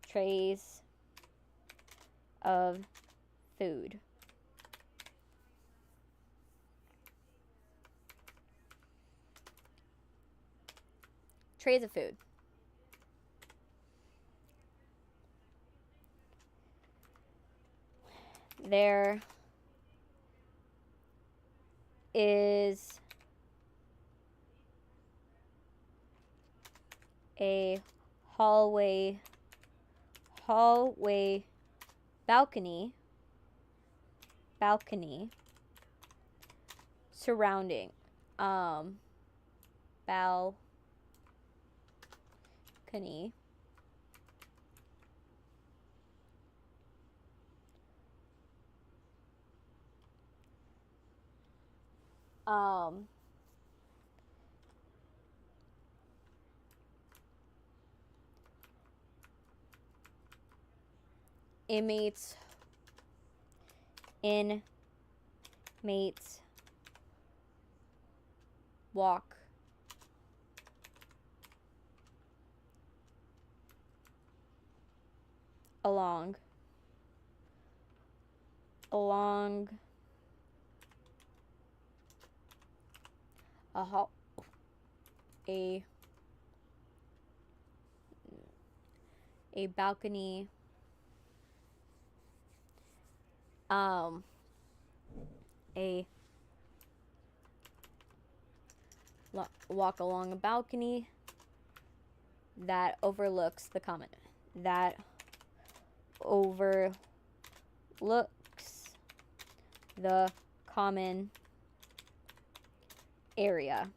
trays of food. Trays of food. There is a hallway balcony surrounding balcony inmates walk along a balcony walk along a balcony that overlooks the common area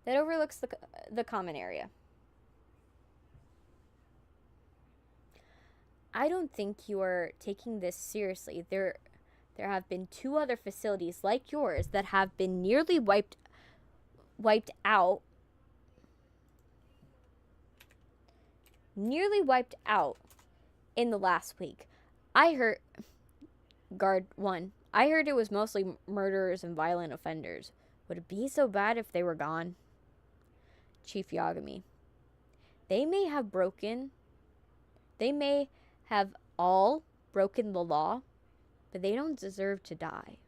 that overlooks the common area. I don't think you are taking this seriously. There have been 2 other facilities like yours that have been nearly wiped wiped out. Nearly wiped out in the last week. I heard, Guard 1, I heard it was mostly murderers and violent offenders. Would it be so bad if they were gone? Chief Yagami. They may have all broken the law, but they don't deserve to die.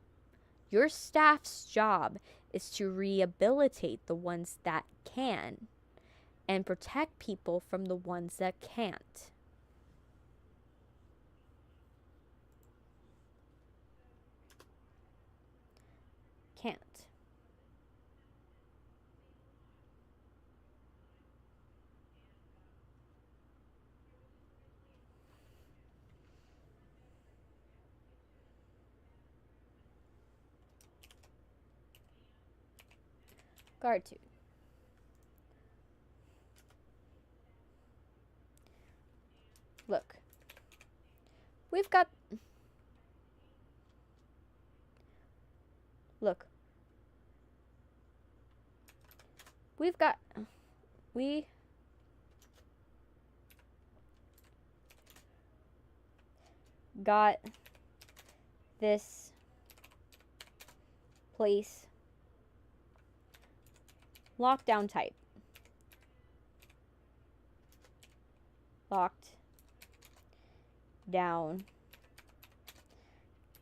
Your staff's job is to rehabilitate the ones that can and protect people from the ones that can't. Can't. Guard 2. Look. Look. We got this place locked down tight. Locked down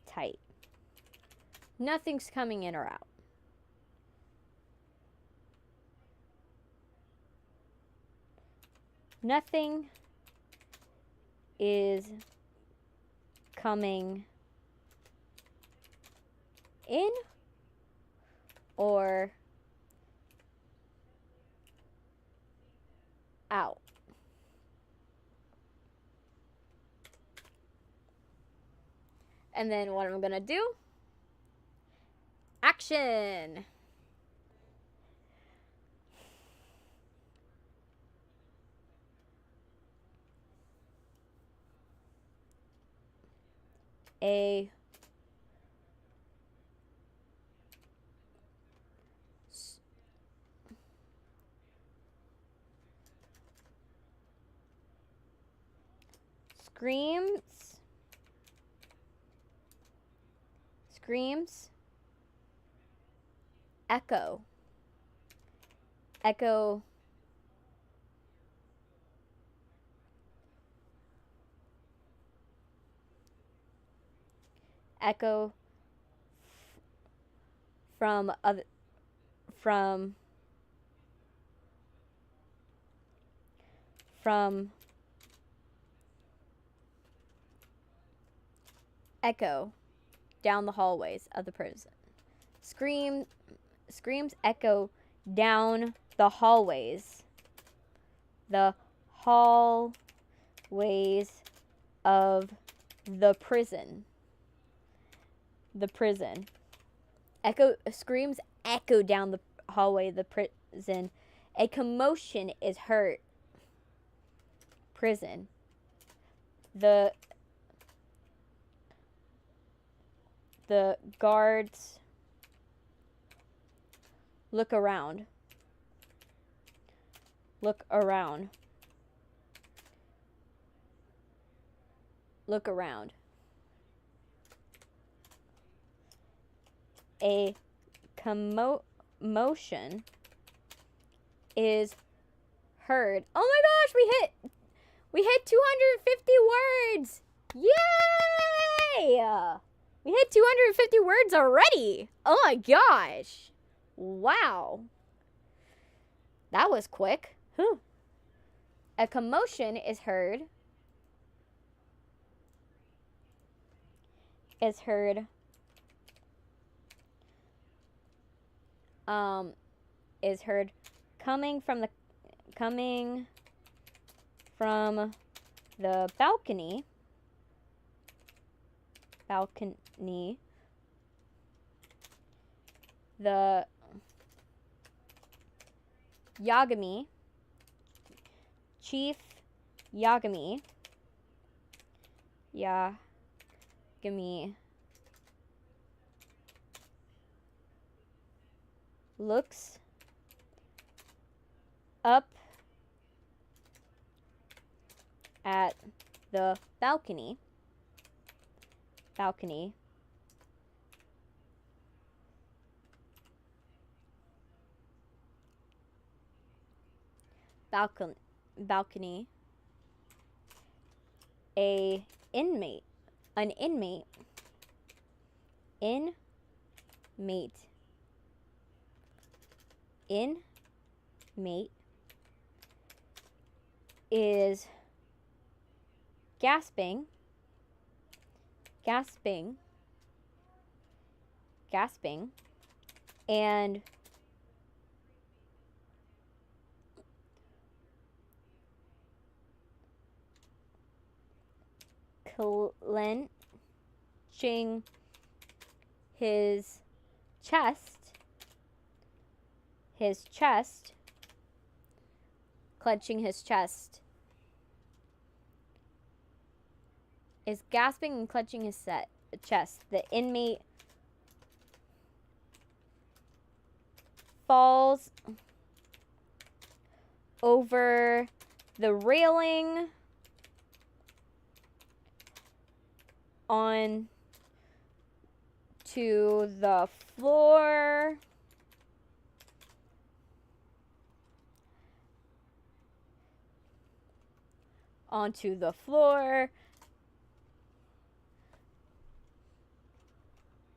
tight. Nothing's coming in or out. Nothing is coming in or out. And then what I'm gonna do? Action! A screams echo from echo down the hallways of the prison. Screams echo down the hallways. The hallways of the prison. The prison. Screams echo down the hallway of the prison. A commotion is heard. Prison. The guards look around. Look around. Look around. A commotion is heard. Oh my gosh, we hit 250 words. Yay! We hit 250 words already. Oh my gosh. Wow. That was quick. Whew. A commotion is heard. Is heard coming from the balcony. The Yagami, Chief Yagami looks up at the balcony. Balcony. Balcony. An inmate. Inmate is gasping and clenching his chest, clenching his chest, is gasping and clenching his chest. The inmate falls over the railing on to the floor. Onto the floor.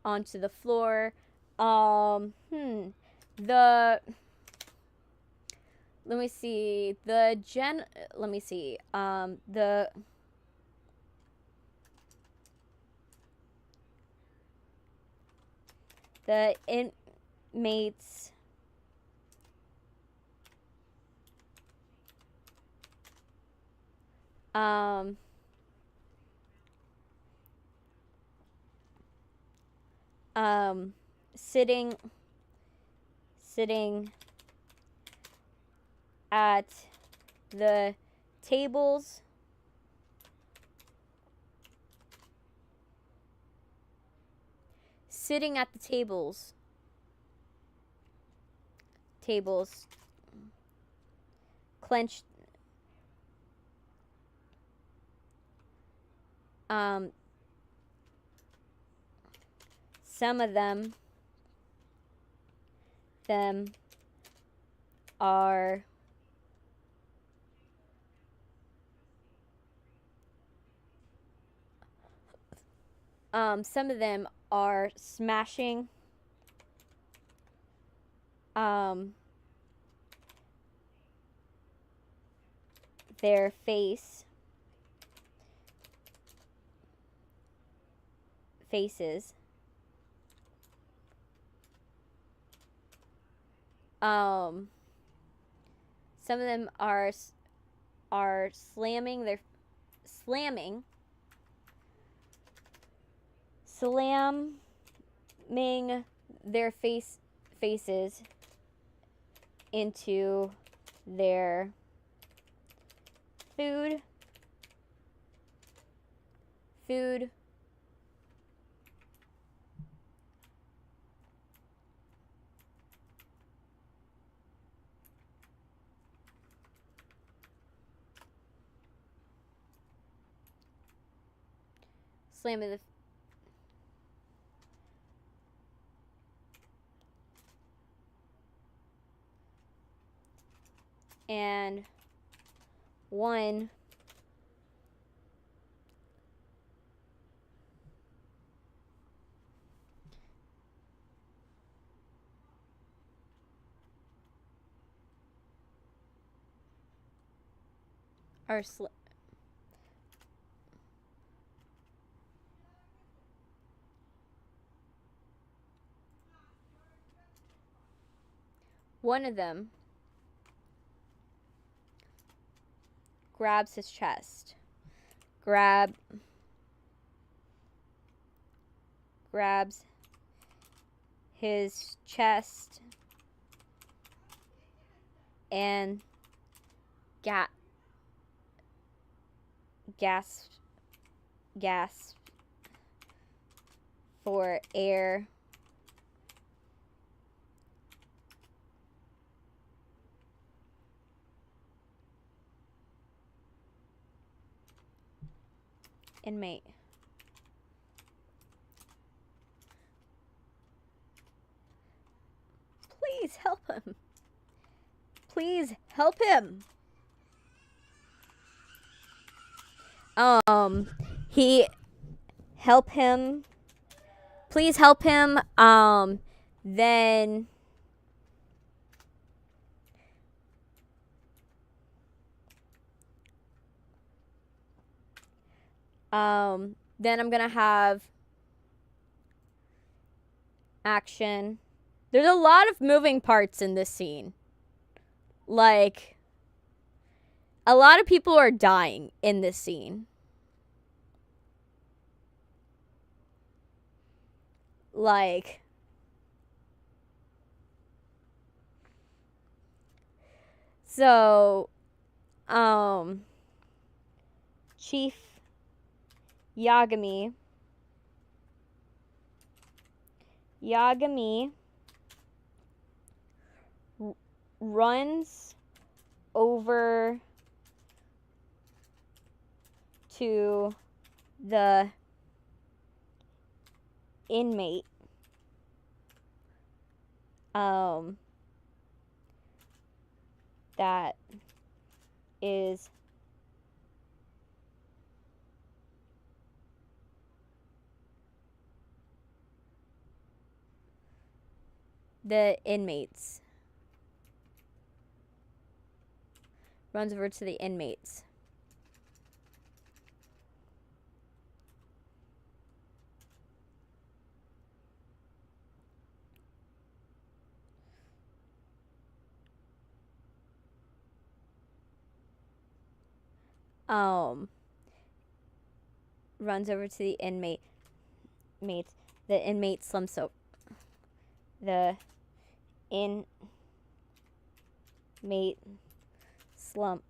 Onto the floor. Let me see. The inmates sitting at the tables clenched some of them are smashing their faces. Some of them are slamming their faces into their food. Slamming the and one are one of them grabs his chest, grabs his chest and gasps for air. Inmate. Please help him. Please help him. He help him. Please help him. Then then I'm gonna have action. There's a lot of moving parts in this scene. Like, a lot of people are dying in this scene. Like, so, Chief Yagami runs over to the inmate that is the inmates. Runs over to the inmates. Runs over to the mates. The inmate slumps over. The inmate slumps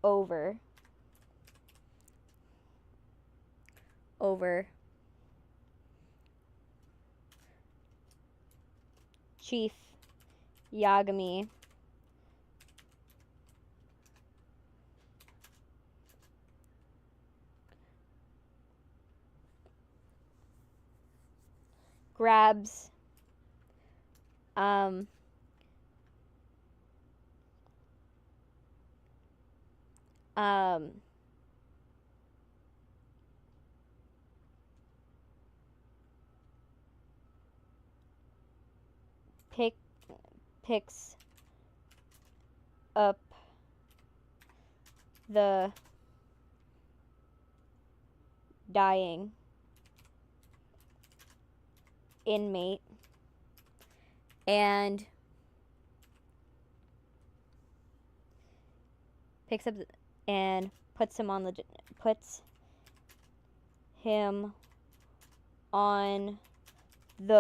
over Chief Yagami grabs picks up the dying inmate and picks up and puts him on the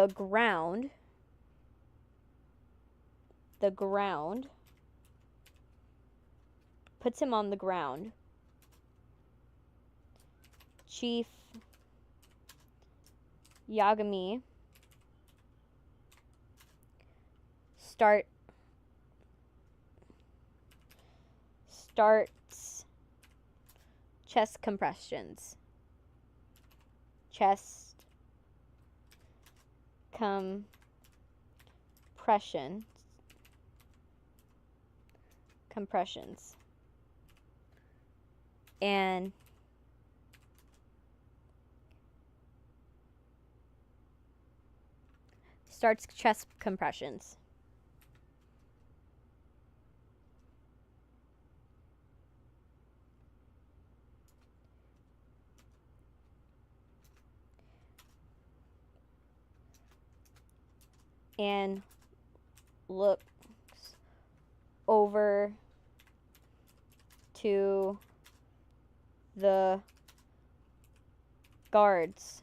ground. Puts him on the ground. Chief Yagami starts chest compressions. Compressions. And starts chest compressions. And looks over to the guards.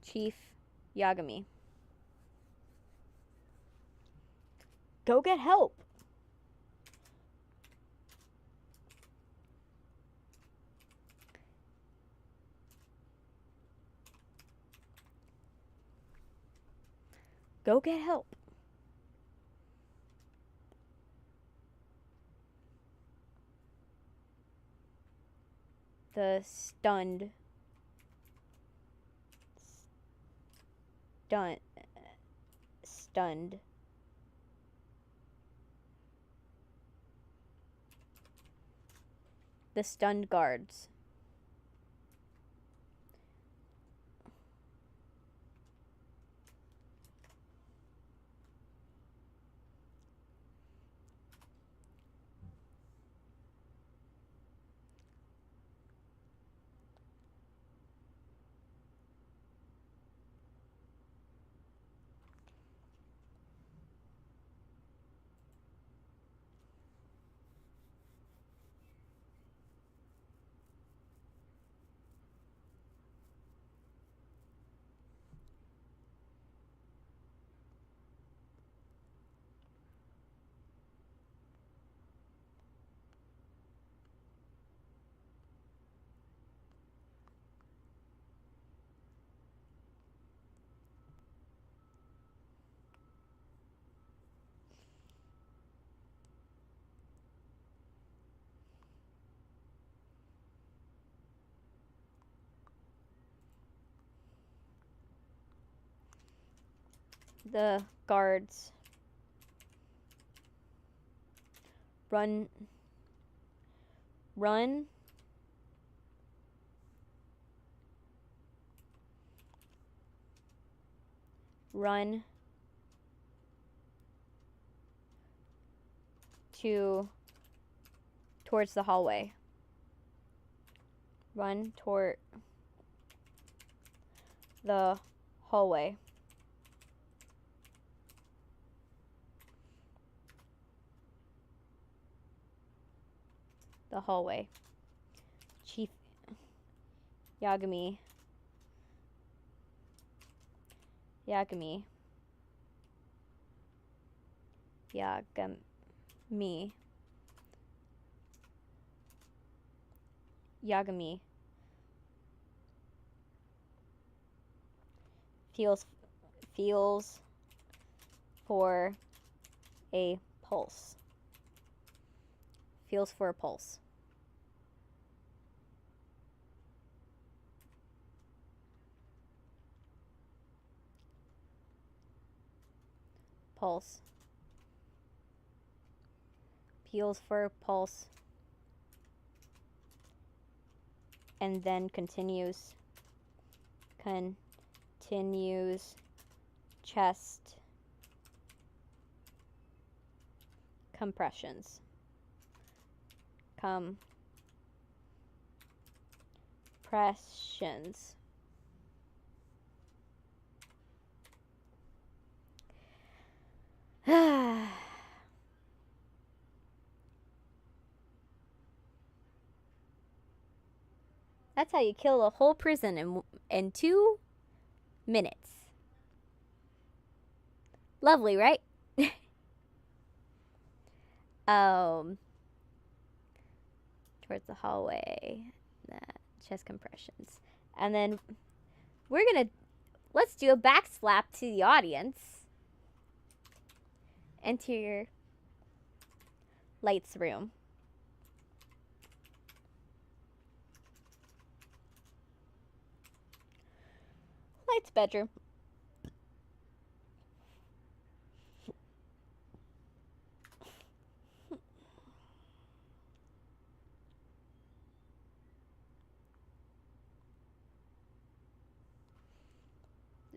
Chief Yagami. Go get help. Go get help. The stunned. Stunned. The stunned guards. The guards run towards the hallway. Run toward the hallway. The hallway. Chief Yagami. Yagami. Yagami. Yagami. Feels for a pulse. Feels for a pulse. Pulse. Feels for a pulse. And then continues chest compressions. Compressions. That's how you kill a whole prison in 2 minutes. Lovely, right? Towards the hallway. Chest compressions. And then let's do a backslap to the audience. Enter your lights room. Lights bedroom.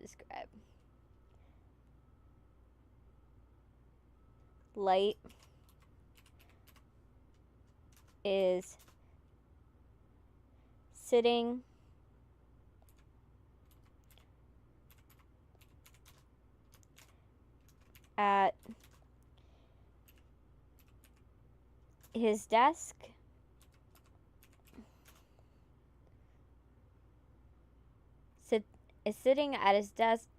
Describe. Light is sitting at his desk is sitting at his desk.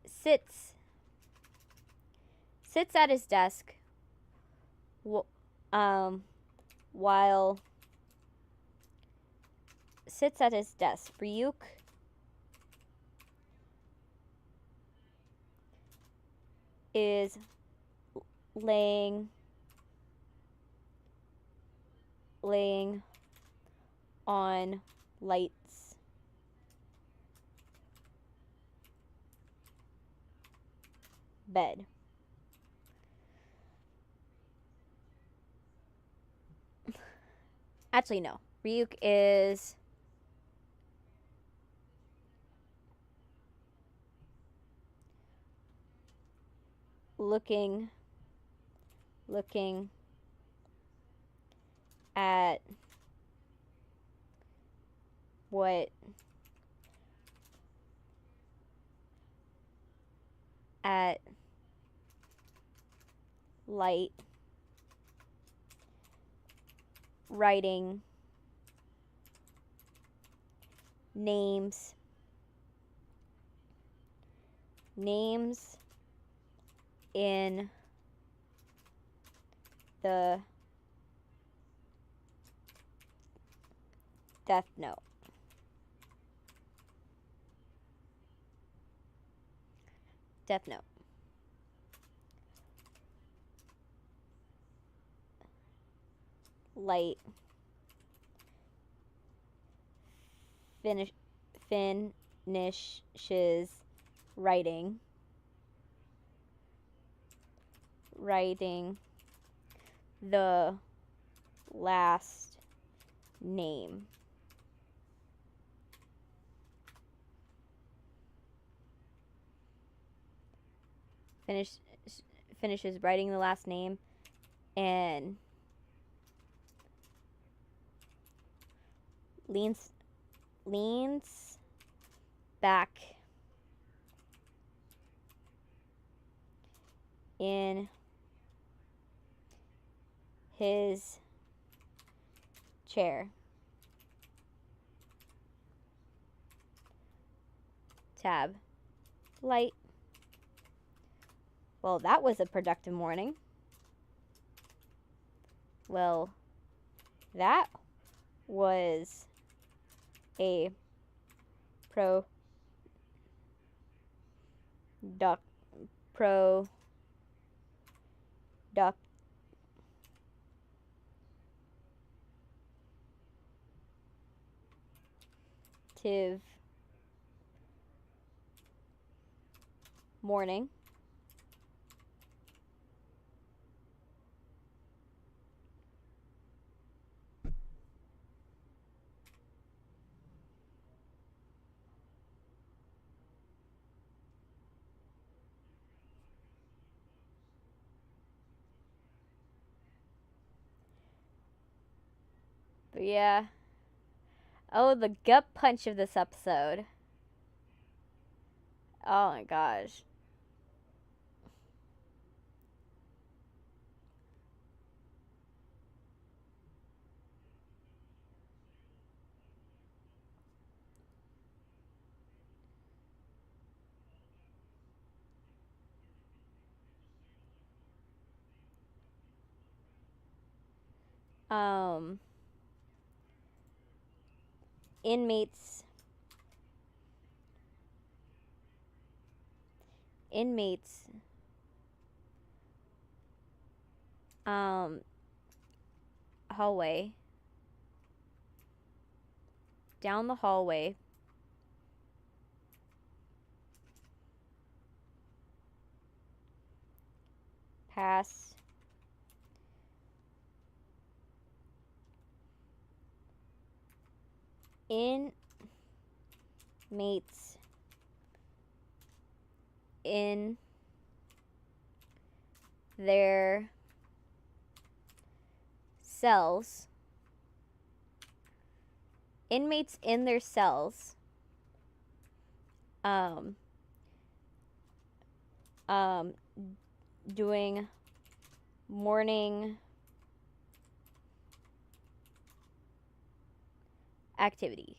Sits at his desk while sits at his desk. Ryuk is laying on Light's bed. Actually, no. Ryuk is looking at what Light writing names in the DeathNote. DeathNote. Light finishes writing the last name. Finishes writing the last name and leans back in his chair. Tab. Light. Well, that was a productive morning. Well, that was a productive morning. But yeah. Oh, the gut punch of this episode. Oh my gosh. Inmates hallway, down the hallway, past inmates in their cells. Inmates in their cells. Doing morning activity.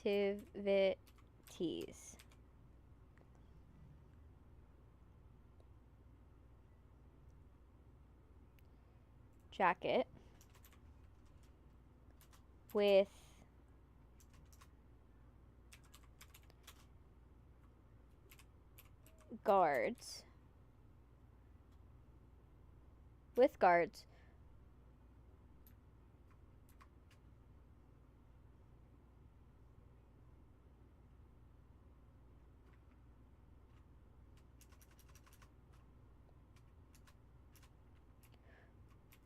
Activities. Jacket. with guards. With guards.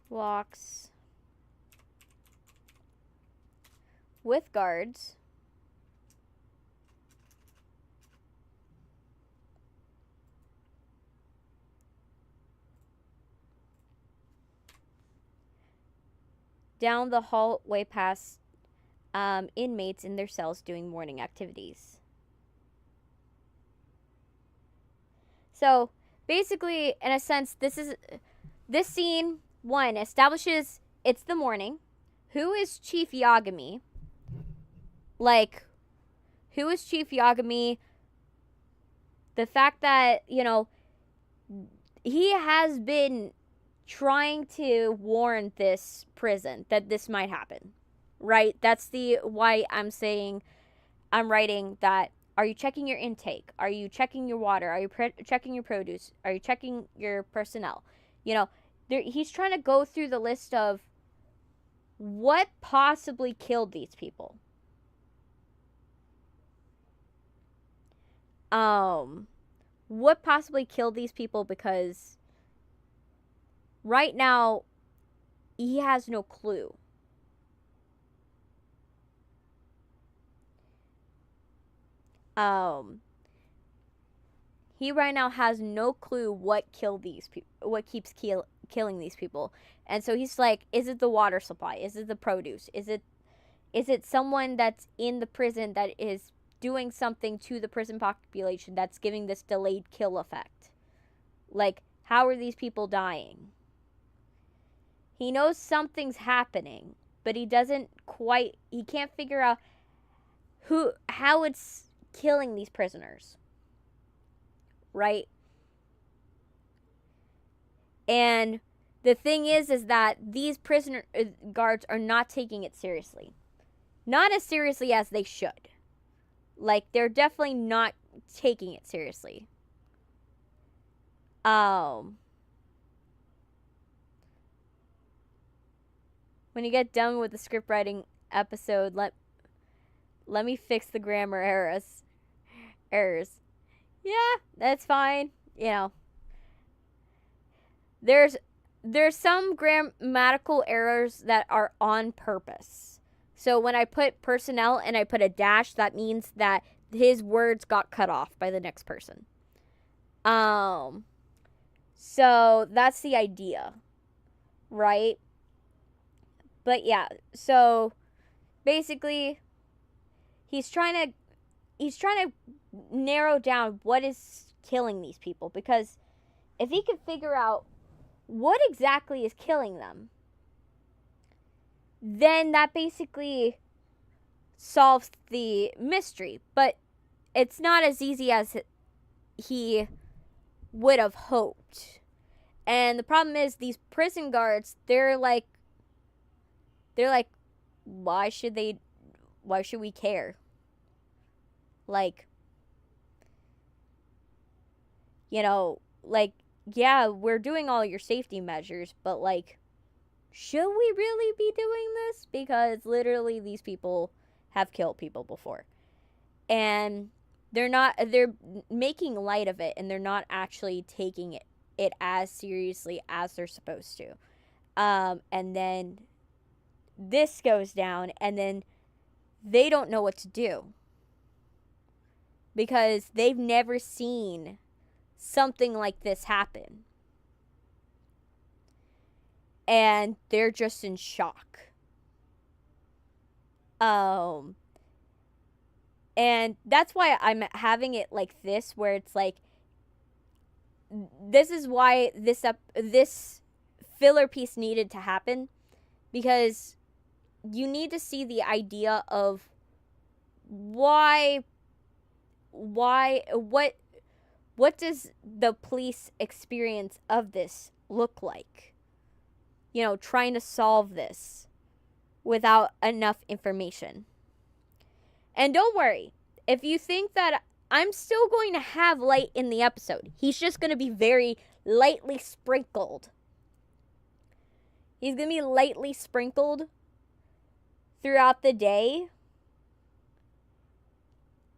Walks with guards down the hallway past inmates in their cells doing morning activities. So basically, in a sense, this scene, one, establishes it's the morning. Who is Chief Yagami? Like, who is Chief Yagami? The fact that, you know, he has been trying to warn this prison that this might happen, right? That's why I'm writing that. Are you checking your intake? Are you checking your water? Are you checking your produce? Are you checking your personnel? You know, he's trying to go through the list of what possibly killed these people. What possibly killed these people, because right now he has no clue. He right now has no clue what killed these people, what keeps killing these people. And so he's like, is it the water supply? Is it the produce? Is it someone that's in the prison that is doing something to the prison population that's giving this delayed kill effect? Like, how are these people dying? He knows something's happening, but he can't figure out how it's killing these prisoners. Right? And the thing is that these prisoner guards are not taking it seriously. Not as seriously as they should. Like, they're definitely not taking it seriously. When you get done with the script writing episode, let me fix the grammar errors. Yeah, that's fine. You know, there's some grammatical errors that are on purpose. So when I put personnel and I put a dash, that means that his words got cut off by the next person. So that's the idea, right? But yeah, so basically he's trying to narrow down what is killing these people, because if he could figure out what exactly is killing them, then that basically solves the mystery. But it's not as easy as he would have hoped. And the problem is, these prison guards, they're like, why should we care? Like, you know, like, yeah, we're doing all your safety measures, but like, should we really be doing this? Because literally these people have killed people before. And they're making light of it, and they're not actually taking it as seriously as they're supposed to. And then this goes down, and then they don't know what to do, because they've never seen something like this happen. And they're just in shock. And that's why I'm having it like this, where it's like, this is why this filler piece needed to happen, because you need to see the idea of what does the police experience of this look like? You know, trying to solve this. without enough information. And don't worry, if you think that I'm still going to have light in the episode, he's just going to be very lightly sprinkled. He's going to be lightly sprinkled throughout the day.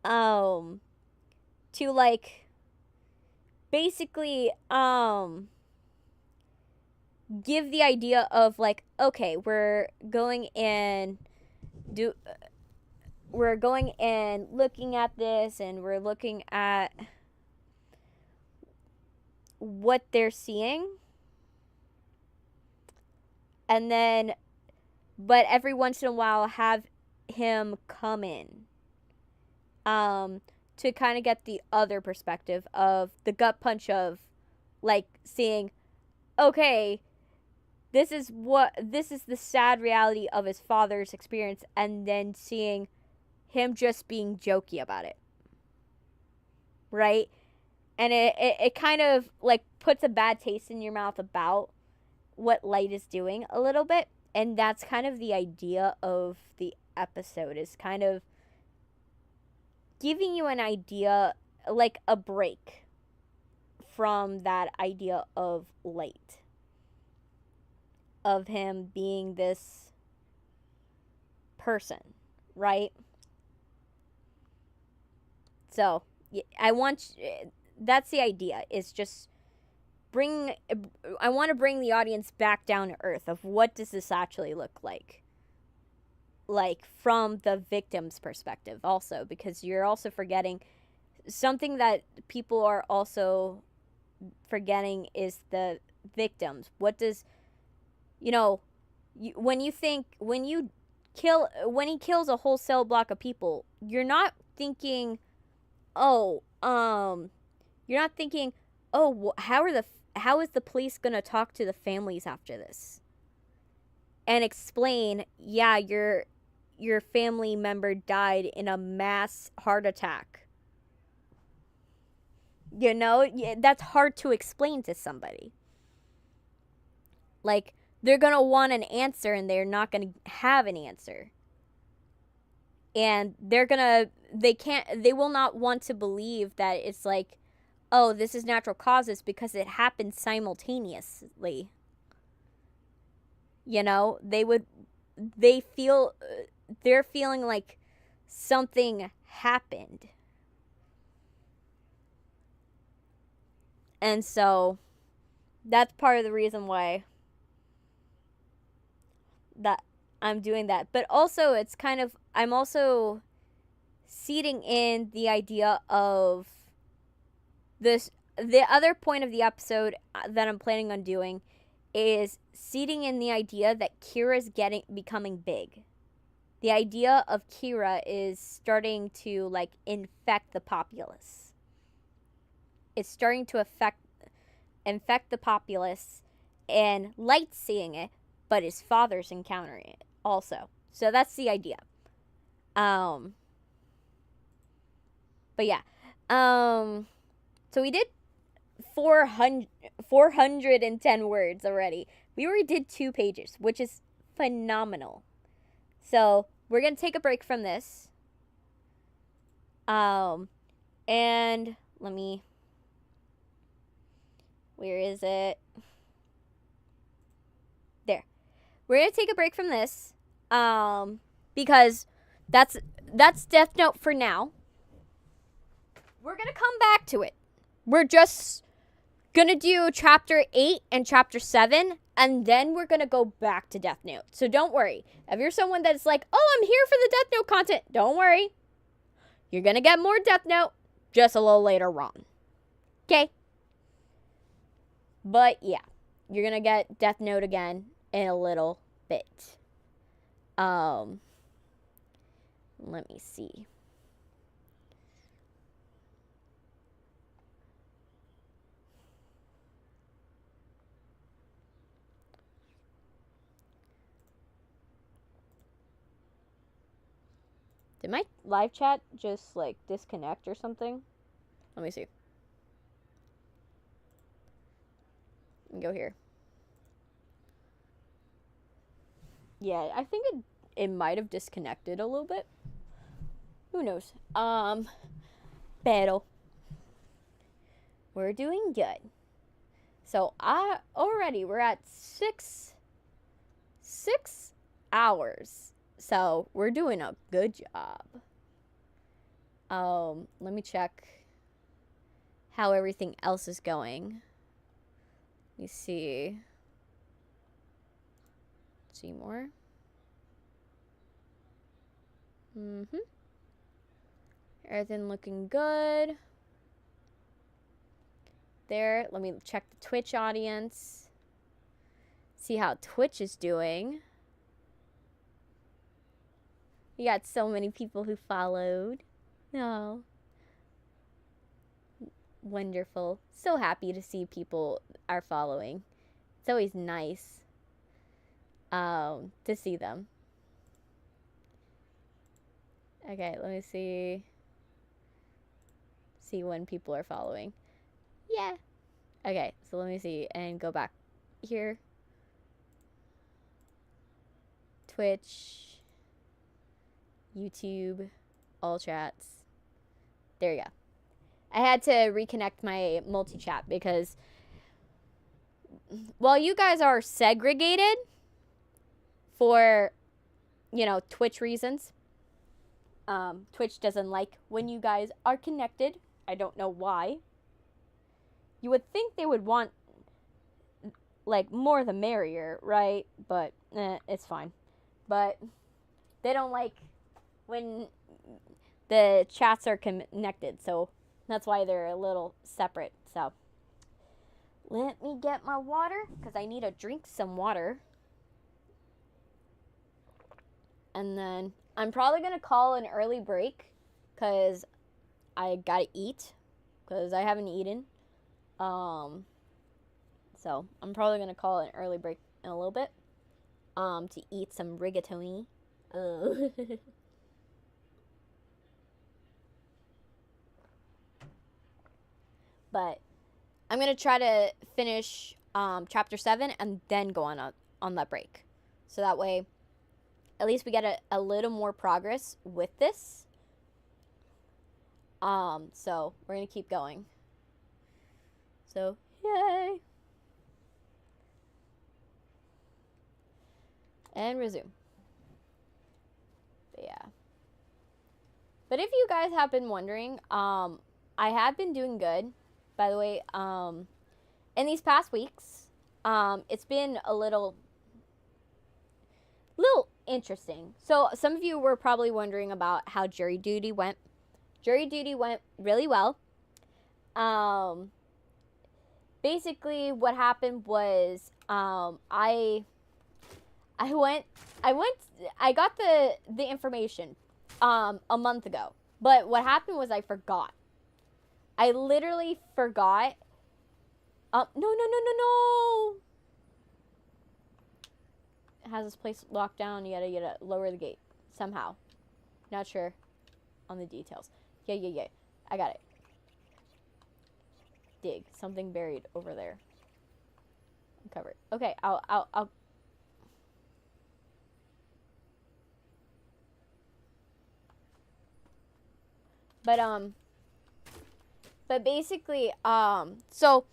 To like basically give the idea of like, okay, we're going and looking at this, and we're looking at what they're seeing. And then, but every once in a while have him come in to kind of get the other perspective of the gut punch of like seeing, okay, this is the sad reality of his father's experience, and then seeing him just being jokey about it, right? And it kind of like puts a bad taste in your mouth about what light is doing a little bit. And that's kind of the idea of the episode, is kind of giving you an idea, like a break from that idea of light, of him being this person, right? So that's the idea, is just I want to bring the audience back down to earth of what does this actually look like from the victim's perspective also, because you're also forgetting something that people are also forgetting is the victims. What does, when he kills a whole cell block of people, you're not thinking, how is the police going to talk to the families after this and explain, yeah, your family member died in a mass heart attack? That's hard to explain to somebody. Like, they're going to want an answer, and they're not going to have an answer. And they will not want to believe that it's like, oh, this is natural causes, because it happened simultaneously. They're feeling like something happened. And so that's part of the reason why that I'm doing that. But also, it's kind of, I'm also seeding in the idea of this. The other point of the episode that I'm planning on doing is seeding in the idea that Kira's becoming big. The idea of Kira is starting to like infect the populace. It's starting to infect the populace, and Light's seeing it, but his father's encountering it also. So that's the idea. But yeah. So we did 410 words already. We already did 2 pages, which is phenomenal. So we're going to take a break from this. And let me... Where is it? There. We're going to take a break from this. Because that's Death Note for now. We're going to come back to it. We're just going to do chapter 8 and chapter 7, and then we're going to go back to Death Note. So don't worry. If you're someone that's like, oh, I'm here for the Death Note content, don't worry. You're going to get more Death Note just a little later on. Okay? But yeah, you're going to get Death Note again in a little bit. Let me see. Did my live chat just, like, disconnect or something? Let me see. Go here. Yeah, I think it might have disconnected a little bit. Who knows? Pero we're doing good. So we're at 6 hours. So we're doing a good job. Let me check how everything else is going. Let me see. See more. Everything looking good. There, let me check the Twitch audience. See how Twitch is doing. We got so many people who followed. Oh. Wonderful. So happy to see people are following. It's always nice to see them. Okay, let me see when people are following. Yeah. Okay, so let me see and go back here. Twitch, YouTube, all chats. There you go. I had to reconnect my multi-chat because while you guys are segregated for, Twitch reasons, Twitch doesn't like when you guys are connected. I don't know why. You would think they would want, more the merrier, right? But, it's fine. But they don't like when the chats are connected, so that's why they're a little separate. So, let me get my water, because I need to drink some water. And then I'm probably going to call an early break, because I gotta eat, because I haven't eaten. So I'm probably going to call an early break in a little bit, to eat some rigatoni. But I'm going to try to finish chapter 7 and then go on that break. So that way, at least we get a little more progress with this. So we're going to keep going. So, yay. And resume. But yeah. But if you guys have been wondering, I have been doing good. By the way, in these past weeks, it's been a little interesting. So some of you were probably wondering about how jury duty went. Jury duty went really well. Basically what happened was, I got the information, a month ago. But what happened was I forgot. I literally forgot. No. It has this place locked down. You gotta lower the gate somehow. Not sure on the details. Yeah. I got it. Dig. Something buried over there. Uncovered. Okay, I'll But basically, so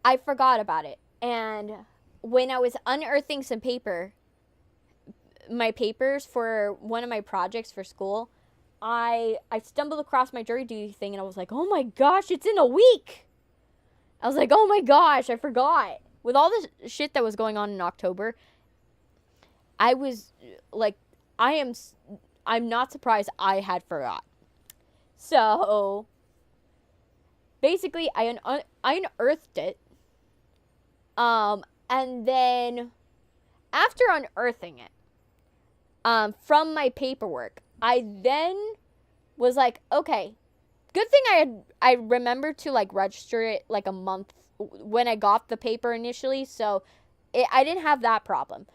I forgot about it. And when I was unearthing some my papers for one of my projects for school, I stumbled across my jury duty thing and I was like, oh my gosh, it's in a week. I was like, oh my gosh, I forgot. With all this shit that was going on in October, I was like, I'm not surprised I had forgot. So basically, I unearthed it. And then after unearthing it, from my paperwork, I then was like, okay, good thing I remembered to register it a month when I got the paper initially, so I didn't have that problem.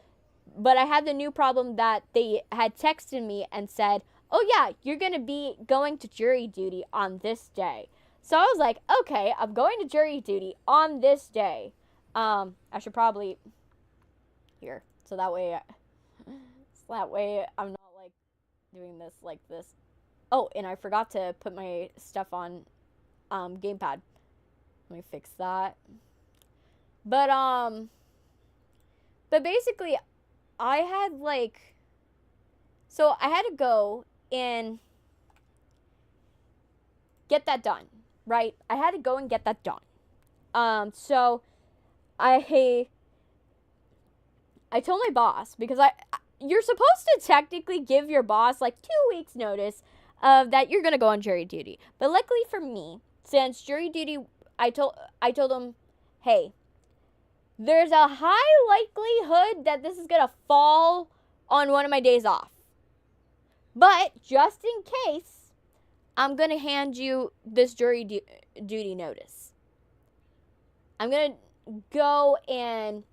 But I had the new problem that they had texted me and said, oh yeah, you're gonna be going to jury duty on this day. So I was like, okay, I'm going to jury duty on this day. I should probably here, so that way That way I'm not like doing this like this. Oh, and I forgot to put my stuff on gamepad. Let me fix that. But basically I had like, so I had to go and get that done, right? I had to go and get that done. So I told my boss, because you're supposed to technically give your boss like 2 weeks notice of that you're gonna go on jury duty. But luckily for me, since jury duty, I told him, hey, there's a high likelihood that this is gonna fall on one of my days off. But just in case, I'm gonna hand you this jury duty notice. I'm gonna go and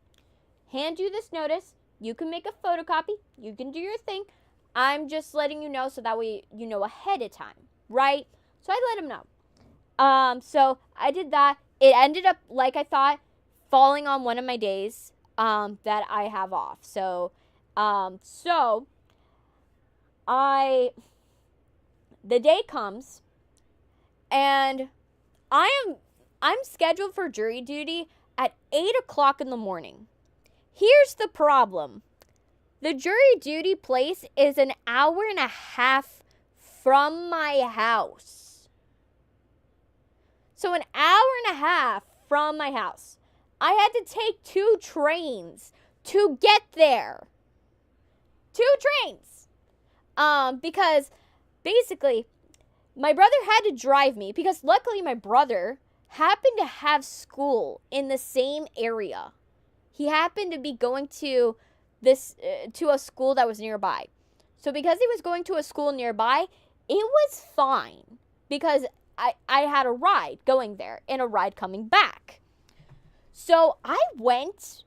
hand you this notice. You can make a photocopy. You can do your thing. I'm just letting you know so that way you know ahead of time, right? So I let him know. So I did that. It ended up, like I thought, falling on one of my days that I have off. So the day comes, and I'm scheduled for jury duty at 8 o'clock in the morning. Here's the problem. The jury duty place is an hour and a half from my house. So an hour and a half from my house. I had to take 2 trains to get there. 2 trains. Because basically my brother had to drive me, because luckily my brother happened to have school in the same area. He happened to be going to a school that was nearby. So because he was going to a school nearby, it was fine, because I had a ride going there and a ride coming back. So I went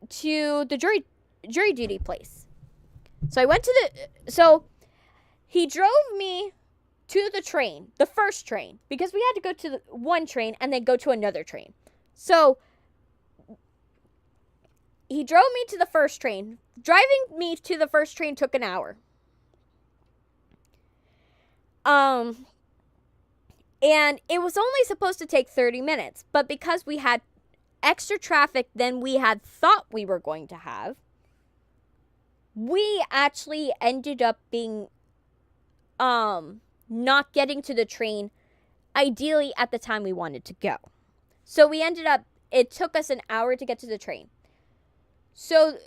to the jury duty place. So he drove me to the train, the first train, because we had to go to the one train and then go to another train. So he drove me to the first train. Driving me to the first train took an hour. And it was only supposed to take 30 minutes, but because we had extra traffic than we had thought we were going to have, we actually ended up being not getting to the train ideally at the time we wanted to go. So it took us an hour to get to the train. So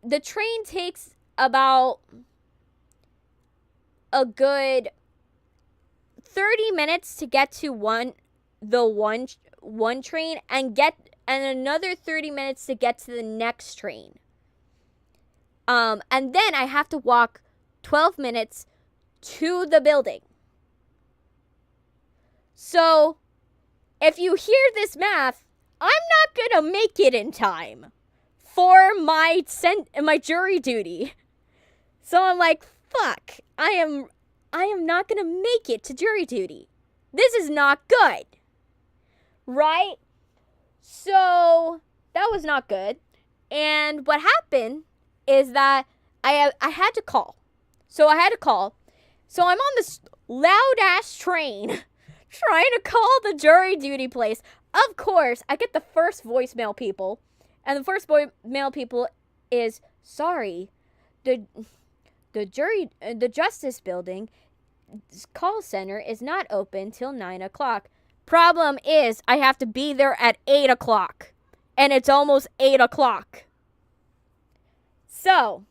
the train takes about a good 30 minutes to get to one train and another 30 minutes to get to the next train. And then I have to walk 12 minutes to the building. So if you hear this math, I'm not going to make it in time for my jury duty. So I'm like, fuck, I am not going to make it to jury duty. This is not good. Right? So that was not good. And what happened is that I had to call. So I had to call. So I'm on this loud ass train trying to call the jury duty place. Of course, I get the first voicemail people. And the first voicemail people is, sorry, the Justice Building call center is not open till 9 o'clock. Problem is, I have to be there at 8 o'clock. And it's almost 8 o'clock. So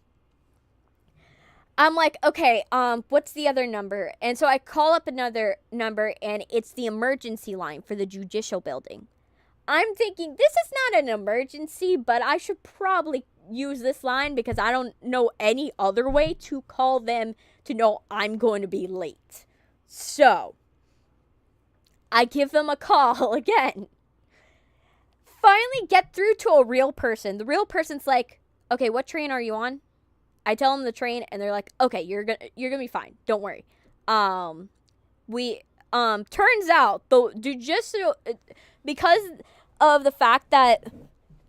I'm like, okay, what's the other number? And so I call up another number, and it's the emergency line for the Judicial Building. I'm thinking, this is not an emergency, but I should probably use this line because I don't know any other way to call them to know I'm going to be late. So I give them a call again. Finally get through to a real person. The real person's like, okay, what train are you on? I tell them the train, and they're like, okay, you're gonna be fine. Don't worry. Turns out the Judicial, because of the fact that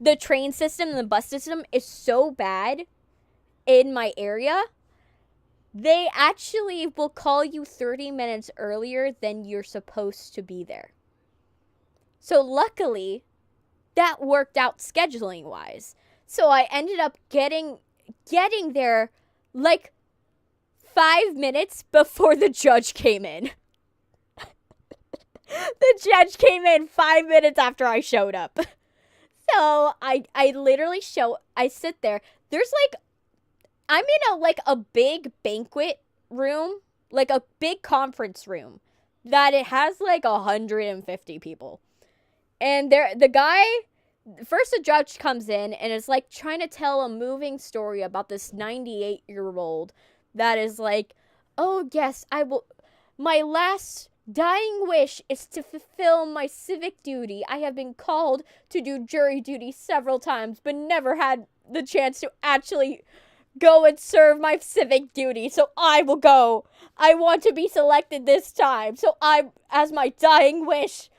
the train system and the bus system is so bad in my area, they actually will call you 30 minutes earlier than you're supposed to be there. So luckily, that worked out scheduling wise. So I ended up getting there like 5 minutes before the judge came in. The judge came in 5 minutes after I showed up. So I literally I sit there. There's like, I'm in a big banquet room, like a big conference room that it has like 150 people. And the judge comes in and is like trying to tell a moving story about this 98-year-old that is like, oh yes, my last dying wish is to fulfill my civic duty. I have been called to do jury duty several times, but never had the chance to actually go and serve my civic duty. So I will go. I want to be selected this time. So as my dying wish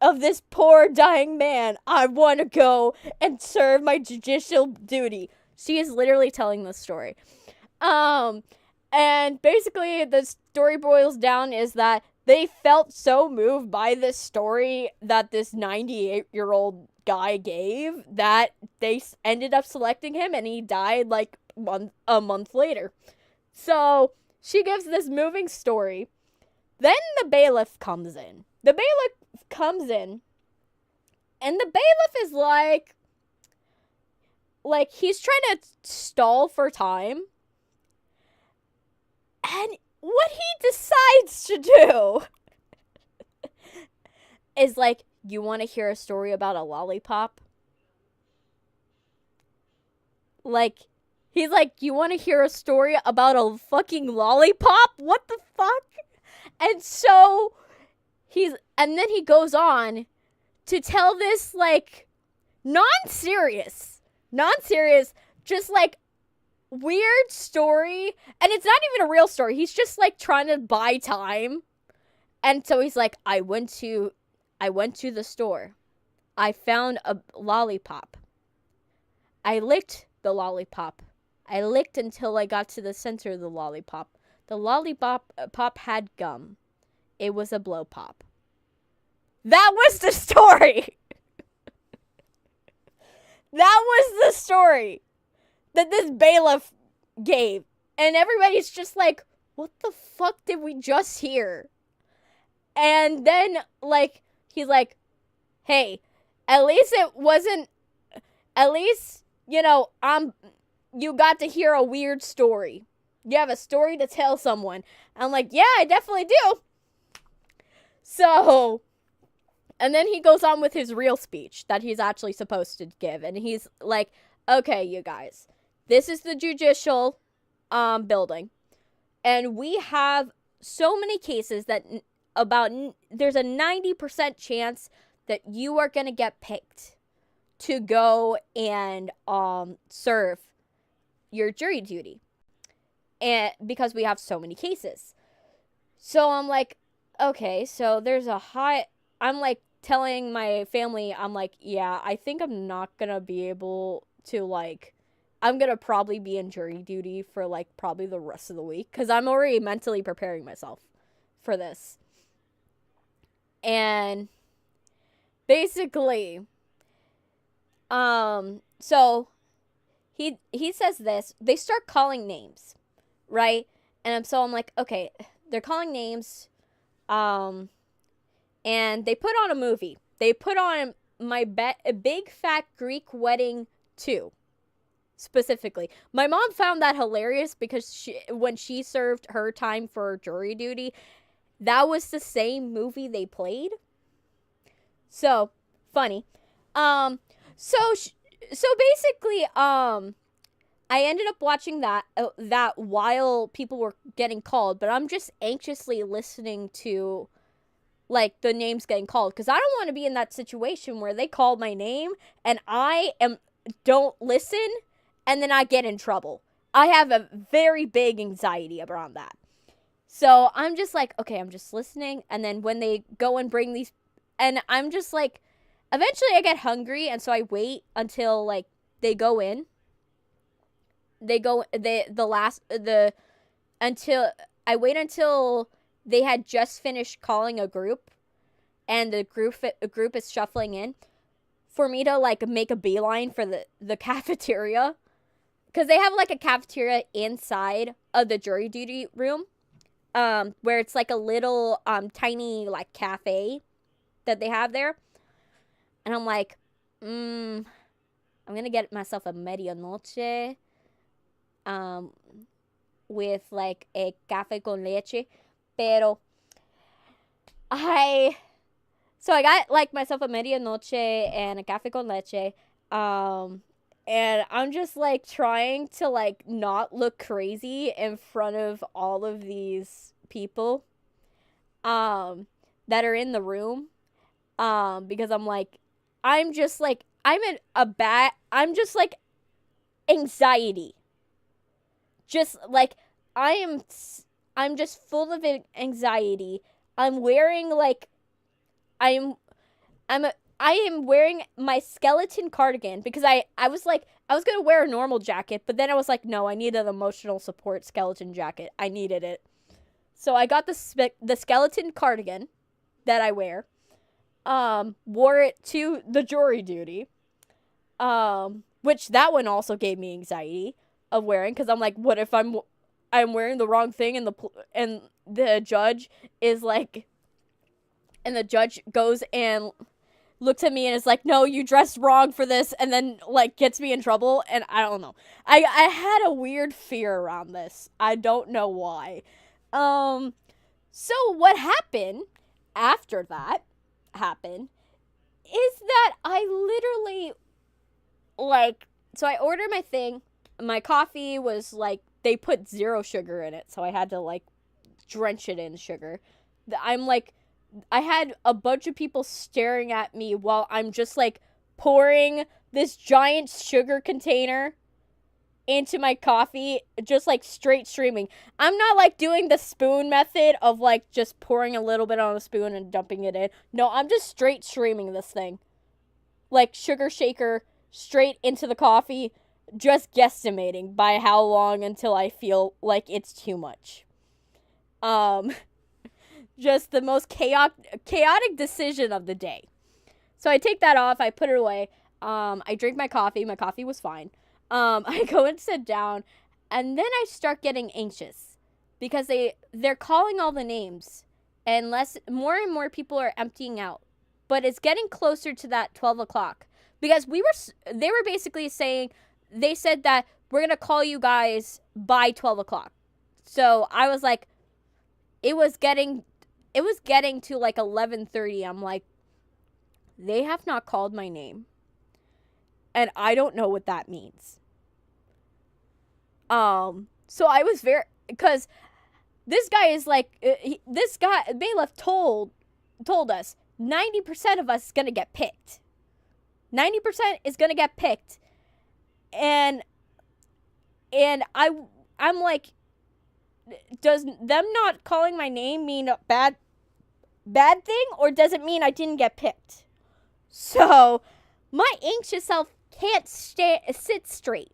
of this poor dying man, I want to go and serve my judicial duty. She is literally telling this story. And basically the story boils down is that they felt so moved by this story that this 98-year-old guy gave that they ended up selecting him, and he died like a month later. So she gives this moving story. Then the bailiff comes in. And the bailiff is like he's trying to stall for time. And what he decides to do is like, you want to hear a story about a lollipop? Like, he's like, you want to hear a story about a fucking lollipop? What the fuck? And so and then he goes on to tell this like non-serious, just like weird story, and it's not even a real story. He's just like trying to buy time. And so he's like, I went to the store. I found a lollipop. I licked the lollipop. I licked until I got to the center of the lollipop. The lollipop had gum. It was a blow pop. That was the story. That was the story that this bailiff gave. And everybody's just like, what the fuck did we just hear? And then, like, he's like, hey, at least, you know, you got to hear a weird story. You have a story to tell someone. I'm like, yeah, I definitely do. So, and then he goes on with his real speech that he's actually supposed to give. And he's like, okay, you guys, this is the judicial building. And we have so many cases that there's a 90% chance that you are going to get picked to go and serve your jury duty. And because we have so many cases. So I'm like, okay, so there's I'm like telling my family, I'm like, yeah, I think I'm not going to be able to I'm going to probably be in jury duty for probably the rest of the week. Because I'm already mentally preparing myself for this. And basically, so he says this, they start calling names, right? And so I'm like, okay, they're calling names, and they put on a movie. They put on a Big Fat Greek Wedding 2, specifically. My mom found that hilarious because when she served her time for jury duty, that was the same movie they played. So, funny. So basically, I ended up watching that while people were getting called, but I'm just anxiously listening to, the names getting called, because I don't want to be in that situation where they call my name, and I don't listen, and then I get in trouble. I have a very big anxiety around that. So I'm just like, okay, I'm just listening, and then when they go and bring these, and I'm just like, eventually I get hungry, and so I wait until like they go in. Until I wait until they had just finished calling a group, and the group is shuffling in, for me to like make a beeline for the cafeteria, because they have like a cafeteria inside of the jury duty room, where it's like a little tiny like cafe that they have there, and I'm like, I'm gonna get myself a medianoche, with like a café con leche, pero I got like myself a medianoche and a café con leche, and I'm just like trying to like not look crazy in front of all of these people that are in the room, because I'm just like anxiety. Just like I'm just full of anxiety. I'm wearing like I am wearing my skeleton cardigan, because I was like, I was going to wear a normal jacket, but then I was like, no, I need an emotional support skeleton jacket. I needed it. So I got the skeleton cardigan that I wear, wore it to the jury duty, which that one also gave me anxiety of wearing, because I'm like, what if I'm wearing the wrong thing, and the judge is like, and the judge goes and looks at me and is like, no, you dressed wrong for this, and then like gets me in trouble. And I don't know, I had a weird fear around this. I don't know why. So what happened after that happened is that I literally like, so I ordered my thing. My coffee was like, they put 0 sugar in it, so I had to like drench it in sugar. I'm like, I had a bunch of people staring at me while I'm just like pouring this giant sugar container into my coffee, just like straight streaming. I'm not like doing the spoon method of like just pouring a little bit on a spoon and dumping it in. No, I'm just straight streaming this thing. Like sugar shaker straight into the coffee, just guesstimating by how long until I feel like it's too much. Just the most chaotic decision of the day. So I take that off, I put it away. I drink my coffee. My coffee was fine. I go and sit down, and then I start getting anxious because they're calling all the names, and more and more people are emptying out. But it's getting closer to that 12 o'clock, because they were basically saying, they said that we're going to call you guys by 12 o'clock. So I was like, it was getting to like 11:30. I'm like, they have not called my name, and I don't know what that means. So I was because this guy is like, Bailiff told us 90% of us is going to get picked. 90% is going to get picked. And I'm like, does them not calling my name mean a bad thing, or does it mean I didn't get picked? So my anxious self can't sit straight.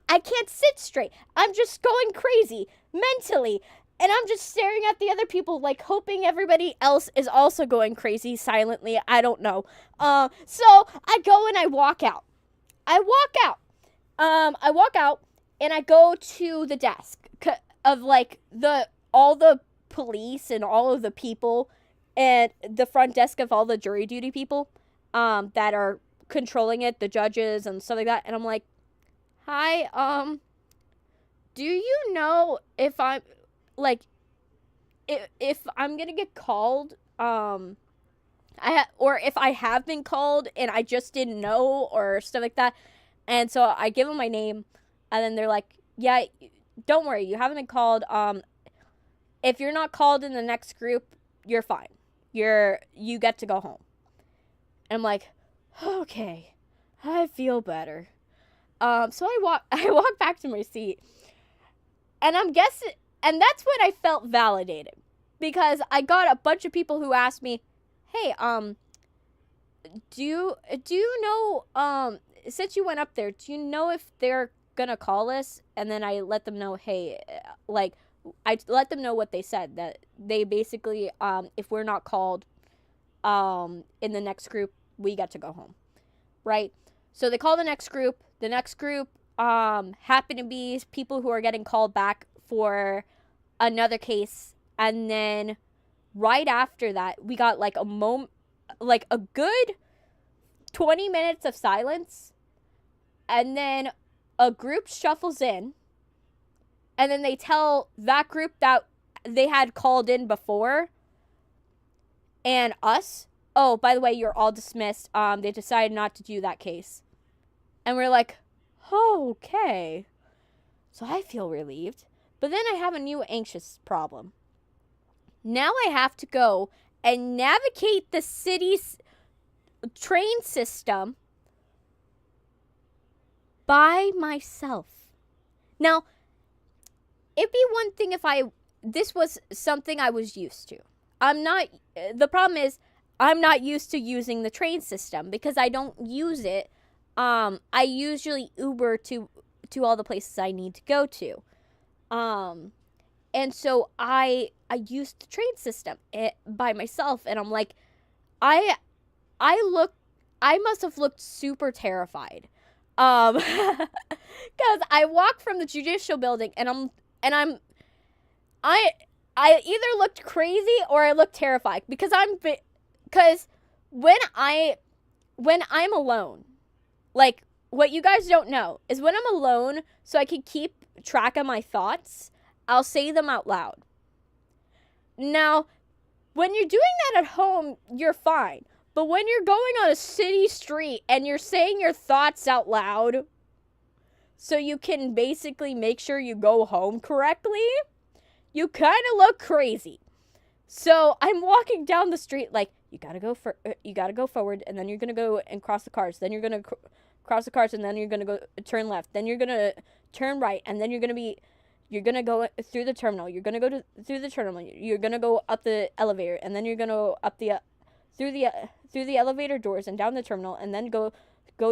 I can't sit straight. I'm just going crazy mentally, and I'm just staring at the other people, like hoping everybody else is also going crazy silently. I don't know. So I go and I walk out. I walk out and I go to the desk of like all the police and all of the people, and the front desk of all the jury duty people that are controlling it, the judges and stuff like that. And I'm like, hi, do you know if I'm like, if I'm gonna get called, or if I have been called and I just didn't know, or stuff like that. And so I give them my name, and then they're like, yeah, don't worry, you haven't been called. If you're not called in the next group, you're fine. You get to go home. And I'm like, okay, I feel better. So I walk back to my seat, and I'm guessing, and that's when I felt validated, because I got a bunch of people who asked me, hey, do you know, since you went up there, do you know if they're gonna call us? And then I let them know, hey, like, I let them know what they said, that they basically, if we're not called, in the next group, we get to go home, right? So they call the next group. The next group, happen to be people who are getting called back for another case. And then right after that, we got like a good 20 minutes of silence. And then a group shuffles in. And then they tell that group that they had called in before and us, oh, by the way, you're all dismissed. They decided not to do that case. And we're like, oh, okay. So I feel relieved. But then I have a new anxious problem. Now I have to go and navigate the city's train system by myself. Now, it'd be one thing if this was something I was used to. The problem is, I'm not used to using the train system because I don't use it. I usually Uber to all the places I need to go to. And so I used the train system by myself, and I'm like, I must have looked super terrified. Cause I walked from the judicial building and I either looked crazy or I looked terrified because when I'm alone, like, what you guys don't know is when I'm alone, so I can keep track of my thoughts, I'll say them out loud. Now, when you're doing that at home, you're fine. But when you're going on a city street and you're saying your thoughts out loud so you can basically make sure you go home correctly, you kind of look crazy. So I'm walking down the street like, you gotta go forward, and then you're gonna go and cross the cars. Then you're gonna cross the cars, and then you're gonna go turn left. Then you're gonna turn right, and then you're gonna go through the terminal. You're gonna go through the terminal. You're gonna go up the elevator, and then you're gonna go up through the elevator doors and down the terminal, and then go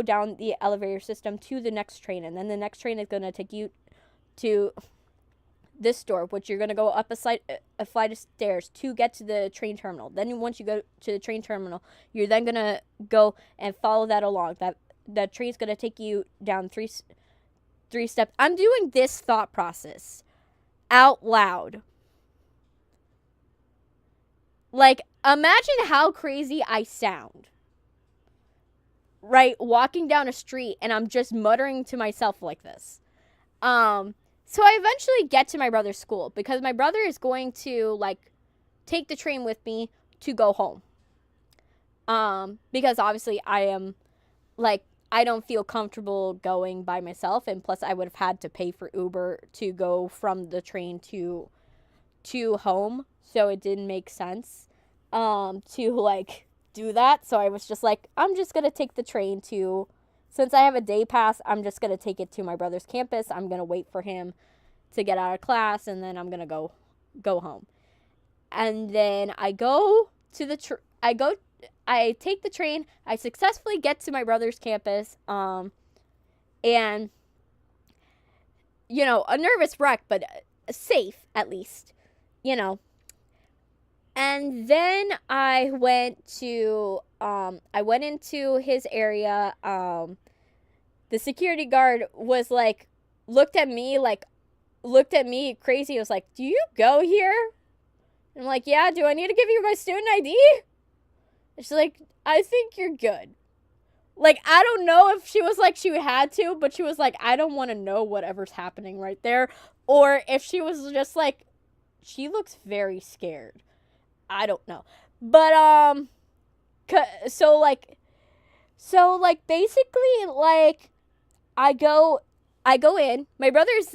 down the elevator system to the next train, and then the next train is gonna take you to this door, which you're going to go up a flight of stairs to get to the train terminal. Then once you go to the train terminal, you're then going to go and follow that along. That train's going to take you down three steps. I'm doing this thought process out loud. Like, imagine how crazy I sound. Right? Walking down a street and I'm just muttering to myself like this. So I eventually get to my brother's school because my brother is going to, like, take the train with me to go home. Because obviously I am, like, I don't feel comfortable going by myself, and plus I would have had to pay for Uber to go from the train to home, so it didn't make sense to, like, do that. So I was just like, I'm just going to take the train to... Since I have a day pass, I'm just going to take it to my brother's campus. I'm going to wait for him to get out of class, and then I'm going to go home. And then I go to I take the train. I successfully get to my brother's campus. And, you know, a nervous wreck, but safe at least, you know. And then I went into his area. The security guard was like, looked at me crazy. He was like, do you go here? I'm like, yeah, do I need to give you my student ID? And she's like, I think you're good. Like, I don't know if she was like, she had to, but she was like, I don't want to know whatever's happening right there. Or if she was just like, she looks very scared. I don't know. But, so basically, like, I go in. My brother is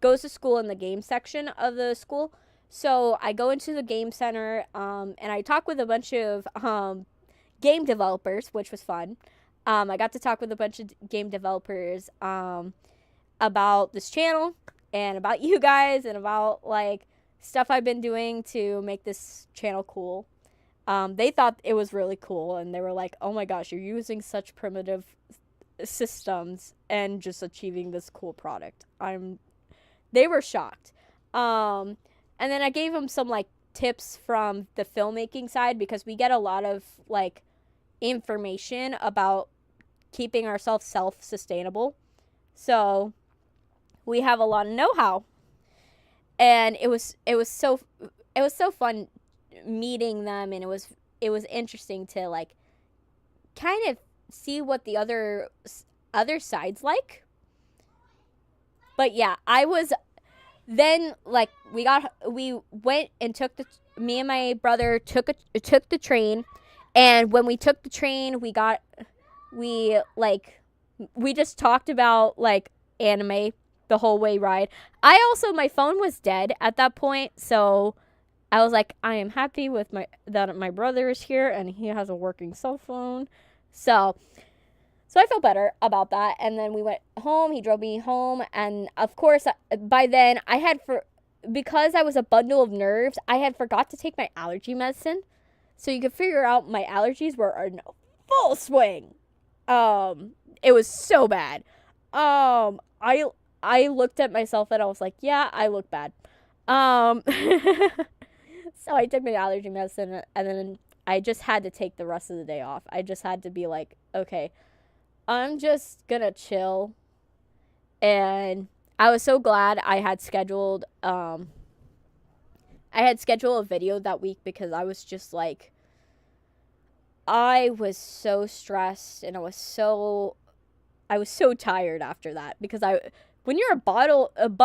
goes to school in the game section of the school. So I go into the game center, and I talk with a bunch of, game developers, which was fun. I got to talk with a bunch of game developers, about this channel and about you guys and about, like, stuff I've been doing to make this channel cool. They thought it was really cool, and they were like, "Oh my gosh, you're using such primitive systems and just achieving this cool product." They were shocked. And then I gave them some like tips from the filmmaking side, because we get a lot of like information about keeping ourselves self-sustainable. So we have a lot of know-how, and it was so fun meeting them, and it was interesting to like kind of see what the other side's like. But yeah, I was then like we went and me and my brother took the train, and when we took the train, we just talked about like anime the whole way ride. My phone was dead at that point, so I was like, I am happy with that my brother is here and he has a working cell phone. So I felt better about that. And then we went home. He drove me home. And of course, by then, because I was a bundle of nerves, I had forgot to take my allergy medicine. So you could figure out my allergies were in full swing. It was so bad. I looked at myself and I was like, yeah, I look bad. So I took my allergy medicine, and then I just had to take the rest of the day off. I just had to be like, okay, I'm just gonna chill. And I was so glad I had scheduled a video that week, because I was just like, I was so stressed, and I was so tired after that, because when you're a bundle of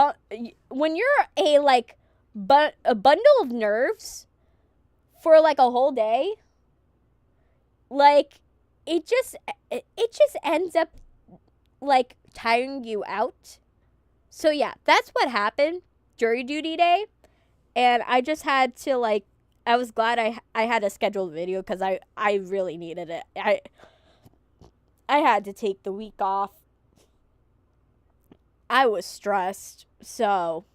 nerves for like a whole day, like it just ends up like tiring you out. So yeah, that's what happened jury duty day, and I just had to like, I was glad I had a scheduled video, because I really needed it. I had to take the week off. I was stressed, so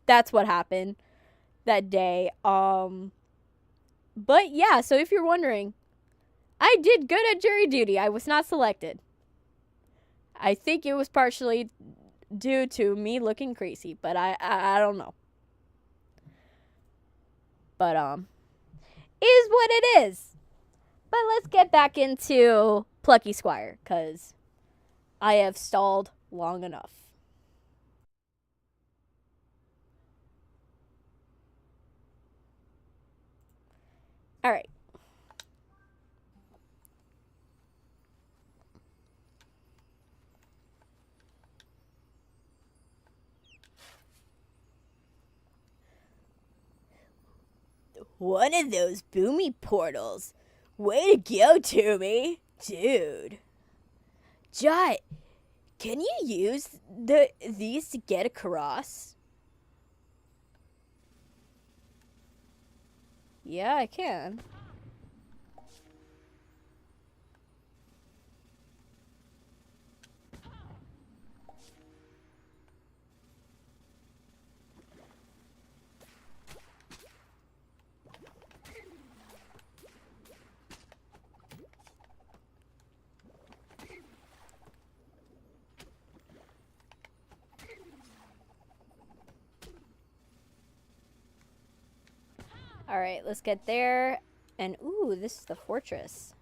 that's what happened that day. But yeah, so if you're wondering, I did good at jury duty. I was not selected. I think it was partially due to me looking crazy, but I don't know. But is what it is. But let's get back into Plucky Squire, because I have stalled long enough. All right. One of those boomy portals. Way to go, Toomey. Dude. Jot, can you use these to get across? Yeah, I can. All right, let's get there. And ooh, this is the fortress.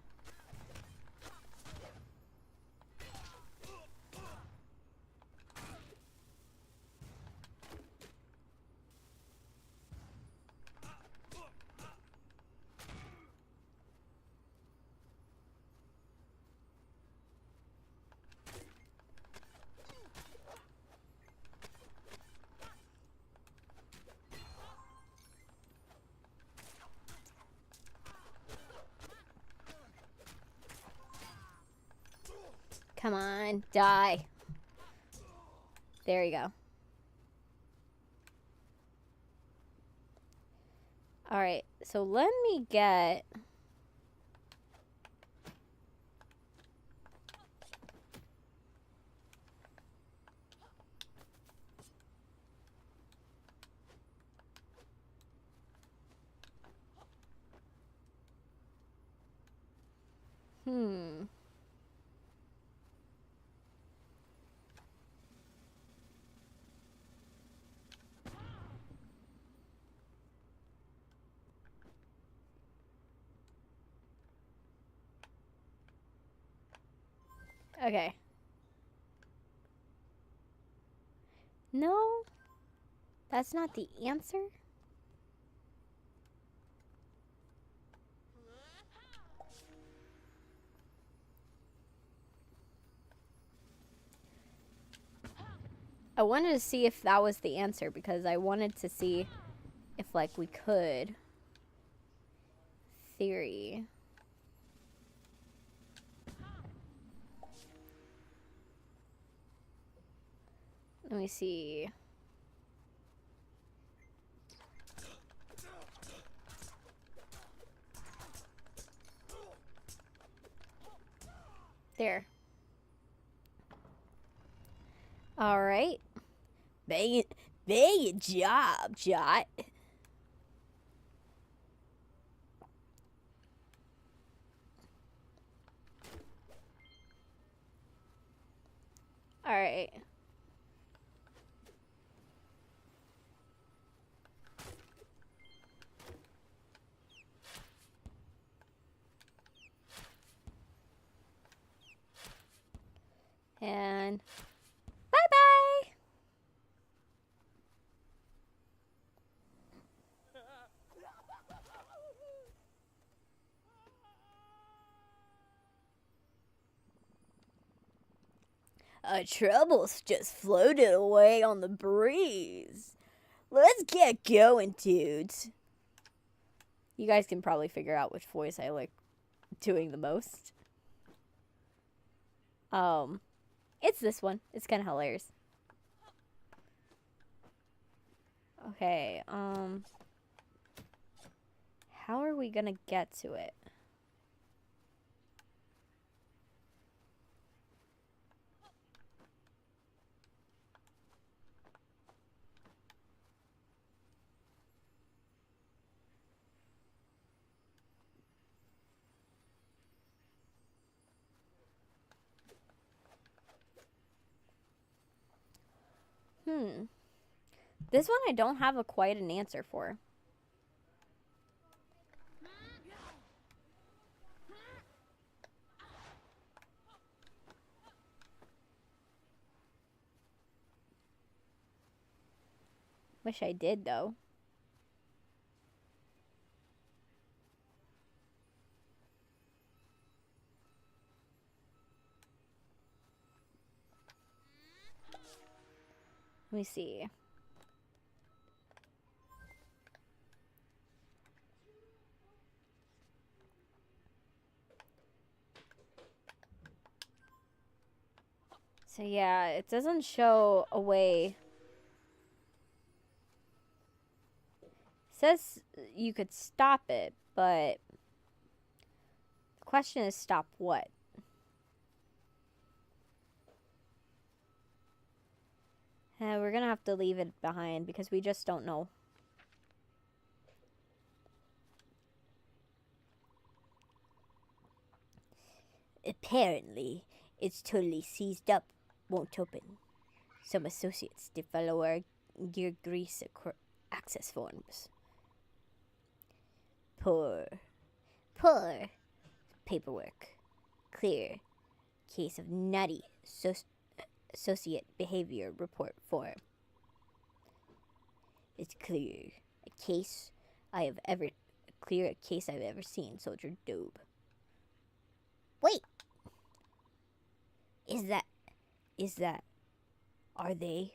Come on, die. There you go. Alright, so let me get... Hmm. Okay. No, that's not the answer. I wanted to see if that was the answer because I wanted to see if, like, we could. Theory. Let me see. There. All right. Bang job, Jot. All right. And bye-bye. Troubles just floated away on the breeze. Let's get going, dudes. You guys can probably figure out which voice I like doing the most. It's this one. It's kind of hilarious. Okay, how are we gonna get to it? This one I don't have quite an answer for. Wish I did, though. Let me see. So yeah, it doesn't show a way. It says you could stop it, but the question is stop what? We're gonna have to leave it behind because we just don't know. Apparently, it's totally seized up, won't open. Some associates did follow our gear grease access forms. Poor paperwork. Clear case of nutty associate behavior report form. It's clear. A case I've ever seen, Soldier Dobe. Wait. Are they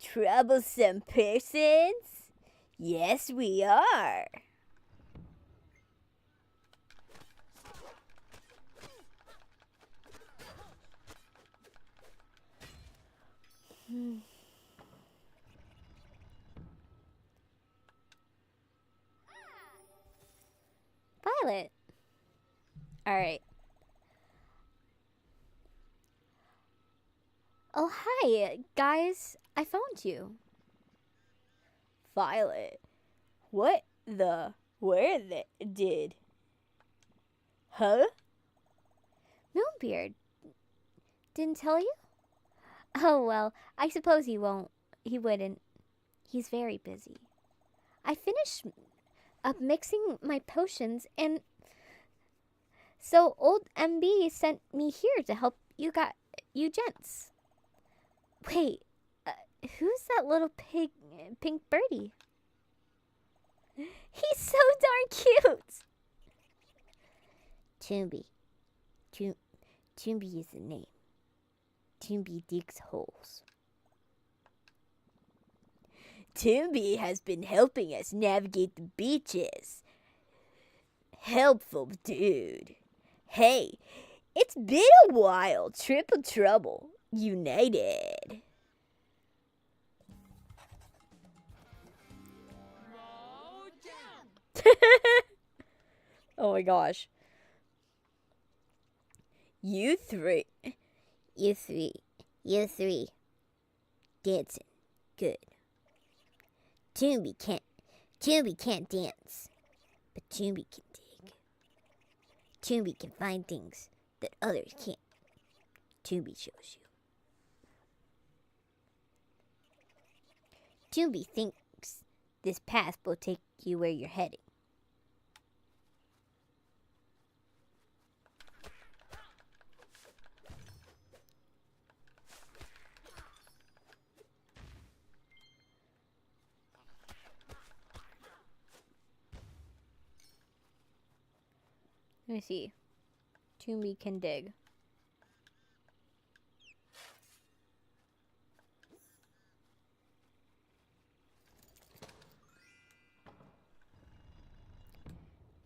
troublesome persons? Yes, we are. Violet. All right. Oh, hi, guys. I found you. Violet. What the Where they did? Huh? Moonbeard didn't tell you? Oh, well, I suppose he won't. He wouldn't. He's very busy. I finished up mixing my potions, and so old MB sent me here to help you gents. Wait, who's that little pink birdie? He's so darn cute. Toomby. Toomby is the name. Toomby digs holes. Toomby has been helping us navigate the beaches. Helpful dude. Hey, it's been a while. Triple Trouble United. Oh my gosh. You three. Dancing. Good. Toomby can't dance, but Toomby can dig. Toomby can find things that others can't. Toomby shows you. Toomby thinks this path will take you where you're heading. Let me see. Toomby can dig.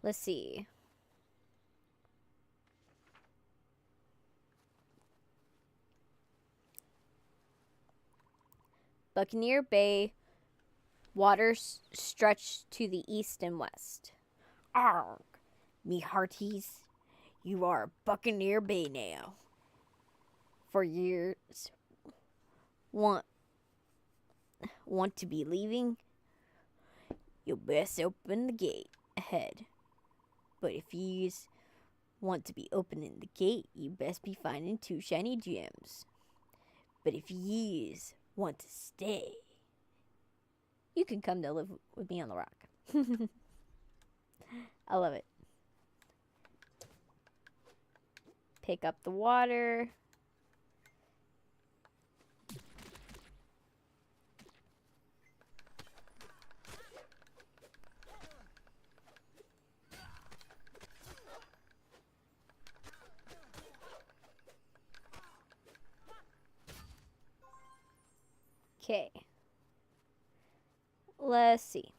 Let's see. Buccaneer Bay, waters stretch to the east and west. Arg, me hearties, you are Buccaneer Bay now. For years, want to be leaving? You'll best open the gate ahead. But if yous want to be opening the gate, you best be finding 2 shiny gems. But if yous want to stay, You can come to live with me on the rock. I love it. Pick up the water. Okay. Let's see.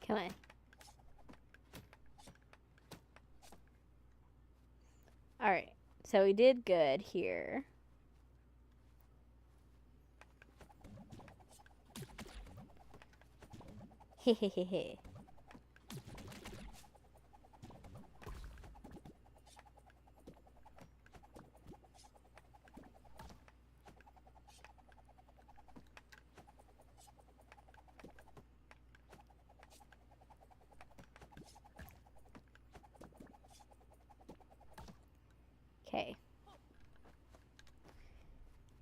Come on. Alright, so we did good here. Hehehehe. Okay.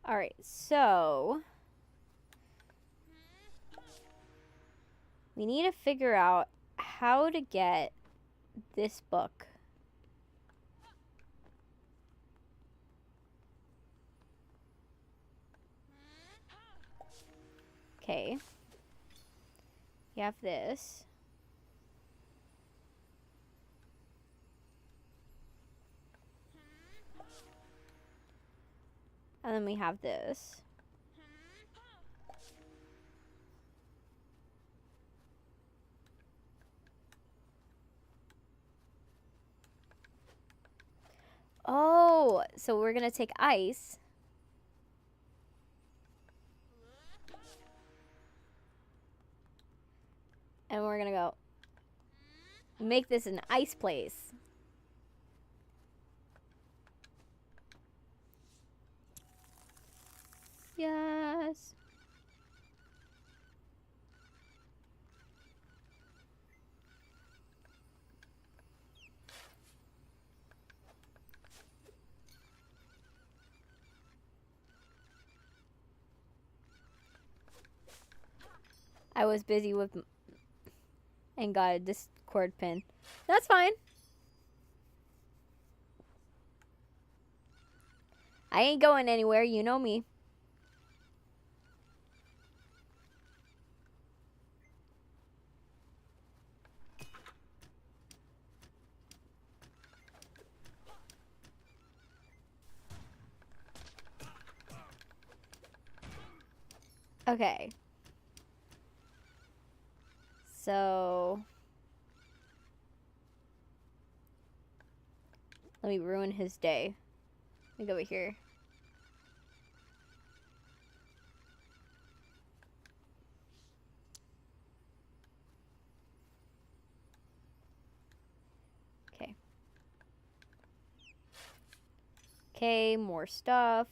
Alright, so we need to figure out how to get this book. Okay. You have this. And then we have this. Oh, so we're gonna take ice. And we're gonna go make this an ice place. Yes. I was busy with and got a Discord pin. That's fine. I ain't going anywhere, you know me. Okay. So let me ruin his day. Let me go over here. Okay. Okay, more stuff.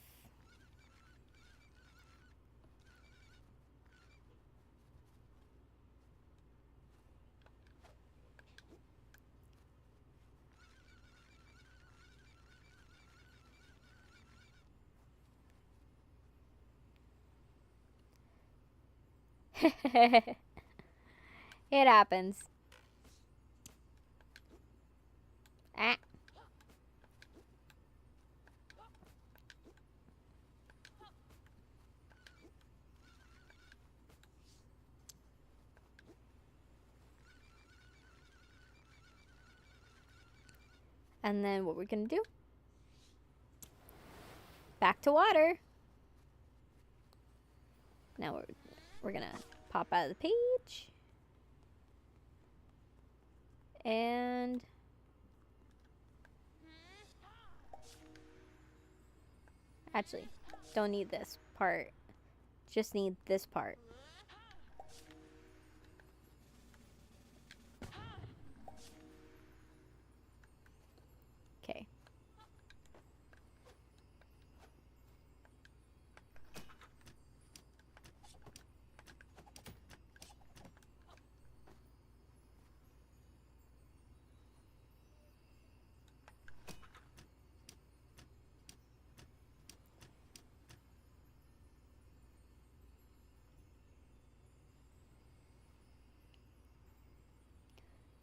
It happens. Ah. And then what we're gonna do? Back to water. Now we're gonna pop out of the page. And actually, don't need this part. Just need this part. Okay.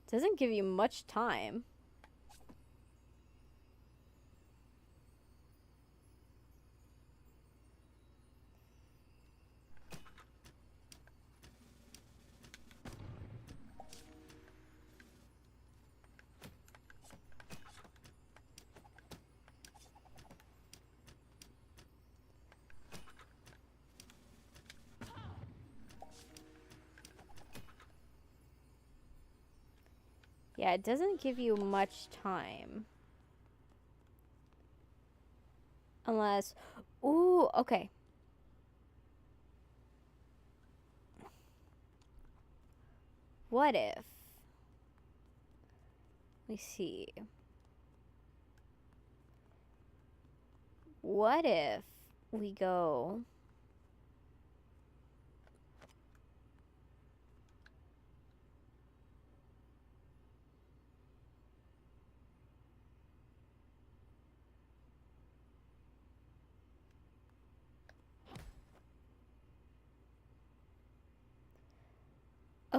Doesn't give you much time. Yeah, it doesn't give you much time. Unless, ooh, okay. What if, let me see. What if we go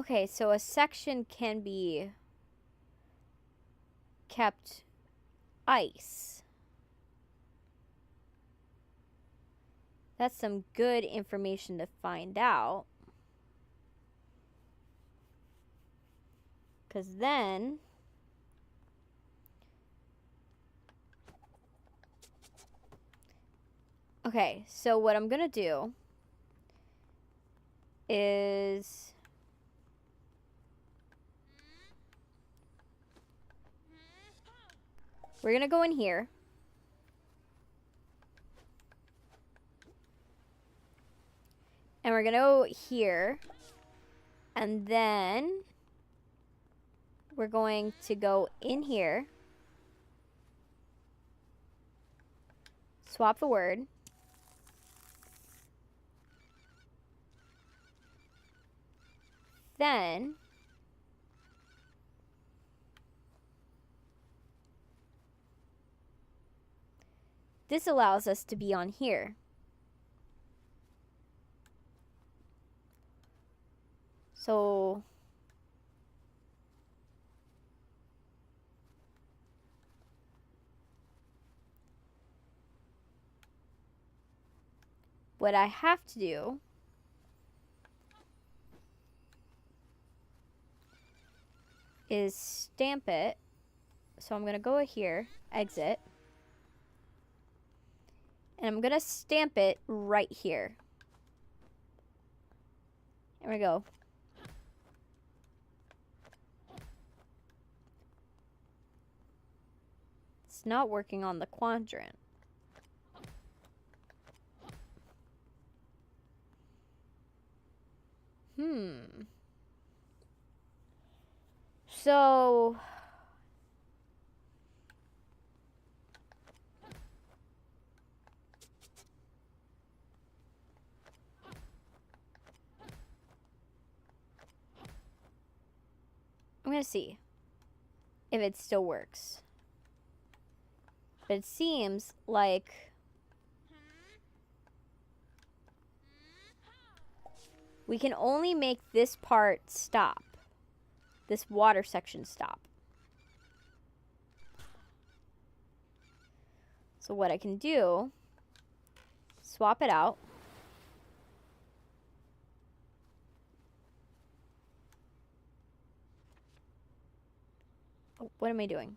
okay, so a section can be kept ice. That's some good information to find out. Because then Okay, so what I'm gonna do is we're gonna go in here. And we're gonna go here. And then we're going to go in here. Swap the word. Then this allows us to be on here. So what I have to do is stamp it. So I'm gonna go here, exit, and I'm gonna stamp it right here. There we go. It's not working on the quadrant. So I'm gonna see if it still works. But it seems like we can only make this part stop. This water section stop. So what I can do, swap it out. Oh, what am I doing?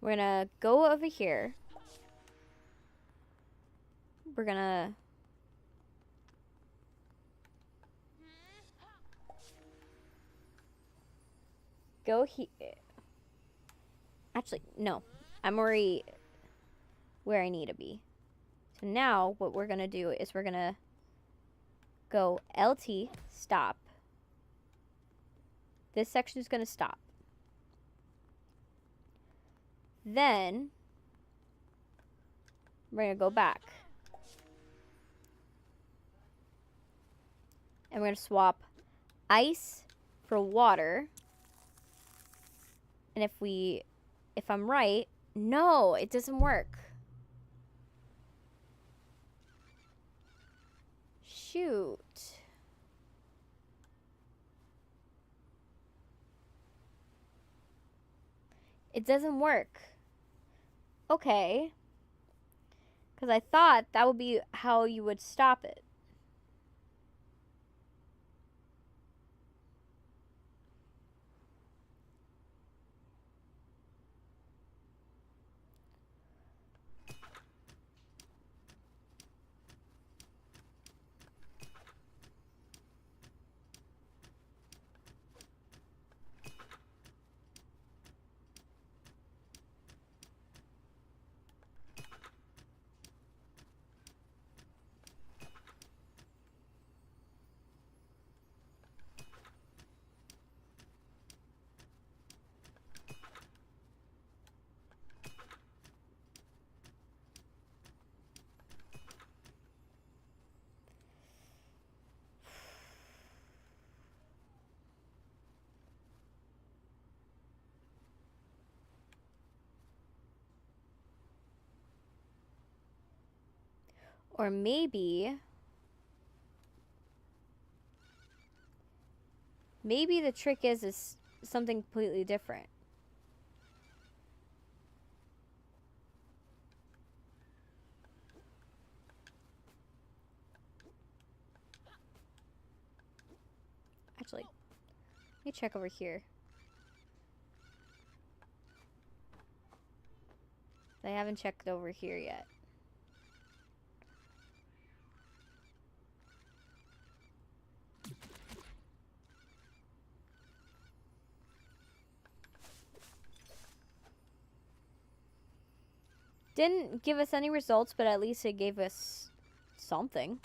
We're gonna go over here. We're gonna go here. Actually, no. I'm already where I need to be. So now what we're gonna do is we're gonna go LT, stop. This section is gonna stop. Then we're gonna go back. And we're gonna swap ice for water. And if I'm right, no, it doesn't work. Shoot. It doesn't work. Okay. Because I thought that would be how you would stop it. Or maybe the trick is something completely different. Actually, let me check over here. So I haven't checked over here yet. Didn't give us any results, but at least it gave us something.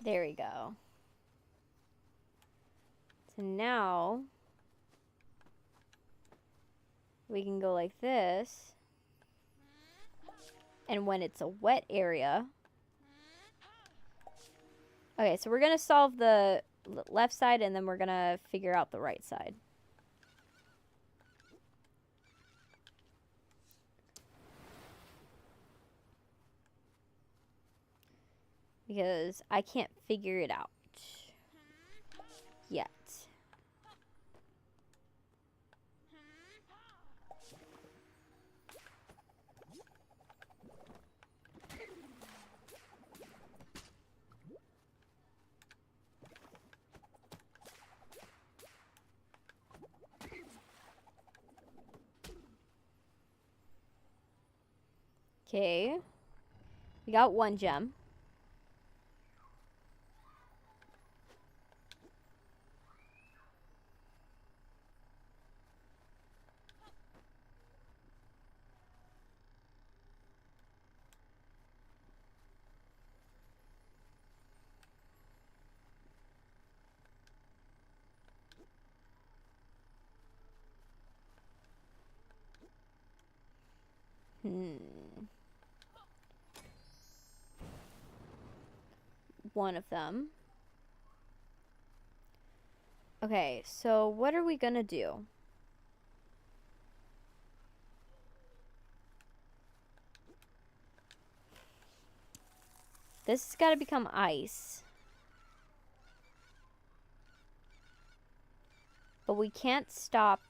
There we go. So now we can go like this. And when it's a wet area. Okay, so we're going to solve the left side and then we're going to figure out the right side. Because I can't figure it out yet. Okay. We got 1 gem. One of them. Okay, so what are we gonna do? This has got to become ice. But we can't stop.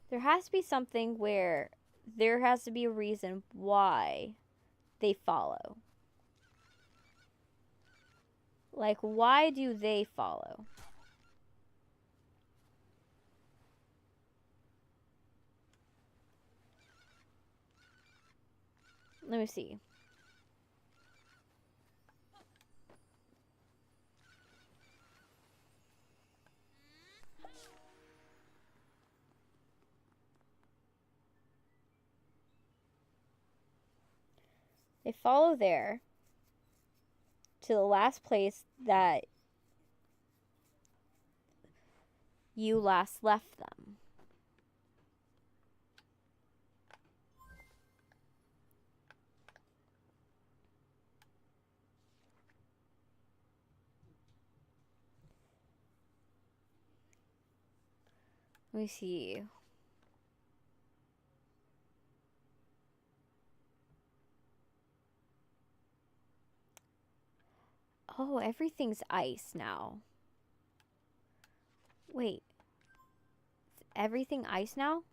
There has to be something where there has to be a reason why they follow. Like, why do they follow? Let me see. They follow there to the last place that you last left them. Let me see. Oh, everything's ice now. Wait. Is everything ice now?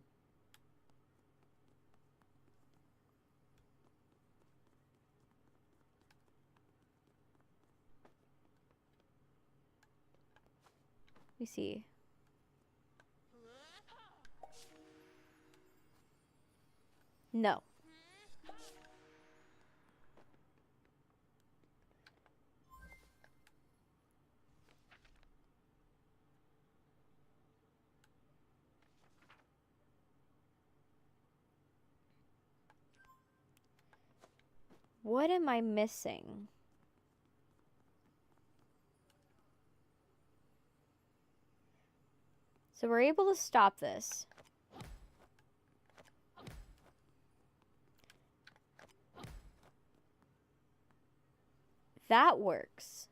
Let me see. No. What am I missing? So we're able to stop this. That works.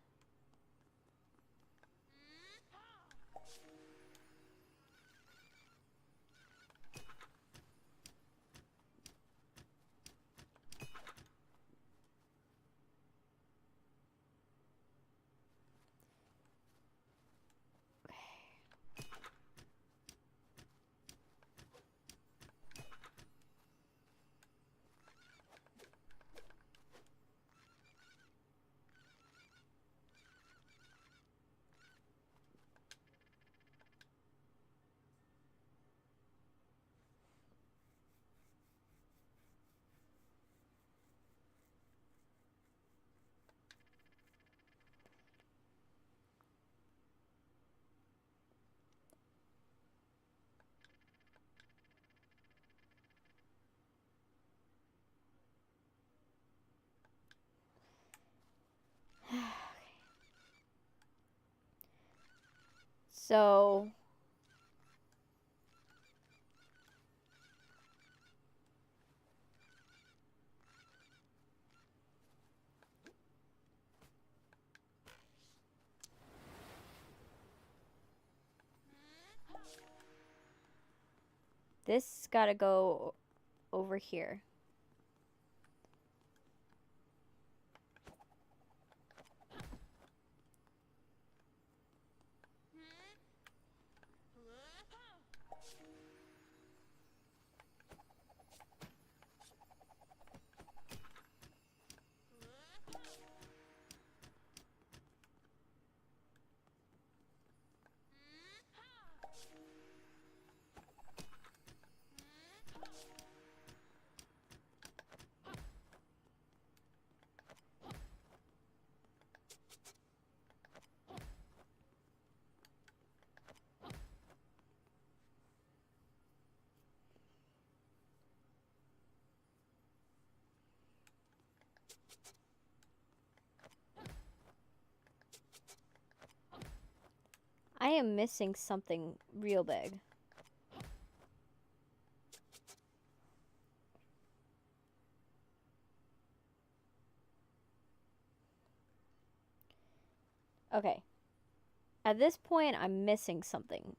So this gotta go over here. I am missing something real big. Okay. At this point, I'm missing something.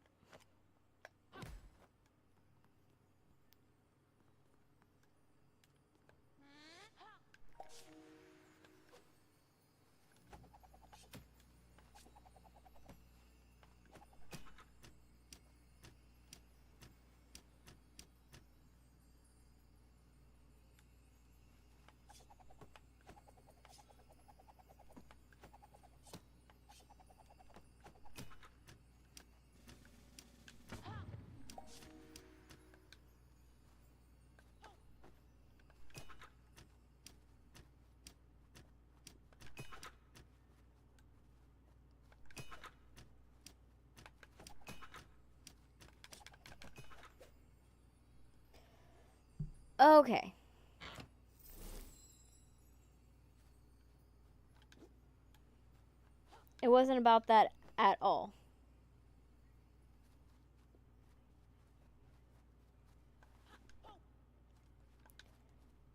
Okay. It wasn't about that at all.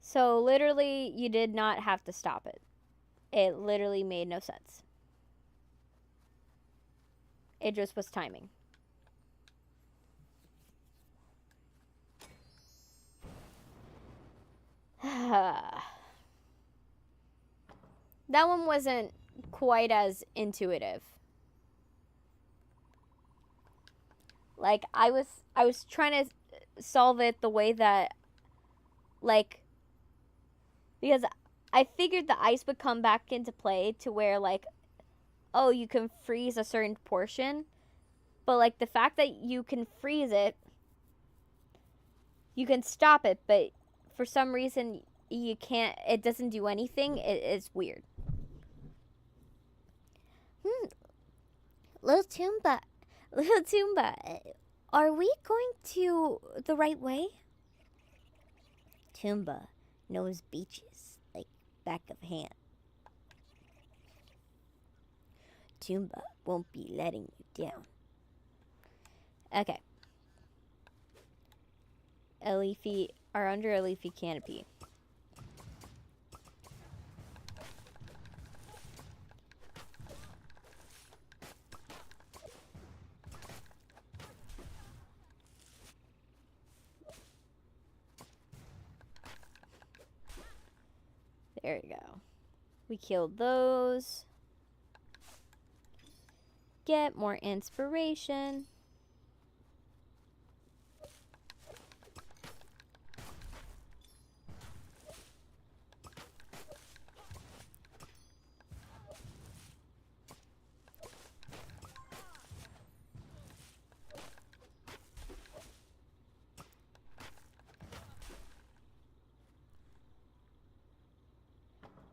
So literally, you did not have to stop it. It literally made no sense. It just was timing. That one wasn't quite as intuitive. Like I was trying to solve it the way that, like, because I figured the ice would come back into play to where, like, oh, you can freeze a certain portion, but like the fact that you can freeze it, you can stop it, but for some reason you can't, it doesn't do anything. It's weird. Little Toomba, are we going to the right way? Toomba knows beaches like back of hand. Toomba won't be letting you down. Okay. Are under a leafy canopy. There we go. We killed those. Get more inspiration.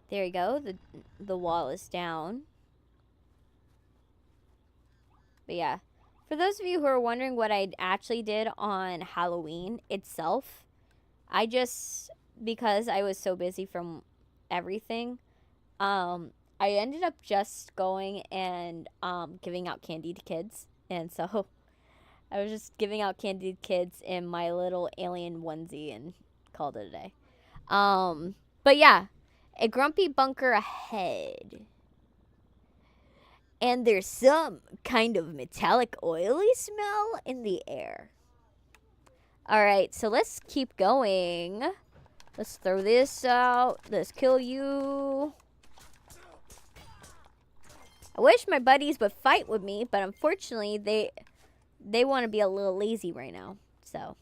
There you go. The wall is down. But yeah, for those of you who are wondering what I actually did on Halloween itself, because I was so busy from everything, I ended up just going and giving out candy to kids. And so I was just giving out candy to kids in my little alien onesie and called it a day. But yeah. A grumpy bunker ahead. And there's some kind of metallic oily smell in the air. Alright, so let's keep going. Let's throw this out. Let's kill you. I wish my buddies would fight with me, but unfortunately they want to be a little lazy right now. So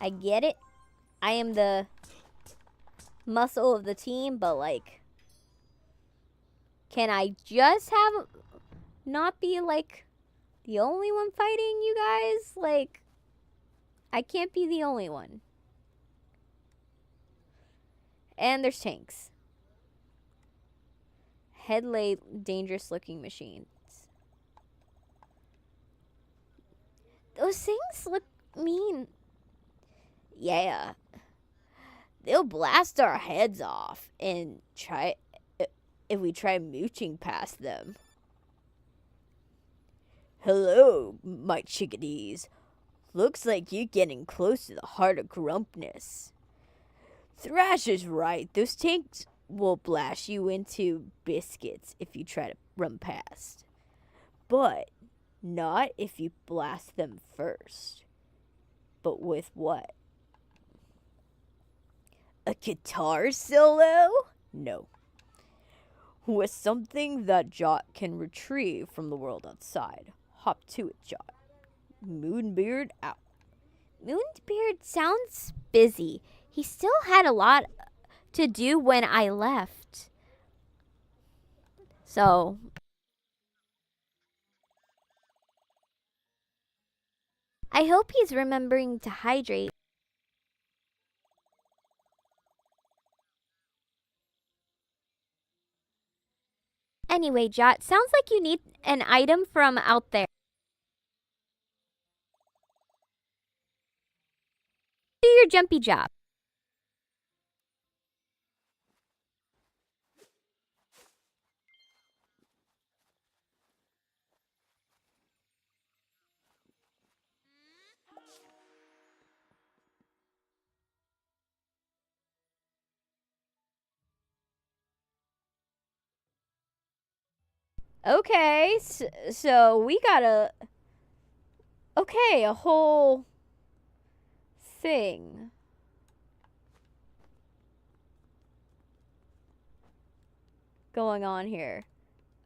I get it. I am the muscle of the team, but like, can I just not be like the only one fighting, you guys? Like, I can't be the only one. And there's tanks. Headlight, dangerous looking machines. Those things look mean. Yeah. They'll blast our heads off and if we try mooching past them. Hello, my chickadees. Looks like you're getting close to the heart of grumpness. Thrash is right. Those tanks will blast you into biscuits if you try to run past. But not if you blast them first. But with what? A guitar solo? No. With something that Jot can retrieve from the world outside. Hop to it, Jot. Moonbeard out. Moonbeard sounds busy. He still had a lot to do when I left. So I hope he's remembering to hydrate. Anyway, Jot, sounds like you need an item from out there. Do your jumpy job. okay, so we got a whole thing. Going on here.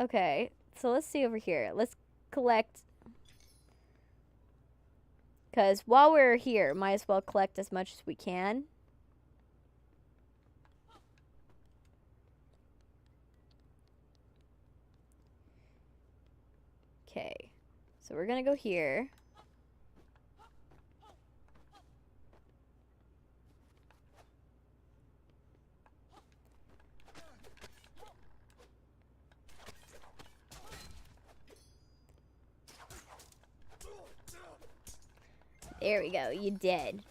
Okay, so let's see over here. Let's collect. Because while we're here, might as well collect as much as we can. Okay, so we're going to go here. There we go. You dead.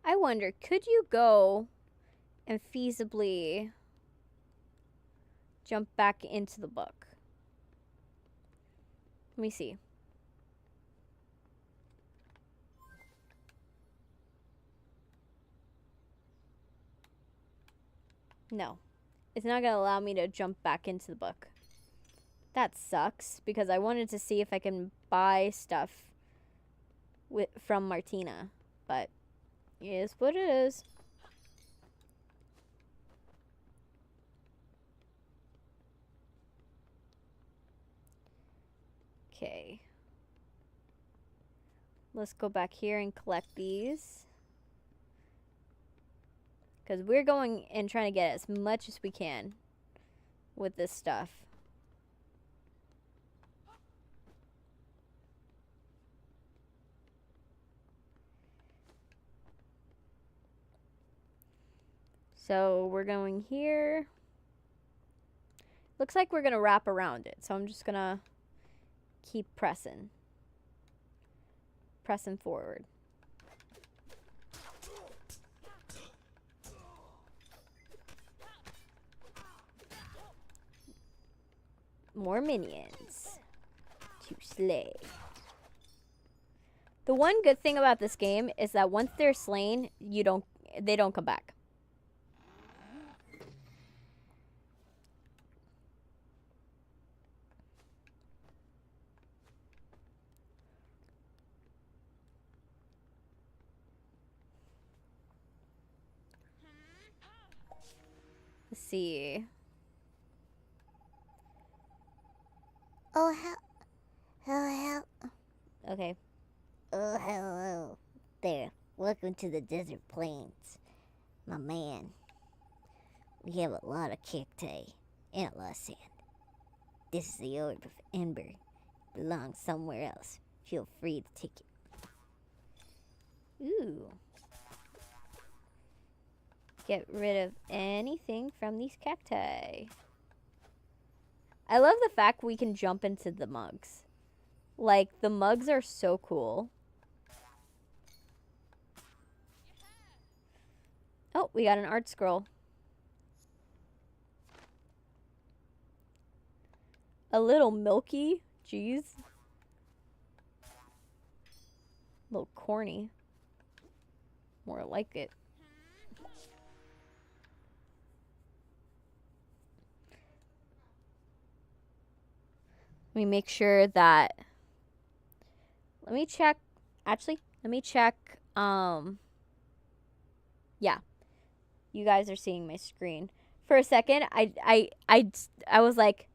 I wonder, could you go and feasibly jump back into the book? Let me see. No. It's not going to allow me to jump back into the book. That sucks, because I wanted to see if I can buy stuff from Martina. But it is what it is. Okay. Let's go back here and collect these. Because we're going and trying to get as much as we can with this stuff. So we're going here. Looks like we're going to wrap around it. So I'm just going to keep pressing. Pressing forward. More minions to slay. The one good thing about this game is that once they're slain, they don't come back. Let's see. Oh, help. Okay. Oh, hello. There. Welcome to the desert plains. My man. We have a lot of cacti and a lot of sand. This is the orb of Ember. It belongs somewhere else. Feel free to take it. Ooh. Get rid of anything from these cacti. I love the fact we can jump into the mugs. Like, the mugs are so cool. Oh, we got an art scroll. A little milky. Jeez. A little corny. More like it. Let me make sure that... Let me check... Actually, let me check... Yeah. You guys are seeing my screen. For a second, I was like,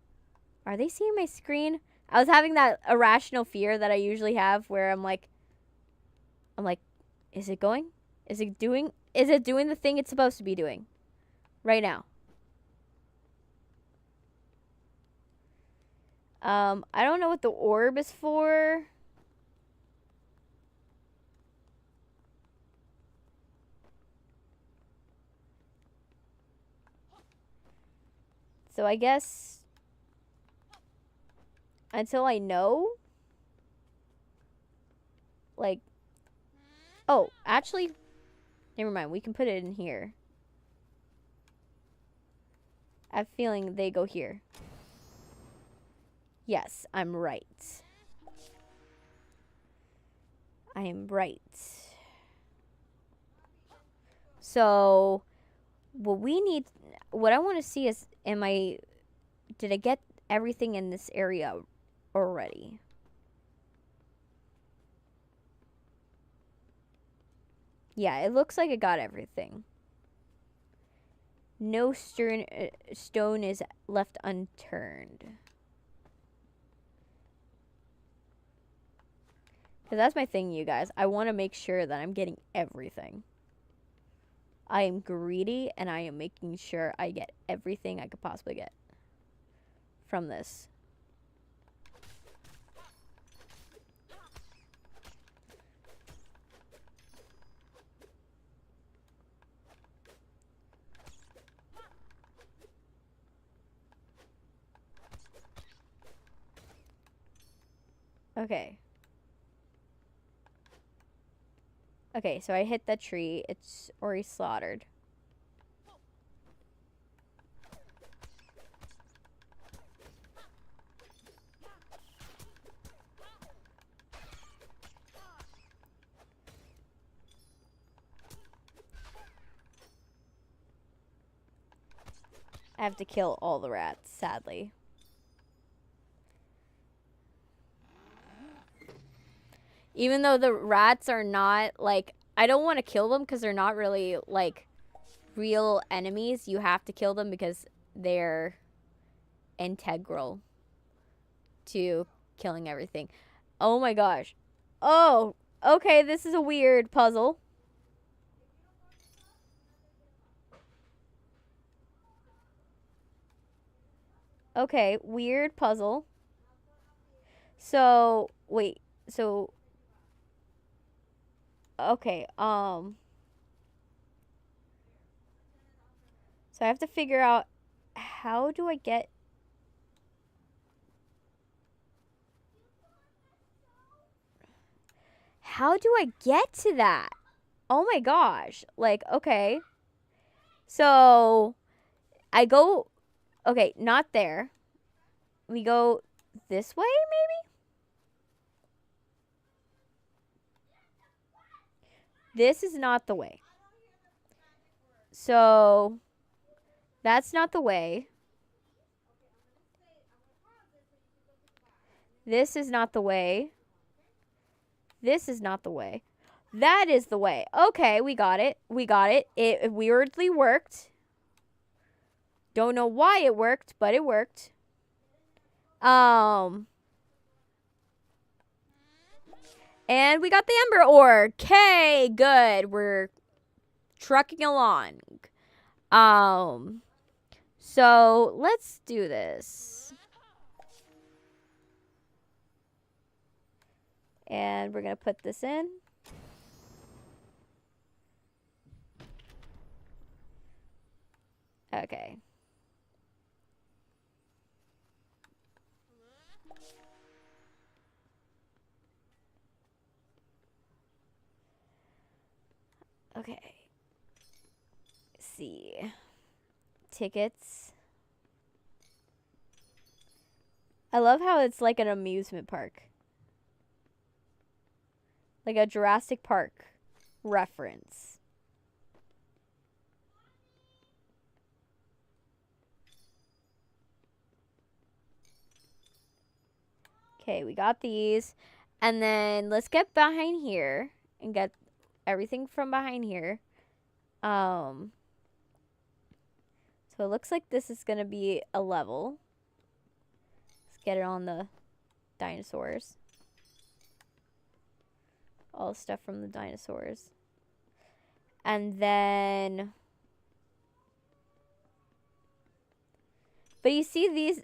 are they seeing my screen? I was having that irrational fear that I usually have where I'm like, is it going? Is it doing the thing it's supposed to be doing? Right now. I don't know what the orb is for. So I guess until I know, like, oh, actually, never mind. We can put it in here. I have a feeling they go here. Yes, I'm right. I am right. So, what I want to see is, did I get everything in this area already? Yeah, it looks like I got everything. No stone is left unturned. Because that's my thing, you guys. I want to make sure that I'm getting everything. I am greedy, and I am making sure I get everything I could possibly get from this. Okay. Okay, so I hit the tree. It's already slaughtered. I have to kill all the rats, sadly. Even though the rats are not, like, I don't want to kill them because they're not really, like, real enemies. You have to kill them because they're integral to killing everything. Oh my gosh. Oh, okay, this is a weird puzzle. Okay, weird puzzle. So, wait. So, okay, so I have to figure out how do I get to that? Oh my gosh. Like, okay. So, I go, okay, not there. We go this way, maybe? This is not the way. So, that's not the way. This is not the way. This is not the way. That is the way. Okay, we got it. We got it. It weirdly worked. Don't know why it worked, but it worked. And we got the Ember Ore. Okay, good. We're trucking along. So let's do this. And we're gonna put this in. Okay. Okay. Let's see. Tickets. I love how it's like an amusement park. Like a Jurassic Park reference. Okay, we got these. And then let's get behind here and get everything from behind here. So it looks like this is going to be a level. Let's get it on the dinosaurs. All the stuff from the dinosaurs. And then... But you see these...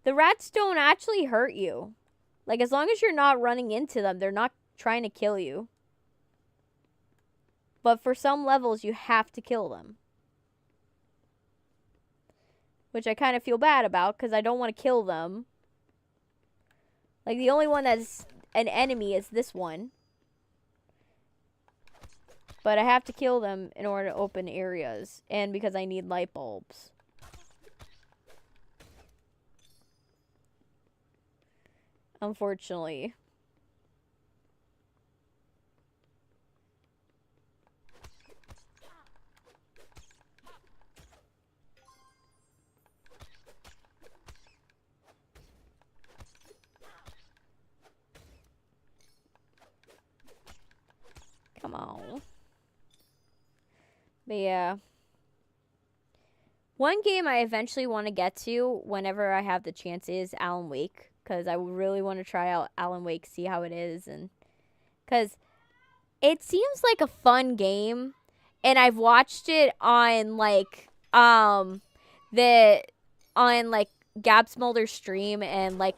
The rats don't actually hurt you. Like, as long as you're not running into them, they're not trying to kill you. But for some levels, you have to kill them. Which I kind of feel bad about, because I don't want to kill them. Like, the only one that's an enemy is this one. But I have to kill them in order to open areas. And because I need light bulbs. Unfortunately. Come on. But yeah. One game I eventually want to get to whenever I have the chance is Alan Wake. Because I really want to try out Alan Wake, see how it is. And because it seems like a fun game. And I've watched it on like Gab Smolder's stream, and like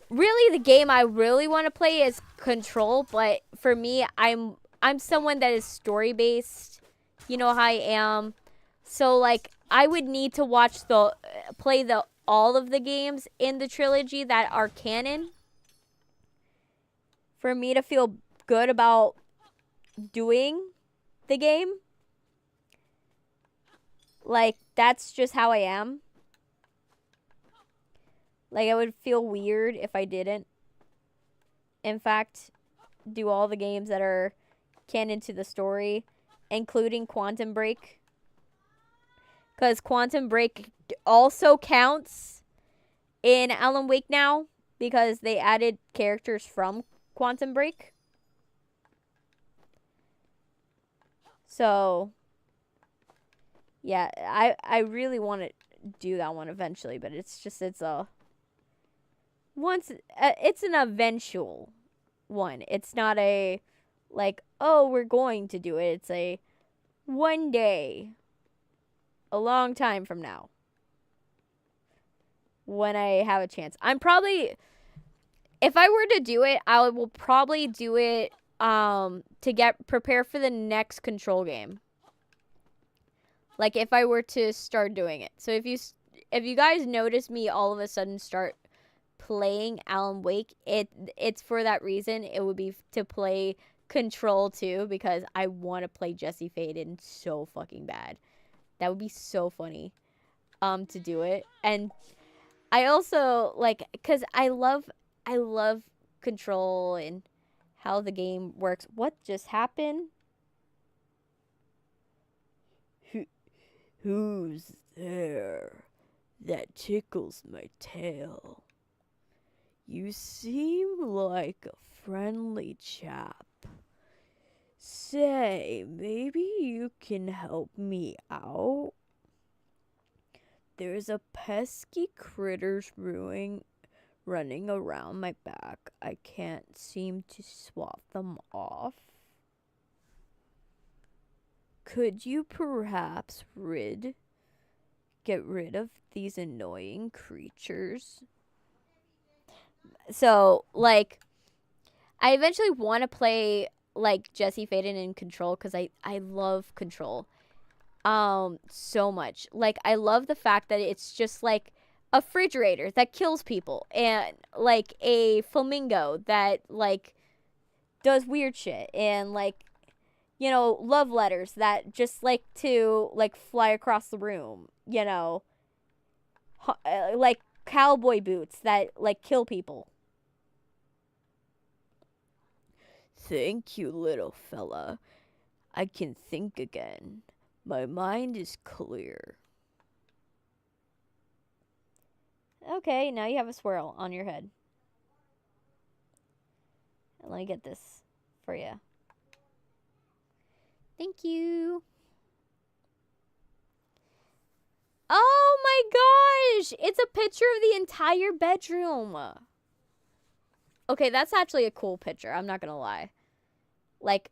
really the game I really want to play is Control, but for me I'm someone that is story based. You know how I am. So like I would need to play all of the games in the trilogy that are canon for me to feel good about doing the game. Like, that's just how I am. Like, I would feel weird if I didn't, in fact, do all the games that are canon to the story, including Quantum Break. Because Quantum Break also counts in Alan Wake now, because they added characters from Quantum Break. So, yeah, I really want to do that one eventually, but it's an eventual one. It's not a, like, oh, we're going to do it. It's a one day, a long time from now, when I have a chance. I'm probably, if I were to do it, I will probably do it to get prepare for the next Control game. Like, if I were to start doing it. So if you guys notice me all of a sudden start playing Alan Wake, it's for that reason. It would be to play Control 2, because I want to play Jesse Faden so fucking bad. That would be so funny to do it. And I also, like, because I love Control and how the game works. What just happened? Who's there? That tickles my tail. You seem like a friendly chap. Say, maybe you can help me out? There's a pesky critters running around my back. I can't seem to swap them off. Could you perhaps get rid of these annoying creatures? So, like, I eventually want to play, like, Jesse Faden in Control, because I love Control so much. Like, I love the fact that it's just like a refrigerator that kills people, and like a flamingo that like does weird shit, and like, you know, love letters that just like to like fly across the room, you know, like cowboy boots that like kill people. Thank you, little fella. I can think again. My mind is clear. Okay, now you have a swirl on your head. Let me get this for you. Thank you. Oh my gosh! It's a picture of the entire bedroom. Okay, that's actually a cool picture. I'm not gonna lie. Like,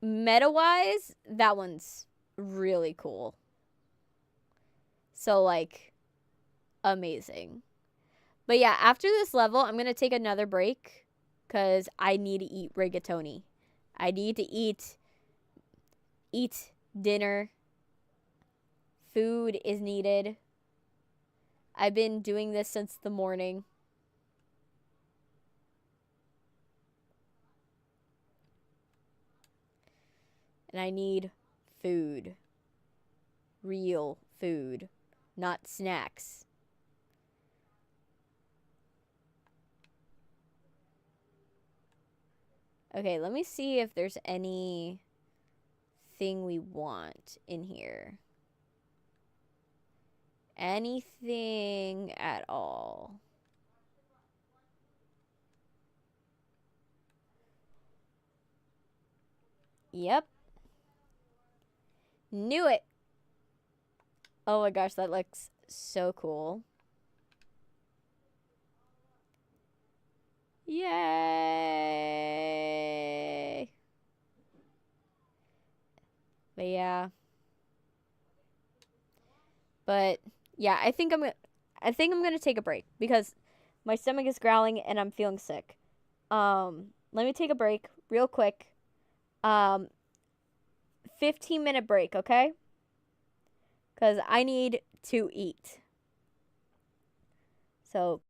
meta-wise, that one's really cool. So, like, amazing. But yeah, after this level, I'm gonna take another break, because I need to eat rigatoni. I need to eat dinner. Food is needed. I've been doing this since the morning. And I need food. Real food. Not snacks. Okay, let me see if there's anything we want in here. Anything at all. Yep. Knew it. Oh my gosh, that looks so cool. Yay! But yeah. But yeah, I think I'm gonna take a break, because my stomach is growling and I'm feeling sick. Let me take a break real quick. 15-minute break, okay? Because I need to eat. So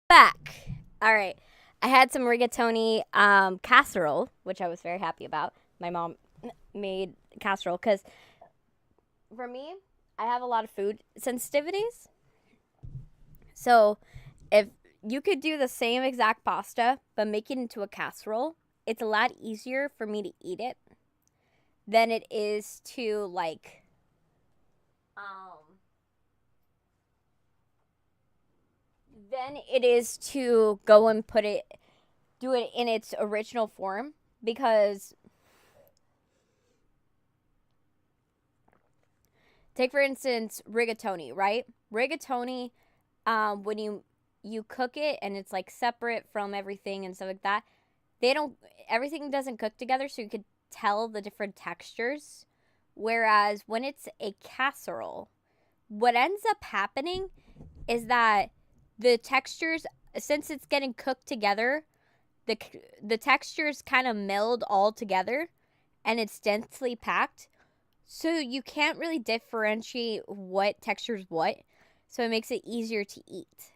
back. All right. I had some rigatoni casserole, which I was very happy about. My mom made casserole because for me, I have a lot of food sensitivities. So if you could do the same exact pasta, but make it into a casserole, it's a lot easier for me to eat it than it is to like than it is to go and do it in its original form, because take for instance rigatoni, right? Rigatoni, when you cook it and it's like separate from everything and stuff like that, everything doesn't cook together, so you could tell the different textures. Whereas when it's a casserole, what ends up happening is that the textures, since it's getting cooked together, the textures kind of meld all together and it's densely packed. So you can't really differentiate what texture is what. So it makes it easier to eat.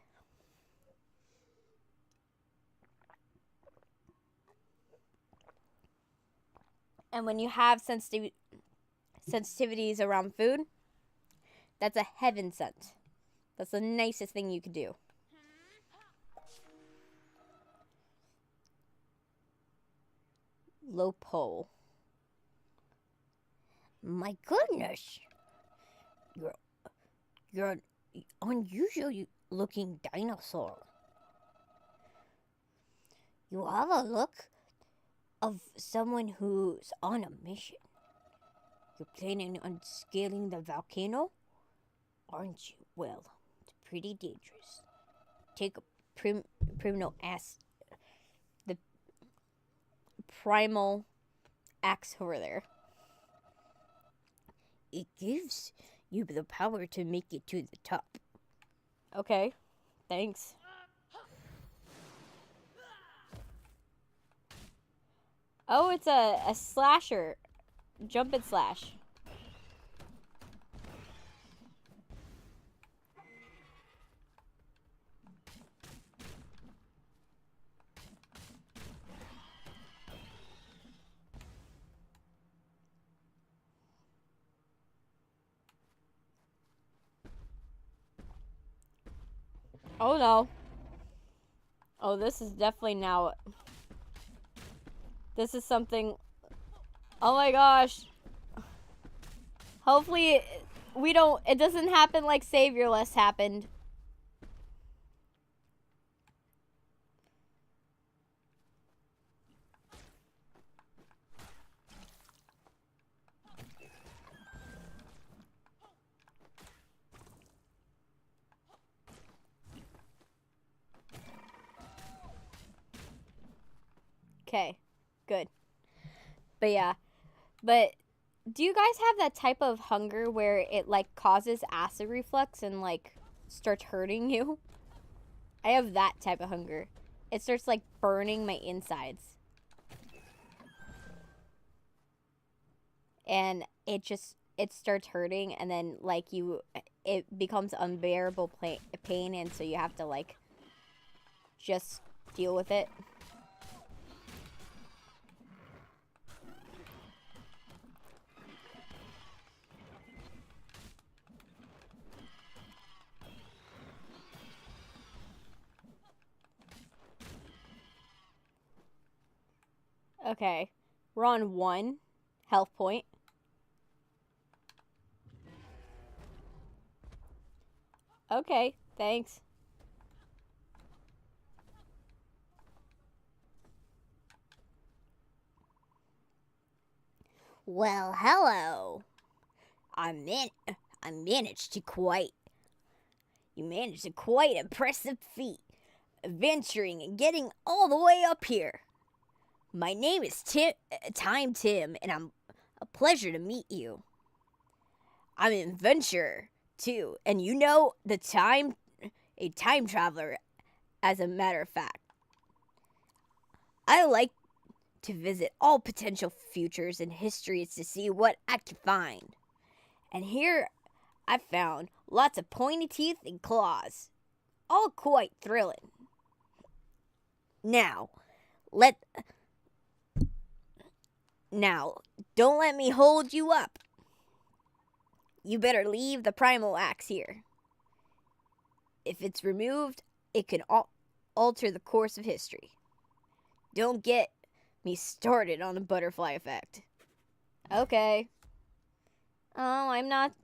And when you have sensitivities around food, that's a heaven sent. That's the nicest thing you could do. Low pole. My goodness. You're an unusual looking dinosaur. You have a look of someone who's on a mission. You're planning on scaling the volcano, aren't you? Well, it's pretty dangerous. Take a primal acid. The primal axe over there. It gives you the power to make it to the top. Okay, thanks. Oh, it's a slasher. Jump and slash. Oh no. Oh, this is definitely now. This is something. Oh my gosh. Hopefully it doesn't happen like Saviorless happened. Okay, good. But yeah, but do you guys have that type of hunger where it like causes acid reflux and like starts hurting you? I have that type of hunger. It starts like burning my insides. And it starts hurting, and then like it becomes unbearable pain, and so you have to like just deal with it. Okay, we're on 1 health point. Okay, thanks. Well, hello. You managed a quite impressive feat, venturing and getting all the way up here. My name is Time Tim, and I'm a pleasure to meet you. I'm an adventurer too, and you know a time traveler, as a matter of fact. I like to visit all potential futures and histories to see what I can find. And here I found lots of pointy teeth and claws. All quite thrilling. Now, don't let me hold you up. You better leave the primal axe here. If it's removed, it can alter the course of history. Don't get me started on the butterfly effect. Okay. Oh, I'm not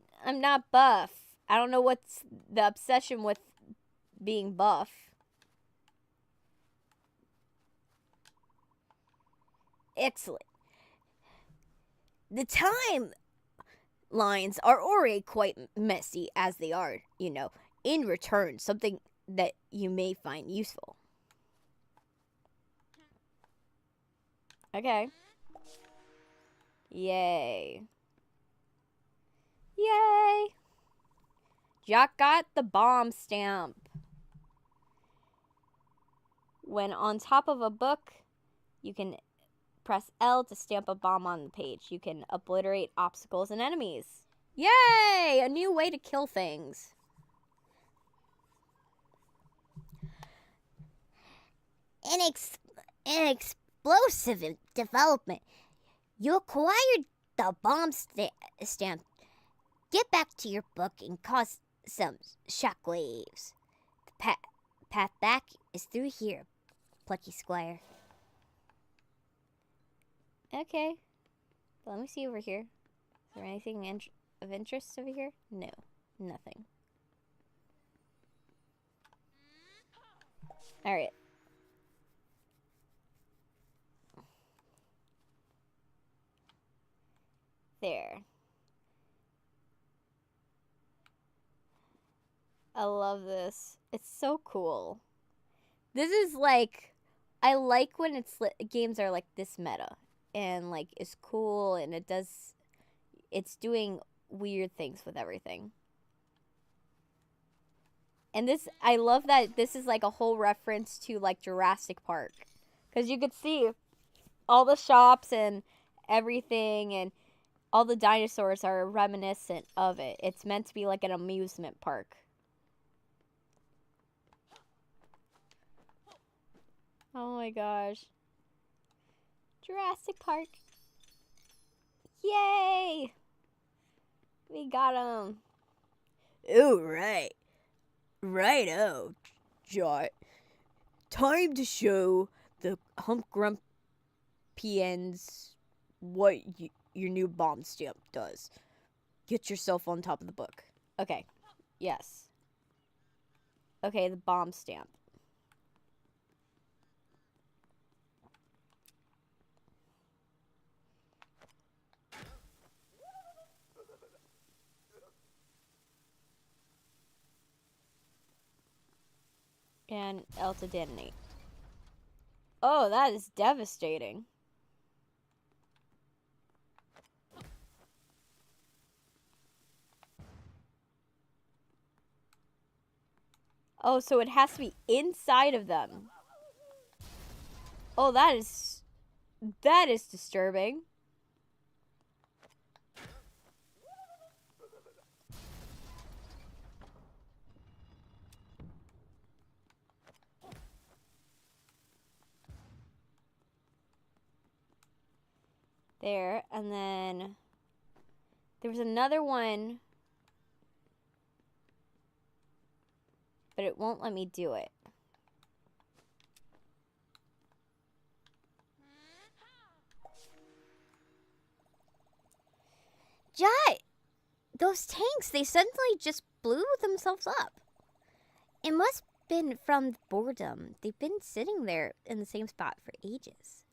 buff. I don't know what's the obsession with being buff. Excellent. The timelines are already quite messy as they are, you know. In return, something that you may find useful. Okay. Yay. Yay. Jack got the bomb stamp. When on top of a book, you can press L to stamp a bomb on the page. You can obliterate obstacles and enemies. Yay! A new way to kill things. An explosive development. You acquired the bomb stamp. Get back to your book and cause some shockwaves. The path back is through here, Plucky Squire. Okay. Let me see over here. Is there anything of interest over here? No. Nothing. Alright. There. I love this. It's so cool. This is like, I like when games are like this meta and like it's cool and it's doing weird things with everything. And this, I love that this is like a whole reference to like Jurassic Park, because you could see all the shops and everything and all the dinosaurs are reminiscent of it. It's meant to be like an amusement park. Oh my gosh. Jurassic Park. Yay! We got him. Oh, right. Righto, Jot. Time to show the Humpgrumpians what your new bomb stamp does. Get yourself on top of the book. Okay. Yes. Okay, the bomb stamp. And L to detonate. Oh, that is devastating. Oh, so it has to be inside of them. Oh, that is disturbing. There, and then there was another one, but it won't let me do it. Jai, those tanks, they suddenly just blew themselves up. It must have been from boredom. They've been sitting there in the same spot for ages.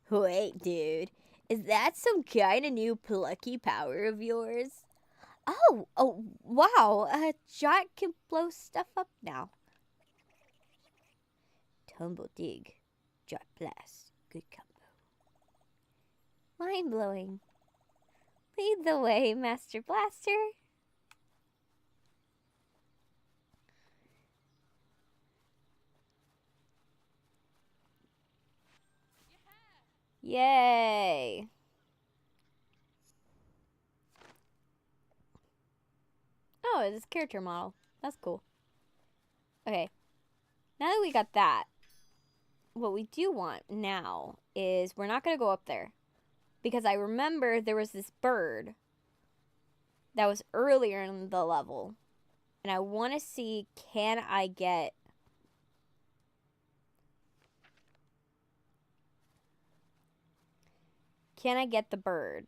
Wait, dude. Is that some kind of new plucky power of yours? Oh, Wow. Jot can blow stuff up now. Tumble dig. Jot blast. Good combo. mind-blowing. Lead the way, Master Blaster. Yay! Oh, it's a character model. That's cool. Okay. Now that we got that, what we do want now is we're not going to go up there. Because I remember there was this bird that was earlier in the level. And I want to see, can I get... Can I get the bird?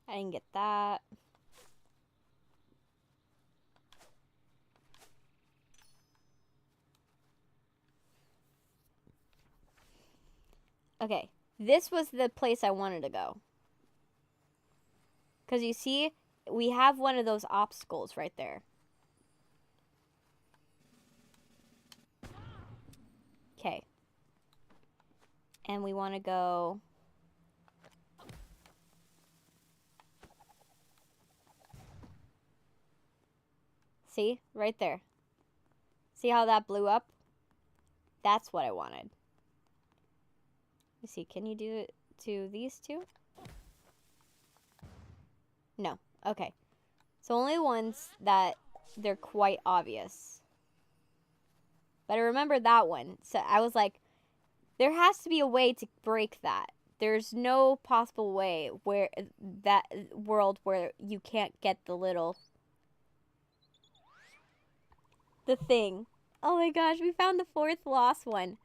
I didn't get that. Okay, this was the place I wanted to go. Because you see, we have one of those obstacles right there. Okay. And we want to go... See? Right there. See how that blew up? That's what I wanted. Let me see. Can you do it to these two? No. Okay. So only ones that they're quite obvious. But I remember that one. So I was like, there has to be a way to break that. There's no possible way where that world where you can't get the little... The thing. Oh my gosh, we found the fourth lost one.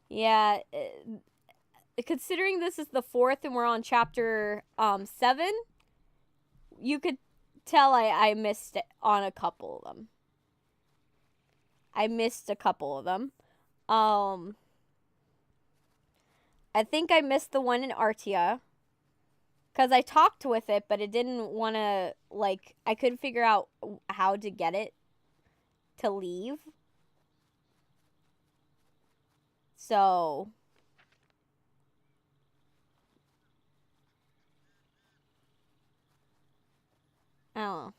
Yeah, considering this is the fourth and we're on chapter 7, you could tell I missed it on a couple of them. I missed a couple of them. I think I missed the one in Artia. Because I talked with it, but it didn't want to, like, I couldn't figure out how to get it to leave. So... I don't know.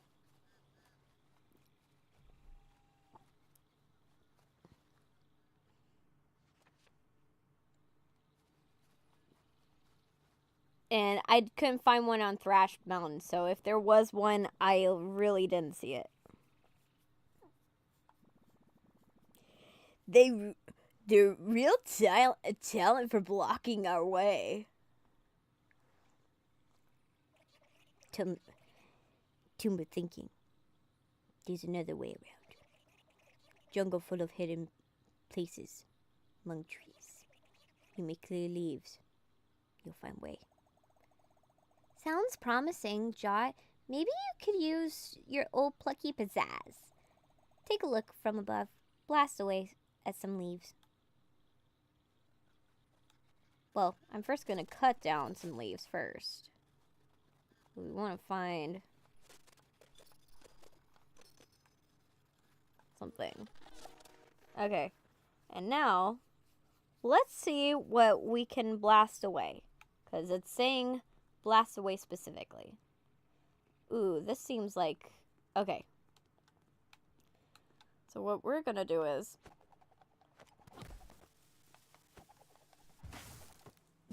And I couldn't find one on Thrash Mountain, so if there was one, I really didn't see it. They're real talent for blocking our way. Tomb of thinking. There's another way around. Jungle full of hidden places among trees. You may clear leaves. You'll find way. Sounds promising, Jot. Maybe you could use your old plucky pizzazz. Take a look from above. Blast away at some leaves. Well, I'm first going to cut down some leaves first. We want to find something. Okay. And now, let's see what we can blast away. Because it's saying blast away specifically. Ooh, this seems like... Okay. So what we're going to do is...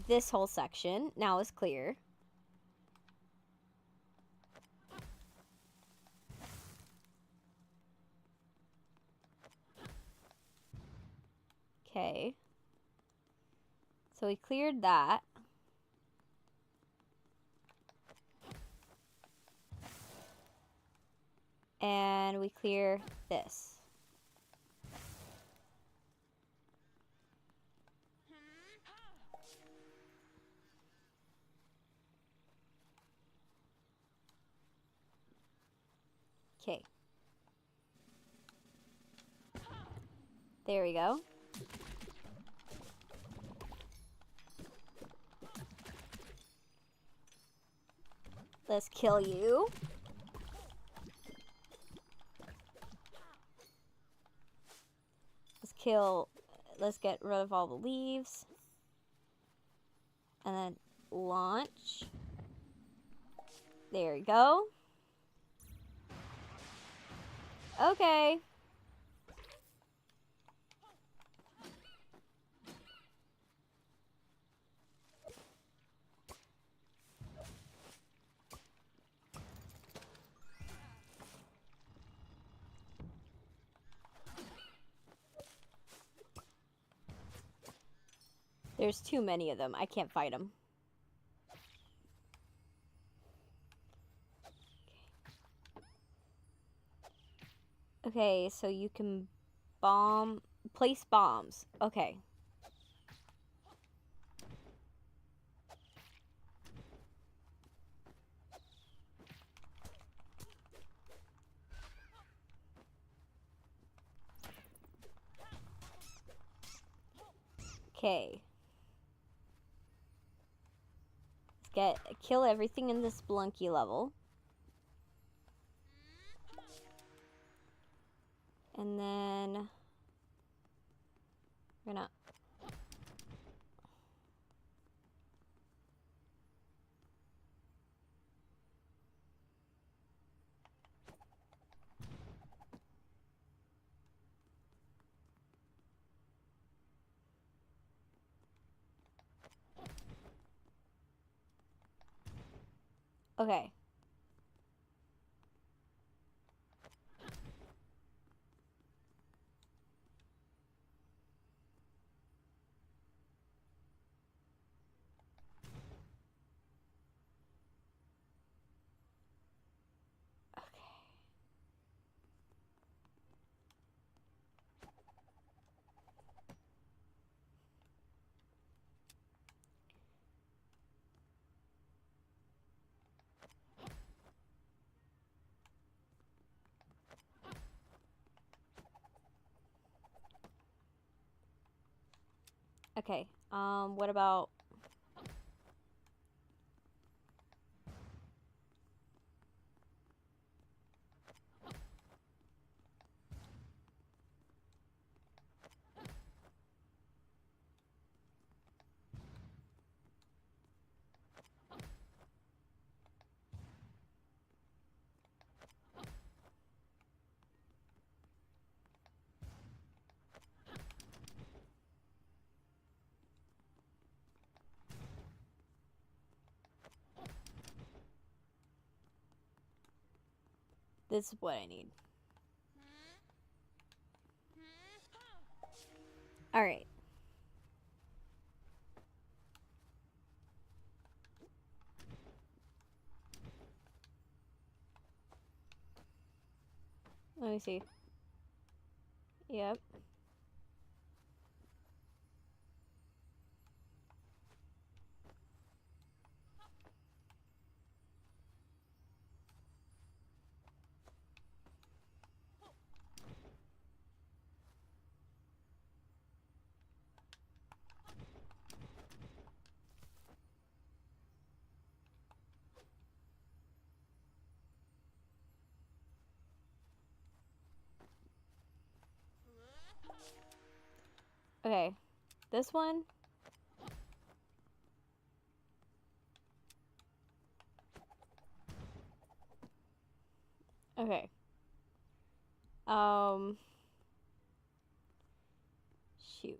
This whole section now is clear. Okay. So we cleared that. And we clear this. Okay. There we go. Let's kill you. let's get rid of all the leaves. And then launch. There we go. Okay. There's too many of them. I can't fight them. Okay, so you can place bombs. Okay. Okay. Let's kill everything in this Splunky level. And then we're gonna okay. Okay. What about this is what I need. All right. Let me see. Yep. Okay. This one. Okay. Shoot.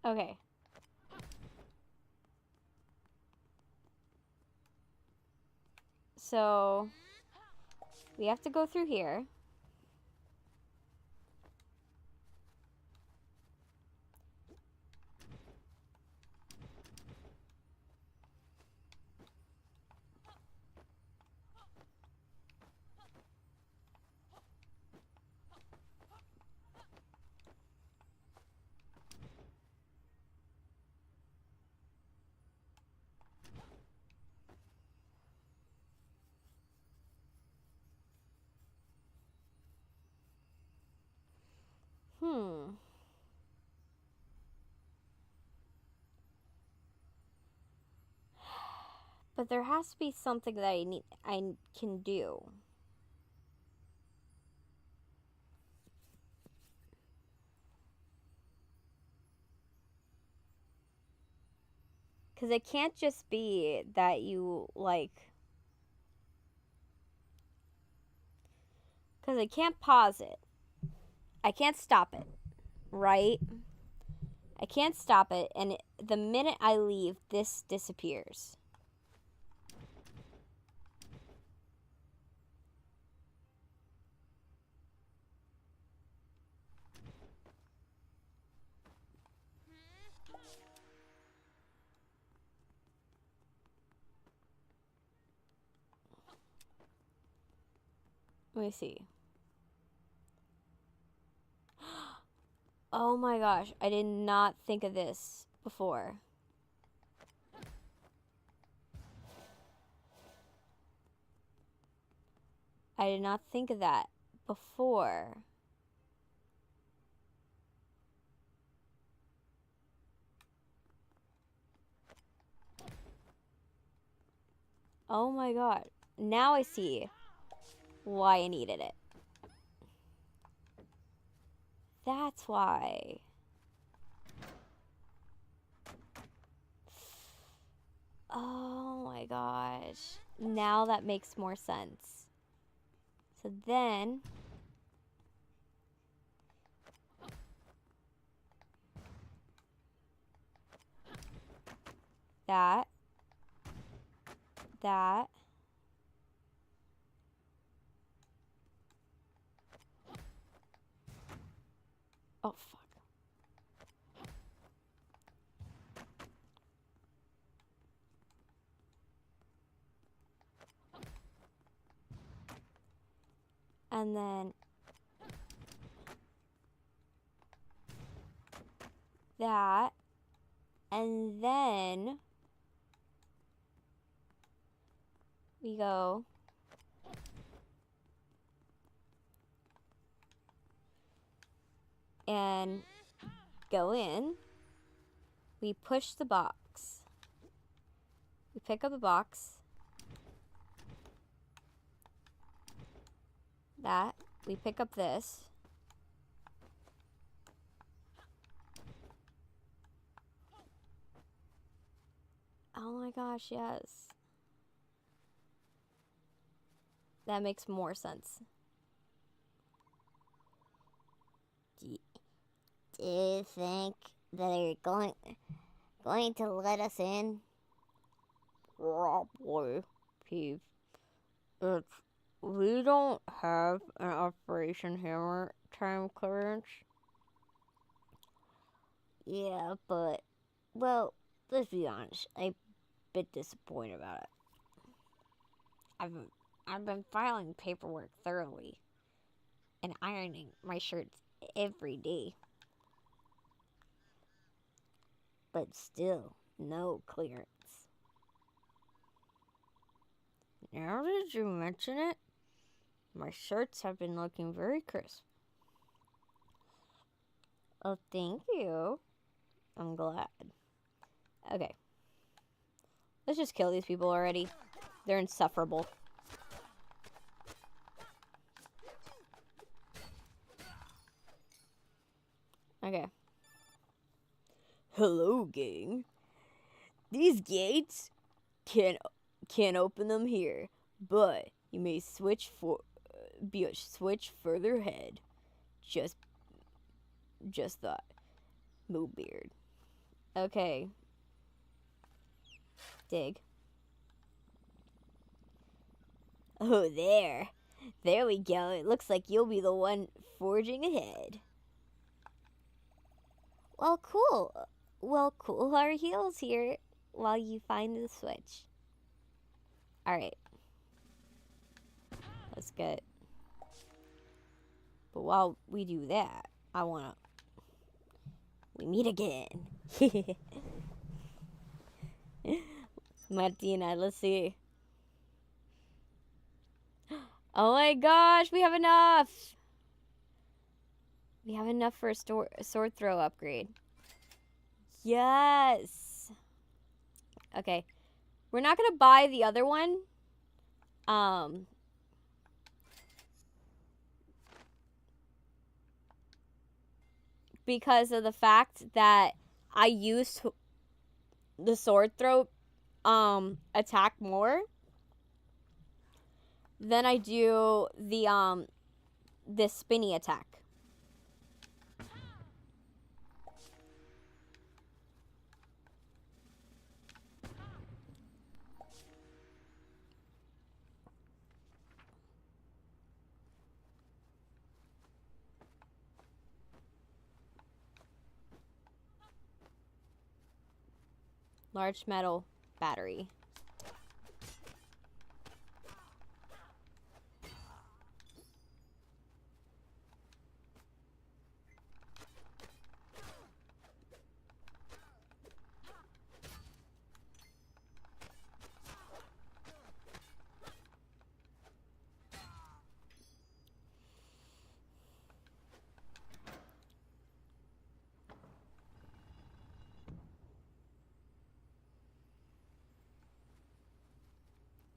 Okay. So we have to go through here. But there has to be something that I can do. Because it can't just be that you, like... Because I can't pause it. I can't stop it. Right? I can't stop it, and the minute I leave, this disappears. Let me see. Oh my gosh, I did not think of this before. I did not think of that before. Oh my god. Now I see why I needed it. That's why. Oh my gosh. Now that makes more sense. So then... That. Oh, fuck. And then that. And then we go and go in. We push the box. We pick up a box. That. We pick up this. Oh my gosh, yes. That makes more sense. Do you think that they're going to let us in? Probably, Peeve. We don't have an Operation Hammer time clearance. Yeah, but, well, let's be honest. I'm a bit disappointed about it. I've been filing paperwork thoroughly and ironing my shirts every day. But still, no clearance. Now that you mention it, my shirts have been looking very crisp. Oh, thank you. I'm glad. Okay. Let's just kill these people already. They're insufferable. Okay. Hello, gang. These gates can't open them here, but you may switch be a switch further ahead. Just thought. Moobeard. Okay. Dig. Oh, there. There we go. It looks like you'll be the one forging ahead. Well, cool. We'll cool our heels here while you find the switch. Alright. Let's get... But while we do that, I wanna... We meet again. Martina, let's see. Oh my gosh, we have enough! We have enough for a sword throw upgrade. Yes! Okay. We're not gonna buy the other one. Because of the fact that I used the sword throw attack more than I do the this spinny attack. Large metal battery.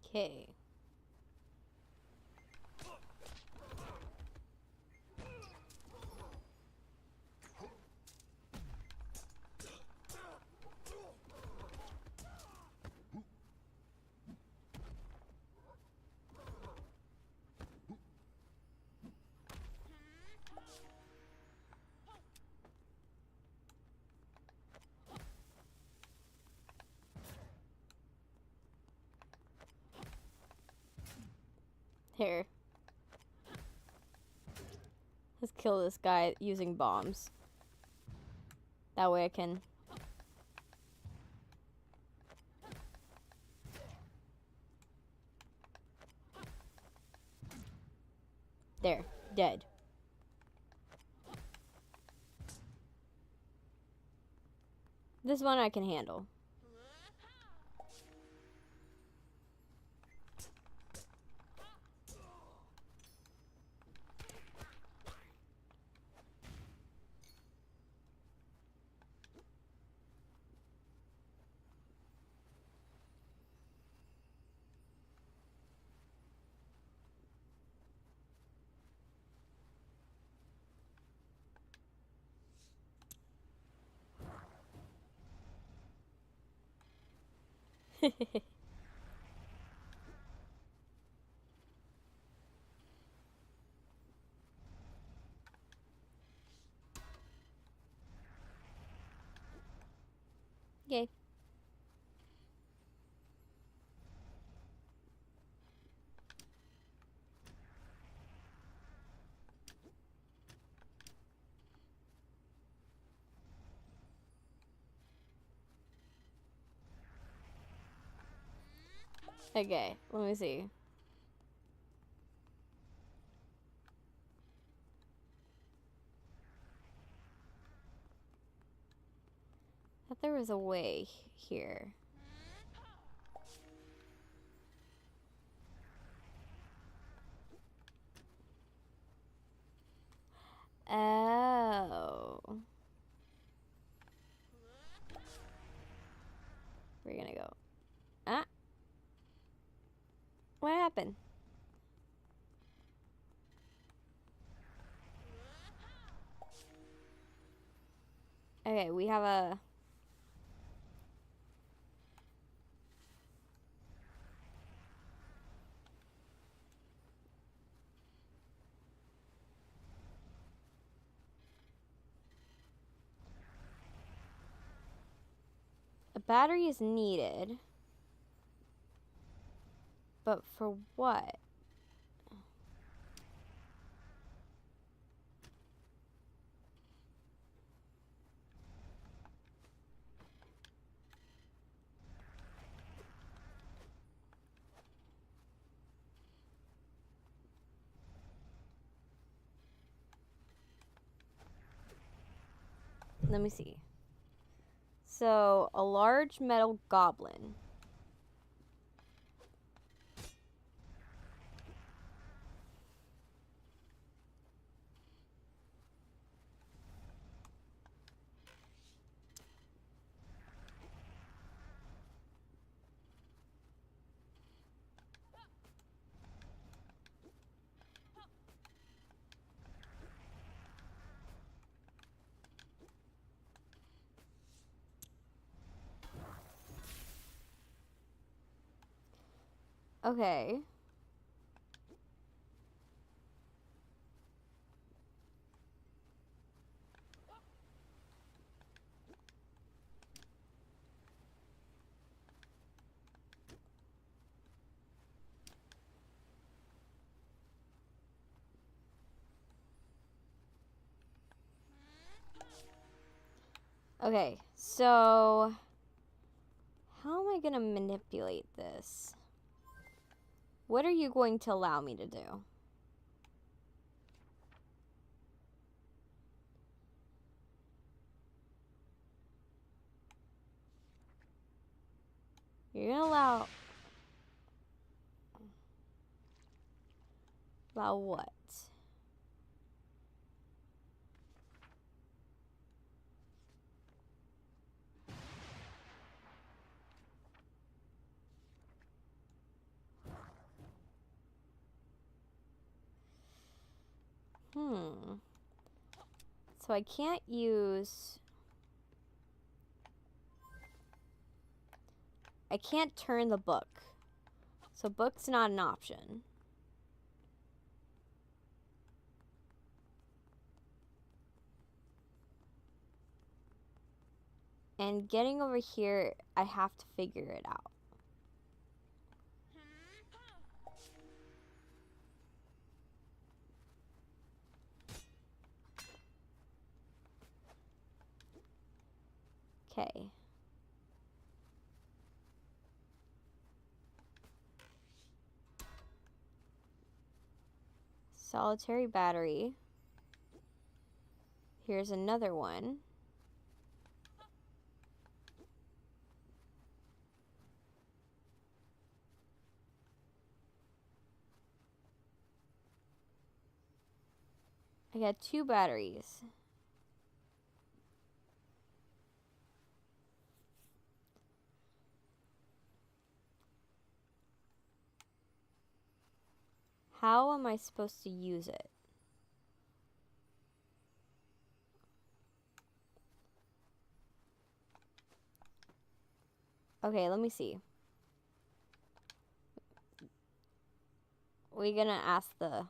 Okay. Here. Let's kill this guy using bombs. That way I can... There. Dead. This one I can handle. Okay. Okay, let me see. I thought there was a way here. Oh. We're gonna go. Ah. What happened? Okay, we have a... A battery is needed. But for what? Let me see. So, a large metal goblin. Okay. Okay, so how am I gonna manipulate this? What are you going to allow me to do? You're gonna allow what? So I can't use... I can't turn the book. So book's not an option. And getting over here, I have to figure it out. Okay. Solitary battery. Here's another one. I got 2 batteries. How am I supposed to use it? Okay, let me see. We're gonna ask the...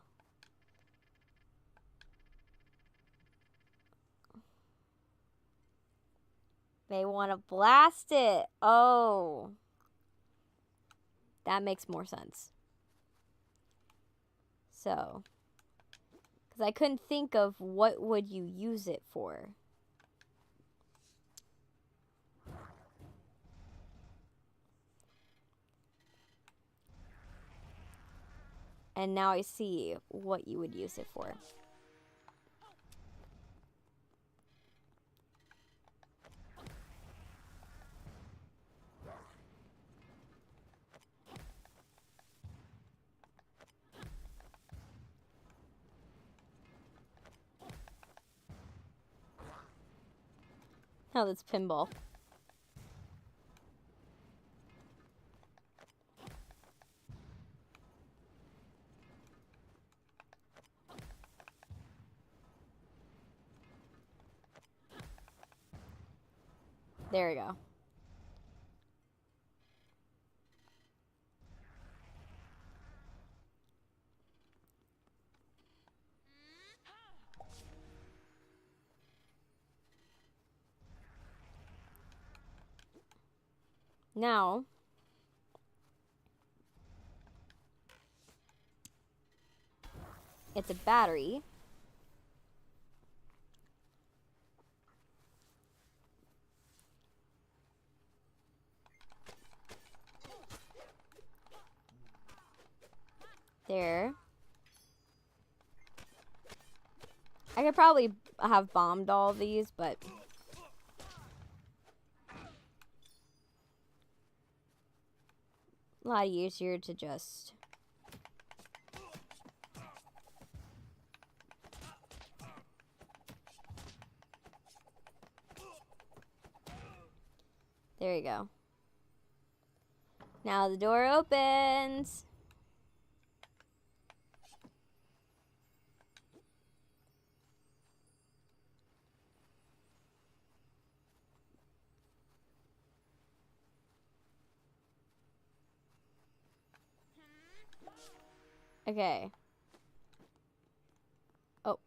They want to blast it. Oh. That makes more sense. So, because I couldn't think of what would you use it for. And now I see what you would use it for. Oh, that's pinball. There we go. Now, it's a battery. There. I could probably have bombed all of these, but... a lot easier to just... There you go. Now the door opens. Okay. Oh.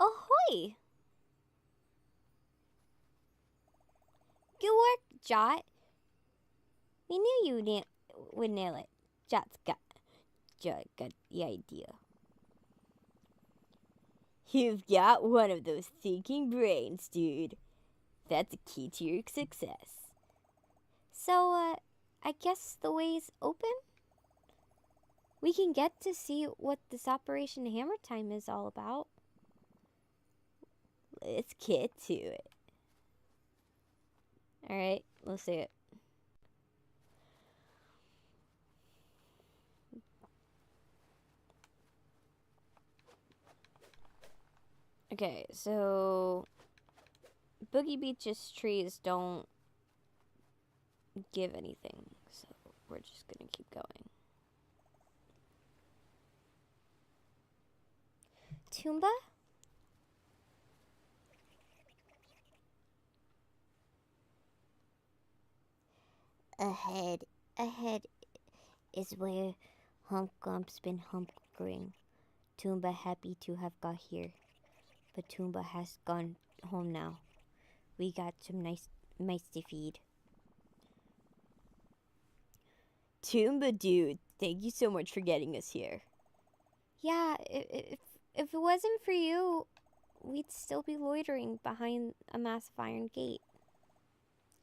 Ahoy! Good work, Jot. We knew you would nail it. Jot got the idea. You've got one of those thinking brains, dude. That's a key to your success. So, I guess the way's open? We can get to see what this Operation Hammer Time is all about. Let's get to it. Alright, let's see it. Okay, so Boogie Beach's trees don't give anything, so we're just gonna keep going. Toomba? Ahead is where Hump Grump's been hunkering. Toomba happy to have got here, but Toomba has gone home now. We got some nice mice to feed. Toomba dude, thank you so much for getting us here. Yeah, if it wasn't for you, we'd still be loitering behind a massive iron gate.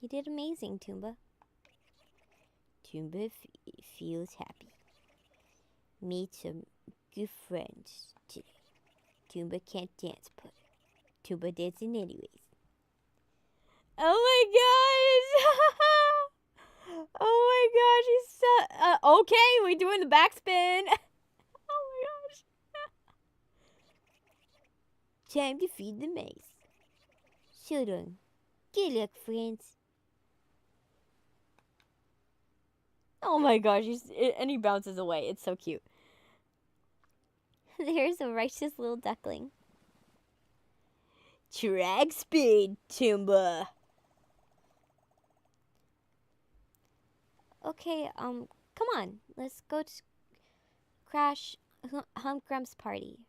You did amazing, Toomba. Toomba feels happy. Meet some good friends today. Toomba can't dance, but Toomba dancing anyways. Oh my gosh! Oh my gosh, he's so... okay, we're doing the backspin. Oh my gosh. Time to feed the mice. So done. Good luck, friends. Oh my gosh, and he bounces away. It's so cute. There's a righteous little duckling. Trarrg speed, Toomba. Okay, come on. Let's go to crash Hump Grump's party.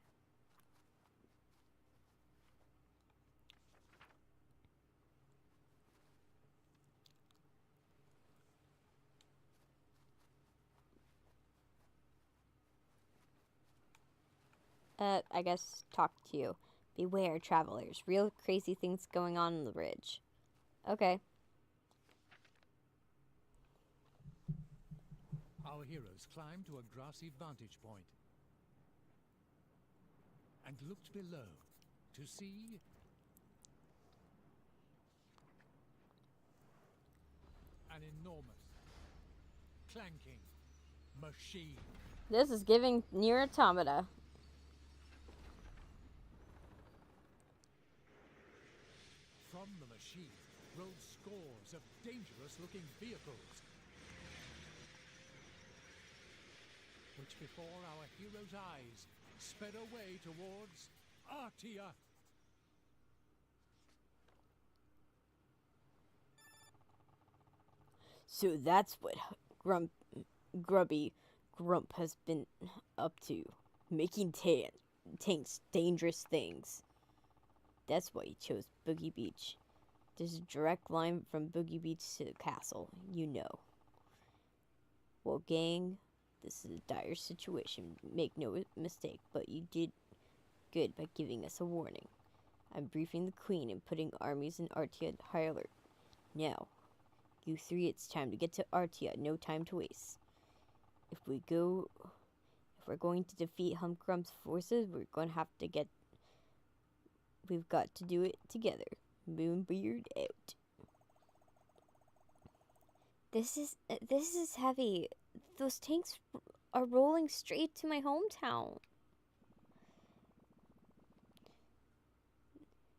I guess talk to you. Beware, travelers. Real crazy things going on the ridge. Okay. Our heroes climbed to a grassy vantage point and looked below to see an enormous, clanking machine. This is giving Nier Automata. From the machine rolled scores of dangerous-looking vehicles, which before our heroes' eyes sped away towards Artia. So that's what Grubby Grump has been up to. Making tanks dangerous things. That's why he chose Boogie Beach. There's a direct line from Boogie Beach to the castle, you know. Well, gang, this is a dire situation. Make no mistake, but you did good by giving us a warning. I'm briefing the Queen and putting armies in Artia at high alert. Now, you three, it's time to get to Artia. No time to waste. If we're going to defeat Humgrump's forces, we've got to do it together. Moonbeard out. This is heavy. Those tanks are rolling straight to my hometown.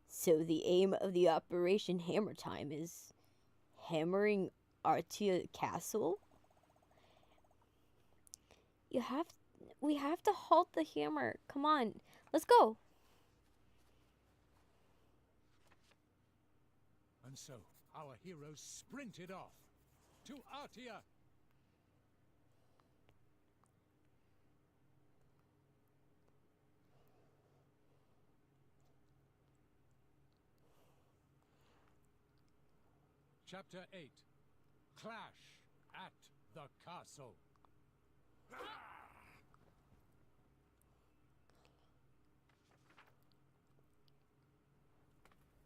So the aim of the Operation Hammer Time is hammering Artia Castle? We have to halt the hammer. Come on. Let's go. And so, our heroes sprinted off to Artia. Chapter 8. Clash at the Castle.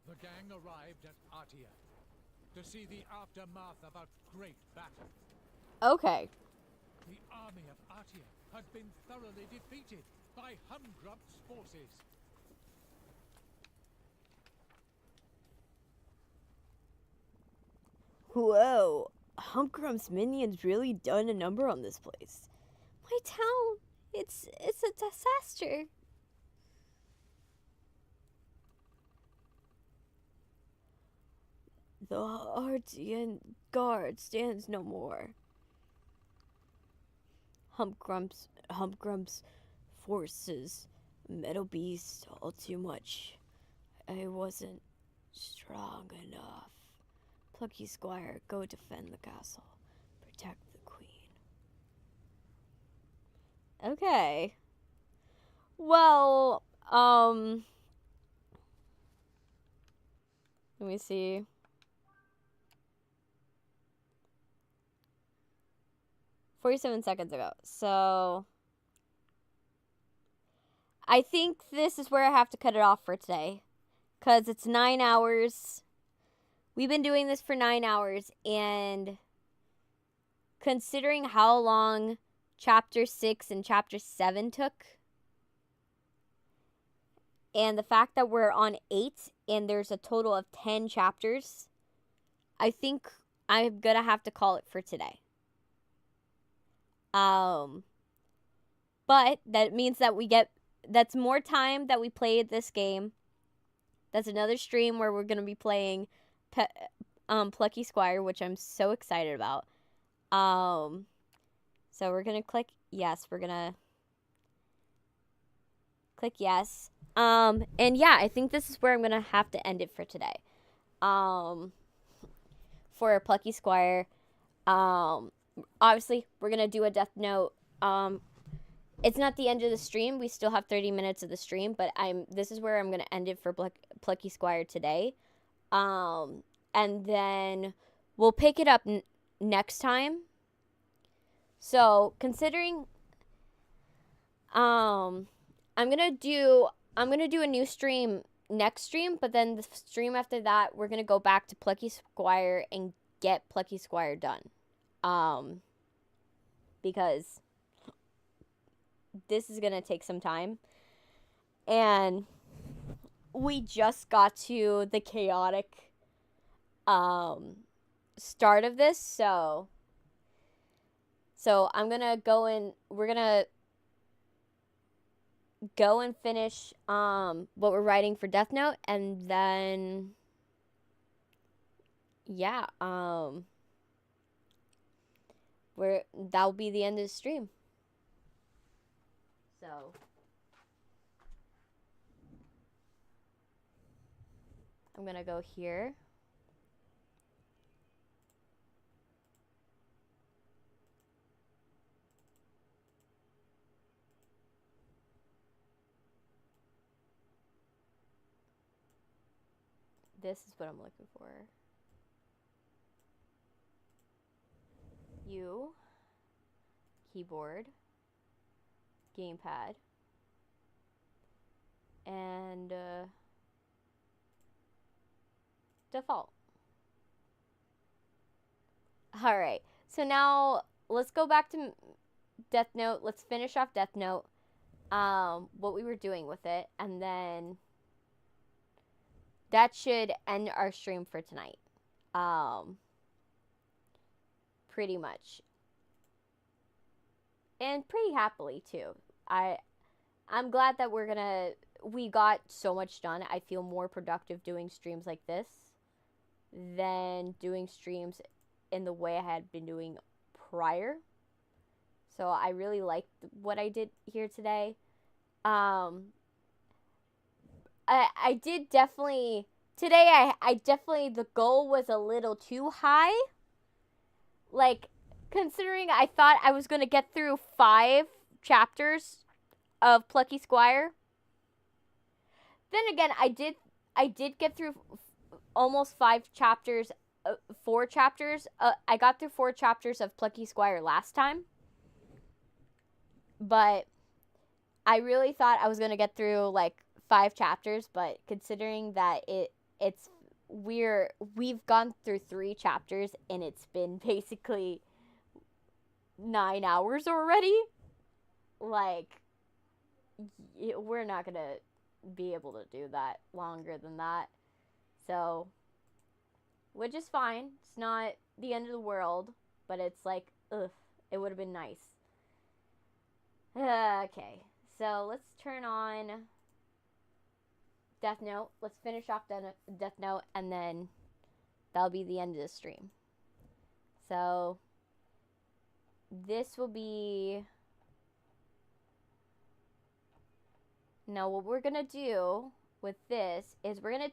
The gang arrived at Artia to see the aftermath of a great battle. Okay. The army of Artia had been thoroughly defeated by Humgrump's forces. Whoa. Humgrump's minions really done a number on this place. My town. It's a disaster. The Artian guard stands no more. Humgrump's forces, Metal Beast, all too much. I wasn't strong enough. Plucky Squire, go defend the castle. Protect the queen. Okay. Well, let me see. "47 seconds ago. So I think this is where I have to cut it off for today. Because it's 9 hours. We've been doing this for 9 hours. And considering how long Chapter 6 and Chapter 7 took. And the fact that we're on 8 and there's a total of 10 chapters. I think I'm going to have to call it for today. But that means that that's more time that we played this game. That's another stream where we're going to be playing Plucky Squire, which I'm so excited about. So we're going to click yes. We're going to click yes. And yeah, I think this is where I'm going to have to end it for today. For Plucky Squire. Obviously, we're going to do a DeathNote. It's not the end of the stream. We still have 30 minutes of the stream, but this is where I'm going to end it for Plucky Squire today. And then we'll pick it up next time. So, considering I'm going to do a new stream next stream, but then the stream after that, we're going to go back to Plucky Squire and get Plucky Squire done. Because this is going to take some time. And we just got to the chaotic start of this, so I'm going to go and we're going to go and finish what we're writing for DeathNote, and then yeah, that'll be the end of the stream. So I'm gonna go here. This is what I'm looking for. U, keyboard, gamepad, and default. Alright, so now let's go back to DeathNote. Let's finish off DeathNote, what we were doing with it, and then that should end our stream for tonight. Pretty much. And pretty happily too. I'm glad that we got so much done. I feel more productive doing streams like this than doing streams in the way I had been doing prior. So I really liked what I did here today. I did definitely today. I definitely, the goal was a little too high. Like, considering I thought I was gonna get through 5 chapters of Plucky Squire. Then again, I did get through almost 5 chapters, 4 chapters. I got through 4 chapters of Plucky Squire last time, but I really thought I was gonna get through like 5 chapters. But considering that we've gone through 3 chapters and it's been basically 9 hours already, like, we're not gonna be able to do that longer than that. So, which is fine. It's not the end of the world, but it's like, ugh, it would have been nice. Okay, so let's turn on DeathNote. Let's finish off DeathNote, and then that'll be the end of the stream. So, this will be... Now, what we're going to do with this is we're going to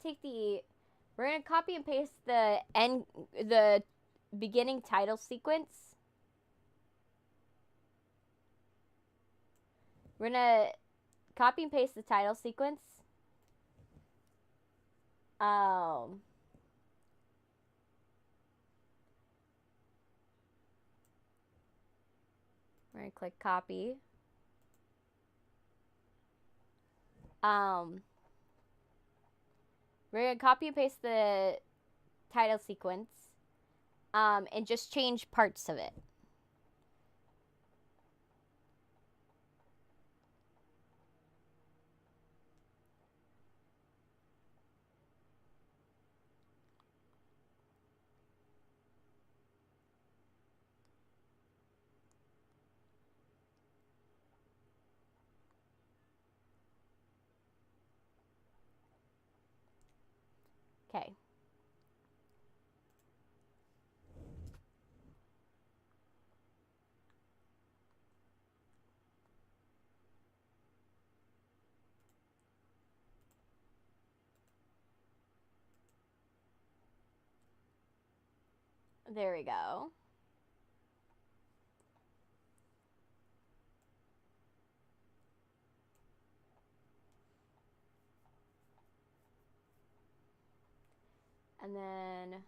copy and paste the beginning title sequence. We're going to copy and paste the title sequence. We're going to click copy. We're going to copy and paste the title sequence, and just change parts of it. Okay. There we go. And then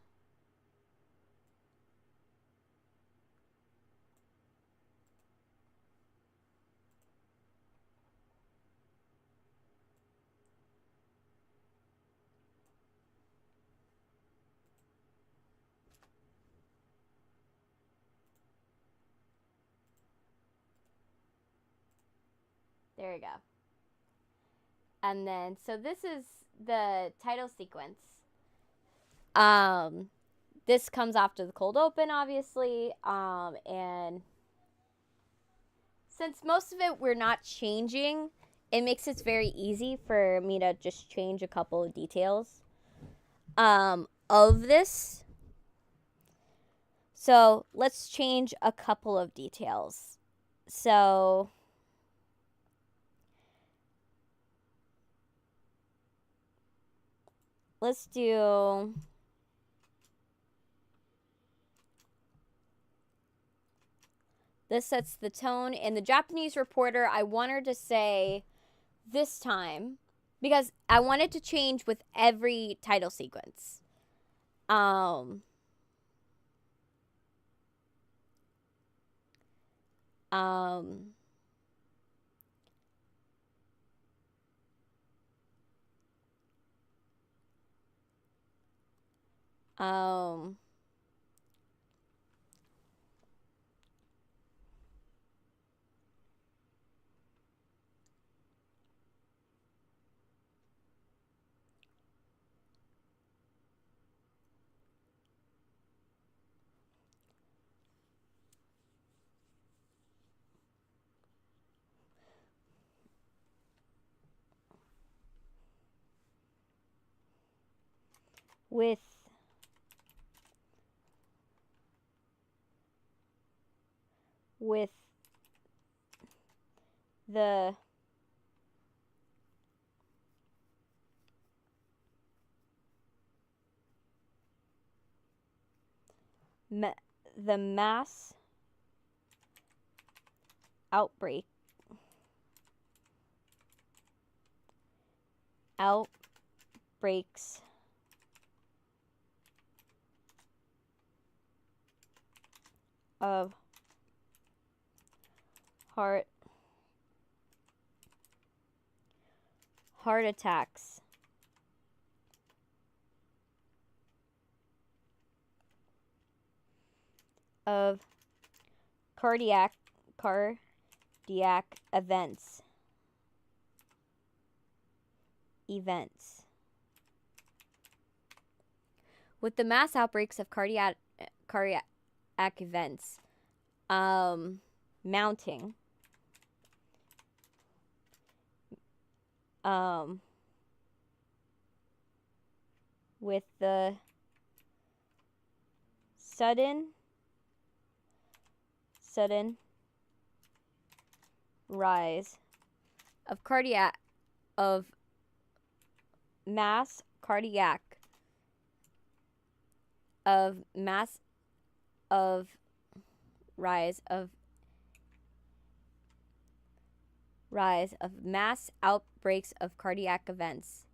there we go. And then, so this is the title sequence. This comes after the cold open, obviously. And since most of it we're not changing, it makes it very easy for me to just change a couple of details of this. So let's change a couple of details. So let's do... This sets the tone. In the Japanese reporter, I want her to say this time, because I want it to change with every title sequence. Um, with the the mass outbreaks of heart attacks of cardiac events with the mass outbreaks of cardiac events mounting with the sudden rise of mass cardiac rise of mass outbreaks of cardiac events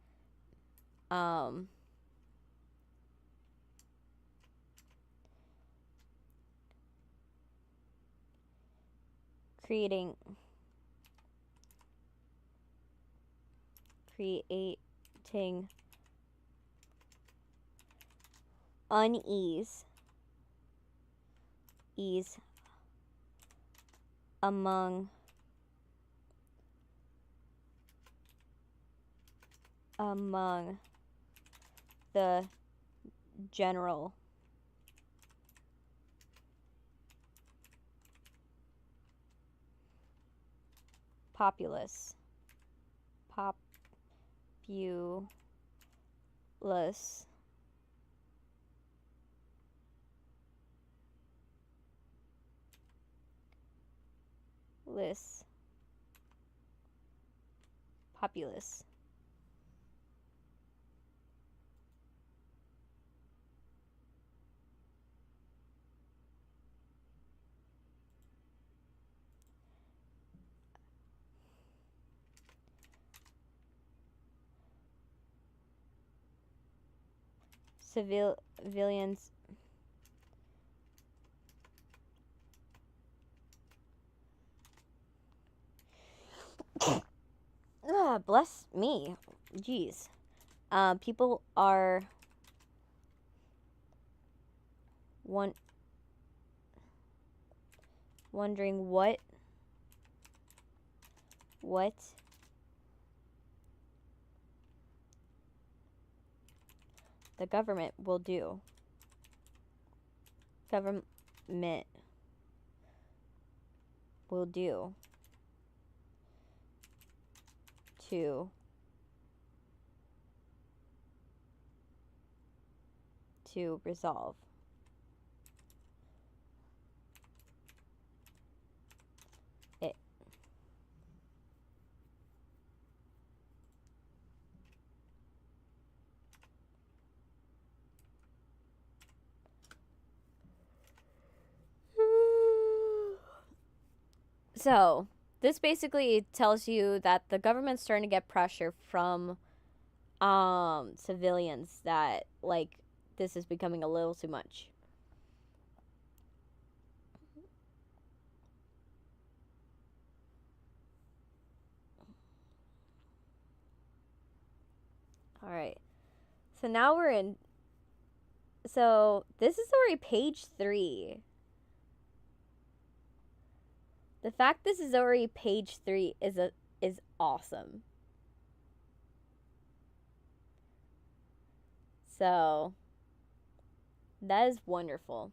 creating unease among the general populace civilians bless me. Jeez. People are wondering what the government will do. To resolve it. So, this basically tells you that the government's starting to get pressure from civilians that, like, this is becoming a little too much. All right. So now we're in. So this is already page 3. The fact this is already page 3 is awesome. So that is wonderful.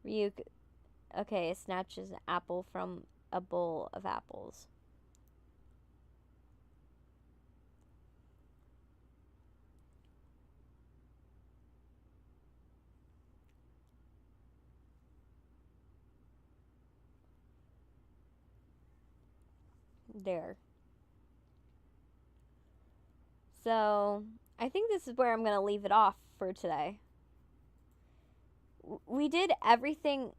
Ryuk, okay, snatches an apple from a bowl of apples. there. So, I think this is where I'm going to leave it off for today. We did everything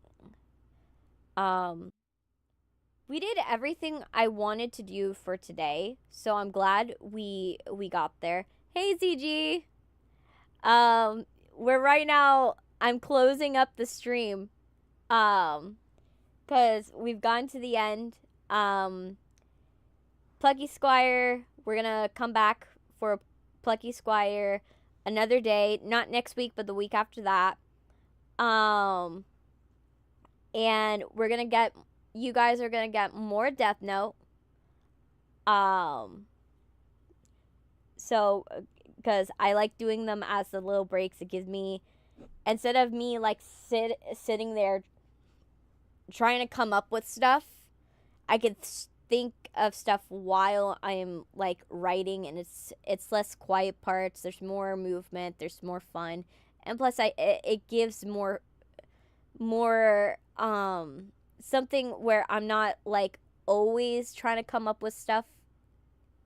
we did everything I wanted to do for today. So, I'm glad we got there. Hey ZG. We're right now I'm closing up the stream. Cuz we've gotten to the end. Plucky Squire, we're going to come back for Plucky Squire another day, not next week, but the week after that. And we're gonna get, you guys are gonna get more DeathNote. So, because I like doing them as the little breaks, it gives me, instead of me like sitting there trying to come up with stuff, I could think of stuff while I'm like writing, and it's less quiet parts. There's more movement. There's more fun, and plus it gives more something where I'm not like always trying to come up with stuff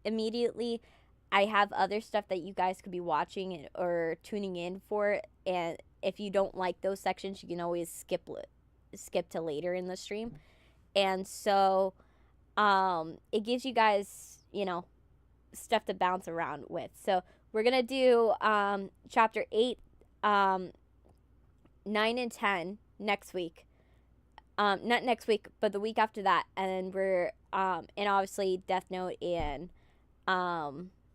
immediately. I have other stuff that you guys could be watching or tuning in for, and if you don't like those sections, you can always skip to later in the stream. And so it gives you guys, stuff to bounce around with. So we're gonna do chapter 8, 9 and 10 next week. Not next week, but the week after that. And we're and obviously DeathNote and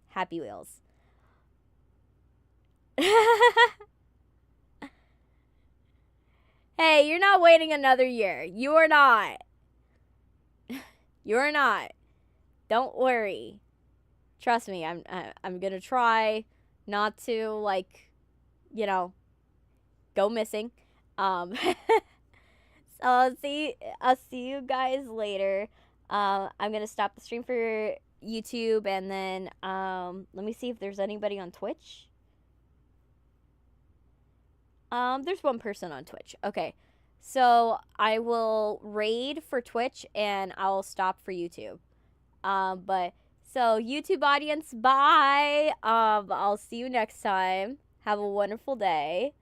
Happy Wheels. Hey, you're not waiting another year. You are not. You're not. Don't worry. Trust me, I'm gonna try not to go missing. So I'll see you guys later. I'm gonna stop the stream for YouTube, and then let me see if there's anybody on Twitch. There's one person on Twitch. Okay. So I will raid for Twitch and I'll stop for YouTube. But so YouTube audience, bye. I'll see you next time. Have a wonderful day.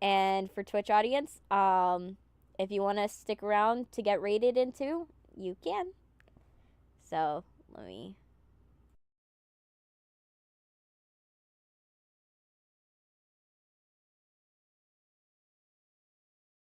And for Twitch audience, if you want to stick around to get raided into, you can. So let me